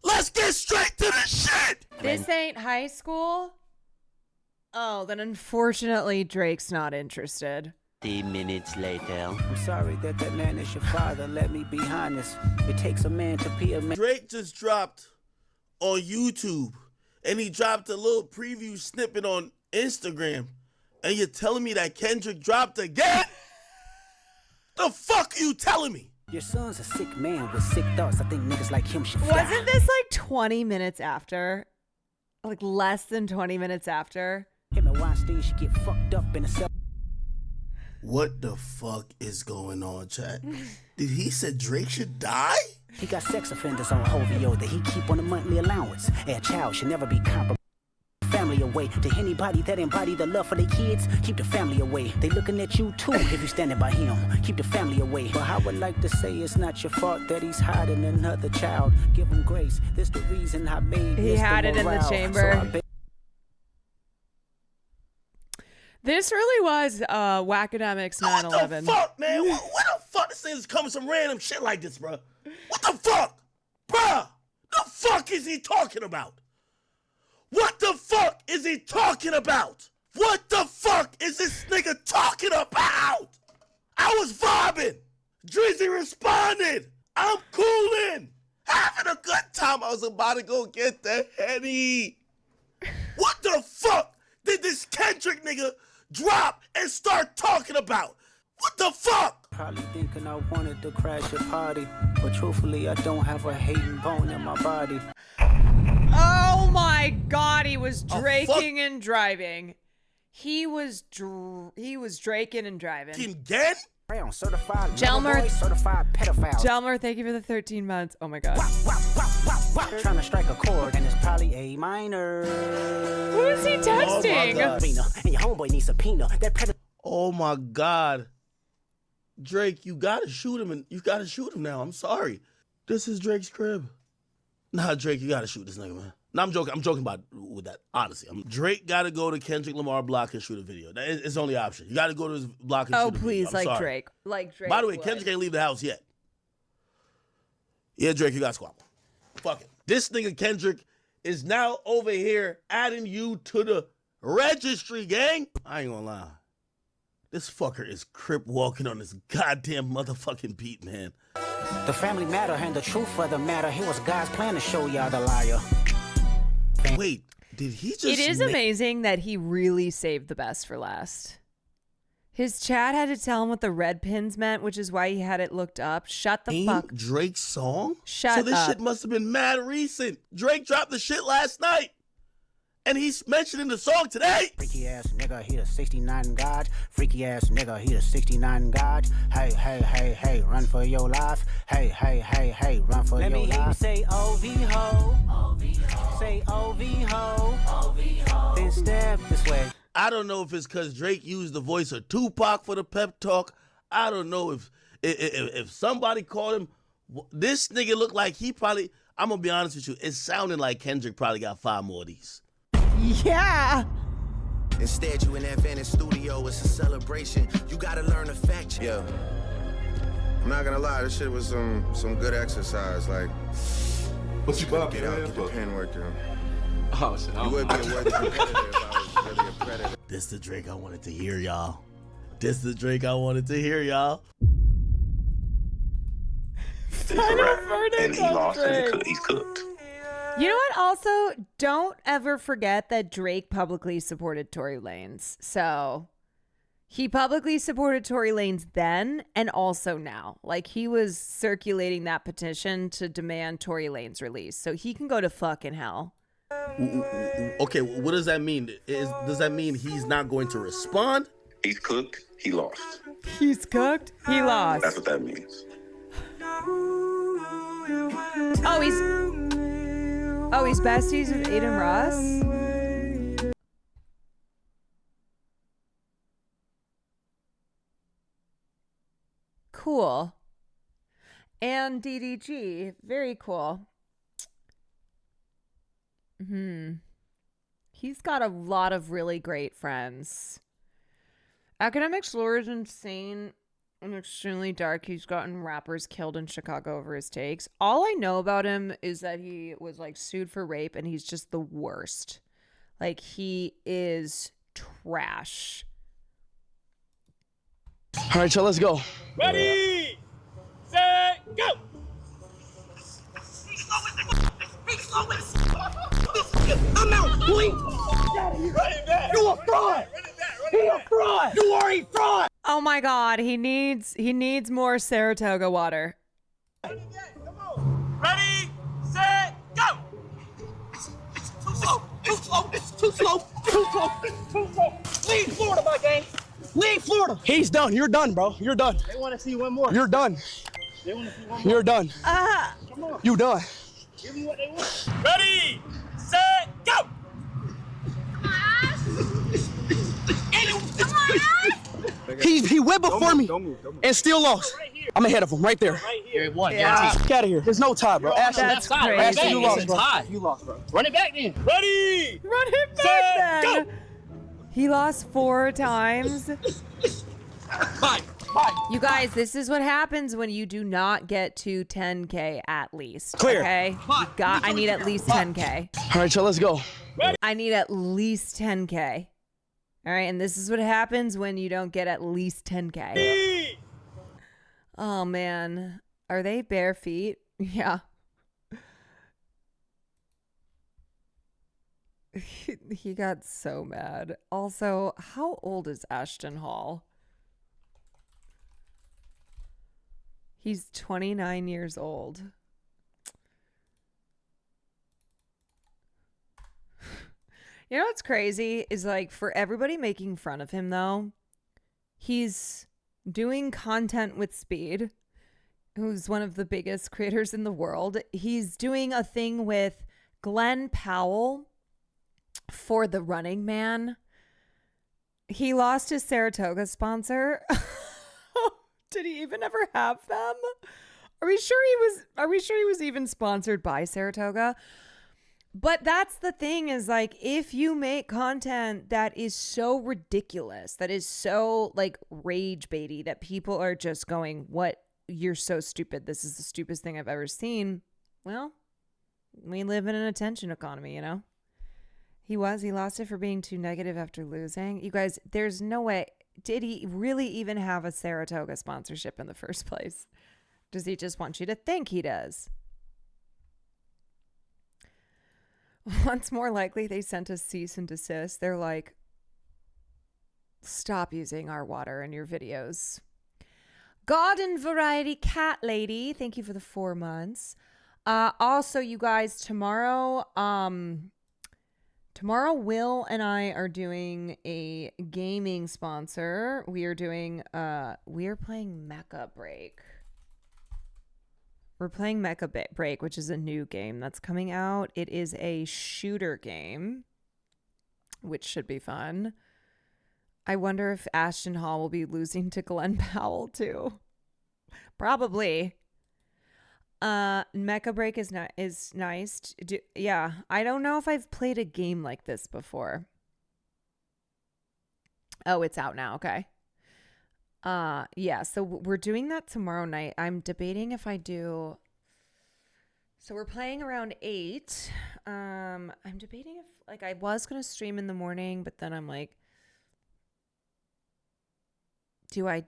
S12: Let's get straight to the shit.
S1: This ain't high school? Oh, then unfortunately Drake's not interested.
S15: 3 minutes later. I'm sorry that man is your father. Let me be honest. It takes a man to be a man.
S12: Drake just dropped on YouTube, and he dropped a little preview snippet on Instagram. And you're telling me that Kendrick dropped again? The fuck are you telling me?
S15: Your son's a sick man with sick thoughts. I think niggas like him should fly.
S1: Wasn't this like 20 minutes after? Like less than 20 minutes after?
S15: Him and Weinstein should get fucked up in a cell.
S12: What the fuck is going on, chat? Did he say Drake should die?
S15: He got sex offenders on OVO that he keep on a monthly allowance. A child should never be compromised. Family away. To anybody that embody the love for their kids, keep the family away. They looking at you too if you standing by him. Keep the family away. But I would like to say it's not your fault that he's hiding another child. Give him grace. This the reason I made
S1: He
S15: this
S1: had
S15: the
S1: it in the
S15: morale.
S1: chamber. This really was Whackademics 9/11.
S12: What the fuck, man? What the fuck? This thing is coming some random shit like this, bro. What the fuck? Bruh, the fuck is he talking about? What the fuck is he talking about? What the fuck is this nigga talking about? I was vibing. Drizzy responded. I'm cooling. Having a good time. I was about to go get the Henny. What the fuck did this Kendrick nigga drop and start talking about? What the fuck?
S15: Probably thinking I wanted to crash your party, but truthfully I don't have a hating bone in my body.
S1: Oh my God, he was draking and driving. He was draking and driving.
S12: Again?
S15: Certified
S1: Jelmer,
S15: certified pedophile.
S1: Jelmer, thank you for the 13 months. Oh my God.
S15: Trying to strike a chord, and it's probably A minor.
S1: Who is he texting?
S15: And your homeboy needs a peanut.
S12: Oh my God. Drake, you gotta shoot him, and you gotta shoot him now. I'm sorry. This is Drake's crib. Nah, Drake, you gotta shoot this nigga, man. No, I'm joking. I'm joking about with that. Honestly, Drake gotta go to Kendrick Lamar block and shoot a video. It's the only option. You gotta go to his block and shoot a video.
S1: Oh, please,
S12: I'm
S1: like
S12: sorry.
S1: Drake. Like Drake.
S12: By the way,
S1: would.
S12: Kendrick ain't leave the house yet. Yeah, Drake, you got squabble. Fuck it. This nigga Kendrick is now over here adding you to the registry, gang. I ain't gonna lie. This fucker is crip walking on this goddamn motherfucking beat, man.
S15: The family matter and the truth of the matter. It was God's plan to show y'all the liar.
S12: Wait, did he just...
S1: It is amazing that he really saved the best for last. His chat had to tell him what the red pins meant, which is why he had it looked up. Shut the fuck.
S12: Drake's song?
S1: Shut
S12: So this
S1: up.
S12: shit must have been mad recent. Drake dropped the shit last night. And he's mentioned in the song today.
S15: Freaky ass nigga, he a 69 God. Freaky ass nigga, he a 69 God. Hey, hey, hey, hey, run for your life. Hey, hey, hey, hey, run for your life. Let me hear you say OV ho. Say OV ho. Then step this way.
S12: I don't know if it's because Drake used the voice of Tupac for the pep talk. I don't know if somebody called him. This nigga looked like he probably, I'm going to be honest with you, it sounded like Kendrick probably got 5 more of these.
S1: Yeah.
S13: Instead, you in that Venice studio, it's a celebration. You gotta learn to fact check.
S14: Yeah. I'm not gonna lie, this shit was some good exercise. Like,
S25: What you got?
S14: get out, get the pen work in.
S25: Oh, shit.
S14: You would be a worthy competitor if I was really a predator.
S12: This the Drake I wanted to hear, y'all. This the Drake I wanted to hear, y'all.
S1: And he lost and he's cooked. You know what? Also, don't ever forget that Drake publicly supported Tory Lanez. So he publicly supported Tory Lanez then and also now. Like, he was circulating that petition to demand Tory Lanez release. So he can go to fucking hell.
S12: Okay, what does that mean? Does that mean he's not going to respond?
S16: He's cooked, he lost.
S1: He's cooked, he lost.
S16: That's what that means.
S1: Oh, he's besties with Aiden Ross? Cool. And DDG. Very cool. He's got a lot of really great friends. Academics lore is insane and extremely dark. He's gotten rappers killed in Chicago over his takes. All I know about him is that he was like sued for rape and he's just the worst. Like, he is trash.
S17: All right, y'all, let's go.
S18: Ready, set, go!
S17: I'm out, boy. You a fraud. He a fraud. You are a fraud.
S1: Oh my God, he needs more Saratoga water.
S18: Ready, set, go! It's too slow. It's too slow. Leave Florida, my gang. Leave Florida.
S17: He's done. You're done, bro. You're done.
S18: They want to see one more.
S17: You're done.
S18: They want to see one more.
S17: You're done.
S18: Come on.
S17: You done.
S18: Give them what they want. Ready, set, go!
S17: He went before me and still lost. I'm ahead of him right there.
S18: Here, one.
S17: Yeah. Get out of here. There's no tie, bro. Ashley,
S1: That's crazy.
S17: Ashley, you lost, bro.
S18: You lost, bro. Run it back then. Ready,
S1: Run it back then. Go. He lost 4 times.
S18: Bye.
S1: You guys, this is what happens when you do not get to 10K at least.
S17: Clear.
S1: Okay? I need at least 10K.
S17: All right, y'all, let's go.
S1: I need at least 10K. All right, and this is what happens when you don't get at least 10K. Oh, man. Are they bare feet? Yeah. He got so mad. Also, how old is Ashton Hall? He's 29 years old. You know what's crazy is, like, for everybody making fun of him, though, he's doing content with Speed, who's one of the biggest creators in the world. He's doing a thing with Glenn Powell for the Running Man. He lost his Saratoga sponsor. Did he even ever have them? Are we sure he was even sponsored by Saratoga? But that's the thing, is like, if you make content that is so ridiculous, that is so like rage baity, that people are just going, what, you're so stupid, this is the stupidest thing I've ever seen. Well, we live in an attention economy, you know? He lost it for being too negative after losing. You guys, there's no way. Did he really even have a Saratoga sponsorship in the first place? Does he just want you to think he does? What's more likely, they sent a cease and desist. They're like, Stop using our water in your videos. Garden Variety Cat Lady, thank you for the 4 months. Also, you guys, tomorrow, Will and I are doing a gaming sponsor. We are playing Mecha Break. We're playing Mecha Break, which is a new game that's coming out. It is a shooter game, which should be fun. I wonder if Ashton Hall will be losing to Glenn Powell too. Probably. Mecha Break is nice. Yeah, I don't know if I've played a game like this before. Oh, it's out now. Okay. Yeah, so we're doing that tomorrow night. I'm debating if I do. So we're playing around 8. I'm debating if I was going to stream in the morning, but then I'm like, do I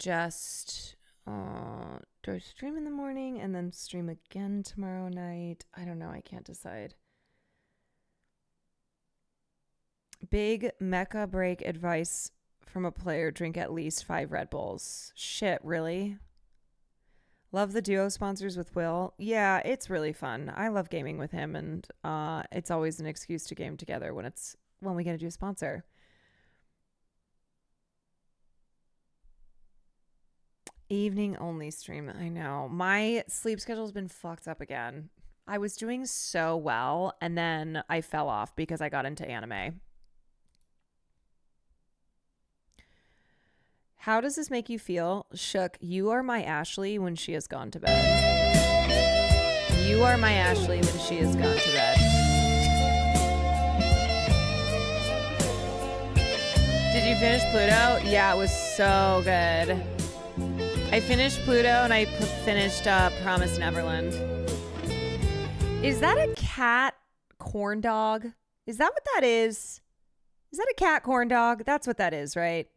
S1: stream in the morning and then stream again tomorrow night? I don't know. I can't decide. Big Mecha Break advice from a player: drink at least 5 Red Bulls. Shit, really? Love the duo sponsors with Will. Yeah, it's really fun. I love gaming with him, and it's always an excuse to game together when we get to do a sponsor. Evening only stream. I know. My sleep schedule has been fucked up again. I was doing so well, and then I fell off because I got into anime. How does this make you feel? Shook, you are my Ashley when she has gone to bed. You are my Ashley when she has gone to bed. Did you finish Pluto? Yeah, it was so good. I finished Pluto and I finished Promised Neverland. Is that a cat corn dog? Is that what that is? Is that a cat corn dog? That's what that is, right?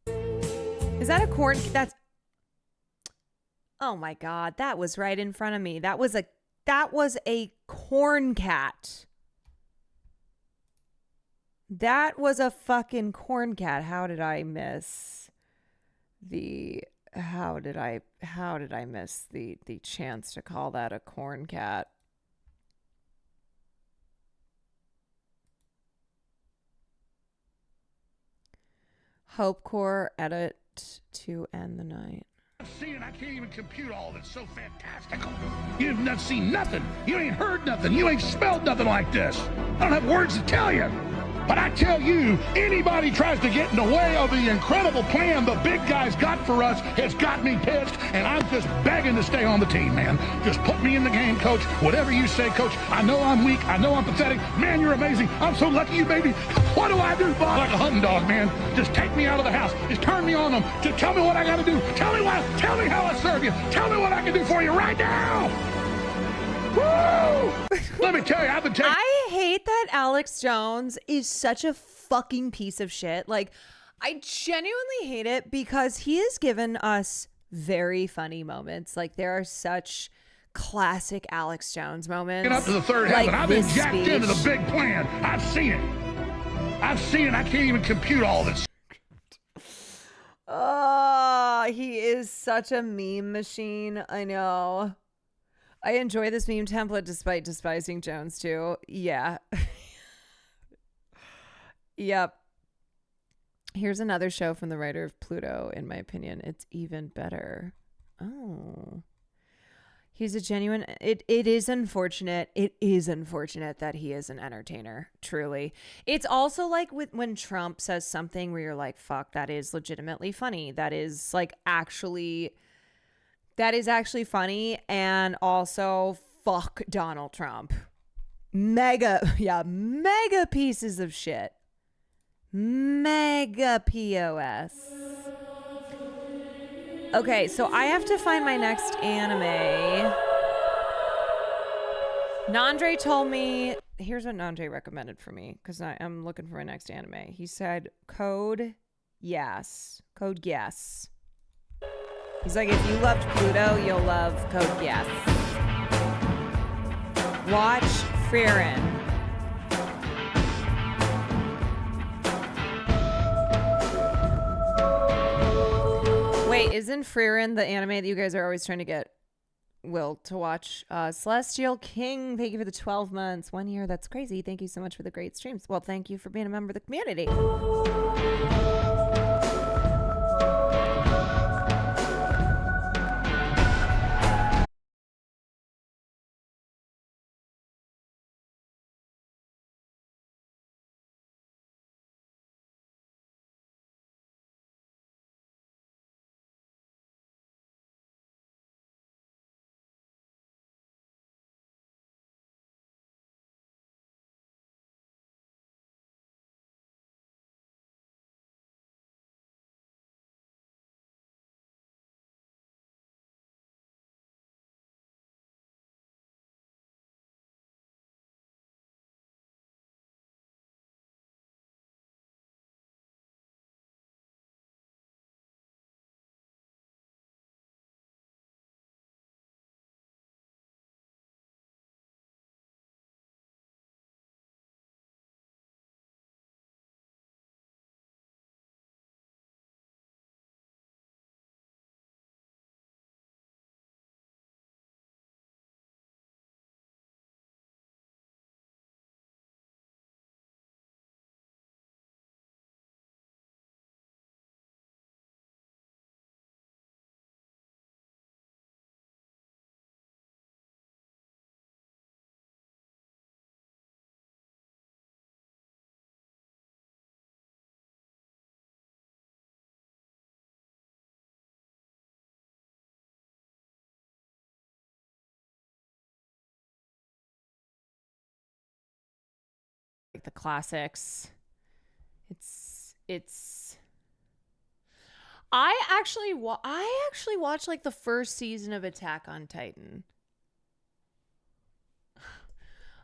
S1: Is that a corn? That's. Oh my God, that was right in front of me. That was a corn cat. That was a fucking corn cat. How did I miss the chance to call that a corn cat? Hope Core edit to end the night.
S5: Seeing, I can't even compute all of it. So fantastical. You've not seen nothing. You ain't heard nothing. You ain't smelled nothing like this. I don't have words to tell you. But I tell you, anybody tries to get in the way of the incredible plan the big guy's got for us has got me pissed, and I'm just begging to stay on the team, man. Just put me in the game, Coach. Whatever you say, Coach. I know I'm weak. I know I'm pathetic. Man, you're amazing. I'm so lucky you made me. What do I do, Bob? Like a hunting dog, man. Just take me out of the house. Just turn me on them. Just tell me what I got to do. Tell me how I serve you. Tell me what I can do for you right now. Woo! Let me tell you, I've been taking...
S1: I hate that Alex Jones is such a fucking piece of shit. Like, I genuinely hate it because he has given us very funny moments. Like, there are such classic Alex Jones moments.
S5: Up to the third heaven. I've been jacked into the big plan. I've seen it. I can't even compute all this.
S1: Oh, he is such a meme machine. I know. I enjoy this meme template despite despising Jones too. Yeah. Yep. Here's another show from the writer of Pluto. In my opinion, it's even better. Oh. He's a genuine... It is unfortunate. It is unfortunate that he is an entertainer. Truly. It's also like when Trump says something where you're like, fuck, that is legitimately funny. That is like actually... That is actually funny, and also fuck Donald Trump. Mega pieces of shit. Mega POS. Okay, so I have to find my next anime. Nandre told me, here's what Nandre recommended for me, because I'm looking for my next anime. He said, Code Yes. He's like, if you loved Pluto, you'll love Code Yes. Watch Frieren. isn't Frieren the anime that you guys are always trying to get Will to watch? Celestial King, thank you for the 12 months. 1 year, that's crazy. Thank you so much for the great streams. Well, thank you for being a member of the community. Like the classics. It's I actually watched like the first season of Attack on Titan.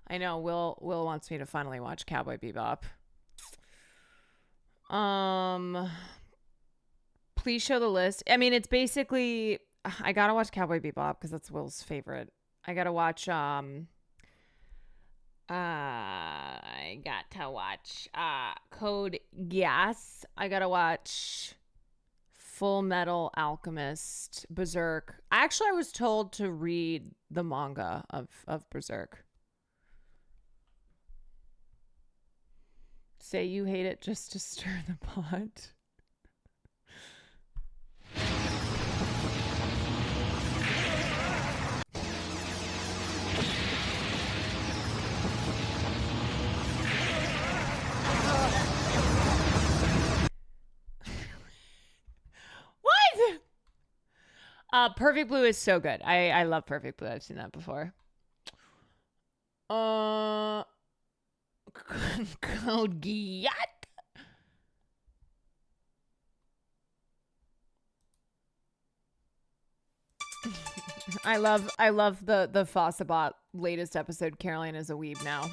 S1: I know Will wants me to finally watch Cowboy Bebop. Please show the list. I mean, it's basically I gotta watch Cowboy Bebop because that's Will's favorite. I gotta watch Code Geass. I gotta watch Full Metal Alchemist, Berserk. Actually, I was told to read the manga of Berserk. Say you hate it just to stir the pot. Perfect Blue is so good. I love Perfect Blue. I've seen that before. Code Geass. I love the Fossabot latest episode. Caroline is a weeb now.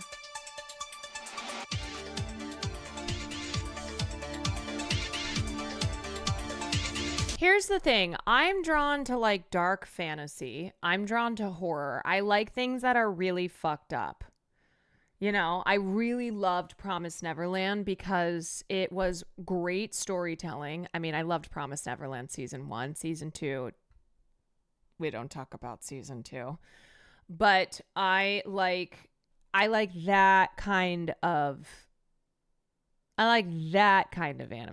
S1: Here's the thing. I'm drawn to like dark fantasy. I'm drawn to horror. I like things that are really fucked up. You know, I really loved Promised Neverland because it was great storytelling. I mean, I loved Promised Neverland season 1, season 2. We don't talk about season 2. But I like that kind of anime.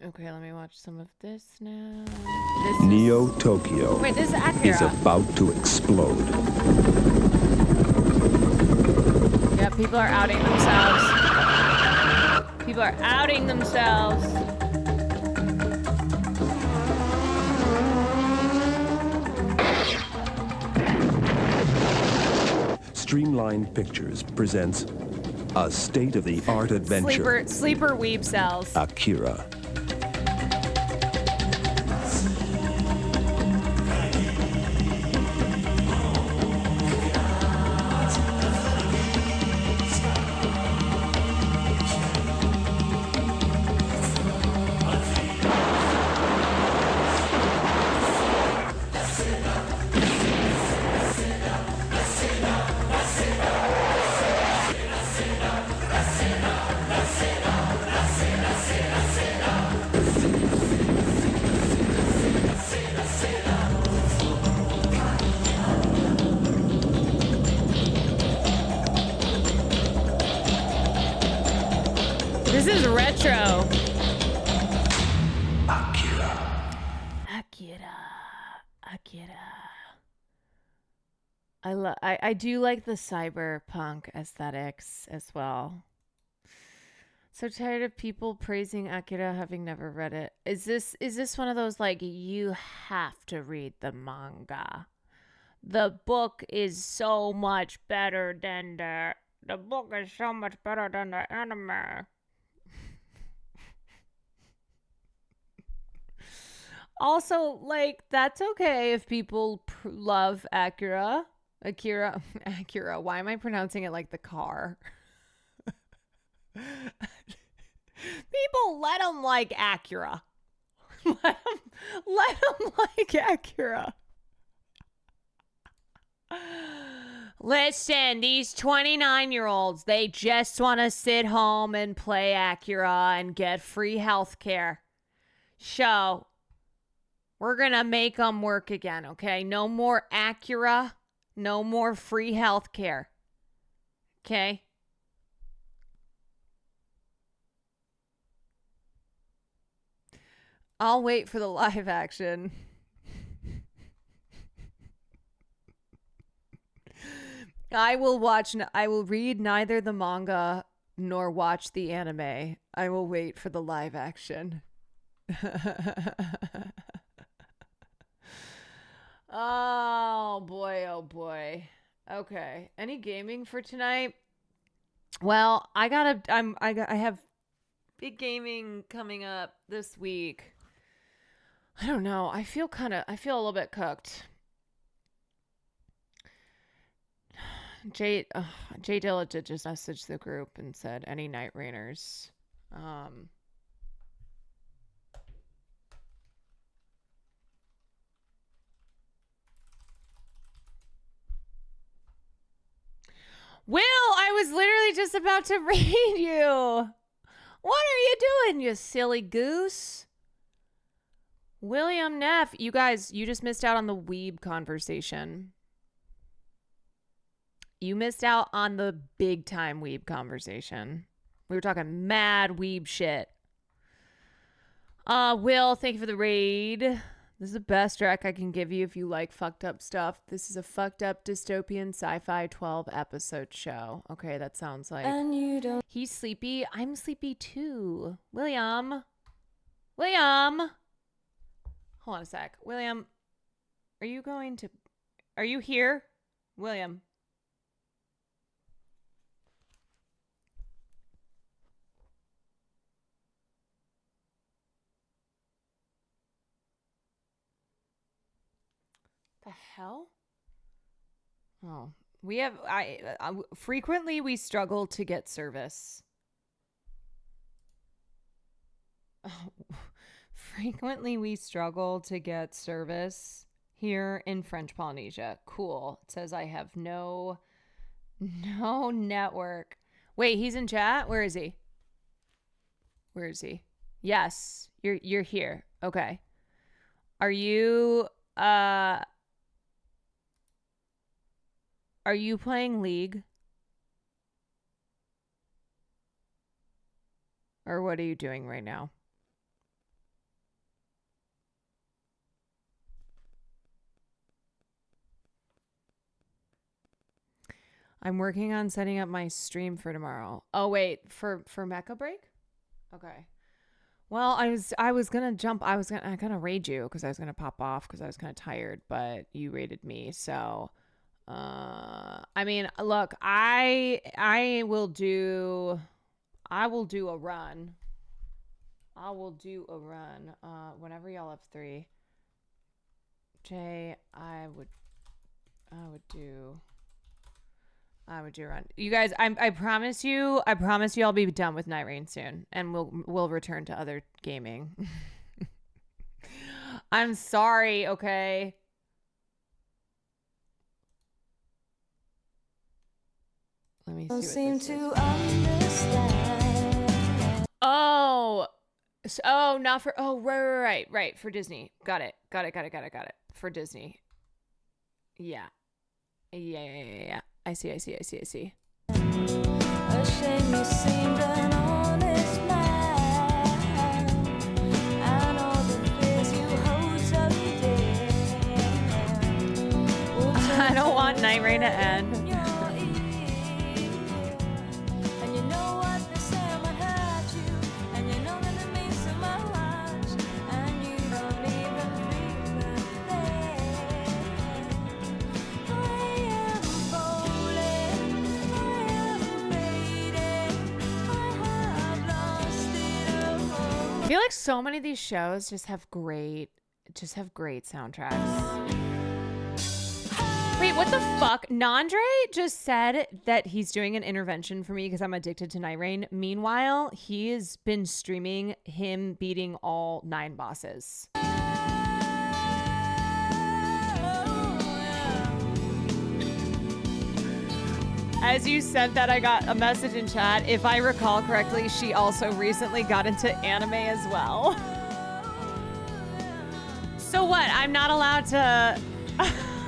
S1: Okay, let me watch some of this now.
S4: Neo Tokyo
S1: Wait, this is Akira.
S4: is about to explode.
S1: Yeah, people are outing themselves. People are outing themselves.
S4: Streamlined Pictures presents a state-of-the-art adventure.
S1: Sleeper weeb cells.
S4: Akira.
S1: is retro. Akira. I do like the cyberpunk aesthetics as well. So tired of people praising Akira having never read it. Is this one of those like you have to read the manga? The book is so much better than the book is so much better than the anime. Also, like, that's okay if people love Akira. Akira. Why am I pronouncing it like the car? People, let them like Acura. let them like Acura. Listen, these 29-year-olds, they just want to sit home and play Acura and get free health care. So, we're going to make them work again, okay? No more Acura, no more free health care. Okay? I'll wait for the live action. I will read neither the manga nor watch the anime. I will wait for the live action. Oh boy. Okay. Any gaming for tonight? Well, I have big gaming coming up this week. I don't know. I feel a little bit cooked. Jay Dilla did just message the group and said any Night Rainers. Will, I was literally just about to read you. What are you doing, you silly goose? William Neff, you guys, you just missed out on the weeb conversation. You missed out on the big time weeb conversation. We were talking mad weeb shit. Will, thank you for the raid. This is the best track I can give you if you like fucked up stuff. This is a fucked up dystopian sci-fi 12 episode show. Okay, that sounds like. And you don't. He's sleepy. I'm sleepy too. William. Hold on a sec. William, are you here? William. The hell? Oh, we have, frequently we struggle to get service. Frequently we struggle to get service here in French Polynesia. Cool. It says I have no network. Wait, he's in chat? Where is he? Yes, you're here. Okay. Are you playing League? Or what are you doing right now? I'm working on setting up my stream for tomorrow. Oh wait, for Mecha Break? Okay. Well, I was gonna raid you because I was gonna pop off because I was kind of tired, but you raided me, so I mean, look, I will do a run. Whenever y'all have 3. Jay, I would do a run. You guys, I promise you I'll be done with Night Rain soon and we'll return to other gaming. I'm sorry, okay? Let me see what this is. Right. For Disney. Got it. For Disney. Yeah. I see. A shame you seemed an honest man. I don't want Night Rain to end. I feel like so many of these shows just have great soundtracks. Wait, what the fuck? Nandre just said that he's doing an intervention for me because I'm addicted to Night Rain. Meanwhile, he has been streaming him beating all 9 bosses. As you said that, I got a message in chat. If I recall correctly, she also recently got into anime as well. So what? I'm not allowed to...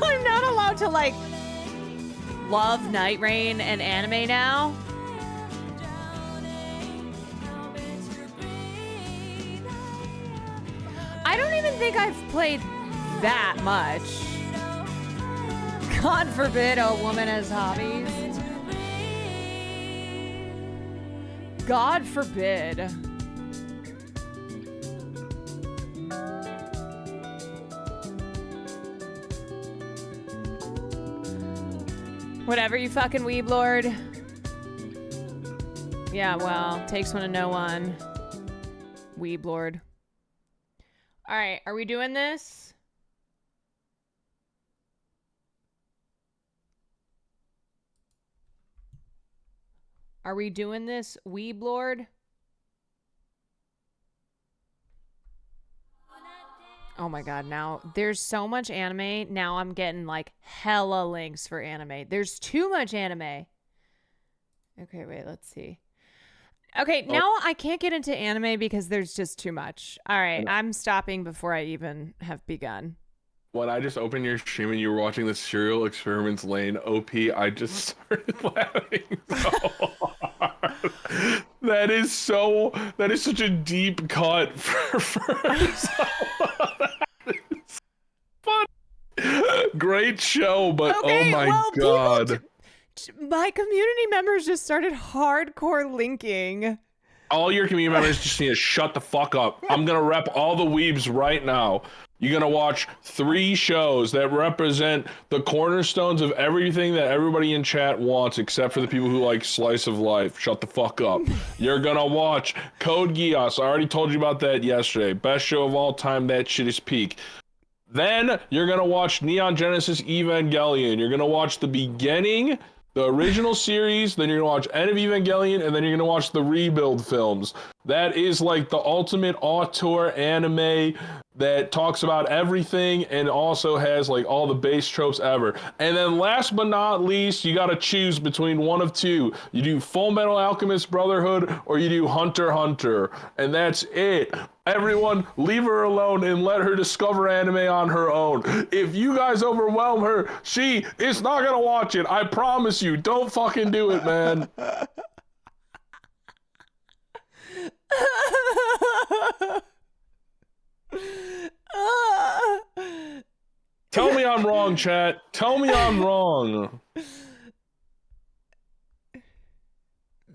S1: I'm not allowed to, like, love Night Rain and anime now? I don't even think I've played that much. God forbid a woman has hobbies. God forbid. Whatever, you fucking weeb lord. Yeah, well, takes one to know one. Weeb lord. All right, are we doing this? Are we doing this, weeb lord? Oh my god, now there's so much anime. Now I'm getting like hella links for anime. There's too much anime. Okay, wait, let's see. Okay, now I can't get into anime because there's just too much. All right, I'm stopping before I even have begun.
S6: When I just opened your stream and you were watching the Serial Experiments Lane OP, I just started laughing so hard. That is such a deep cut for fun. Great show, but okay, oh my god.
S1: My community members just started hardcore linking.
S6: All your community members just need to shut the fuck up. I'm gonna rep all the weebs right now. You're gonna watch 3 shows that represent the cornerstones of everything that everybody in chat wants, except for the people who like slice of life. Shut the fuck up. You're gonna watch Code Geass. I already told you about that yesterday. Best show of all time. That shit is peak. Then you're gonna watch Neon Genesis Evangelion. You're gonna watch the beginning, the original series, then you're gonna watch End of Evangelion, and then you're gonna watch the Rebuild films. That is like the ultimate auteur anime that talks about everything and also has like all the base tropes ever. And then last but not least, you gotta choose between one of 2. You do Full Metal Alchemist Brotherhood or you do Hunter x Hunter. And that's it. Everyone, leave her alone and let her discover anime on her own. If you guys overwhelm her, she is not gonna watch it. I promise you. Don't fucking do it, man. Tell me I'm wrong, chat. Tell me I'm wrong.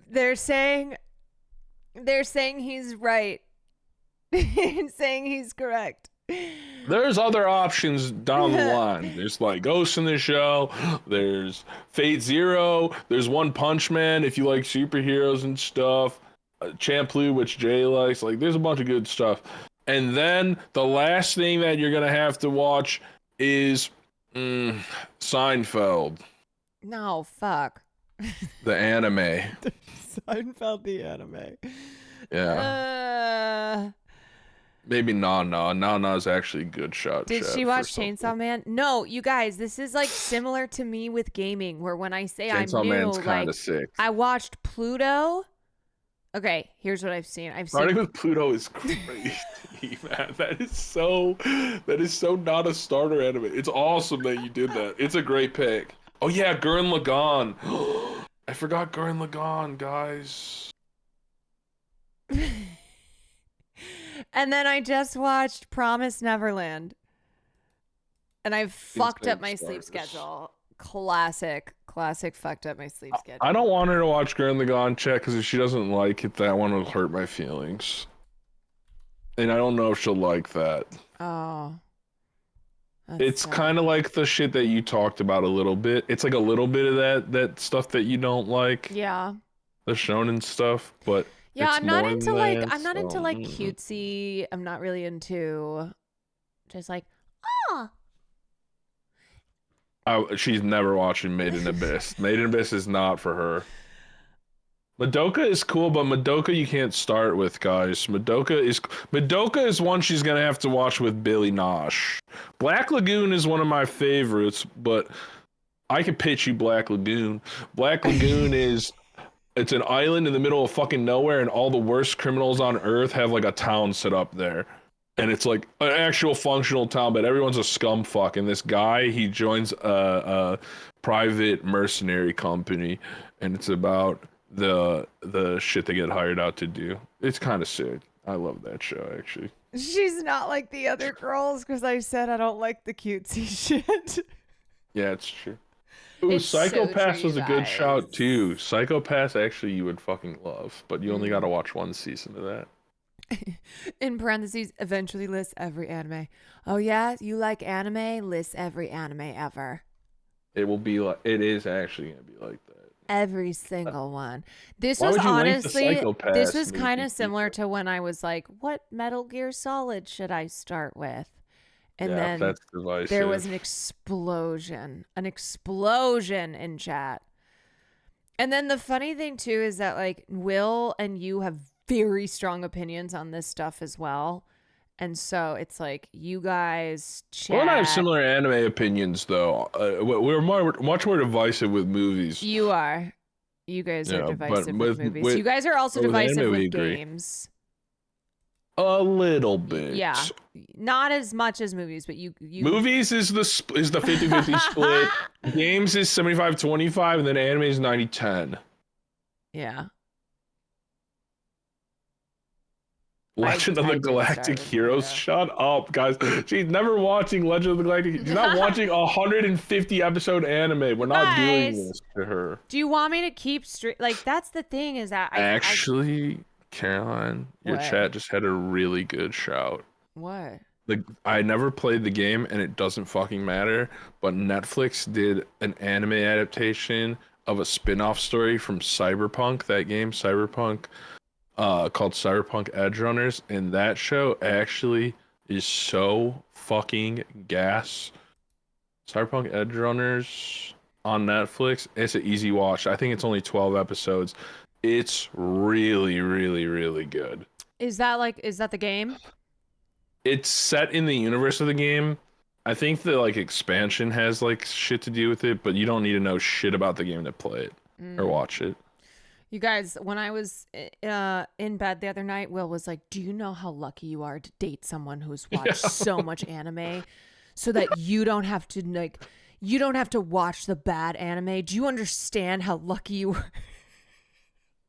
S1: They're saying he's right. Saying he's correct.
S6: There's other options down the line. There's like Ghost in the Shell. There's Fate Zero. There's One Punch Man if you like superheroes and stuff. Champloo, which Jay likes. Like, there's a bunch of good stuff. And then the last thing that you're gonna have to watch is Seinfeld.
S1: No, fuck.
S6: The anime.
S1: Seinfeld, the anime.
S6: Yeah. Maybe Nana. Nana's actually a good shot.
S1: Did she watch Chainsaw Man? No, you guys, this is like similar to me with gaming, where when I say
S6: Chainsaw
S1: I'm new,
S6: Man's kind
S1: like
S6: of sick.
S1: I watched Pluto. Okay, here's what I've seen.
S6: Starting with Pluto is crazy, man. That is so not a starter anime. It's awesome that you did that. It's a great pick. Oh yeah, Gurren Lagann. I forgot Gurren Lagann, guys.
S1: And then I just watched Promise Neverland. And I've fucked up my sleep schedule. Classic fucked up my sleep schedule.
S6: I don't want her to watch Gurren Lagann check because if she doesn't like it, that one will hurt my feelings. And I don't know if she'll like that.
S1: Oh.
S6: It's kind of like the shit that you talked about a little bit. It's like a little bit of that stuff that you don't like.
S1: Yeah.
S6: The shonen stuff, but
S1: yeah,
S6: it's
S1: I'm not
S6: more
S1: into
S6: than
S1: like
S6: that,
S1: I'm not into like
S6: so,
S1: cutesy. I'm not really into just like
S6: she's never watching Made in Abyss. Made in Abyss is not for her. Madoka is cool, but Madoka you can't start with, guys. Madoka is one she's gonna have to watch with Billy Nosh. Black Lagoon is one of my favorites, but I could pitch you Black Lagoon. Black Lagoon it's an island in the middle of fucking nowhere, and all the worst criminals on Earth have like a town set up there. And it's like an actual functional town, but everyone's a scum fuck. And this guy, he joins a private mercenary company, and it's about the shit they get hired out to do. It's kind of sick. I love that show, actually.
S1: she's not like the other girls because I said I don't like the cutesy shit.
S6: Yeah, it's true. Ooh,
S1: It's so
S6: Psycho-Pass
S1: true,
S6: was a
S1: you
S6: good
S1: guys.
S6: shout too. Psycho-Pass actually you would fucking love, but you only got to watch one season of that.
S1: In parentheses, eventually list every anime. Oh yeah, you like anime? List every anime ever.
S6: It will be like it is actually gonna be like that.
S1: Every single one. This
S6: Why
S1: was
S6: would you link the
S1: honestly,
S6: Psycho-Pass
S1: this was
S6: movie
S1: kind of similar to when I was like, what Metal Gear Solid should I start with? And
S6: Yeah,
S1: then
S6: that's divisive.
S1: there was an explosion in chat. And then the funny thing too is that like Will and you have very strong opinions on this stuff as well. And so it's like you guys chat.
S6: Well, I have similar anime opinions though. We're much more divisive with movies.
S1: You are. You guys are
S6: Yeah,
S1: divisive
S6: but
S1: with movies. You guys are also
S6: with
S1: divisive
S6: anime, we
S1: with
S6: agree.
S1: games.
S6: A little bit.
S1: Yeah. Not as much as movies, but you
S6: Movies is the 50-50 split. Games is 75-25, and then anime is 90-10.
S1: Yeah.
S6: Legend of the
S1: did
S6: Galactic
S1: start,
S6: Heroes. Shut up, guys. She's never watching Legend of the Galactic. She's not watching a 150 episode anime. We're not doing
S1: Guys.
S6: this to her.
S1: Do you want me to keep straight? Like that's the thing is that
S6: Actually, Caroline, your
S1: What?
S6: chat just had a really good shout.
S1: What?
S6: Like I never played the game, and it doesn't fucking matter. But Netflix did an anime adaptation of a spin-off story from Cyberpunk. That game, Cyberpunk. Called Cyberpunk Edge Runners, and that show actually is so fucking gas. Cyberpunk Edge Runners on Netflix, it's an easy watch. I think it's only 12 episodes. It's really, really, really good.
S1: Is that the game?
S6: It's set in the universe of the game. I think the like expansion has like shit to do with it, but you don't need to know shit about the game to play it or watch it.
S1: You guys, when I was in bed the other night, Will was like, "Do you know how lucky you are to date someone who's watched so much anime, so that you don't have to watch the bad anime? Do you understand how lucky you are?"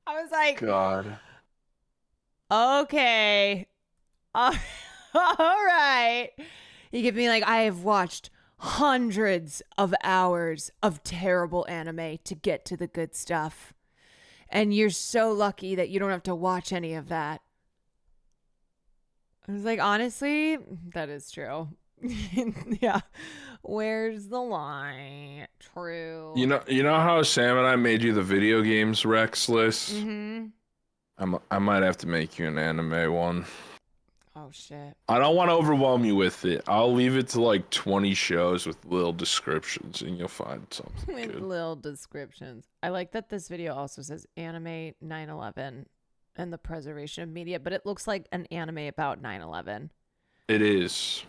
S1: I was like,
S6: God.
S1: "Okay, all right." You give me like, I have watched hundreds of hours of terrible anime to get to the good stuff. And you're so lucky that you don't have to watch any of that. I was like, honestly, that is true. Yeah. Where's the lie? True.
S6: You know how Sam and I made you the video games Rex list?
S1: Mm-hmm.
S6: I might have to make you an anime one.
S1: Oh, shit.
S6: I don't want to overwhelm you with it. I'll leave it to like 20 shows with little descriptions, and you'll find something
S1: With
S6: good.
S1: little descriptions. I like that this video also says anime 9/11 and the preservation of media, but it looks like an anime about 9/11.
S6: It is.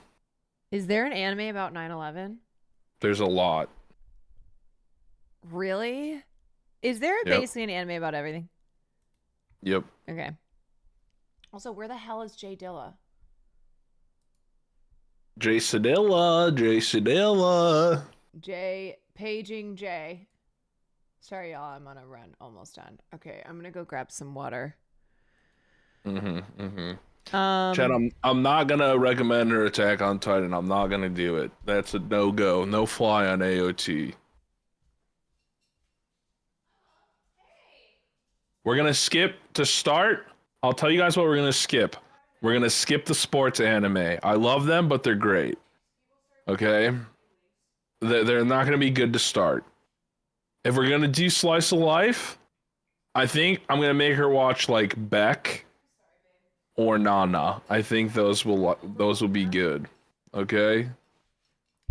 S1: Is there an anime about 9/11?
S6: There's a lot.
S1: Really? Is there
S6: Yep.
S1: basically an anime about everything?
S6: Yep.
S1: Okay. Also, where the hell is Jay Dilla?
S6: Jason Dilla.
S1: Paging Jay. Sorry, y'all. I'm on a run. Almost done. Okay, I'm gonna go grab some water.
S6: Chad, I'm not gonna recommend her Attack on Titan. I'm not gonna do it. That's a no-go. No fly on AOT. We're going to skip to start. I'll tell you guys what we're going to skip. We're going to skip the sports anime. I love them, but they're great. Okay? They're not going to be good to start. If we're going to do slice of life, I think I'm going to make her watch like Beck or Nana. I think those will be good. Okay?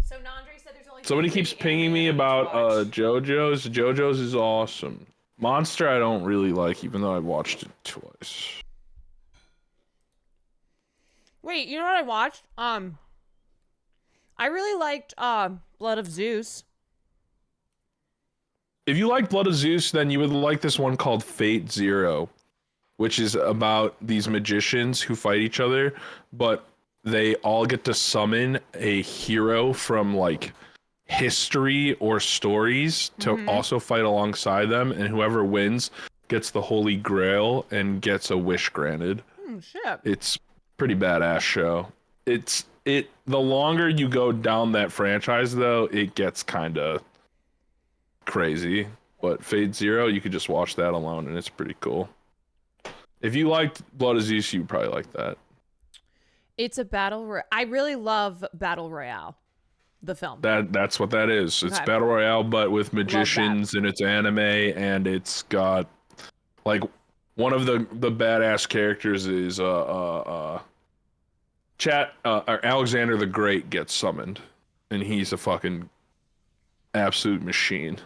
S1: So Nandri said there's only
S6: Somebody keeps pinging me about JoJo's. JoJo's is awesome. Monster I don't really like, even though I watched it twice.
S1: Wait, you know what I watched? I really liked Blood of Zeus.
S6: If you like Blood of Zeus, then you would like this one called Fate Zero, which is about these magicians who fight each other, but they all get to summon a hero from like history or stories to also fight alongside them, and whoever wins gets the Holy Grail and gets a wish granted.
S1: Shit.
S6: It's pretty badass show. The longer you go down that franchise though, it gets kind of crazy. But Fate Zero, you could just watch that alone and it's pretty cool. If you liked Blood of Zeus, you probably like that.
S1: It's a I really love Battle Royale, the film.
S6: That's what that is. It's
S1: Okay.
S6: Battle Royale, but with magicians, and it's anime, and it's got like one of the badass characters is Alexander the Great gets summoned, and he's a fucking absolute machine.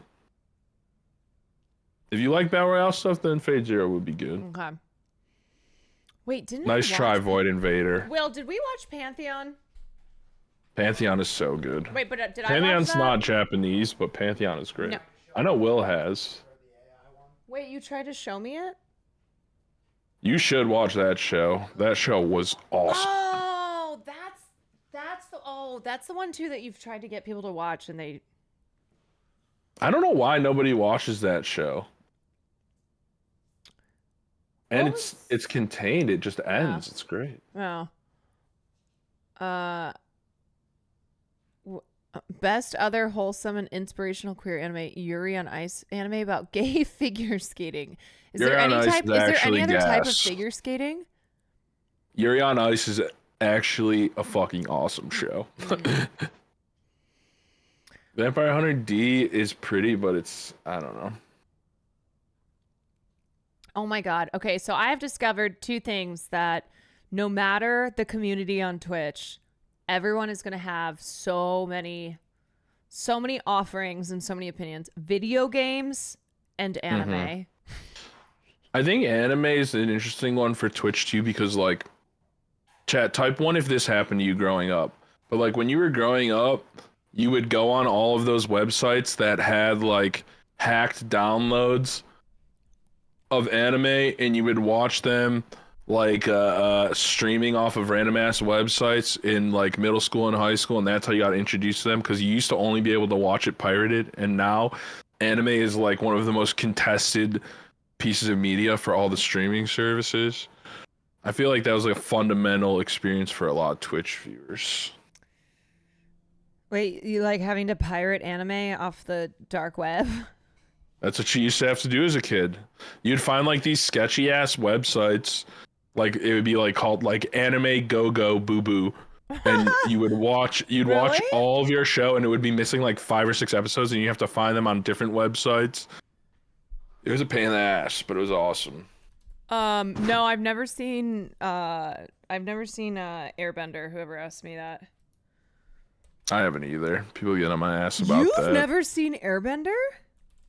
S6: If you like Battle Royale stuff, then Fate Zero would be good.
S1: Okay. Wait, didn't
S6: Nice
S1: I
S6: try,
S1: watch
S6: Void Invader.
S1: Will, did we watch Pantheon?
S6: Pantheon is so good.
S1: Wait, but did I watch
S6: Pantheon's
S1: that?
S6: not Japanese, but Pantheon is great.
S1: No.
S6: I know Will has.
S1: Wait, you tried to show me it?
S6: You should watch that show. That show was awesome.
S1: Oh, that's the one too that you've tried to get people to watch and they.
S6: I don't know why nobody watches that show. And it's contained. It just ends. It's great.
S1: Oh. Best other wholesome and inspirational queer anime, Yuri on Ice anime about gay figure skating. Is there any other type of figure skating?
S6: Yuri on Ice is actually a fucking awesome show. Vampire Hunter D is pretty, but it's, I don't know.
S1: Oh my God. Okay, so I have discovered two things that no matter the community on Twitch, everyone is going to have so many offerings and so many opinions. Video games and anime.
S6: I think anime is an interesting one for Twitch too, because like, chat, type 1 if this happened to you growing up. But like when you were growing up, you would go on all of those websites that had like hacked downloads of anime, and you would watch them like streaming off of random ass websites in like middle school and high school, and that's how you got introduced to them, because you used to only be able to watch it pirated, and now anime is like one of the most contested pieces of media for all the streaming services. I feel like that was like a fundamental experience for a lot of Twitch viewers.
S1: Wait, you like having to pirate anime off the dark web?
S6: That's what you used to have to do as a kid. You'd find like these sketchy ass websites, like it would be like called like Anime Go Go Boo Boo, and you'd watch all of your show, and it would be missing like 5 or 6 episodes, and you have to find them on different websites. It was a pain in the ass, but it was awesome.
S1: No, I've never seen Airbender. Whoever asked me that.
S6: I haven't either. People get on my ass about that.
S1: You've never seen Airbender?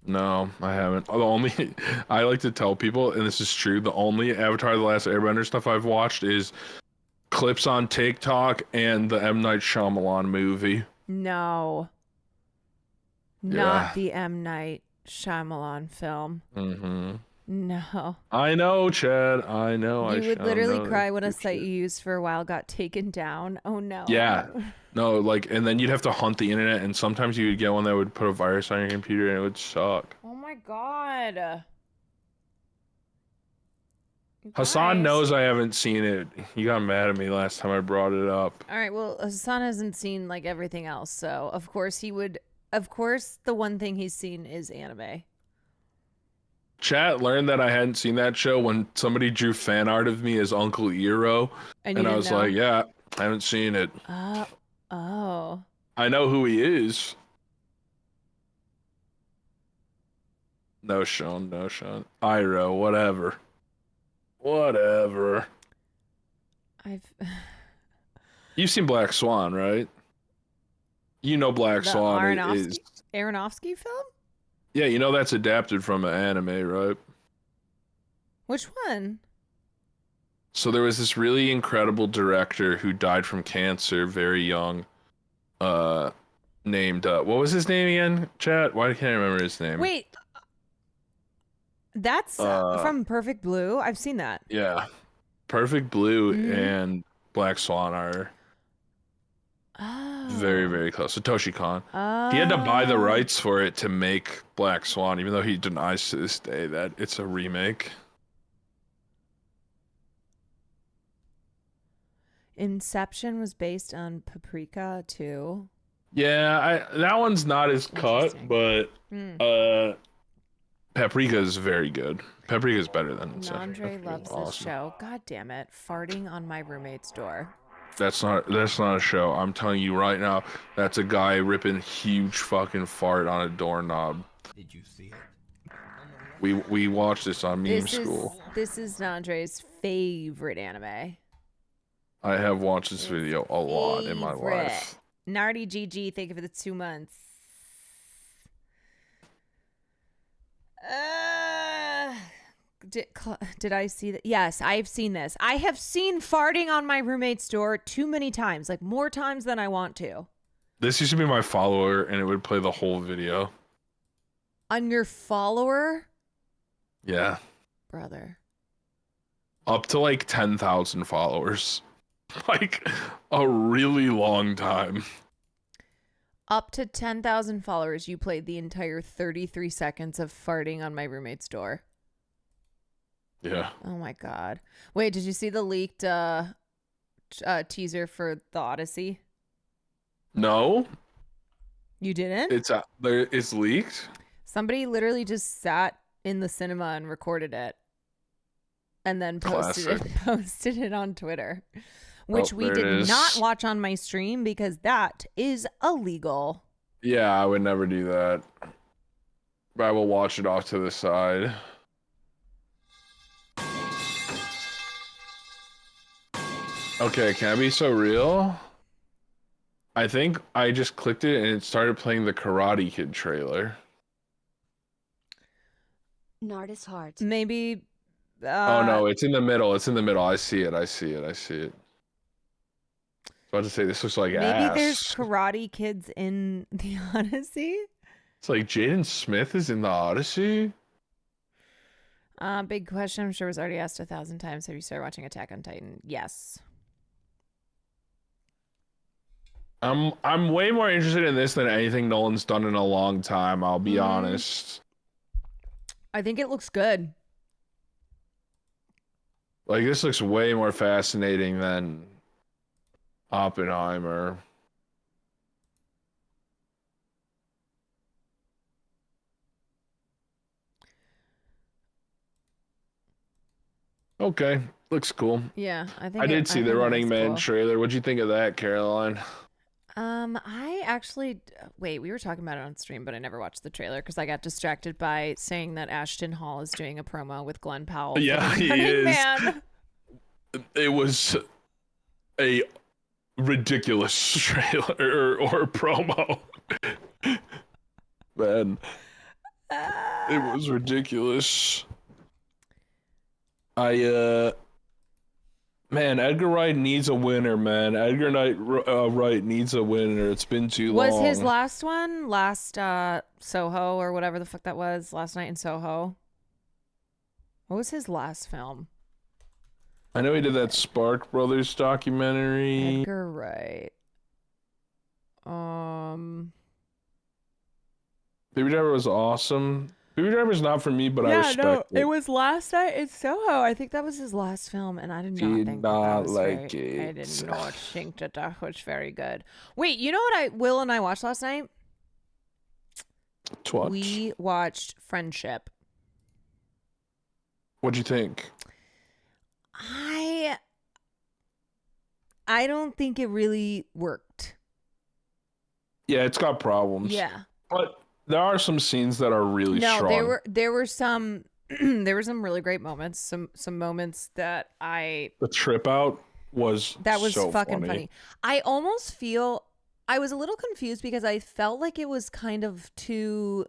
S6: No, I haven't. I like to tell people, and this is true, the only Avatar: The Last Airbender stuff I've watched is clips on TikTok and the M. Night Shyamalan movie.
S1: No. Not the M. Night Shyamalan film.
S6: Mm-hmm.
S1: No.
S6: I know, Chad. I know.
S1: You would literally cry when a site you used for a while got taken down. Oh no.
S6: Yeah. No, like, and then you'd have to hunt the internet, and sometimes you would get one that would put a virus on your computer, and it would suck.
S1: Oh my God.
S6: Hassan knows I haven't seen it. He got mad at me last time I brought it up.
S1: All right. Well, Hassan hasn't seen like everything else, so of course he would. Of course, the one thing he's seen is anime.
S6: Chat learned that I hadn't seen that show when somebody drew fan art of me as Uncle Eero,
S1: And
S6: I
S1: you
S6: was
S1: didn't know?
S6: like, yeah, I haven't seen it.
S1: Oh.
S6: I know who he is. No, Sean, no, Sean. Iroh, whatever. Whatever. You've seen Black Swan, right? You know Black
S1: The
S6: Swan is...
S1: Aronofsky film?
S6: Yeah, you know that's adapted from an anime, right?
S1: Which one?
S6: So there was this really incredible director who died from cancer very young, named, what was his name again, chat? Why can't I remember his name?
S1: Wait. That's from Perfect Blue? I've seen that.
S6: Yeah. Perfect Blue and Black Swan are very, very close. Satoshi Kon. He had to buy the rights for it to make Black Swan, even though he denies to this day that it's a remake.
S1: Inception was based on Paprika too.
S6: Yeah, that one's not as cut, but Paprika is very good. Paprika is better than Inception.
S1: Andre loves this show. God damn it. Farting on my roommate's door.
S6: That's not a show. I'm telling you right now, that's a guy ripping huge fucking fart on a doorknob.
S9: Did you see it?
S6: We watched this on Meme School.
S1: This is Andre's favorite anime.
S6: I have watched this video a lot in my life.
S1: Nardy GG, thank you for the 2 months. Did I see that? Yes, I've seen this. I have seen farting on my roommate's door too many times, like more times than I want to.
S6: This used to be my follower, and it would play the whole video.
S1: On your follower?
S6: Yeah.
S1: Brother.
S6: Up to like 10,000 followers. Like a really long time.
S1: Up to 10,000 followers, you played the entire 33 seconds of farting on my roommate's door.
S6: Yeah.
S1: Oh my God. Wait, did you see the leaked teaser for The Odyssey?
S6: No.
S1: You didn't?
S6: It's leaked?
S1: Somebody literally just sat in the cinema and recorded it. And then posted it on Twitter. Which we did not watch on my stream because that is illegal.
S6: Yeah, I would never do that. But I will watch it off to the side. Okay, can I be so real? I think I just clicked it and it started playing the Karate Kid trailer.
S19: Nardis Heart.
S1: Maybe.
S6: Oh no, it's in the middle. It's in the middle. I see it. I see it. I see it. I was about to say this looks like ass.
S1: Maybe there's Karate Kids in The Odyssey.
S6: It's like Jaden Smith is in The Odyssey.
S1: Big question. I'm sure was already asked 1,000 times. Have you started watching Attack on Titan? Yes.
S6: I'm way more interested in this than anything Nolan's done in a long time. I'll be honest.
S1: I think it looks good.
S6: Like this looks way more fascinating than Oppenheimer. Okay, looks cool.
S1: Yeah, I
S6: did see the Running Man trailer. What'd you think of that, Caroline?
S1: I actually wait. We were talking about it on stream, but I never watched the trailer because I got distracted by saying that Ashton Hall is doing a promo with Glenn Powell.
S6: Yeah, he is. Man. It was a ridiculous trailer or promo. Man, it was ridiculous. Man, Edgar Wright needs a winner, man. Edgar Wright needs a winner. It's been too long.
S1: Was his last one Soho or whatever the fuck that was? Last Night in Soho? What was his last film?
S6: I know he did that Spark Brothers documentary.
S1: Edgar Wright.
S6: Baby Driver was awesome. Baby Driver's not for me, but I respect it.
S1: It was Last Night in Soho. I think that was his last film, and I did not think that was
S6: like
S1: very,
S6: it.
S1: I did not think that was very good. Wait, you know what Will and I watched last night?
S6: What?
S1: We watched Friendship.
S6: What'd you think?
S1: I don't think it really worked.
S6: Yeah, it's got problems.
S1: Yeah.
S6: But there are some scenes that are really strong.
S1: There were some there were some really great moments. Some moments that
S6: The trip out was so
S1: fucking funny. I almost feel I was a little confused because I felt like it was kind of too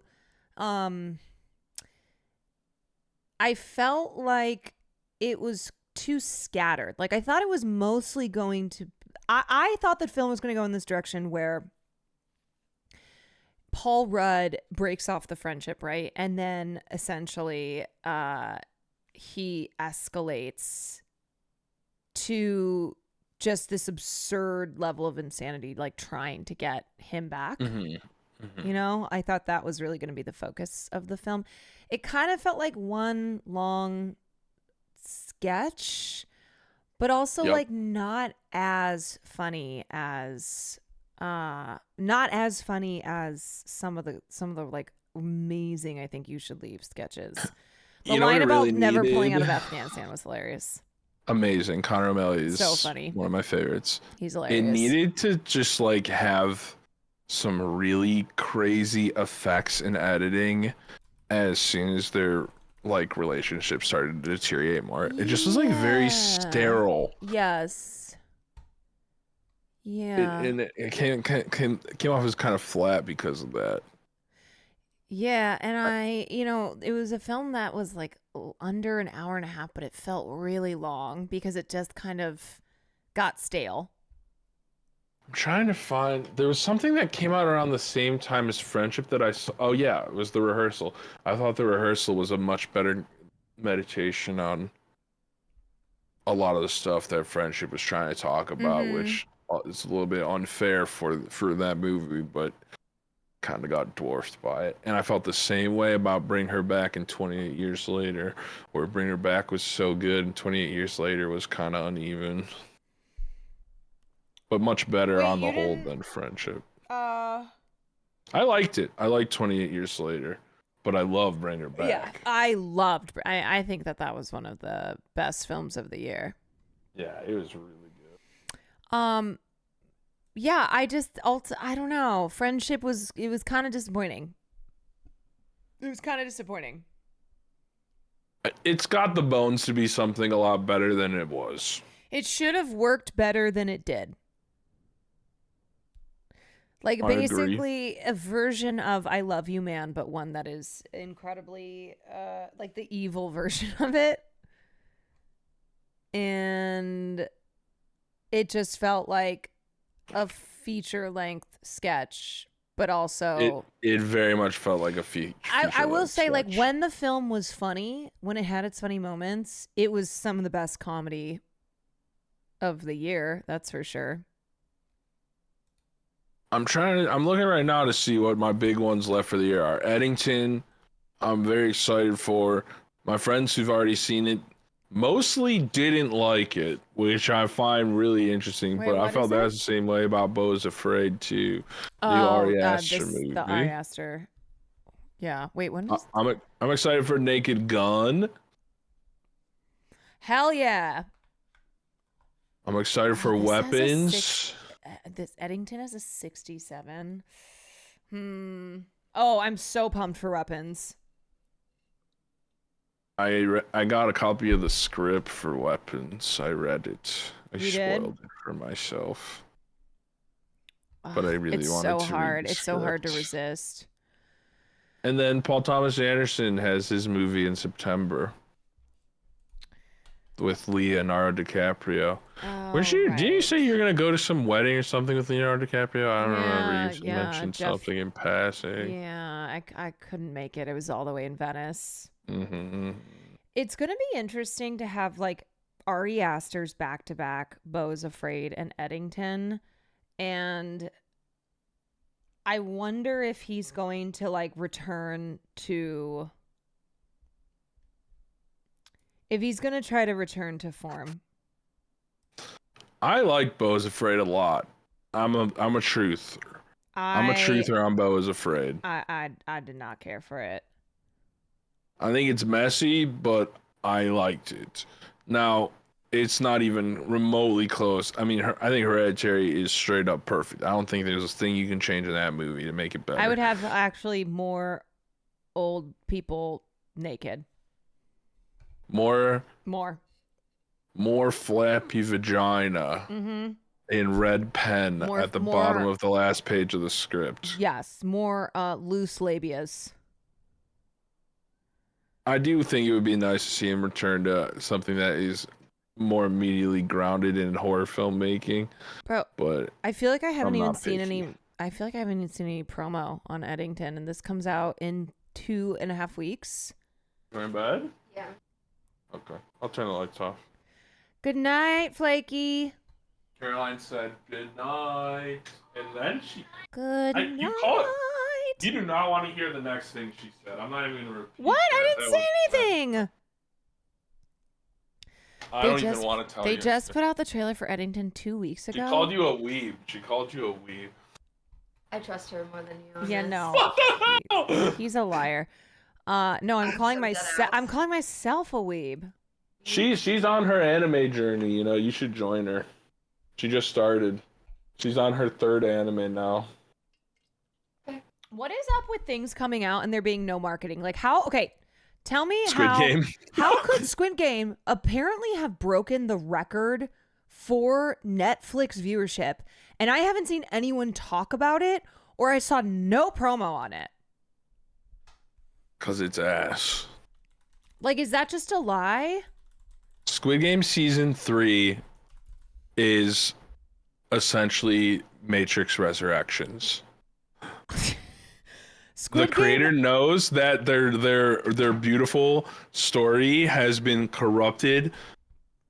S1: I felt like it was too scattered. Like I thought it was mostly going to I thought that film was going to go in this direction where Paul Rudd breaks off the friendship, right? And then essentially he escalates to just this absurd level of insanity, like trying to get him back. You know, I thought that was really going to be the focus of the film. It kind of felt like one long sketch, but also like not as funny as some of the like amazing I Think You Should Leave sketches. The line about never pulling out of Afghanistan was hilarious.
S6: Amazing. Connor O'Malley is
S1: so funny.
S6: One of my favorites.
S1: He's hilarious.
S6: It needed to just like have some really crazy effects and editing as soon as their like relationship started to deteriorate more. It just was like very sterile.
S1: Yes. Yeah.
S6: It came off as kind of flat because of that.
S1: Yeah, and it was a film that was like under an hour and a half, but it felt really long because it just kind of got stale.
S6: I'm trying to find. There was something that came out around the same time as Friendship that I saw. Oh yeah, it was The Rehearsal. I thought The Rehearsal was a much better meditation on a lot of the stuff that Friendship was trying to talk about, which is a little bit unfair for that movie, but kind of got dwarfed by it. And I felt the same way about Bring Her Back in 28 Years Later, where Bring Her Back was so good and 28 Years Later was kind of uneven. But much better on the whole than Friendship. I liked it. I liked 28 Years Later, but I love Bring Her Back.
S1: Yeah, I think that was one of the best films of the year.
S6: Yeah, it was really good.
S1: Yeah, I don't know. Friendship was kind of disappointing. It was kind of disappointing.
S6: It's got the bones to be something a lot better than it was.
S1: It should have worked better than it did. Like basically a version of I Love You Man, but one that is incredibly like the evil version of it. And it just felt like a feature-length sketch, but also
S6: it very much felt like a feature.
S1: I will say,
S6: sketch.
S1: like, when the film was funny, when it had its funny moments, it was some of the best comedy of the year. That's for sure.
S6: I'm looking right now to see what my big ones left for the year are. Eddington, I'm very excited for. My friends who've already seen it mostly didn't like it, which I find really interesting.
S1: Wait,
S6: but I felt
S1: is it?
S6: that's the same way about Beau's Afraid too. The Ari Aster movie.
S1: The Ari Aster. Yeah. Wait, when is
S6: I'm excited for Naked Gun.
S1: Hell yeah.
S6: I'm excited for Weapons.
S1: This Eddington has a 67. Oh, I'm so pumped for Weapons.
S6: I got a copy of the script for Weapons. I read it. I spoiled it for myself. But I really wanted to read the
S1: It's so hard to
S6: script.
S1: resist.
S6: And then Paul Thomas Anderson has his movie in September with Leonardo DiCaprio. Did you say you're gonna go to some wedding or something with Leonardo DiCaprio? I don't remember. You mentioned something in passing.
S1: Yeah, I couldn't make it. It was all the way in Venice.
S6: Mm-hmm.
S1: It's gonna be interesting to have like Ari Aster's back to back, Beau's Afraid and Eddington, and I wonder if he's going to like return to. If he's gonna try to return to form.
S6: I like Beau's Afraid a lot. I'm a truther. I'm a truther on Beau's Afraid.
S1: I did not care for it.
S6: I think it's messy, but I liked it. Now, it's not even remotely close. I mean, I think Hereditary is straight up perfect. I don't think there's a thing you can change in that movie to make it better.
S1: I would have actually more old people naked.
S6: More flappy vagina in red pen at the bottom of the last page of the script.
S1: Yes, more loose labias.
S6: I do think it would be nice to see him return to something that is more immediately grounded in horror filmmaking.
S1: Bro,
S6: but
S1: I feel like I haven't
S6: I'm
S1: even
S6: not
S1: seen
S6: picky.
S1: any. I feel like I haven't even seen any promo on Eddington, and this comes out in 2.5 weeks.
S6: Going bed?
S11: Yeah.
S6: Okay, I'll turn the lights off.
S1: Good night, Flaky.
S6: Caroline said good night, and then she.
S1: Good night.
S6: You do not want to hear the next thing she said. I'm not even going to repeat.
S1: What?
S6: That.
S1: I didn't say anything.
S6: I don't even want to tell you.
S1: They just put out the trailer for Eddington 2 weeks ago.
S6: She called you a weeb. She called you a weeb.
S11: I trust her more than you.
S1: Yeah, no. He's a liar. No, I'm calling myself. I'm calling myself a weeb.
S6: She's on her anime journey. You know, you should join her. She just started. She's on her 3rd anime now.
S1: What is up with things coming out and there being no marketing? Like how? Okay, tell me
S6: Squid
S1: how.
S6: Game.
S1: How could Squid Game apparently have broken the record for Netflix viewership, and I haven't seen anyone talk about it, or I saw no promo on it?
S6: 'Cause it's ass.
S1: Like, is that just a lie?
S6: Squid Game season 3 is essentially Matrix Resurrections. The creator knows that their beautiful story has been corrupted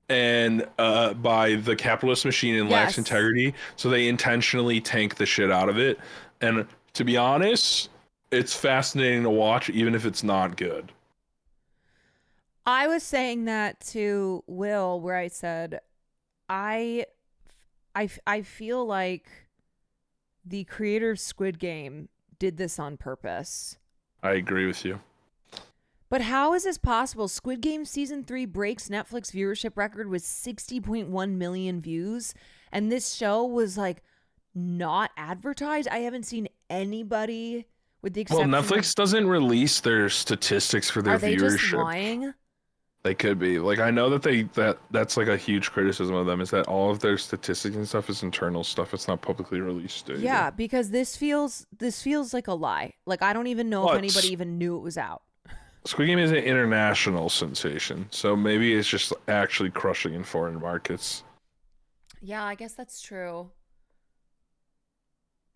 S6: and by the capitalist machine and lacks integrity, so they intentionally tank the shit out of it. And to be honest, it's fascinating to watch, even if it's not good.
S1: I was saying that to Will, where I said, I feel like the creator of Squid Game did this on purpose.
S6: I agree with you.
S1: But how is this possible? Squid Game season 3 breaks Netflix viewership record with 60.1 million views, and this show was like not advertised. I haven't seen anybody, with the exception.
S6: Well, Netflix doesn't release their statistics for their
S1: Are they
S6: viewership.
S1: just lying?
S6: They could be. Like, I know that that's like a huge criticism of them, is that all of their statistics and stuff is internal stuff. It's not publicly released.
S1: Yeah, because this feels like a lie. Like, I don't even know if anybody even knew it was out.
S6: Squid Game is an international sensation, so maybe it's just actually crushing in foreign markets.
S1: Yeah, I guess that's true.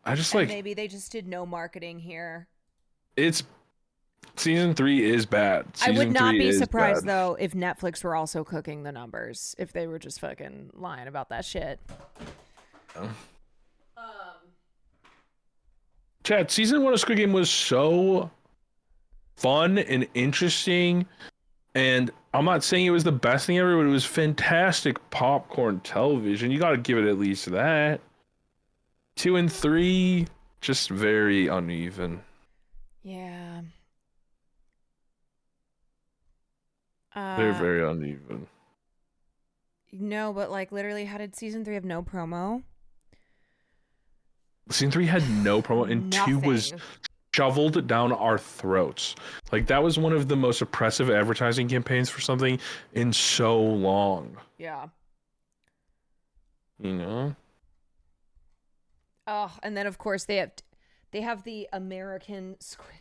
S6: And
S1: maybe they just did no marketing here.
S6: It's season 3 is bad.
S1: I would not be surprised though if Netflix were also cooking the numbers, if they were just fucking lying about that shit.
S6: Chad, season 1 of Squid Game was so fun and interesting, and I'm not saying it was the best thing ever, but it was fantastic popcorn television. You got to give it at least that. 2 and 3, just very uneven.
S1: Yeah.
S6: They're very uneven.
S1: No, but like literally, how did season 3 have no promo?
S6: Season 3 had no promo, and 2 was shoveled down our throats. Like, that was one of the most oppressive advertising campaigns for something in so long.
S1: Yeah.
S6: You know?
S1: Oh, and then of course they have the American Squid.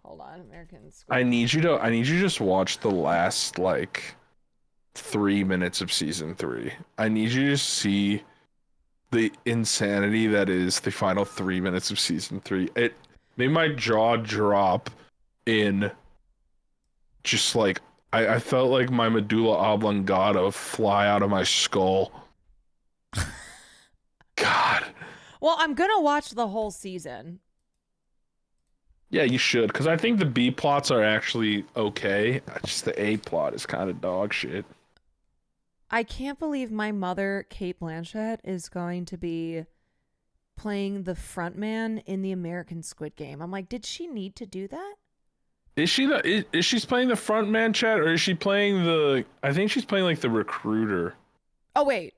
S1: Hold on, American Squid.
S6: I need you to just watch the last like 3 minutes of season 3. I need you to see the insanity that is the final 3 minutes of season 3. It made my jaw drop in just like I felt like my medulla oblongata fly out of my skull. God.
S1: Well, I'm gonna watch the whole season.
S6: Yeah, you should, because I think the B plots are actually okay. Just the A plot is kind of dog shit.
S1: I can't believe my mother, Kate Blanchett, is going to be playing the frontman in the American Squid Game. I'm like, did she need to do that?
S6: Is she is she playing the front man chat, or is she playing the? I think she's playing like the recruiter.
S1: Oh wait.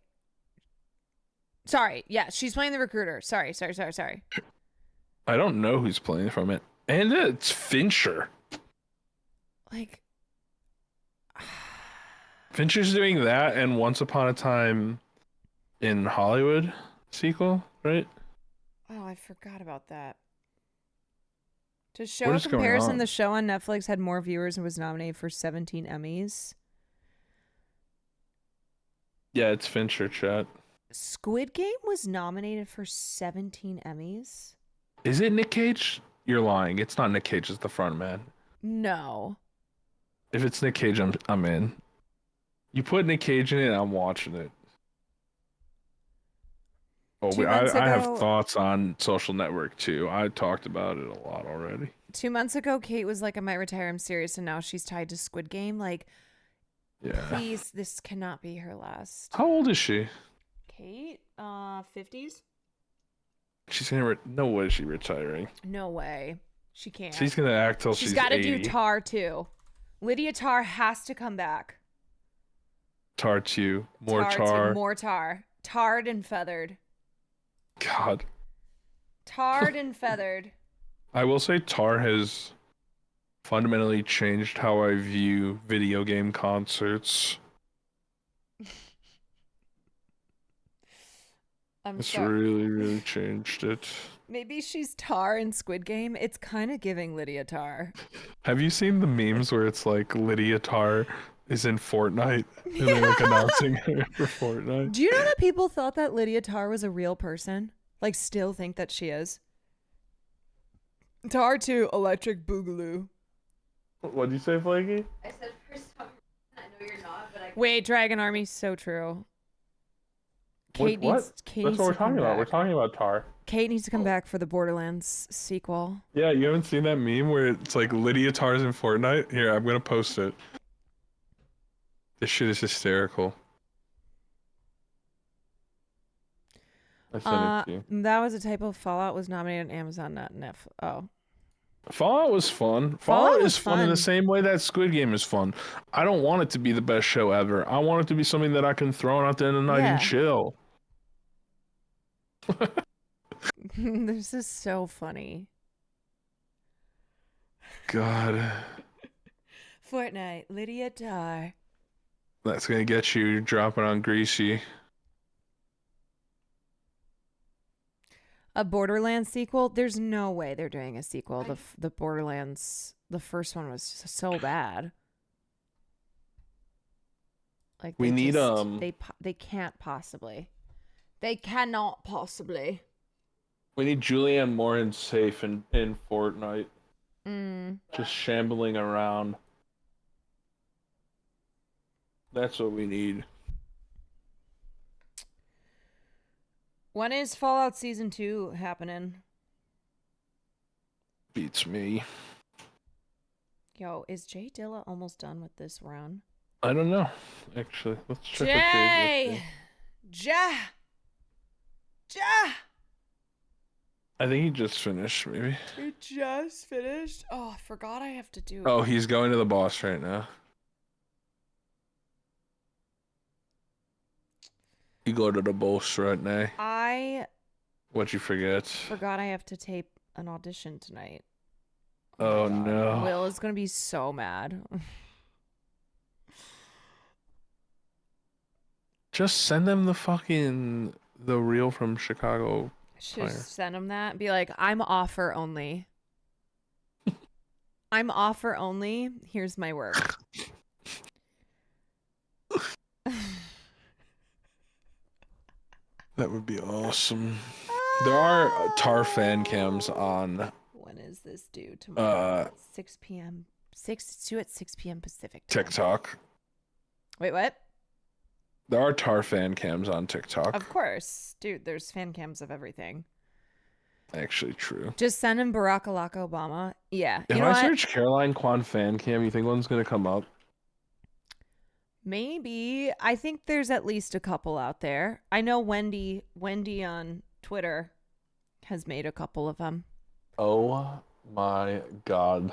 S1: Sorry. Yeah, she's playing the recruiter. Sorry.
S6: I don't know who's playing from it, and it's Fincher.
S1: Like,
S6: Fincher's doing that, and Once Upon a Time in Hollywood sequel, right?
S1: oh, I forgot about that. To show
S6: What
S1: a
S6: is going
S1: comparison,
S6: on?
S1: the show on Netflix had more viewers and was nominated for 17 Emmys.
S6: Yeah, it's Fincher chat.
S1: Squid Game was nominated for 17 Emmys?
S6: Is it Nick Cage? You're lying. It's not Nick Cage. It's the front man.
S1: No.
S6: If it's Nick Cage, I'm in. You put Nick Cage in it, I'm watching it. Oh,
S1: 2
S6: I
S1: months
S6: have
S1: ago-
S6: thoughts on Social Network too. I talked about it a lot already.
S1: 2 months ago, Kate was like, I might retire, I'm serious, and now she's tied to Squid Game. Like,
S6: Yeah.
S1: please, this cannot be her last.
S6: How old is she?
S1: Kate? 50s?
S6: She's gonna. No way is she retiring.
S1: No way. She can't.
S6: She's gonna act till
S1: She's
S6: she's
S1: got to
S6: 80.
S1: do Tar too. Lydia Tar has to come back.
S6: Tar 2. More
S1: Tar.
S6: Tar.
S1: Too. More Tar. Tarred and feathered.
S6: God.
S1: Tarred and feathered.
S6: I will say Tar has fundamentally changed how I view video game concerts. It's
S1: sorry.
S6: really changed it.
S1: Maybe she's Tar in Squid Game. It's kind of giving Lydia Tar.
S6: Have you seen the memes where it's like Lydia Tar is in Fortnite and they're like announcing her for Fortnite?
S1: Do you know that people thought that Lydia Tar was a real person? Like, still think that she is? Tar 2, Electric Boogaloo.
S6: What'd you say, Flaky?
S9: I said for some reason, I know you're not, but I.
S1: Wait, Dragon Army, so true. Kate
S6: What?
S1: needs. Kate
S6: That's
S1: needs
S6: what we're
S1: to come
S6: talking about.
S1: back.
S6: We're talking about Tar.
S1: Kate needs to come back for the Borderlands sequel.
S6: Yeah, you haven't seen that meme where it's like Lydia Tar's in Fortnite? Here, I'm gonna post it. This shit is hysterical. I sent it to you.
S1: That was a typo. Fallout was nominated on Amazon, not Netflix. Oh.
S6: Fallout was fun.
S1: Fallout
S6: Fallout
S1: was
S6: is fun in the
S1: fun.
S6: same way that Squid Game is fun. I don't want it to be the best show ever. I want it to be something that I can throw on at the end of the night
S1: Yeah.
S6: and chill.
S1: This is so funny.
S6: God,
S1: Fortnite, Lydia Tar.
S6: that's gonna get you dropping on Greasy.
S1: A Borderlands sequel? There's no way they're doing a sequel. The Borderlands, the first one was so bad. Like
S6: We
S1: they
S6: need,
S1: they can't possibly. They cannot possibly.
S6: We need Julianne Moore and safe in Fortnite. Just shambling around. That's what we need.
S1: When is Fallout Season 2 happening?
S6: Beats me.
S1: Yo, is Jay Dilla almost done with this run?
S6: I don't know. Actually, let's check.
S1: Jay!
S6: I think he just finished, maybe.
S1: It just finished? Oh, I forgot I have to do it.
S6: Oh, he's going to the boss right now. You go to the boss right now.
S1: I
S6: What'd you forget?
S1: forgot I have to tape an audition tonight.
S6: Oh no.
S1: Will is going to be so mad.
S6: Just send them the reel from Chicago.
S1: Should send him that. Be like, I'm offer only. I'm offer only. Here's my work.
S6: That would be awesome. There are Tar fan cams on.
S1: When is this due? Tomorrow at 6 p.m. It's due at 6 p.m. Pacific time.
S6: TikTok.
S1: Wait, what?
S6: There are Tar fan cams on TikTok.
S1: Of course. Dude, there's fan cams of everything.
S6: Actually, true.
S1: Just send him Barack Obama. Yeah.
S6: If
S1: You know
S6: I
S1: what?
S6: search Caroline Kwan fan cam, you think one's gonna come up?
S1: Maybe. I think there's at least a couple out there. I know Wendy on Twitter has made a couple of them.
S6: Oh my god.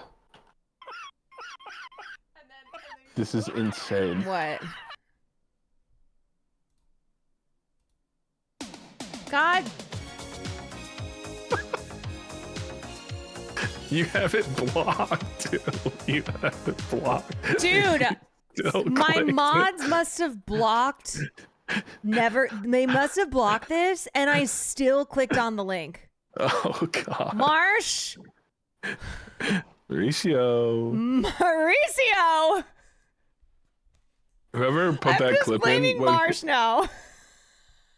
S6: This is insane.
S1: What? God.
S6: You have it blocked. You have it blocked.
S1: Dude,
S6: Don't
S1: my
S6: click.
S1: mods must have blocked. They must have blocked this, and I still clicked on the link.
S6: Oh God.
S1: Marsh.
S6: Mauricio. Whoever put
S1: I'm
S6: that
S1: just
S6: clip
S1: blaming
S6: in.
S1: Marsh now.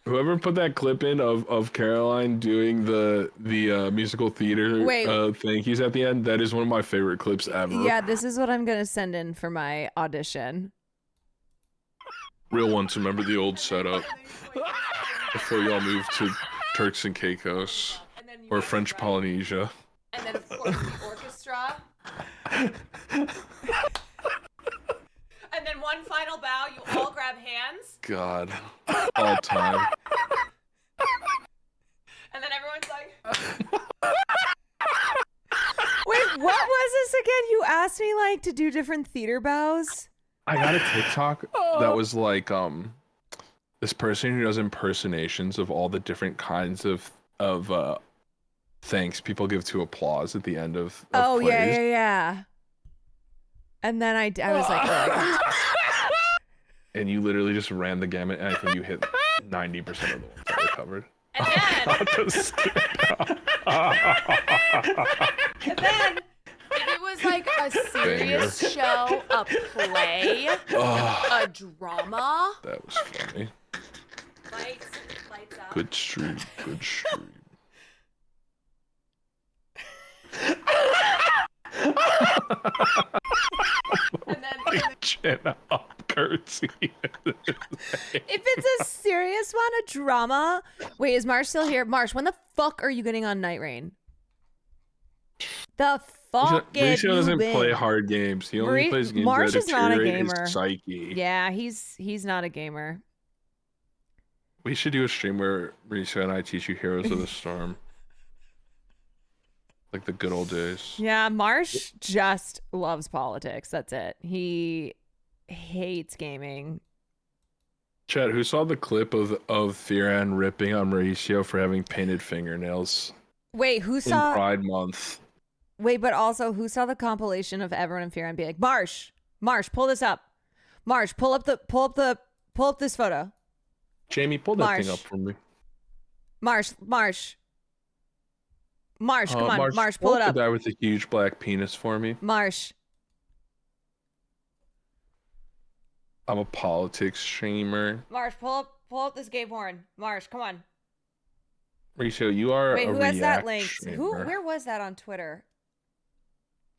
S6: Whoever put that clip in of Caroline doing the musical theater thing he's at the end, that is one of my favorite clips ever.
S1: Yeah, this is what I'm gonna send in for my audition.
S6: Real ones remember the old setup before y'all moved to Turks and Caicos or French Polynesia.
S1: And then of course the orchestra. And then one final bow, you all grab hands.
S6: God, all time.
S1: And then everyone's like, wait, what was this again? You asked me like to do different theater bows.
S6: I got a TikTok that was like this person who does impersonations of all the different kinds of thanks people give to applause at the end of plays.
S1: Yeah. And then I was like, oh,
S6: and you literally just ran the gamut, and I think you hit 90% of the ones that were covered.
S1: And then if it was like a serious show, a play, a drama.
S6: That was funny.
S1: Lights up.
S6: Good stream.
S1: And then
S6: chin up, curtsy.
S1: if it's a serious one, a drama. Wait, is Marsh still here? Marsh, when the fuck are you getting on Night Rain? The fuck
S6: Mauricio doesn't play hard games. He only plays games
S1: Marsh
S6: that
S1: is not a
S6: deteriorate
S1: gamer.
S6: his psyche.
S1: Yeah, he's not a gamer.
S6: We should do a stream where Mauricio and I teach you Heroes of the Storm. Like the good old days.
S1: Yeah, Marsh just loves politics. That's it. He hates gaming.
S6: Chat, who saw the clip of Theran ripping on Mauricio for having painted fingernails?
S1: Wait, who
S6: In
S1: saw
S6: Pride Month.
S1: Wait, but also who saw the compilation of everyone in Fear and be like, Marsh, pull this up. Marsh, pull up this photo.
S6: Jamie, pull that thing up for me.
S1: Marsh, come on. Marsh, pull it up.
S6: The guy with the huge black penis for me.
S1: Marsh.
S6: I'm a politics streamer.
S1: Marsh, pull up this gay porn. Marsh, come on.
S6: Mauricio, you are
S1: Wait,
S6: a
S1: who has that
S6: React
S1: link?
S6: streamer.
S1: Where was that on Twitter?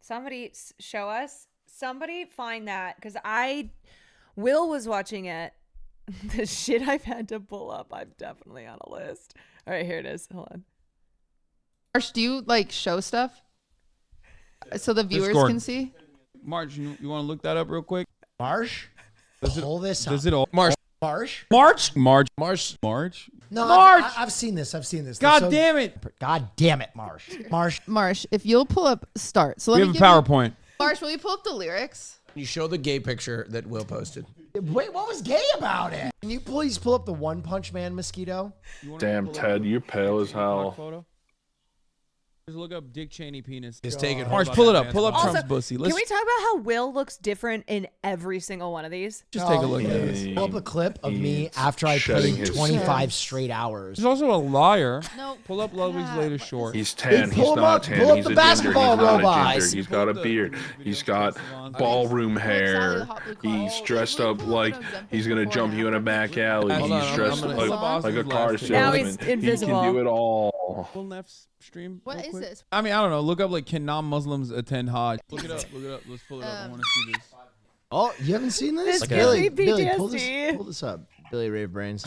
S1: Somebody show us. Somebody find that, because Will was watching it. The shit I've had to pull up, I'm definitely on a list. All right, here it is. Hold on.
S8: Marsh, do you like show stuff so the viewers
S19: Discord.
S8: can see?
S19: Marsh, you want to look that up real quick?
S20: Marsh? Pull this up.
S19: Does it all? Marsh.
S20: Marsh?
S19: Marsh.
S20: No,
S8: Marsh!
S20: I've seen this.
S19: God damn it.
S20: God damn it, Marsh.
S8: Marsh, if you'll pull up start. So let
S19: We
S8: me
S19: have a
S8: give you-
S19: PowerPoint.
S8: Marsh, will you pull up the lyrics?
S21: You show the gay picture that Will posted.
S20: Wait, what was gay about it? Can you please pull up the One Punch Man mosquito?
S6: Damn, Ted, you're pale as hell.
S19: Photo? Just look up Dick Cheney penis.
S21: It's taken.
S19: Marsh, pull it up. Pull up Trump's pussy.
S1: Can we talk about how Will looks different in every single one of these?
S19: Just take a look at this.
S20: Pull up a clip of me after I
S6: shedding
S20: played
S6: his
S20: 25 straight hours.
S19: He's also a liar.
S8: No.
S19: Pull up Ludwig's latest short.
S6: He's tan.
S20: Hey, pull
S6: He's
S20: him
S6: not
S20: up.
S6: tan.
S20: Pull up
S6: He's
S20: the
S6: a ginger.
S20: basketball
S6: He's not
S20: robot.
S6: a ginger. He's got a beard. He's got ballroom hair. He's dressed up like he's gonna jump you in a back alley.
S19: Hold on,
S6: He's
S19: I'm
S6: dressed
S19: gonna-
S6: like a car
S1: Now he's
S6: salesman.
S1: invisible.
S6: He can do it all.
S19: Full Neff's stream.
S8: What
S19: real
S8: is
S19: quick.
S8: this?
S19: I mean, I don't know. Look up like can non-Muslims attend Hajj. Look it up. Let's pull it up. I want to see this.
S20: Oh, you haven't seen this?
S1: This
S20: Billy,
S1: gives me
S20: Billy,
S1: PTSD.
S20: pull this up.
S21: Billy Rave Brains.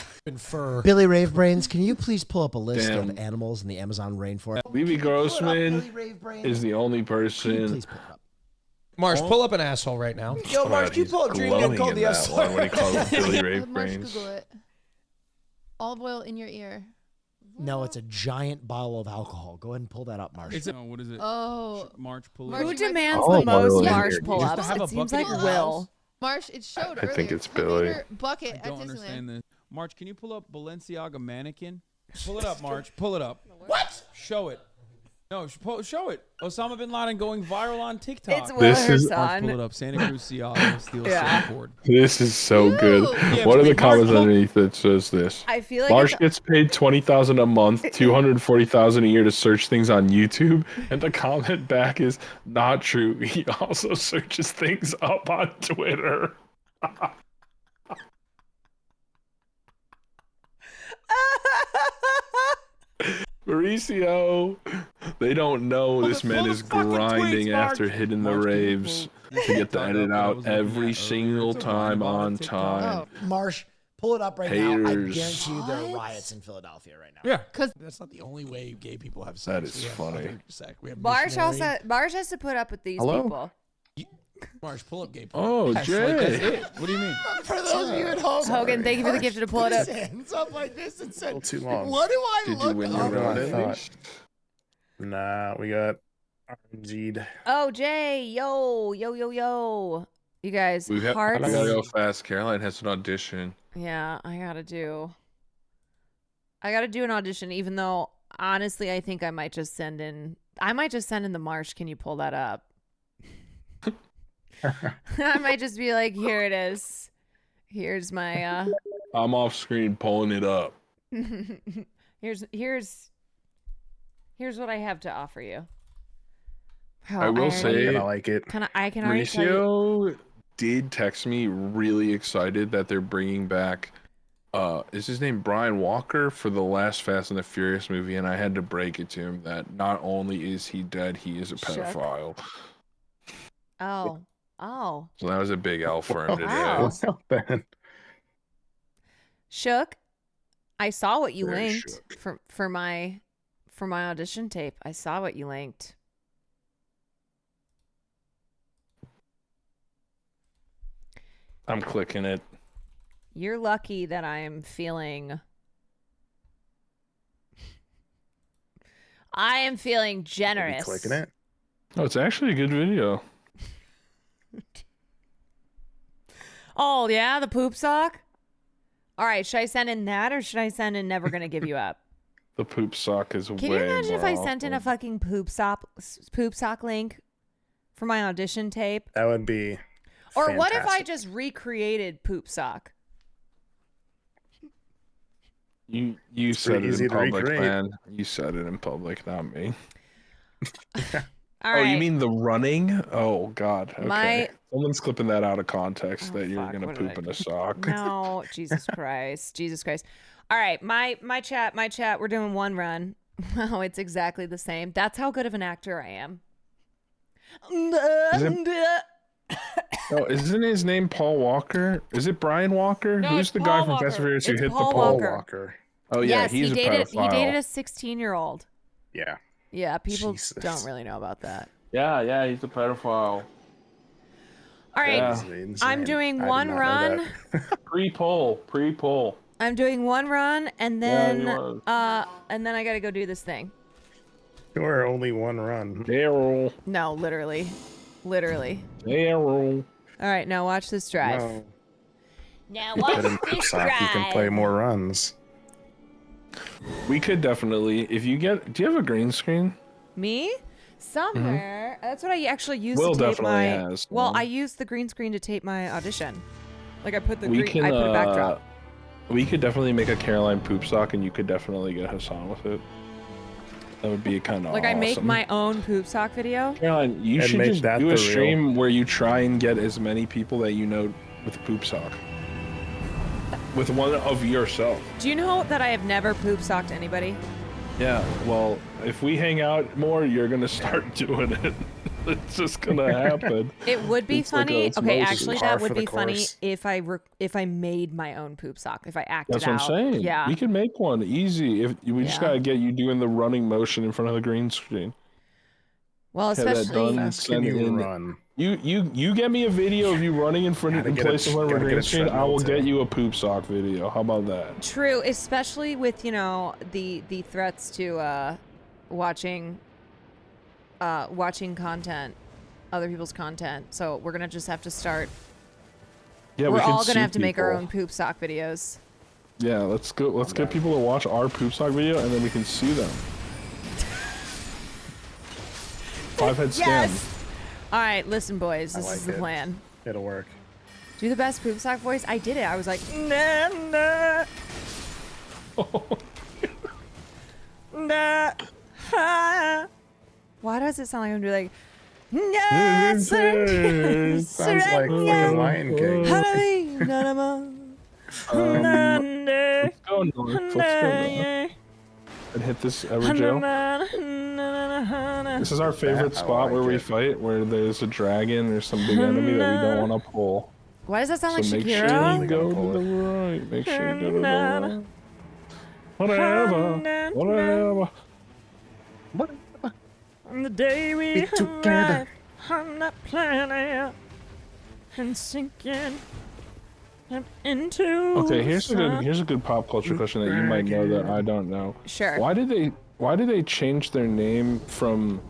S20: Billy Rave Brains, can you please pull up a list
S6: Damn.
S20: of animals in the Amazon rainforest?
S6: Levy Grossman
S20: Billy Rave Brains.
S6: is the only
S20: Can you
S6: person.
S20: please pull it up?
S21: Marsh, pull up an asshole right now. Yo, Marsh, you pull up Dream Gun called the
S6: that
S21: asshole.
S6: one when he calls it Billy
S8: Let
S6: Rave
S8: Marsh
S6: Brains.
S8: Google it. Olive oil in your ear.
S20: No, it's a giant bottle of alcohol. Go ahead and pull that up, Marsh.
S19: It's what is it?
S8: Oh.
S19: March, pull it
S8: March,
S19: up.
S1: Who
S8: you might-
S1: demands
S6: Oh,
S1: the most
S6: yeah.
S1: Marsh
S6: Just to
S1: pull-ups?
S19: have a
S1: It seems
S19: bucket
S1: like
S19: in your
S1: Will.
S8: Marsh, it showed
S6: I
S8: earlier.
S6: think it's
S8: Click
S6: Billy.
S8: your bucket
S19: I don't
S8: at
S19: understand
S8: Disneyland.
S19: this. March, can you pull up Balenciaga mannequin? Pull it up, March. Pull it up.
S20: What?
S19: Show it. No, show it. Osama bin Laden going viral on TikTok.
S1: It's Will Herson.
S19: Pull it up. Santa Cruz Seattle steel surfboard.
S6: This is so good.
S19: Yeah,
S6: what are the
S19: March,
S6: comments underneath that says this?
S1: I feel like
S6: Marsh
S1: it's-
S6: gets paid $20,000 a month, $240,000 a year to search things on YouTube, and the comment back is not true. He also searches things up on Twitter. Mauricio, they don't know this man is grinding after hitting the raves to get the edit out every single time on time.
S20: Marsh, pull it up right now. I
S6: Haters.
S20: guarantee you there are riots in Philadelphia right now.
S19: Yeah,
S8: because
S21: that's not the only way gay people have sex.
S6: That is
S21: We have
S6: funny.
S21: other sex. We have
S1: Marsh
S21: missionary.
S1: has to put up with these
S6: Hello?
S1: people.
S21: Marsh, pull up gay people.
S6: Oh,
S19: Yes,
S6: Jay.
S19: like, that's it. What do you mean?
S20: For those of you at home,
S1: Hogan, thank you for the gift to pull it up.
S20: Put his hands up like this and said,
S7: too long.
S20: "What do I
S6: Did you
S20: look
S6: win
S20: up?"
S6: your run
S7: I
S6: at
S7: thought.
S6: least?
S7: Nah, we got RNG'd.
S1: Oh, Jay, yo. You guys,
S6: We
S1: hearts.
S6: gotta go fast. Caroline has an audition.
S1: Yeah, I gotta do an audition, even though honestly I think I might just send in the Marsh. Can you pull that up? I might just be like, here it is. Here's my
S6: I'm off screen pulling it up.
S1: here's what I have to offer you. Oh,
S6: I will say,
S7: I like it.
S1: I can already tell you.
S6: Mauricio did text me really excited that they're bringing back is his name Brian Walker for the last Fast and the Furious movie, and I had to break it to him that not only is he dead, he is a pedophile.
S1: Oh.
S6: So that was a big L for him today.
S1: Wow.
S7: Well, then.
S1: Shook. I saw what you
S6: Very
S1: linked for my audition tape. I saw what you linked.
S6: I'm clicking it.
S1: You're lucky that I'm feeling. I am feeling generous.
S7: You clicking it?
S6: Oh, it's actually a good video.
S1: Oh yeah, the poop sock. All right, should I send in that or should I send in never gonna give you up?
S6: The poop sock is
S1: Can
S6: way
S1: you imagine if
S6: more
S1: I sent in a
S6: awful.
S1: fucking poop sock link for my audition tape?
S7: That would be.
S1: Or what if I
S7: fantastic.
S1: just recreated poop sock?
S6: You
S7: It's
S6: said
S7: pretty
S6: it
S7: easy
S6: in
S7: to
S6: public,
S7: recreate.
S6: man. You said it in public, not me.
S1: All
S6: Oh,
S1: right.
S6: you mean the running? Oh God. Okay.
S1: My-
S6: Someone's clipping that out of context
S1: Oh,
S6: that you're
S1: fuck,
S6: gonna
S1: what did
S6: poop
S1: I
S6: in a sock.
S1: No, Jesus Christ. All right, my chat, we're doing one run. Oh, it's exactly the same. That's how good of an actor I am.
S6: Oh, isn't his name Paul Walker? Is it Brian Walker?
S1: No,
S6: Who's
S1: it's
S6: the guy
S1: Paul
S6: from Fast
S1: Walker.
S6: and Furious who
S1: It's
S6: hit
S1: Paul
S6: the pole?
S1: Walker.
S6: Oh yeah,
S1: yes,
S6: he's
S1: he
S6: a
S1: dated
S6: pedophile.
S1: a 16-year-old.
S7: Yeah.
S1: Yeah, people
S7: Jesus.
S1: don't really know about that.
S6: Yeah, he's a pedophile.
S1: All right,
S6: Yeah.
S1: I'm doing one run.
S6: Pre-poll.
S1: I'm doing one run, and
S6: Yeah,
S1: then
S6: you was.
S1: and then I gotta go do this thing.
S7: You're only one run.
S6: Daryl.
S1: No, literally.
S6: Daryl.
S1: All right, now watch this drive.
S7: No.
S1: Now
S7: You
S1: watch
S7: put in
S1: this
S7: sock, you can play
S1: drive.
S7: more runs.
S6: We could definitely, if you get, do you have a green screen?
S1: Me? Somewhere. That's what I actually used
S6: Will
S1: to tape
S6: definitely
S1: my.
S6: has
S1: Well,
S6: one.
S1: I used the green screen to tape my audition. Like I put the
S6: We
S1: green.
S6: can.
S1: I put a backdrop.
S6: We could definitely make a Caroline poop sock, and you could definitely get Hassan with it. That would be kind of
S1: Like
S6: awesome.
S1: I make my own poop sock video.
S6: Caroline, you
S7: And
S6: should
S7: make
S6: just
S7: that
S6: do
S7: the
S6: a
S7: real.
S6: stream where you try and get as many people that you know with a poop sock. With one of yourself.
S1: Do you know that I have never poop socked anybody?
S6: Yeah, well, if we hang out more, you're gonna start doing it. It's just gonna happen.
S1: It would be
S6: It's like
S1: funny.
S6: a
S1: Okay,
S6: osmosis.
S1: actually,
S7: Par
S1: that would
S7: for the
S1: be funny
S7: course.
S1: if I made my own poop sock. If I acted
S6: That's what I'm
S1: out.
S6: saying.
S1: Yeah.
S6: We can make one easy. If we just
S1: Yeah.
S6: gotta get you doing the running motion in front of the green screen.
S1: Well,
S6: Have that
S1: especially.
S6: done and
S7: Fast can
S6: send it
S7: you
S6: in.
S7: run?
S6: You get me a video of you running in front
S7: Gotta
S6: in
S7: get a-
S6: place of one of the
S7: gotta get
S6: green
S7: a
S6: screen. I
S7: treadmill
S6: will
S7: too.
S6: get you a poop sock video. How about that?
S1: True, especially with the threats to watching content, other people's content. So we're gonna just have to start
S6: Yeah,
S1: We're
S6: we can
S1: all gonna
S6: sue
S1: have to make our
S6: people.
S1: own poop sock videos.
S6: Yeah, let's go. Let's get people to watch our poop sock video, and then we can sue them. 5-head scam.
S1: Yes. All right, listen, boys.
S7: I
S1: This
S7: like
S1: is the
S7: it.
S1: plan.
S7: It'll work.
S1: Do the best poop sock voice. I did it. I was like, nah, nah. Nah, ha. Why does it sound like I'm doing like? Nah,
S7: Sounds like fucking Lion King.
S6: Let's go north. Let's go north. And hit this Everjail. This is our favorite spot where we fight, where there's a dragon or some big enemy that we don't want to pull.
S1: Why does that sound
S6: So
S1: like
S6: make sure
S1: Shakira?
S6: you go to the right. Make sure you go to the right. Whatever. Whatever.
S1: On the day we arrive on that planet and sinking into.
S6: Okay, here's a good pop culture question that you might know that I don't know.
S1: Sure.
S6: Why did they change their name from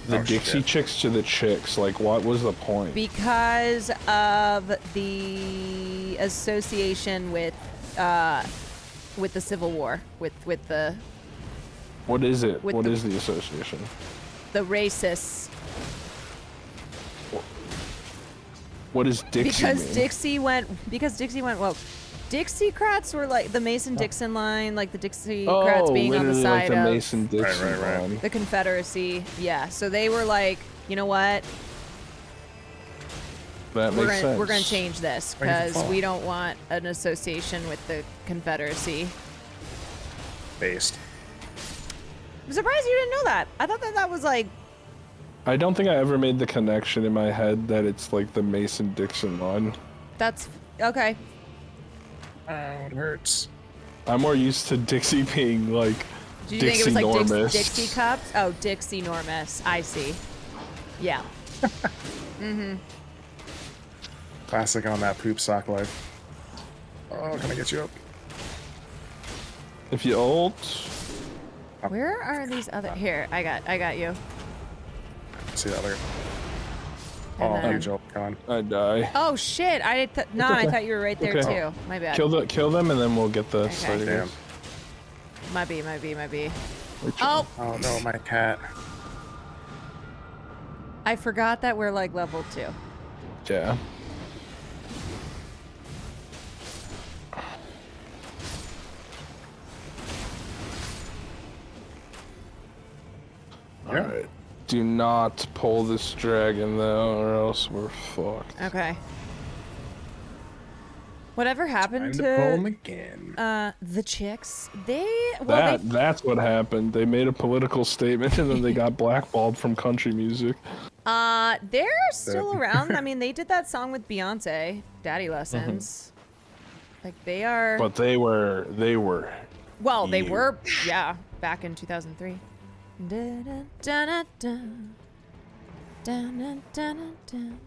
S6: the Dixie Chicks to the Chicks? Like, what was the point?
S1: Because of the association with the Civil War, with the
S6: What is it?
S1: with
S6: What
S1: the-
S6: is the association?
S1: the racists.
S6: What is Dixie
S1: Because
S6: mean?
S1: Dixie went woke. Dixiecrats were like the Mason-Dixon line, like the Dixiecrats being on the
S6: literally
S1: side
S6: like the
S1: of
S6: Mason-Dixon line.
S1: the Confederacy. Yeah, so they were like, you know what?
S6: That makes sense.
S1: We're gonna change this because we don't want an association with the Confederacy.
S7: Based.
S1: I'm surprised you didn't know that. I thought that was like.
S6: I don't think I ever made the connection in my head that it's like the Mason-Dixon line.
S1: That's okay.
S7: It hurts.
S6: I'm more used to Dixie being like
S1: Did you think it was like
S6: Dixie-normous.
S1: Dixie cups? Oh, Dixie Normus. I see. Yeah. Mm-hmm.
S7: Classic on that poop sock life. Oh, can I get you up?
S6: If you ult.
S1: Where are these other? Here, I got you.
S7: See that later.
S1: And
S7: Oh,
S1: then-
S7: huge ult, come on.
S6: I die.
S1: Oh shit! I thought you were right there
S6: Okay.
S1: too. My bad.
S6: Kill them and then we'll get the
S1: Okay.
S6: starting.
S7: Damn.
S1: Might be. Oh,
S7: Oh no, my cat.
S1: I forgot that we're like level 2.
S6: Yeah. Alright. Do not pull this dragon though, or else we're fucked.
S1: Okay. Whatever happened
S7: Time to pull 'em
S1: to
S7: again.
S1: the chicks? They
S6: That's what happened. They made a political statement and then they got blackballed from country music.
S1: they're still around. I mean, they did that song with Beyonce, Daddy Lessons. Like they are.
S6: But they were
S1: Well, they were, yeah, back in 2003. Dun-dun-dun-dun. Dun-dun-dun-dun.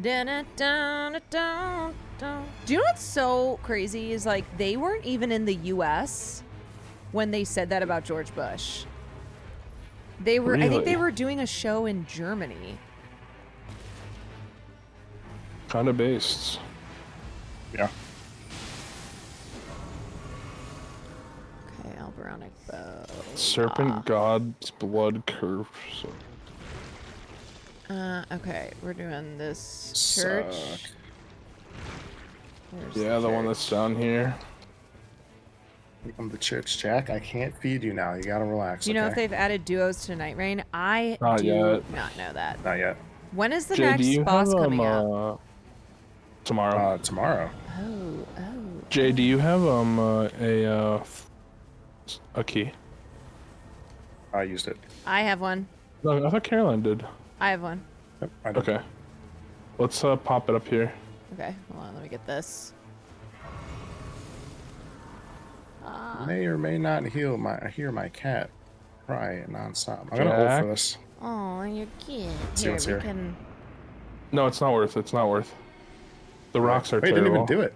S1: Dun-dun-dun-dun-dun. Do you know what's so crazy is like they weren't even in the US when they said that about George Bush. They were, I think they
S6: Really?
S1: were doing a show in Germany.
S6: kind of based.
S7: Yeah.
S1: Okay, Alberonic bow.
S6: Serpent God's blood curve. So.
S1: Okay, we're doing this church. Where's
S6: Yeah, the one
S1: church?
S6: that's down here.
S7: I'm the church, Jack. I can't feed you now. You gotta relax.
S1: Do you know if
S7: okay?
S1: they've added duos to Night Rain? I
S6: Not
S1: do
S6: yet.
S1: not know that.
S7: Not yet.
S1: When is the
S6: Jay, do
S1: next
S6: you
S1: boss
S6: have,
S1: coming up?
S6: Tomorrow.
S7: Tomorrow.
S1: Oh.
S6: Jay, do you have a key?
S7: I used it.
S1: I have one.
S6: No, I thought Caroline did.
S1: I have one.
S7: Yep, I did.
S6: Okay. Let's pop it up here.
S1: Okay, hold on. Let me get this.
S7: May or may not hear my cat cry nonstop. I'm gonna hold
S6: Jack?
S7: for this.
S1: Oh, you're cute.
S7: See
S1: Here,
S7: what's
S1: we
S7: here.
S1: can.
S6: No, it's not worth it. It's not worth. The rocks are
S7: Wait,
S6: terrible.
S7: didn't even do it.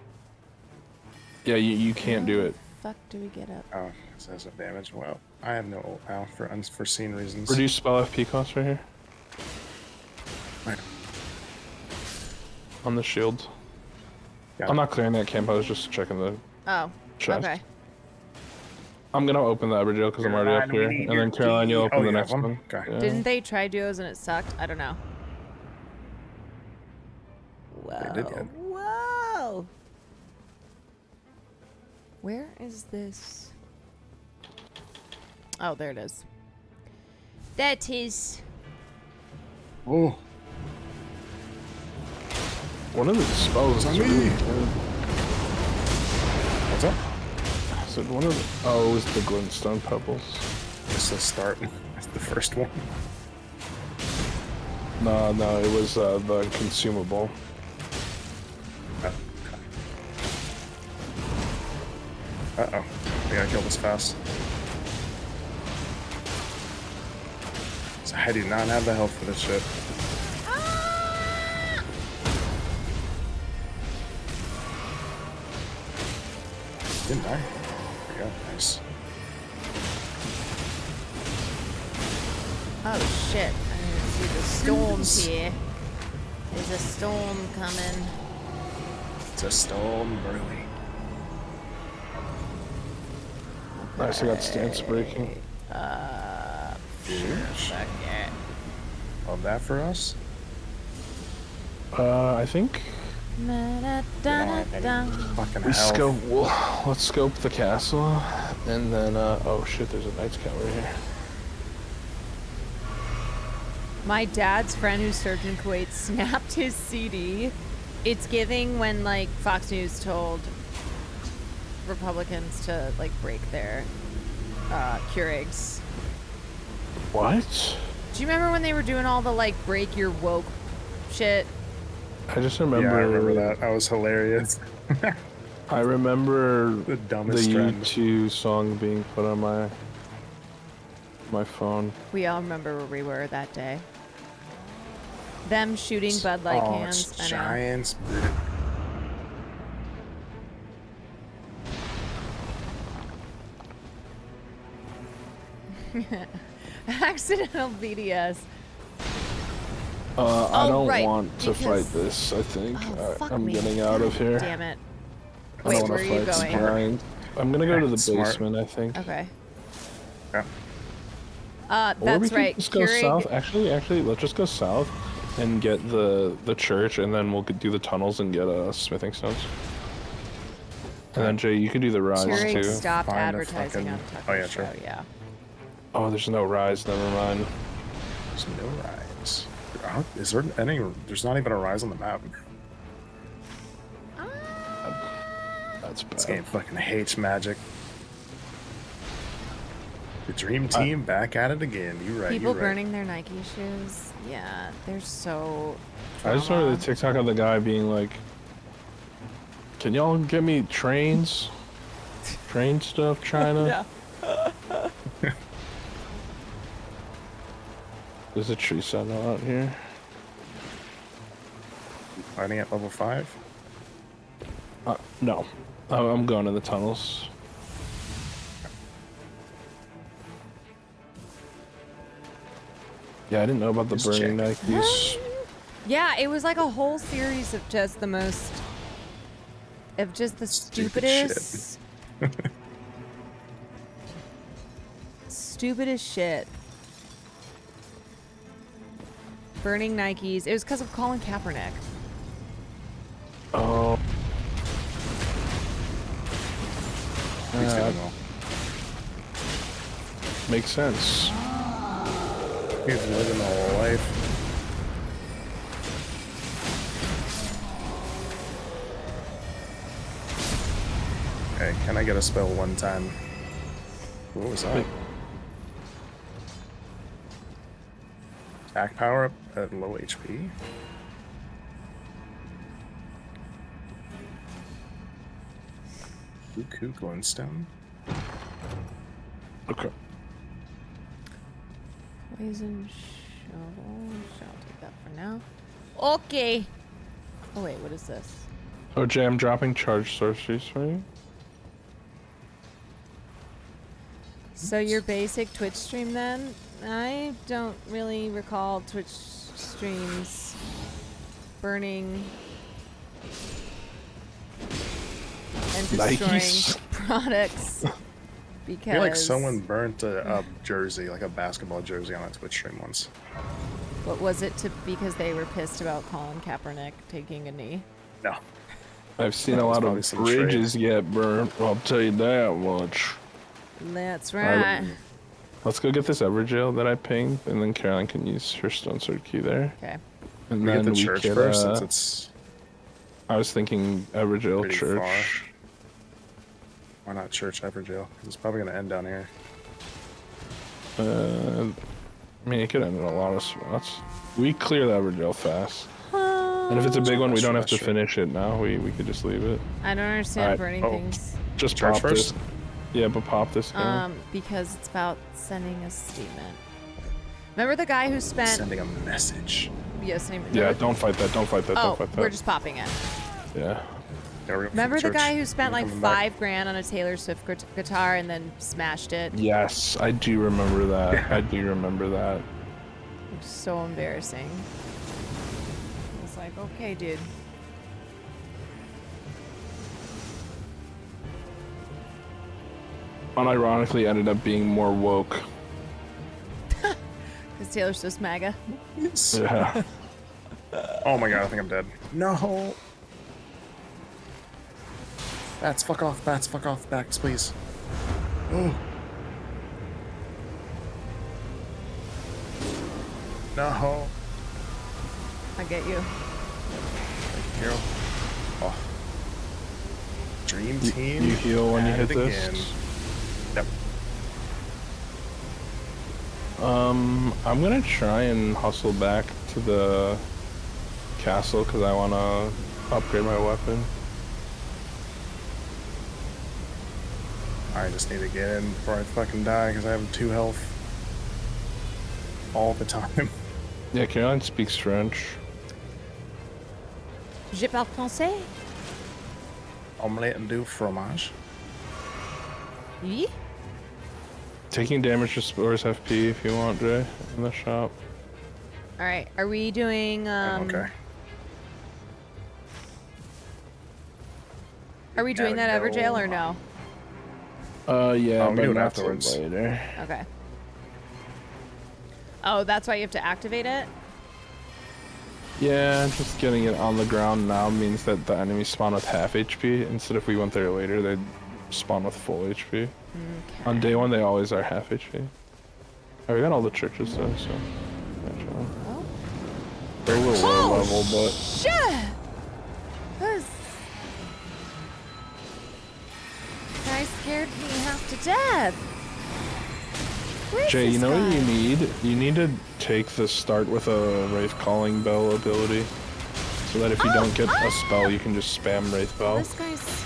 S6: Yeah, you can't do it.
S1: Fuck, do we get up?
S7: Oh, it says no damage. Well, I have no ult now for unforeseen reasons.
S6: Reduce spell FP cost right here.
S7: Right.
S6: on the shield. I'm not clearing that camp. I was just checking the chest.
S1: Okay.
S6: I'm gonna open the Everjail because I'm already up here, and then Caroline, you'll open the next one.
S7: Okay.
S6: Yeah.
S1: Didn't they try duos and it sucked? I don't know. Whoa.
S7: They did, yeah.
S1: Whoa. Where is this? Oh, there it is. That is.
S7: Oh.
S6: One of the spells is really good.
S7: What's up?
S6: I said one of the. Oh, it was the glintstone pebbles.
S7: Just a start. That's the first one.
S6: No, it was the consumable.
S7: Uh-oh. We gotta kill this fast. So I do not have the health for this shit. Didn't I? There we go. Nice.
S1: Oh shit. I didn't see the storms here. There's a storm coming.
S7: It's a storm brewing.
S6: Nice, I got stance breaking.
S7: Love that for us.
S6: I think
S7: Fucking
S6: scope. Well, let's scope the castle, and then oh shit, there's a Knights Scout right here.
S1: My dad's friend who served in Kuwait snapped his CD. It's giving when like Fox News told Republicans to like break their Keurigs.
S6: What?
S1: Do you remember when they were doing all the like break your woke shit?
S6: I just remember.
S7: Yeah, I remember that. That was hilarious.
S6: I remember
S7: the dumbest
S6: the
S7: trend.
S6: U2 song being put on my phone.
S1: We all remember where we were that day. Them shooting Bud Light cans.
S7: It's giants.
S1: Accidental BDS.
S6: I don't want to fight this, I think. I'm getting out of here.
S1: Damn it.
S6: I
S1: Wait,
S6: don't
S1: where are you
S6: wanna fight
S1: going?
S6: Grind. I'm gonna go to the
S7: Smart.
S6: basement, I think.
S1: Okay.
S7: Yeah.
S6: Or we
S1: That's
S6: could
S1: right.
S6: just go south. Actually, let's just go south and get the church, and then we'll do the tunnels and get smithing stones. And then Jay, you could do the rise
S1: Keurig
S6: too.
S1: stopped
S7: Find a
S1: advertising
S7: fucking-
S1: on Tucker
S7: Oh, yeah,
S1: Show.
S7: sure.
S1: Yeah.
S6: Oh, there's no rise. Never mind.
S7: There's no rise. Is there any? There's not even a rise on the map.
S6: That's bad.
S7: This game fucking hates magic. The dream team back at it again. You're right.
S1: People
S7: you're right.
S1: burning their Nike shoes. Yeah, they're so.
S6: I just saw the TikTok of the guy being like, "Can y'all get me trains? Train stuff, China."
S1: Yeah.
S6: There's a tree sentinel out here.
S7: Fighting at level 5?
S6: No. I'm going to the tunnels. Yeah, I didn't know about the burning Nikes.
S1: Yeah, it was like a whole series of just the most. Of just the stupidest. Stupidest shit. Burning Nikes. It was because of Colin Kaepernick.
S6: Oh.
S7: He's doing well.
S6: Makes sense.
S7: He's living the whole life. Okay, can I get a spell one time? What was that? Attack power up at low HP? Cuckoo glowstone?
S6: Okay.
S1: Poison shovel. I'll take that for now. Okay. Oh wait, what is this?
S6: Oh, Jay, I'm dropping charge sorceries for you.
S1: So your basic Twitch stream then? I don't really recall Twitch streams burning And destroying
S6: Nice.
S1: products. Because
S7: I feel like someone burnt a jersey, like a basketball jersey, on a Twitch stream once.
S1: What was it because they were pissed about Colin Kaepernick taking a knee?
S7: No.
S6: I've seen a lot of bridges get burnt. I'll tell you that much.
S1: That's right.
S6: Let's go get this Everjail that I pinged, and then Caroline can use her Stone Sword key there.
S1: Okay.
S6: And
S7: we
S6: then
S7: get the church first, since it's
S6: I was thinking Everjail Church.
S7: Far. Why not Church Everjail? Because it's probably gonna end down here.
S6: I mean, it could end in a lot of spots. We clear the Everjail fast. And if it's a big one, we don't have to finish it now. We could just leave it.
S1: I don't understand burning things.
S6: Just
S7: Church
S6: pop
S7: first?
S6: this. Yeah, but pop this guy.
S1: Because it's about sending a statement. Remember the guy who spent
S7: sending a message.
S1: Yes,
S6: Yeah, don't fight that. Don't fight that.
S1: Oh,
S6: Don't fight that.
S1: we're just popping it.
S6: Yeah.
S1: Remember the guy who spent like $5 grand on a Taylor Swift guitar and then smashed it?
S6: Yes, I do remember that. I do remember that.
S1: It was so embarrassing. I was like, okay, dude.
S6: Unironically, ended up being more woke.
S1: Because Taylor Swift's MAGA.
S6: Yeah.
S7: Oh my god, I think I'm dead. No. Bats, fuck off. Bats, fuck off. Backs, please. Oh. No.
S1: I get you.
S7: Thank you. Oh. Dream team.
S6: You heal when you hit this?
S7: Again. Yep.
S6: I'm gonna try and hustle back to the castle because I want to upgrade my weapon.
S7: I just need to get in before I fucking die because I have 2 health all the time.
S6: Yeah, Caroline speaks French.
S1: Je parle français.
S7: Omelette du fromage.
S1: Oui.
S6: Taking damage restores FP if you want, Jay, in the shop.
S1: All right, are we doing?
S7: Okay.
S1: Are we doing that Everjail or no?
S6: Yeah,
S7: we
S6: but
S7: do it
S6: not
S7: afterwards.
S6: till later.
S1: Okay. Oh, that's why you have to activate it?
S6: Yeah, just getting it on the ground now means that the enemies spawn with half HP. Instead, if we went there later, they'd spawn with full HP.
S1: Okay.
S6: On day 1, they always are half HP. Oh, we got all the churches though, so.
S1: Oh.
S6: They're a little low level, but.
S1: Shit! This guy scared me half to death. Where's
S6: Jay, you
S1: this
S6: know what
S1: guy?
S6: you need? You need to take the start with a Wraith Calling Bell ability. So that if you don't get a spell, you can just spam Wraith Bell.
S1: This guy's...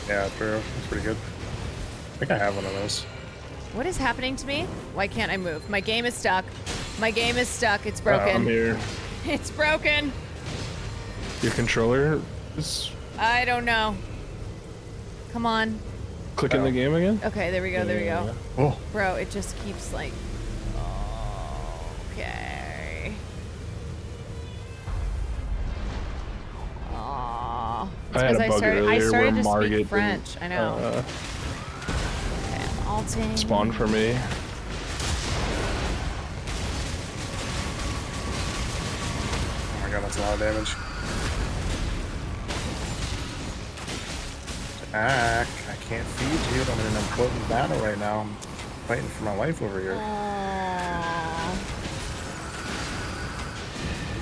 S7: Yeah, true. That's pretty good. I think I have one of those.
S1: What is happening to me? Why can't I move? My game is stuck. My game is stuck. It's broken.
S6: I'm here.
S1: It's broken.
S6: Your controller is...
S1: I don't know. Come on.
S6: Click in the game again?
S1: Okay, there we go. There we go.
S7: Oh.
S1: Bro, it just keeps like... Okay. Aww. It's
S6: I had a
S1: because
S6: bug earlier
S1: I started
S6: where
S1: to
S6: Margit
S1: speak French. I know. Okay, I'm alting.
S6: Spawn for me.
S7: Oh my god, that's a lot of damage. Jack, I can't feed you. I'm in an important battle right now. I'm fighting for my life over here.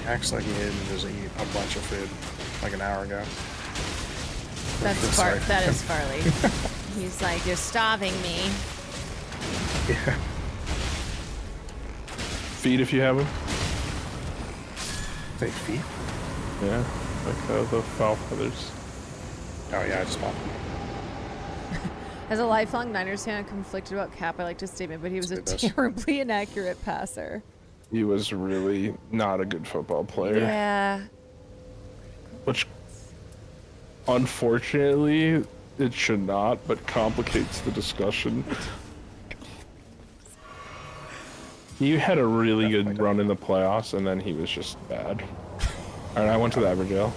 S7: Acts like he didn't just eat a bunch of food like an hour ago.
S1: That is Farley. He's like, you're starving me.
S7: Yeah.
S6: Feed if you have them.
S7: Say feet?
S6: Yeah, like the foul feathers.
S7: Oh yeah, I just popped them.
S1: As a lifelong Niners fan, I'm conflicted about Cap. I liked his statement, but he was a terribly inaccurate passer.
S6: He was really not a good football player.
S1: Yeah.
S6: Which, unfortunately, it should not, but complicates the discussion. He had a really good run in the playoffs, and then he was just bad. Alright, I went to the Everjail.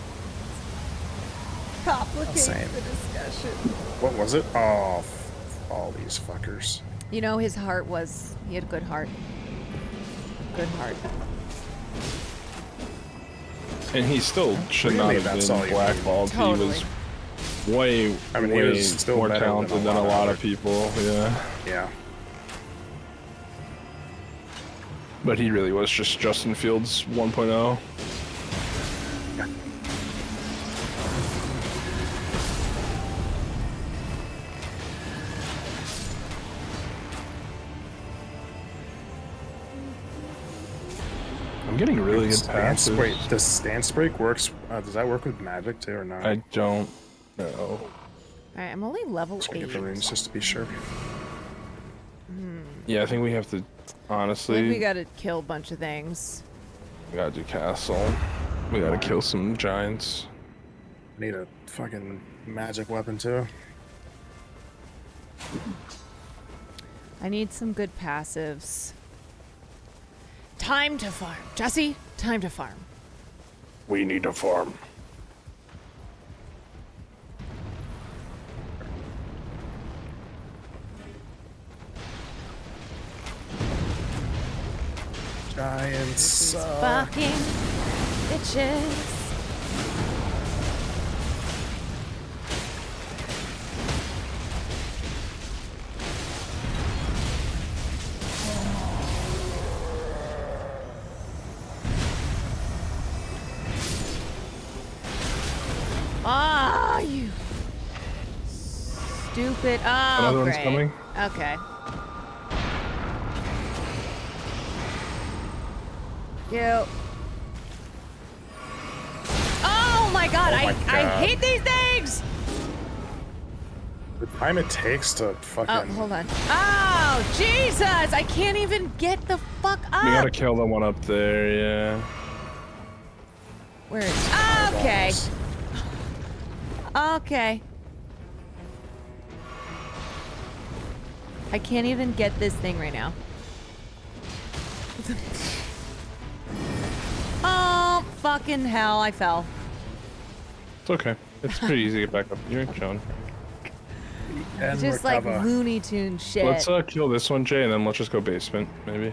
S1: complicates
S7: Insane.
S1: the discussion.
S7: What was it? Oh, all these fuckers.
S1: You know, his heart was, he had a good heart. Good heart.
S6: And he still should
S7: Really,
S6: not
S7: that's
S6: have
S7: all
S6: been
S7: you
S6: blackballed.
S1: Totally.
S6: He was way,
S7: I mean, he
S6: way
S7: was still
S6: more
S7: better
S6: talented than a lot of people. Yeah.
S7: Yeah.
S6: But he really was just Justin Fields 1.0. I'm getting really good passes.
S7: Wait, does stance break works? Does that work with magic too, or not?
S6: I don't know.
S1: Alright, I'm only level 8.
S7: Get the rooms just to be sure.
S6: Yeah, I think we have to,
S1: I
S6: honestly,
S1: think we gotta kill a bunch of things.
S6: we gotta do castle. We gotta kill some giants.
S7: Need a fucking magic weapon too.
S1: I need some good passives. Time to farm. Jesse, time to farm.
S6: We need to farm.
S7: Giants suck.
S1: Fucking bitches. Ah, you stupid. Oh,
S6: Another one's
S1: great.
S6: coming?
S1: Okay. You. Oh my god,
S7: Oh my
S1: I
S7: God.
S1: hate these things!
S7: The time it takes to fucking.
S1: Oh, hold on. Oh, Jesus! I can't even get the fuck up!
S6: We gotta kill the one up there, yeah.
S1: Where is okay. Okay. I can't even get this thing right now. Oh, fucking hell, I fell.
S6: It's okay. It's pretty easy to get back up. You're chilling.
S1: It's just like Looney Tune shit.
S6: Let's kill this one, Jay, and then let's just go basement, maybe.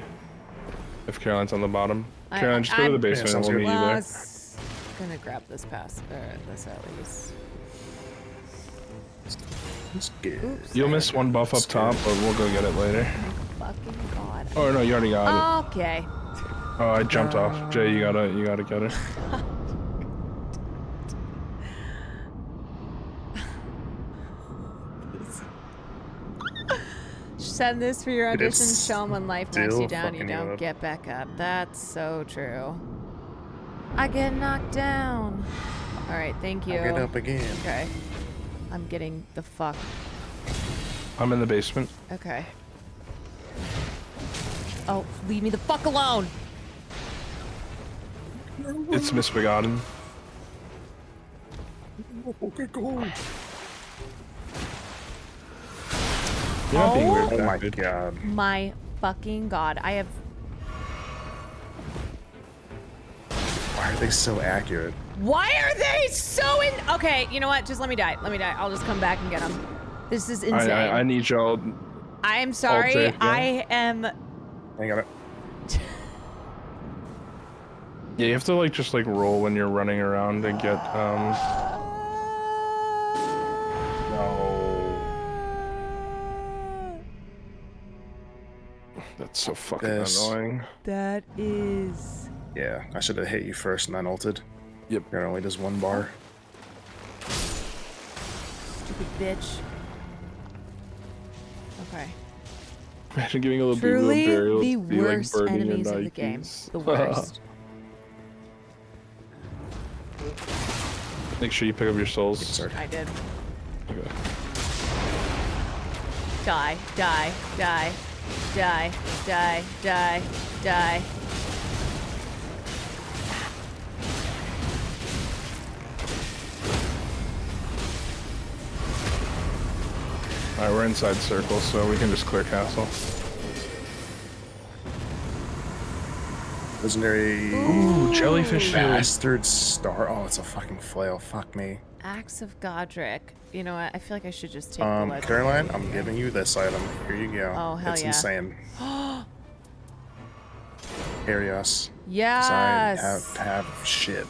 S6: If Caroline's on the bottom. Caroline, just go to the basement and we'll meet you
S1: I
S6: there.
S1: was gonna grab this pass, or this at least.
S6: You'll miss one buff up top, but we'll go get it later.
S1: Fucking god.
S6: Oh no, you already got
S1: Okay.
S6: it. Oh, I jumped off. Jay, you gotta get it.
S1: Send this for your audition.
S7: It's
S1: Show 'em when life knocks
S7: still
S1: you down, you
S7: fucking you
S1: don't
S7: up.
S1: get back up. That's so true. I get knocked down. All right, thank you.
S7: I'll get up again.
S1: Okay. I'm getting the fuck.
S6: I'm in the basement.
S1: Okay. Oh, leave me the fuck alone.
S6: It's misbegotten. You're not being weird.
S7: Oh my
S6: dude.
S7: god.
S1: My fucking god. I have.
S7: Why are they so accurate?
S1: Why are they so in? Okay, you know what? Just let me die. Let me die. I'll just come back and get them. This is insane.
S6: I need y'all.
S1: I'm sorry.
S6: Jay, yeah.
S1: I am.
S7: I got it.
S6: Yeah, you have to like just like roll when you're running around and get That's so fucking annoying.
S1: That is.
S7: Yeah, I should have hit you first and then ulted.
S6: Yep.
S7: There only does one bar.
S1: Stupid bitch. Okay.
S6: Imagine giving a little
S1: Truly
S6: burial,
S1: the
S6: be, like,
S1: worst
S6: burning your
S1: enemies in the game.
S6: Nikes.
S1: The worst.
S6: Make sure you pick up your souls.
S1: I did.
S6: Okay.
S1: Die, die, die, die, die, die, die.
S6: Alright, we're inside circle, so we can just clear castle.
S7: Legendary.
S6: Ooh, jellyfish
S7: bastard star. Oh, it's a fucking flail. Fuck me.
S1: Axe of Godric. You know what? I feel like I should just take the legendary.
S7: Caroline, I'm giving you this item. Here you go.
S1: Oh, hell
S7: it's
S1: yeah.
S7: insane. Arios.
S1: Yes.
S7: I have shit.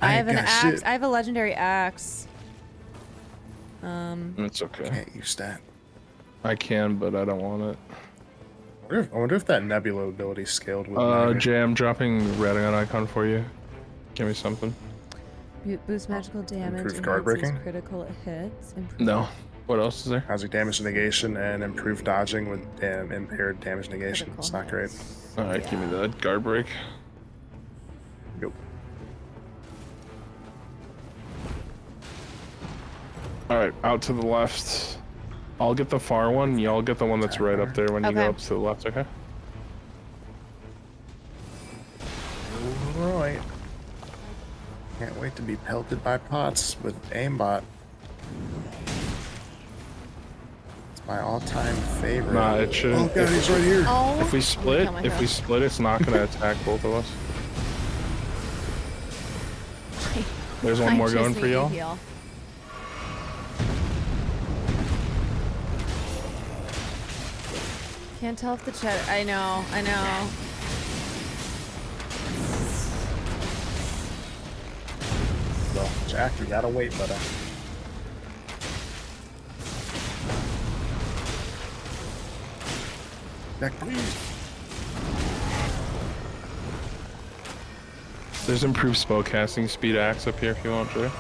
S1: I have an axe.
S7: Shit.
S1: I have a legendary axe.
S6: It's okay.
S7: Can't use that.
S6: I can, but I don't want it.
S7: I wonder if that Nebula ability scaled with
S6: Jay, I'm dropping red gun icon for you. Give me something.
S1: Boost magical damage.
S7: Improved guard breaking?
S1: Critical hits.
S6: No. What else is there?
S7: Magic damage negation and improved dodging with impaired damage negation. Critical. It's not great.
S6: Alright, give me that guard break.
S7: Yep.
S6: Alright, out to the left. I'll get the far one, y'all get the one that's right up there when you go up to the left, okay?
S7: Alright. Can't wait to be pelted by pots with aimbot. It's my all-time favorite.
S6: Nah, it shouldn't.
S7: Oh god, he's right here.
S1: Oh.
S6: If we split, it's not gonna attack both of us. There's one more going for y'all.
S1: Can't tell if the chat. I know.
S7: Well, Jack, you gotta wait, brother. Jack, please.
S6: There's improved spell casting speed axe up here if you want to.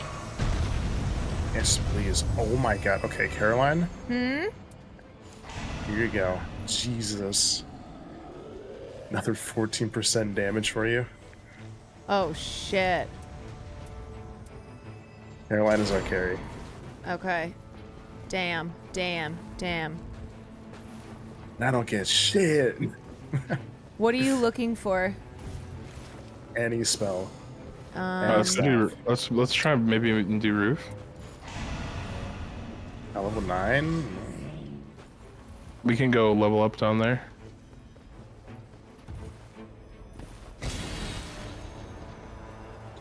S7: Yes, please. Oh my god. Okay, Caroline. Here you go. Jesus. Another 14% damage for you.
S1: Oh shit.
S7: Caroline is our carry.
S1: Okay. Damn.
S7: I don't get shit.
S1: What are you looking for?
S7: Any spell.
S6: Let's try maybe we can do roof.
S7: Level 9.
S6: We can go level up down there.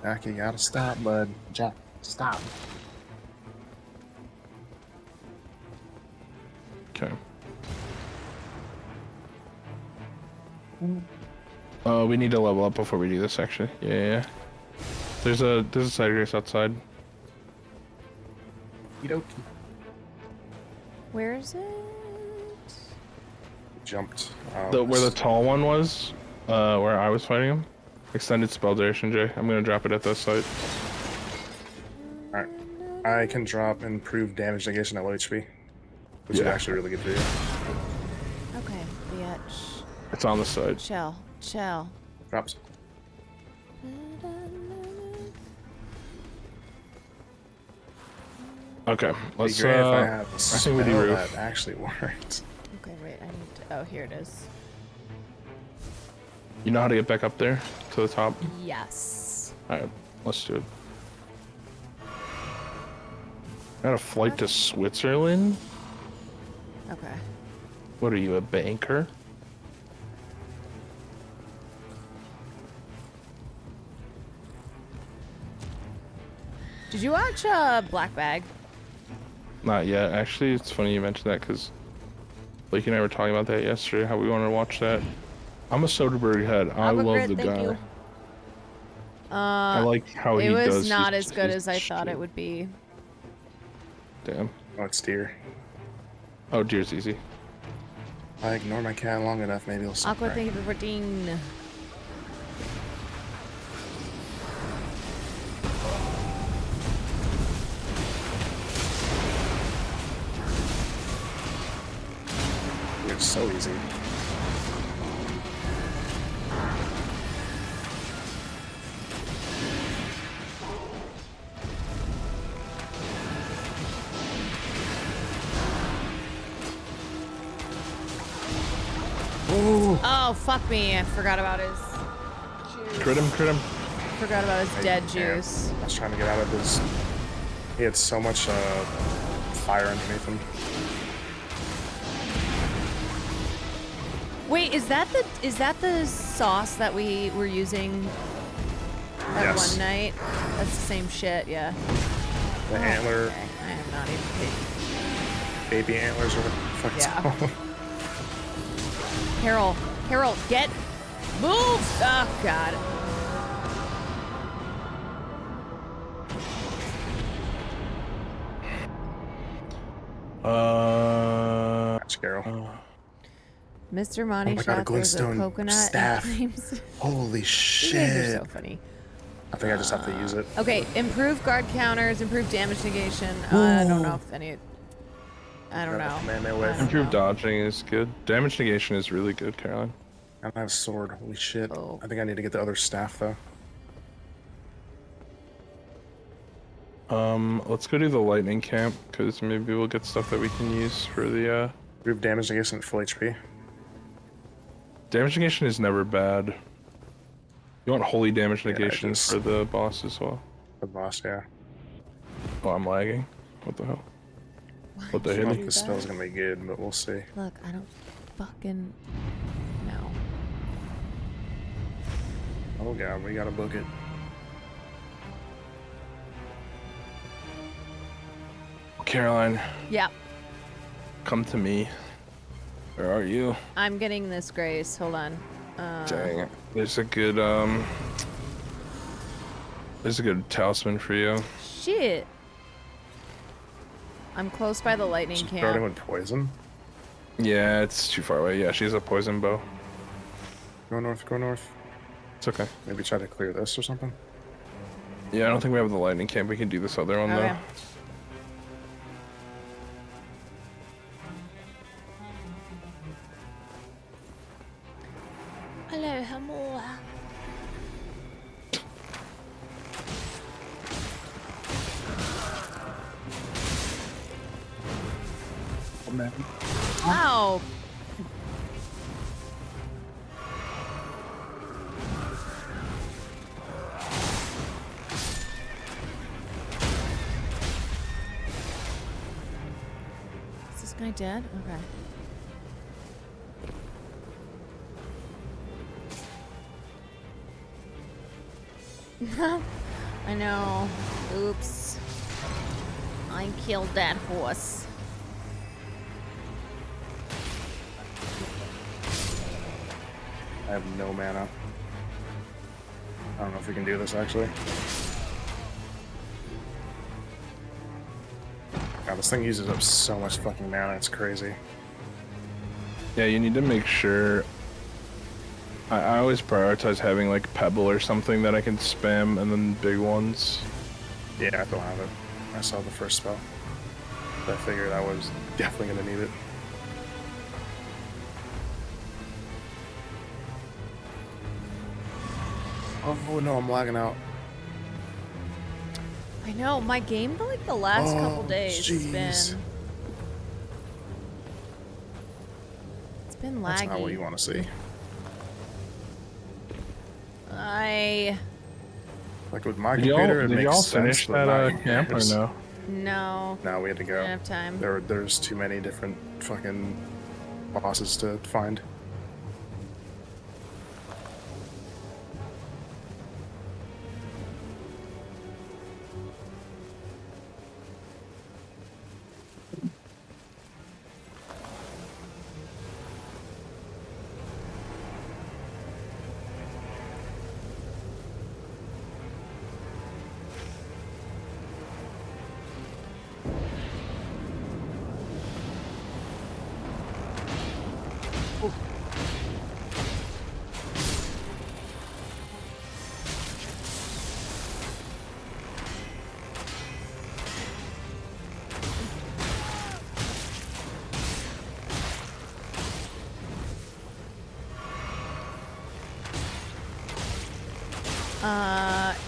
S7: Jack, you gotta stop, bud. Jack, stop.
S6: Okay. We need to level up before we do this, actually. Yeah. There's a side grace outside.
S1: Where is it?
S7: Jumped.
S6: Where the tall one was, where I was fighting him. Extended spell duration, Jay. I'm gonna drop it at this site.
S7: Alright. I can drop improved damage negation at low HP. Which is actually really good for you.
S1: Okay, bitch.
S6: It's on the side.
S1: Chill.
S7: Drops.
S6: Okay, let's
S7: Be great if I have a
S6: I think we do
S7: spell
S6: roof.
S7: that actually worked.
S1: Okay, wait. I need to. Oh, here it is.
S6: You know how to get back up there to the top?
S1: Yes.
S6: Alright, let's do it. Got a flight to Switzerland?
S1: Okay.
S6: What are you, a banker?
S1: Did you watch Black Bag?
S6: Not yet. Actually, it's funny you mentioned that because Blake and I were talking about that yesterday, how we wanted to watch that. I'm a Soderbergh head. I love the guy. I like how he does.
S1: It was not as good as I thought it would be.
S6: Damn.
S7: Oh, it's deer.
S6: Oh, deer's easy.
S7: If I ignore my cat long enough, maybe he'll stop.
S1: Aqua, thank you for 14.
S7: It's so easy.
S1: Oh, fuck me. I forgot about his juice.
S6: Crit him.
S1: Forgot about his dead juice.
S7: I was trying to get out of his... He had so much fire underneath him.
S1: Wait, is that the sauce that we were using that one night? That's the same shit, yeah.
S7: The antler.
S1: Okay. I am not even kidding.
S7: Baby antlers or what the fuck it's called.
S1: Carol, get move! Oh God.
S7: That's Carol.
S1: Mr. Monty shot
S7: a glintstone
S1: coconut
S7: staff.
S1: and claims.
S7: Holy
S1: You
S7: shit.
S1: guys are so funny.
S7: I think I just have to use it.
S1: Okay, improve guard counters, improve damage negation. I don't know if any. I don't know.
S6: Improved dodging is good. Damage negation is really good, Caroline.
S7: I don't have a sword. Holy shit.
S1: Oh.
S7: I think I need to get the other staff though.
S6: Let's go do the lightning camp because maybe we'll get stuff that we can use for the.
S7: Improve damage negation at full HP.
S6: Damage negation is never bad. You want holy damage negation for the boss as well.
S7: The boss, yeah.
S6: Oh, I'm lagging. What the hell? What the
S7: I don't know
S6: hell?
S7: if the spell's gonna be good, but we'll see.
S1: Look, I don't fucking know.
S7: Oh god, we gotta book it.
S6: Caroline,
S1: Yeah,
S6: come to me. Where are you?
S1: I'm getting this grace. Hold on.
S6: Dang it. There's a good talisman for you.
S1: Shit. I'm close by the lightning
S7: Starting
S1: camp.
S7: with poison.
S6: Yeah, it's too far away. Yeah, she has a poison bow.
S7: Go north, go north.
S6: It's okay.
S7: Maybe try to clear this or something.
S6: Yeah, I don't think we have the lightning camp. We can do this other one
S1: Okay.
S6: though.
S1: Hello, Hamor. Ow. Is this guy dead? Okay. I know. Oops. I killed that horse.
S7: I have no mana. I don't know if we can do this actually. God, this thing uses up so much fucking mana, it's crazy.
S6: Yeah, you need to make sure. I always prioritize having like Pebble or something that I can spam and then big ones.
S7: Yeah, I don't have it. I saw the first spell. But I figured I was definitely gonna need it. Oh no, I'm lagging out.
S1: I know, my game for like the last couple days has been...
S7: jeez.
S1: It's been laggy.
S7: That's not what you want to see. Like with my computer, it
S6: did
S7: makes
S6: y'all
S7: sense.
S6: finish
S7: but
S6: that
S7: not
S6: camp or
S7: yours.
S6: no?
S1: No.
S7: No, we had to go.
S1: Didn't have time.
S7: There's too many different fucking bosses to find.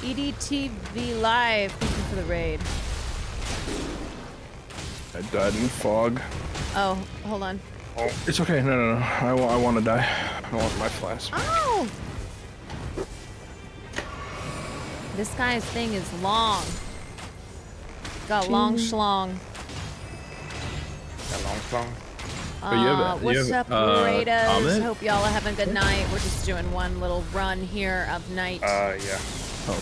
S1: EDTV Live, thank you for the raid.
S6: I died in fog.
S1: Oh, hold on.
S6: Oh, it's okay. No. I want to die. I want my flask.
S1: Oh! This guy's thing is long. Got long schlong.
S7: Got long schlong?
S1: What's up, Raiders?
S6: Comment?
S1: Hope y'all are having a good night. We're just doing one little run here of night
S7: Yeah.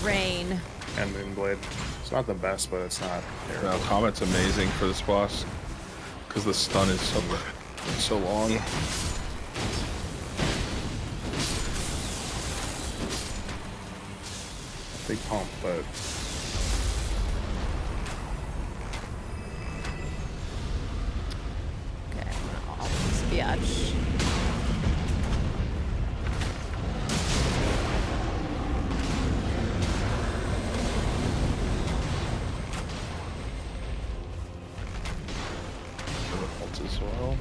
S1: rain.
S7: And Moonblade. It's not the best, but it's not terrible.
S6: No, Comet's amazing for this boss. Because the stun is so long.
S7: Big pump, but...
S1: Okay, I'm gonna all this biatch.
S6: As well.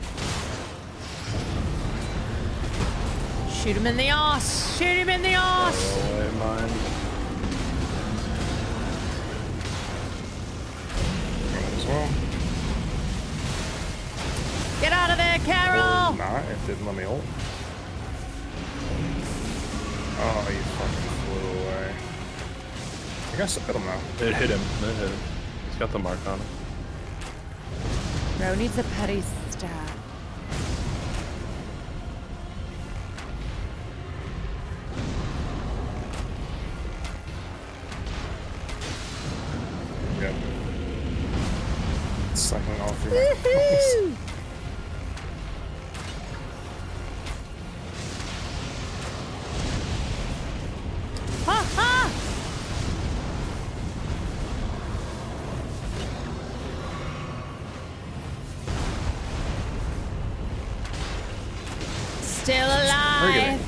S1: Shoot him in the ass! Shoot him in the ass!
S6: Away, mine.
S7: As well.
S1: Get out of there, Carol!
S7: Or not, it didn't let me ult. Oh, you fucking flew away. I guess I hit him now.
S6: It hit him. It hit him. He's got the mark on him.
S1: Bro needs a petty stat.
S7: Yep. Sucking off your mouth.
S1: Ha ha! Still alive.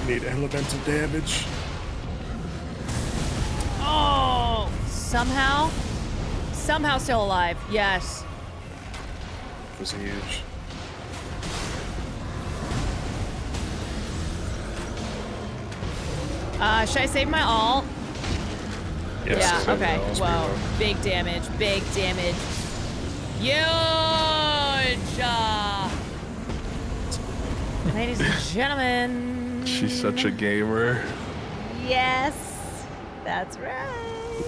S7: Need elemental damage.
S1: Oh, somehow still alive. Yes.
S7: It was huge.
S1: Should I save my ult?
S7: Yes,
S1: Yeah, okay. Whoa. Big damage. Big damage. Huge! Ladies and gentlemen.
S6: She's such a gamer.
S1: Yes. That's right.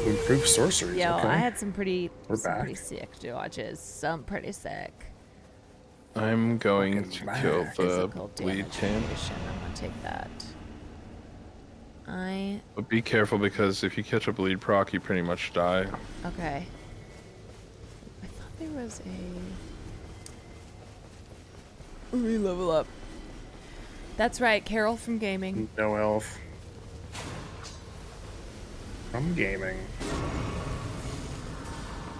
S7: Improved sorceries.
S1: Yo,
S7: okay.
S1: I had some pretty
S7: back.
S1: sick dodges. Some pretty sick.
S6: I'm going to kill the
S1: Physical
S6: bleed
S1: damage
S6: team.
S1: animation. I'm gonna take that.
S6: But be careful because if you catch a bleed proc, you pretty much die.
S1: Okay. I thought there was a... Let me level up. That's right, Carol from gaming.
S7: No health. I'm gaming.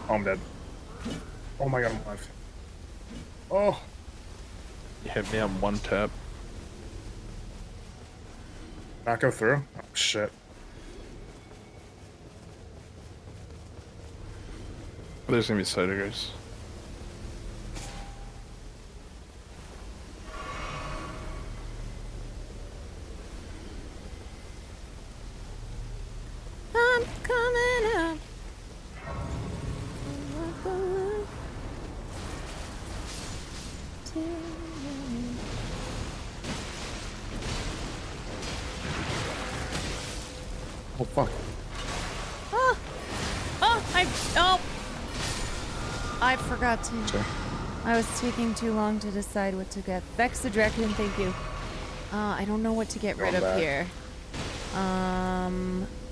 S7: Oh, I'm dead. Oh my god, I'm alive. Oh!
S6: You hit me on one tap.
S7: Not go through? Oh, shit.
S6: There's gonna be Cytigers.
S1: I'm coming up.
S7: Oh, fuck.
S1: I forgot to. I was taking too long to decide what to get. Vex the Dracoon, thank you. I don't know what to get rid of here.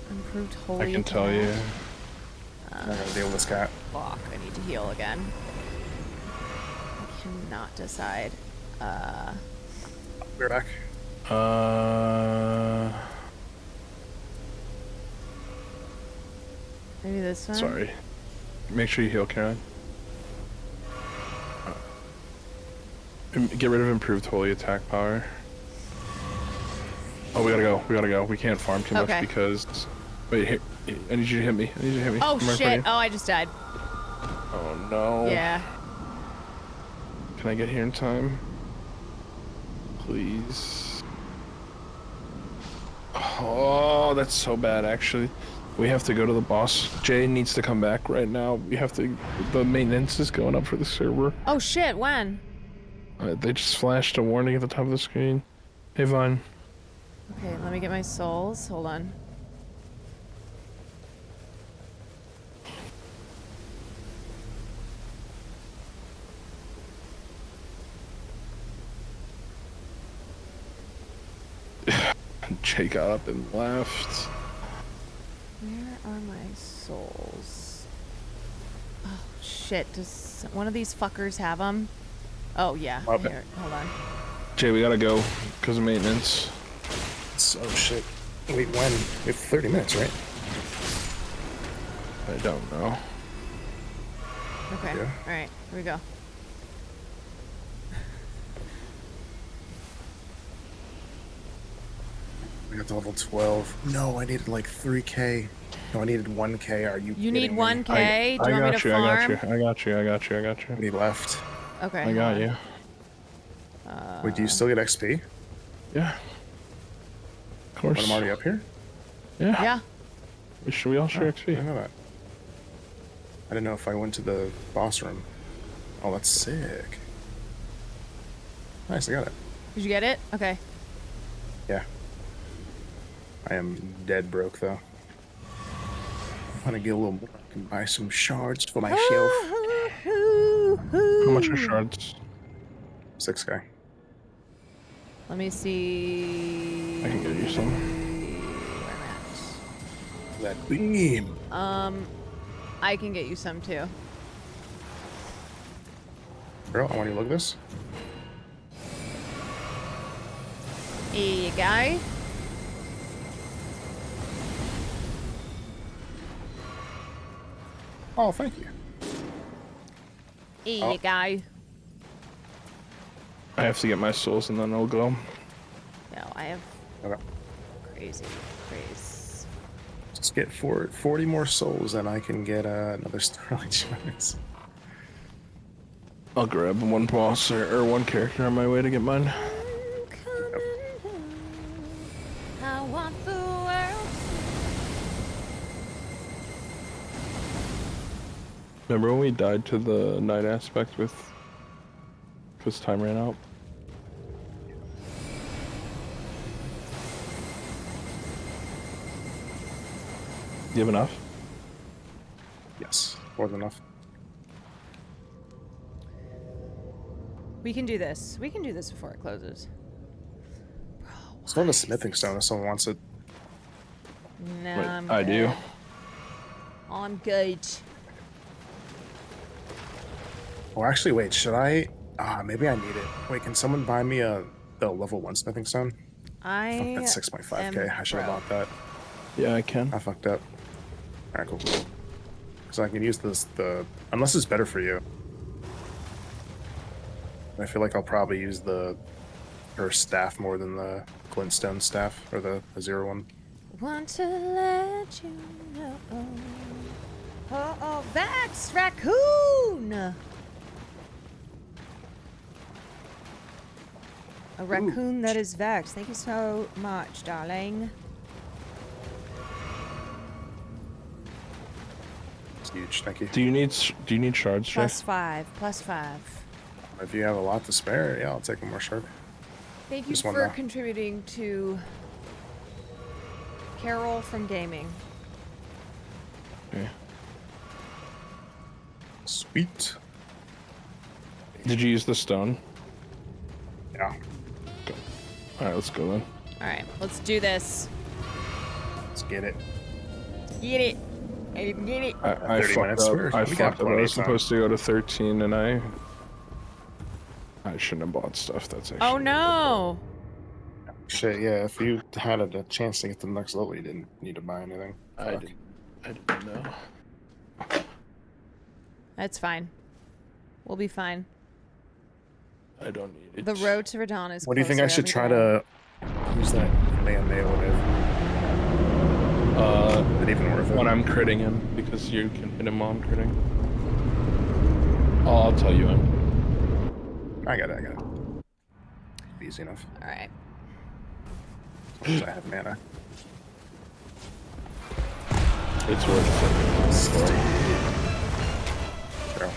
S1: Improved holy
S6: I can tell you.
S7: I'm not gonna deal with this cat.
S1: Fuck, I need to heal again. I cannot decide.
S7: We're back.
S1: Maybe this one?
S6: Sorry. Make sure you heal, Karen. Get rid of improved holy attack power. Oh, we gotta go. We gotta go. We can't farm too much because... Wait, hit, I need you to hit me. I need you to hit me.
S1: Oh,
S6: I'm right
S1: shit.
S6: for you.
S1: Oh, I just died.
S6: Oh, no.
S1: Yeah.
S6: Can I get here in time? Please. Oh, Oh, that's so bad, actually. We have to go to the boss. Jay needs to come back right now. We have to. The maintenance is going up for the server.
S1: Oh shit! When?
S6: They just flashed a warning at the top of the screen. Hey, Vaughn.
S1: Okay, let me get my souls. Hold on.
S6: Jay got up and left.
S1: Where are my souls? Oh shit! Does one of these fuckers have them? Oh yeah.
S7: Okay.
S1: Here, hold on.
S6: Jay, we gotta go because of maintenance.
S7: Oh shit. Wait, when? We have 30 minutes, right?
S6: I don't know.
S1: Okay.
S7: Yeah.
S1: All right. Here we go.
S7: We got to level 12. No, I needed like 3k. No, I needed 1k. Are you
S1: You need
S7: kidding me?
S1: 1k? Do you want me to farm?
S6: I got you.
S7: What do you left?
S1: Okay.
S6: I got you.
S7: Wait, do you still get XP?
S6: Yeah. Of course.
S7: When I'm already up here?
S6: Yeah.
S1: Yeah.
S6: We all share XP.
S7: I know that. I didn't know if I went to the boss room. Oh, that's sick. Nice, I got it.
S1: Did you get it? Okay.
S7: Yeah. I am dead broke though. I'm gonna get a little more. I can buy some shards for myself.
S6: How much are shards?
S7: 6k.
S1: Let me see.
S6: I can give you some.
S7: That beam.
S1: I can get you some too.
S7: Girl, I want you to look at this.
S1: Here you go.
S7: Oh, thank you.
S1: Here you go.
S6: I have to get my souls and then I'll go.
S1: No, I have crazy.
S7: Just get 40 more souls and I can get another Starlight Shards.
S6: I'll grab one boss or one character on my way to get mine.
S1: I want the world.
S6: Remember when we died to the night aspect with... because time ran out? Do you have enough?
S7: Yes, more than enough.
S1: We can do this. We can do this before it closes.
S7: It's not a smithing stone if someone wants it.
S1: No,
S6: Wait,
S1: I'm
S6: I do.
S1: good. I'm good.
S7: Oh, actually, wait, should I? Maybe I need it. Wait, can someone buy me the level 1 smithing stone? Fuck, that's 6.5k. I should have bought that.
S6: Yeah, I can.
S7: I fucked up. Alright, cool. Because I can use this, unless it's better for you. I feel like I'll probably use her staff more than the glintstone staff, or the 0 one.
S1: Want to let you know. Oh, Vax Raccoon! A raccoon that is Vax. Thank you so much, darling.
S7: It's huge, thank you.
S6: Do you need shards, Jay?
S1: +5.
S7: If you have a lot to spare, yeah, I'll take one more shard.
S1: Thank you
S7: Just one
S1: for
S7: now.
S1: contributing to Carol from Gaming.
S6: Okay.
S7: Sweet.
S6: Did you use the stone?
S7: Yeah.
S6: Okay. Alright, let's go then.
S1: Alright, let's do this.
S7: Let's get it.
S1: Get it. Get it.
S6: I
S7: 30
S6: fucked
S7: minutes.
S6: up.
S7: We
S6: I
S7: got
S6: fucked up. I
S7: plenty
S6: was
S7: of time.
S6: supposed to go to 13 and I shouldn't have bought stuff. That's actually...
S1: Oh no!
S7: Shit, yeah, if you had a chance to get to the next level, you didn't need to buy anything.
S6: I didn't know.
S1: That's fine. We'll be fine.
S6: I don't need it.
S1: The road to Radon is
S7: What do you think I
S1: closer
S7: should
S1: every
S7: try
S1: day.
S7: to use that Kamehameha whatever? Not even worth it.
S6: When I'm critting him, because you can hit him while I'm critting. I'll tell you him.
S7: I got it. Easy enough.
S1: Alright.
S7: As long as I have mana.
S6: It's worth it.
S7: True.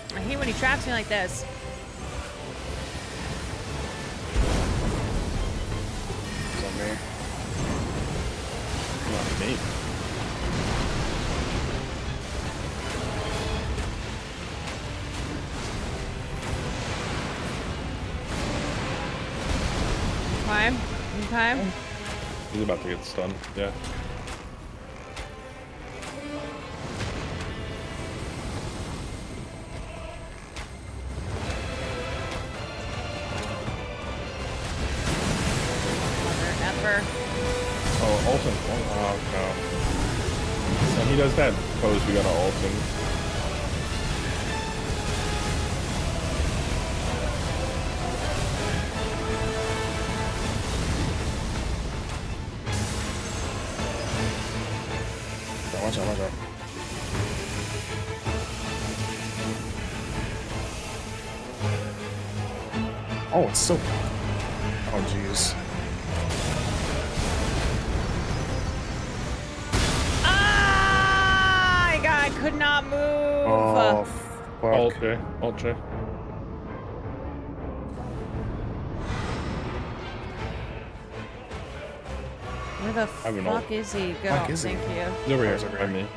S1: I hate when he traps me like this.
S7: It's on me.
S6: Not me.
S1: Okay.
S6: He's about to get stunned. Yeah. Oh, ult him. Oh, no. And he does that pose, we gotta ult him.
S7: Watch out, watch out. Oh, it's so... Oh, jeez.
S1: Ah! I could not move.
S7: Oh, fuck.
S6: Ult J. Ult J.
S1: Where the fuck is he? Go.
S7: Fuck is
S1: Thank
S7: he?
S1: you.
S6: He's over here, by me.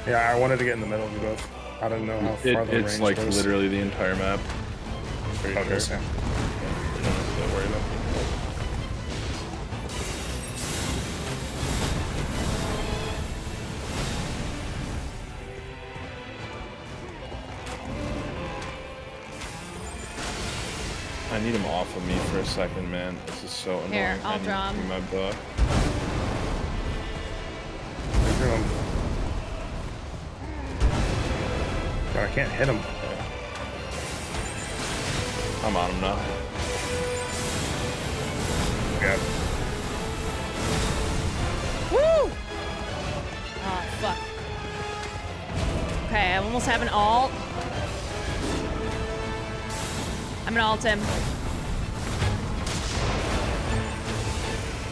S7: Yeah, I wanted to get in the middle of you both. I don't know how far the range
S6: It's like
S7: goes.
S6: literally the entire map. Pretty
S7: Okay,
S6: sure.
S7: yeah.
S6: Don't worry about it. I need him off of me for a second, man. This is so annoying.
S1: Here, I'll draw him.
S6: My book.
S7: God, I can't hit him.
S6: I'm on him now.
S7: God.
S1: Woo! Oh, fuck. Okay, I almost have an ult. I'm gonna ult him.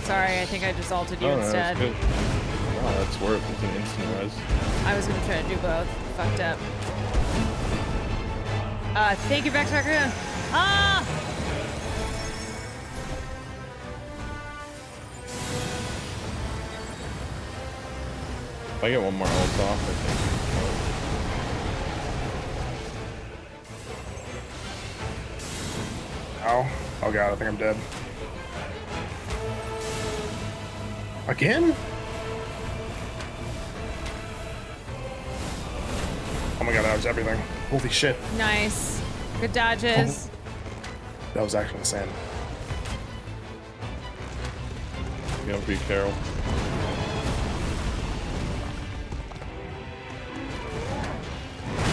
S1: Sorry, I think I just ulted you instead.
S6: That's good. Wow, that's worth. It's an instant res.
S1: I was gonna try to do both. Fucked up. Thank you, Vex Raccoon. Ah!
S6: If I get one more ult off, I think.
S7: Ow. Oh god, I think I'm dead. Again? Oh my god, that was everything. Holy shit.
S1: Nice. Good dodges.
S7: That was actually insane.
S6: You gotta be careful.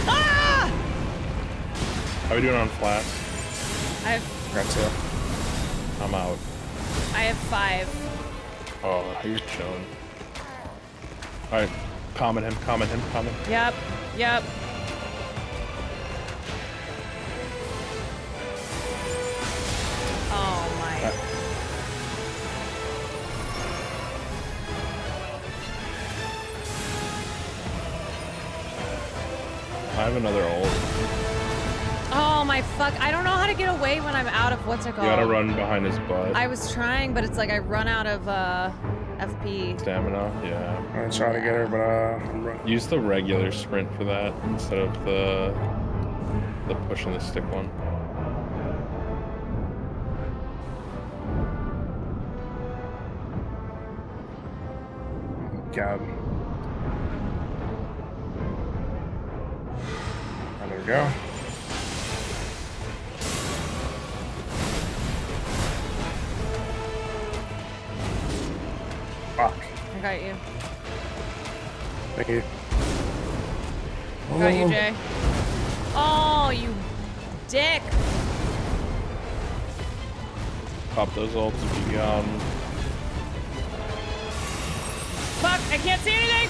S1: Ah!
S6: How are we doing on flash?
S1: I have...
S7: Got two.
S6: I'm out.
S1: I have 5.
S6: Oh, he's chilling. Alright, comment him, comment him, comment.
S1: Yep. Yep. Oh my.
S6: I have another ult.
S1: Oh my fuck. I don't know how to get away when I'm out of what's it called.
S6: You gotta run behind his butt.
S1: I was trying, but it's like I run out of FP.
S6: Stamina, yeah.
S7: I'm gonna try to get her, but I'm running.
S6: Use the regular sprint for that instead of the push and the stick one.
S7: God. Oh, there we go. Fuck.
S1: I got you.
S7: Thank you.
S1: Got you, Jay. Oh, you dick.
S6: Pop those ults if you got 'em.
S1: Fuck, I can't see anything.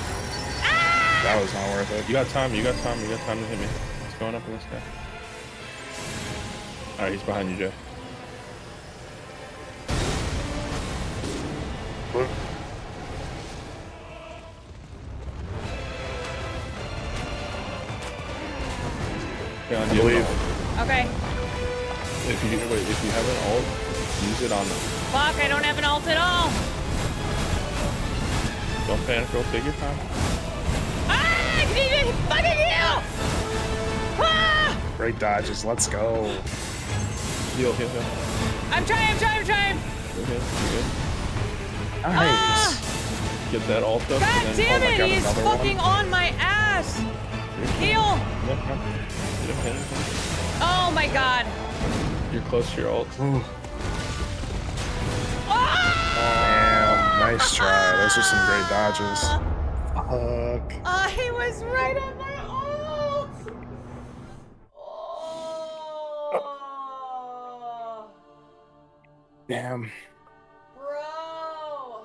S6: That was not worth it. You got time, you got time, you got time to hit me. What's going up in this guy? Alright, he's behind you, Jay.
S7: What?
S6: Yeah,
S7: I believe.
S1: Okay.
S6: If you have an ult, use it on them.
S1: Fuck, I don't have an ult at all.
S6: Don't panic, girl. Take your time.
S1: Ah! I need to fucking heal! Ah!
S7: Great dodges. Let's go.
S6: Heal.
S1: I'm trying.
S6: Okay.
S7: Nice.
S6: Get that ult up.
S1: God
S6: and then,
S1: damn it,
S6: God,
S1: he's
S6: another
S1: fucking
S6: one.
S1: on my ass. Heal. Oh my god.
S6: You're close to your ult.
S7: Damn, nice try. Those are some great dodges. Fuck.
S1: He was right on my ult.
S7: Damn.
S1: Bro.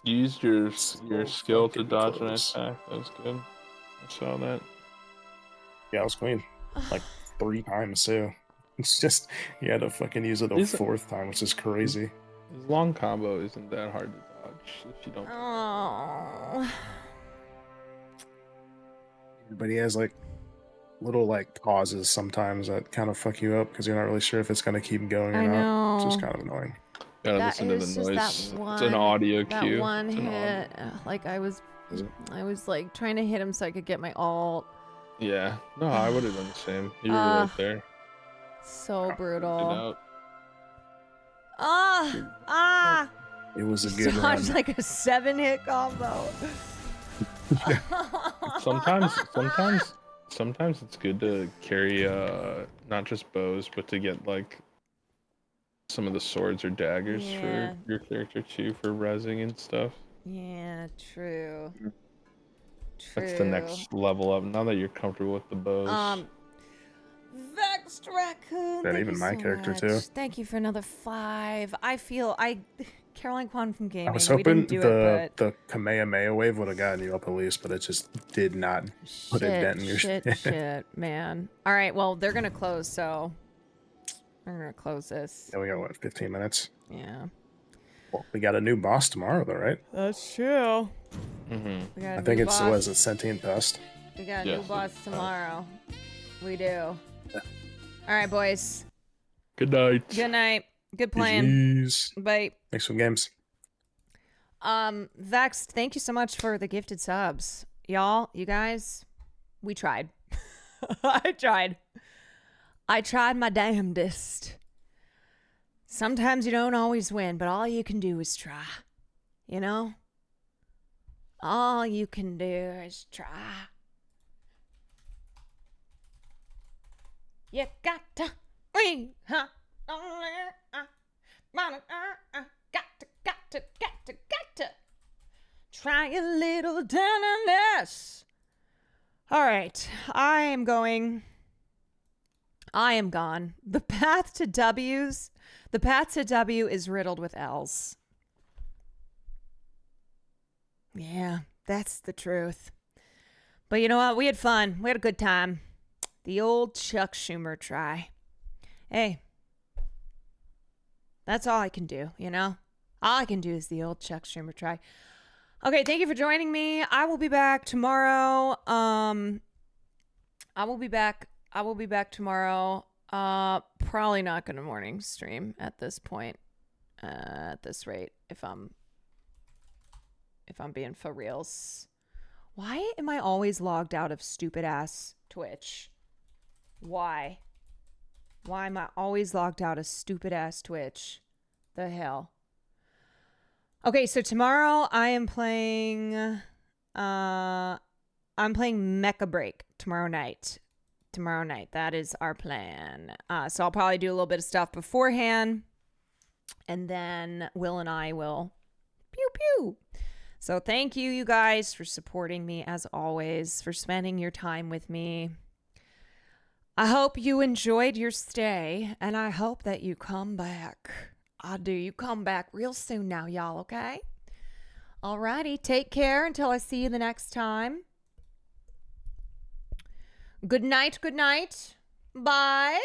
S6: You used your skill to dodge an attack. That was good. I saw that.
S7: Yeah, I was clean. Like 3 times too. It's just you had to fucking use it a 4th time, which is crazy.
S6: His long combo isn't that hard to dodge if you don't.
S1: Oh.
S7: But he has like little like pauses sometimes that kind of fuck you up because you're not really sure if it's gonna keep going or not. It's just kind of annoying.
S6: Gotta listen to the noise. It's an audio cue.
S1: That one hit. Like I was like trying to hit him so I could get my ult.
S6: Yeah. No, I would have done the same. You were right there.
S1: So brutal.
S7: It was a good run.
S1: Dodged like a 7-hit combo.
S6: Sometimes it's good to carry not just bows, but to get like some of the swords or daggers for your character too, for rezzing and stuff.
S1: Yeah, true.
S6: That's the next level up. Now that you're comfortable with the bows.
S1: Vexed Raccoon.
S7: That even my character too.
S1: Thank you for another 5. Caroline Kwan from Gaming.
S7: I was hoping
S1: the
S7: Kamehameha wave would have gotten you up at least, but it just did not put a dent in your
S1: shit, man. All right, well, they're going to close, so we're going to close this.
S7: Yeah, we got, what, 15 minutes?
S1: Yeah.
S7: Well, we got a new boss tomorrow, though, right?
S1: That's true.
S7: I think it's, what is it, Sentient Dust?
S1: We got a new boss tomorrow. We do. All right, boys.
S6: Good night.
S1: Good night. Good playing.
S7: Jeez.
S1: Bye.
S7: Thanks for games.
S1: Vexed, thank you so much for the gifted subs. Y'all, you guys, we tried. I tried my damnedest. Sometimes you don't always win, but all you can do is try. You know? All you can do is try. You got to win, huh? Got to try a little tenderness. All right, I am gone. The path to W is riddled with L's. Yeah, that's the truth. But you know what? We had fun. We had a good time. The old Chuck Schumer try. Hey, that's all I can do, you know? All I can do is the old Chuck Schumer try. Okay, thank you for joining me. I will be back tomorrow. I will be back tomorrow. Probably not gonna morning stream at this point. At this rate, if I'm being for reals. Why am I always logged out of stupid ass Twitch? Why am I always logged out of stupid ass Twitch? The hell. Okay, so tomorrow I'm playing Mecha Break tomorrow night. Tomorrow night. That is our plan. So I'll probably do a little bit of stuff beforehand. And then Will and I will pew pew. So thank you, you guys, for supporting me as always, for spending your time with me. I hope you enjoyed your stay, and I hope that you come back. I do. You come back real soon now, y'all, okay? Alrighty. Take care until I see you the next time. Good night. Good night. Bye.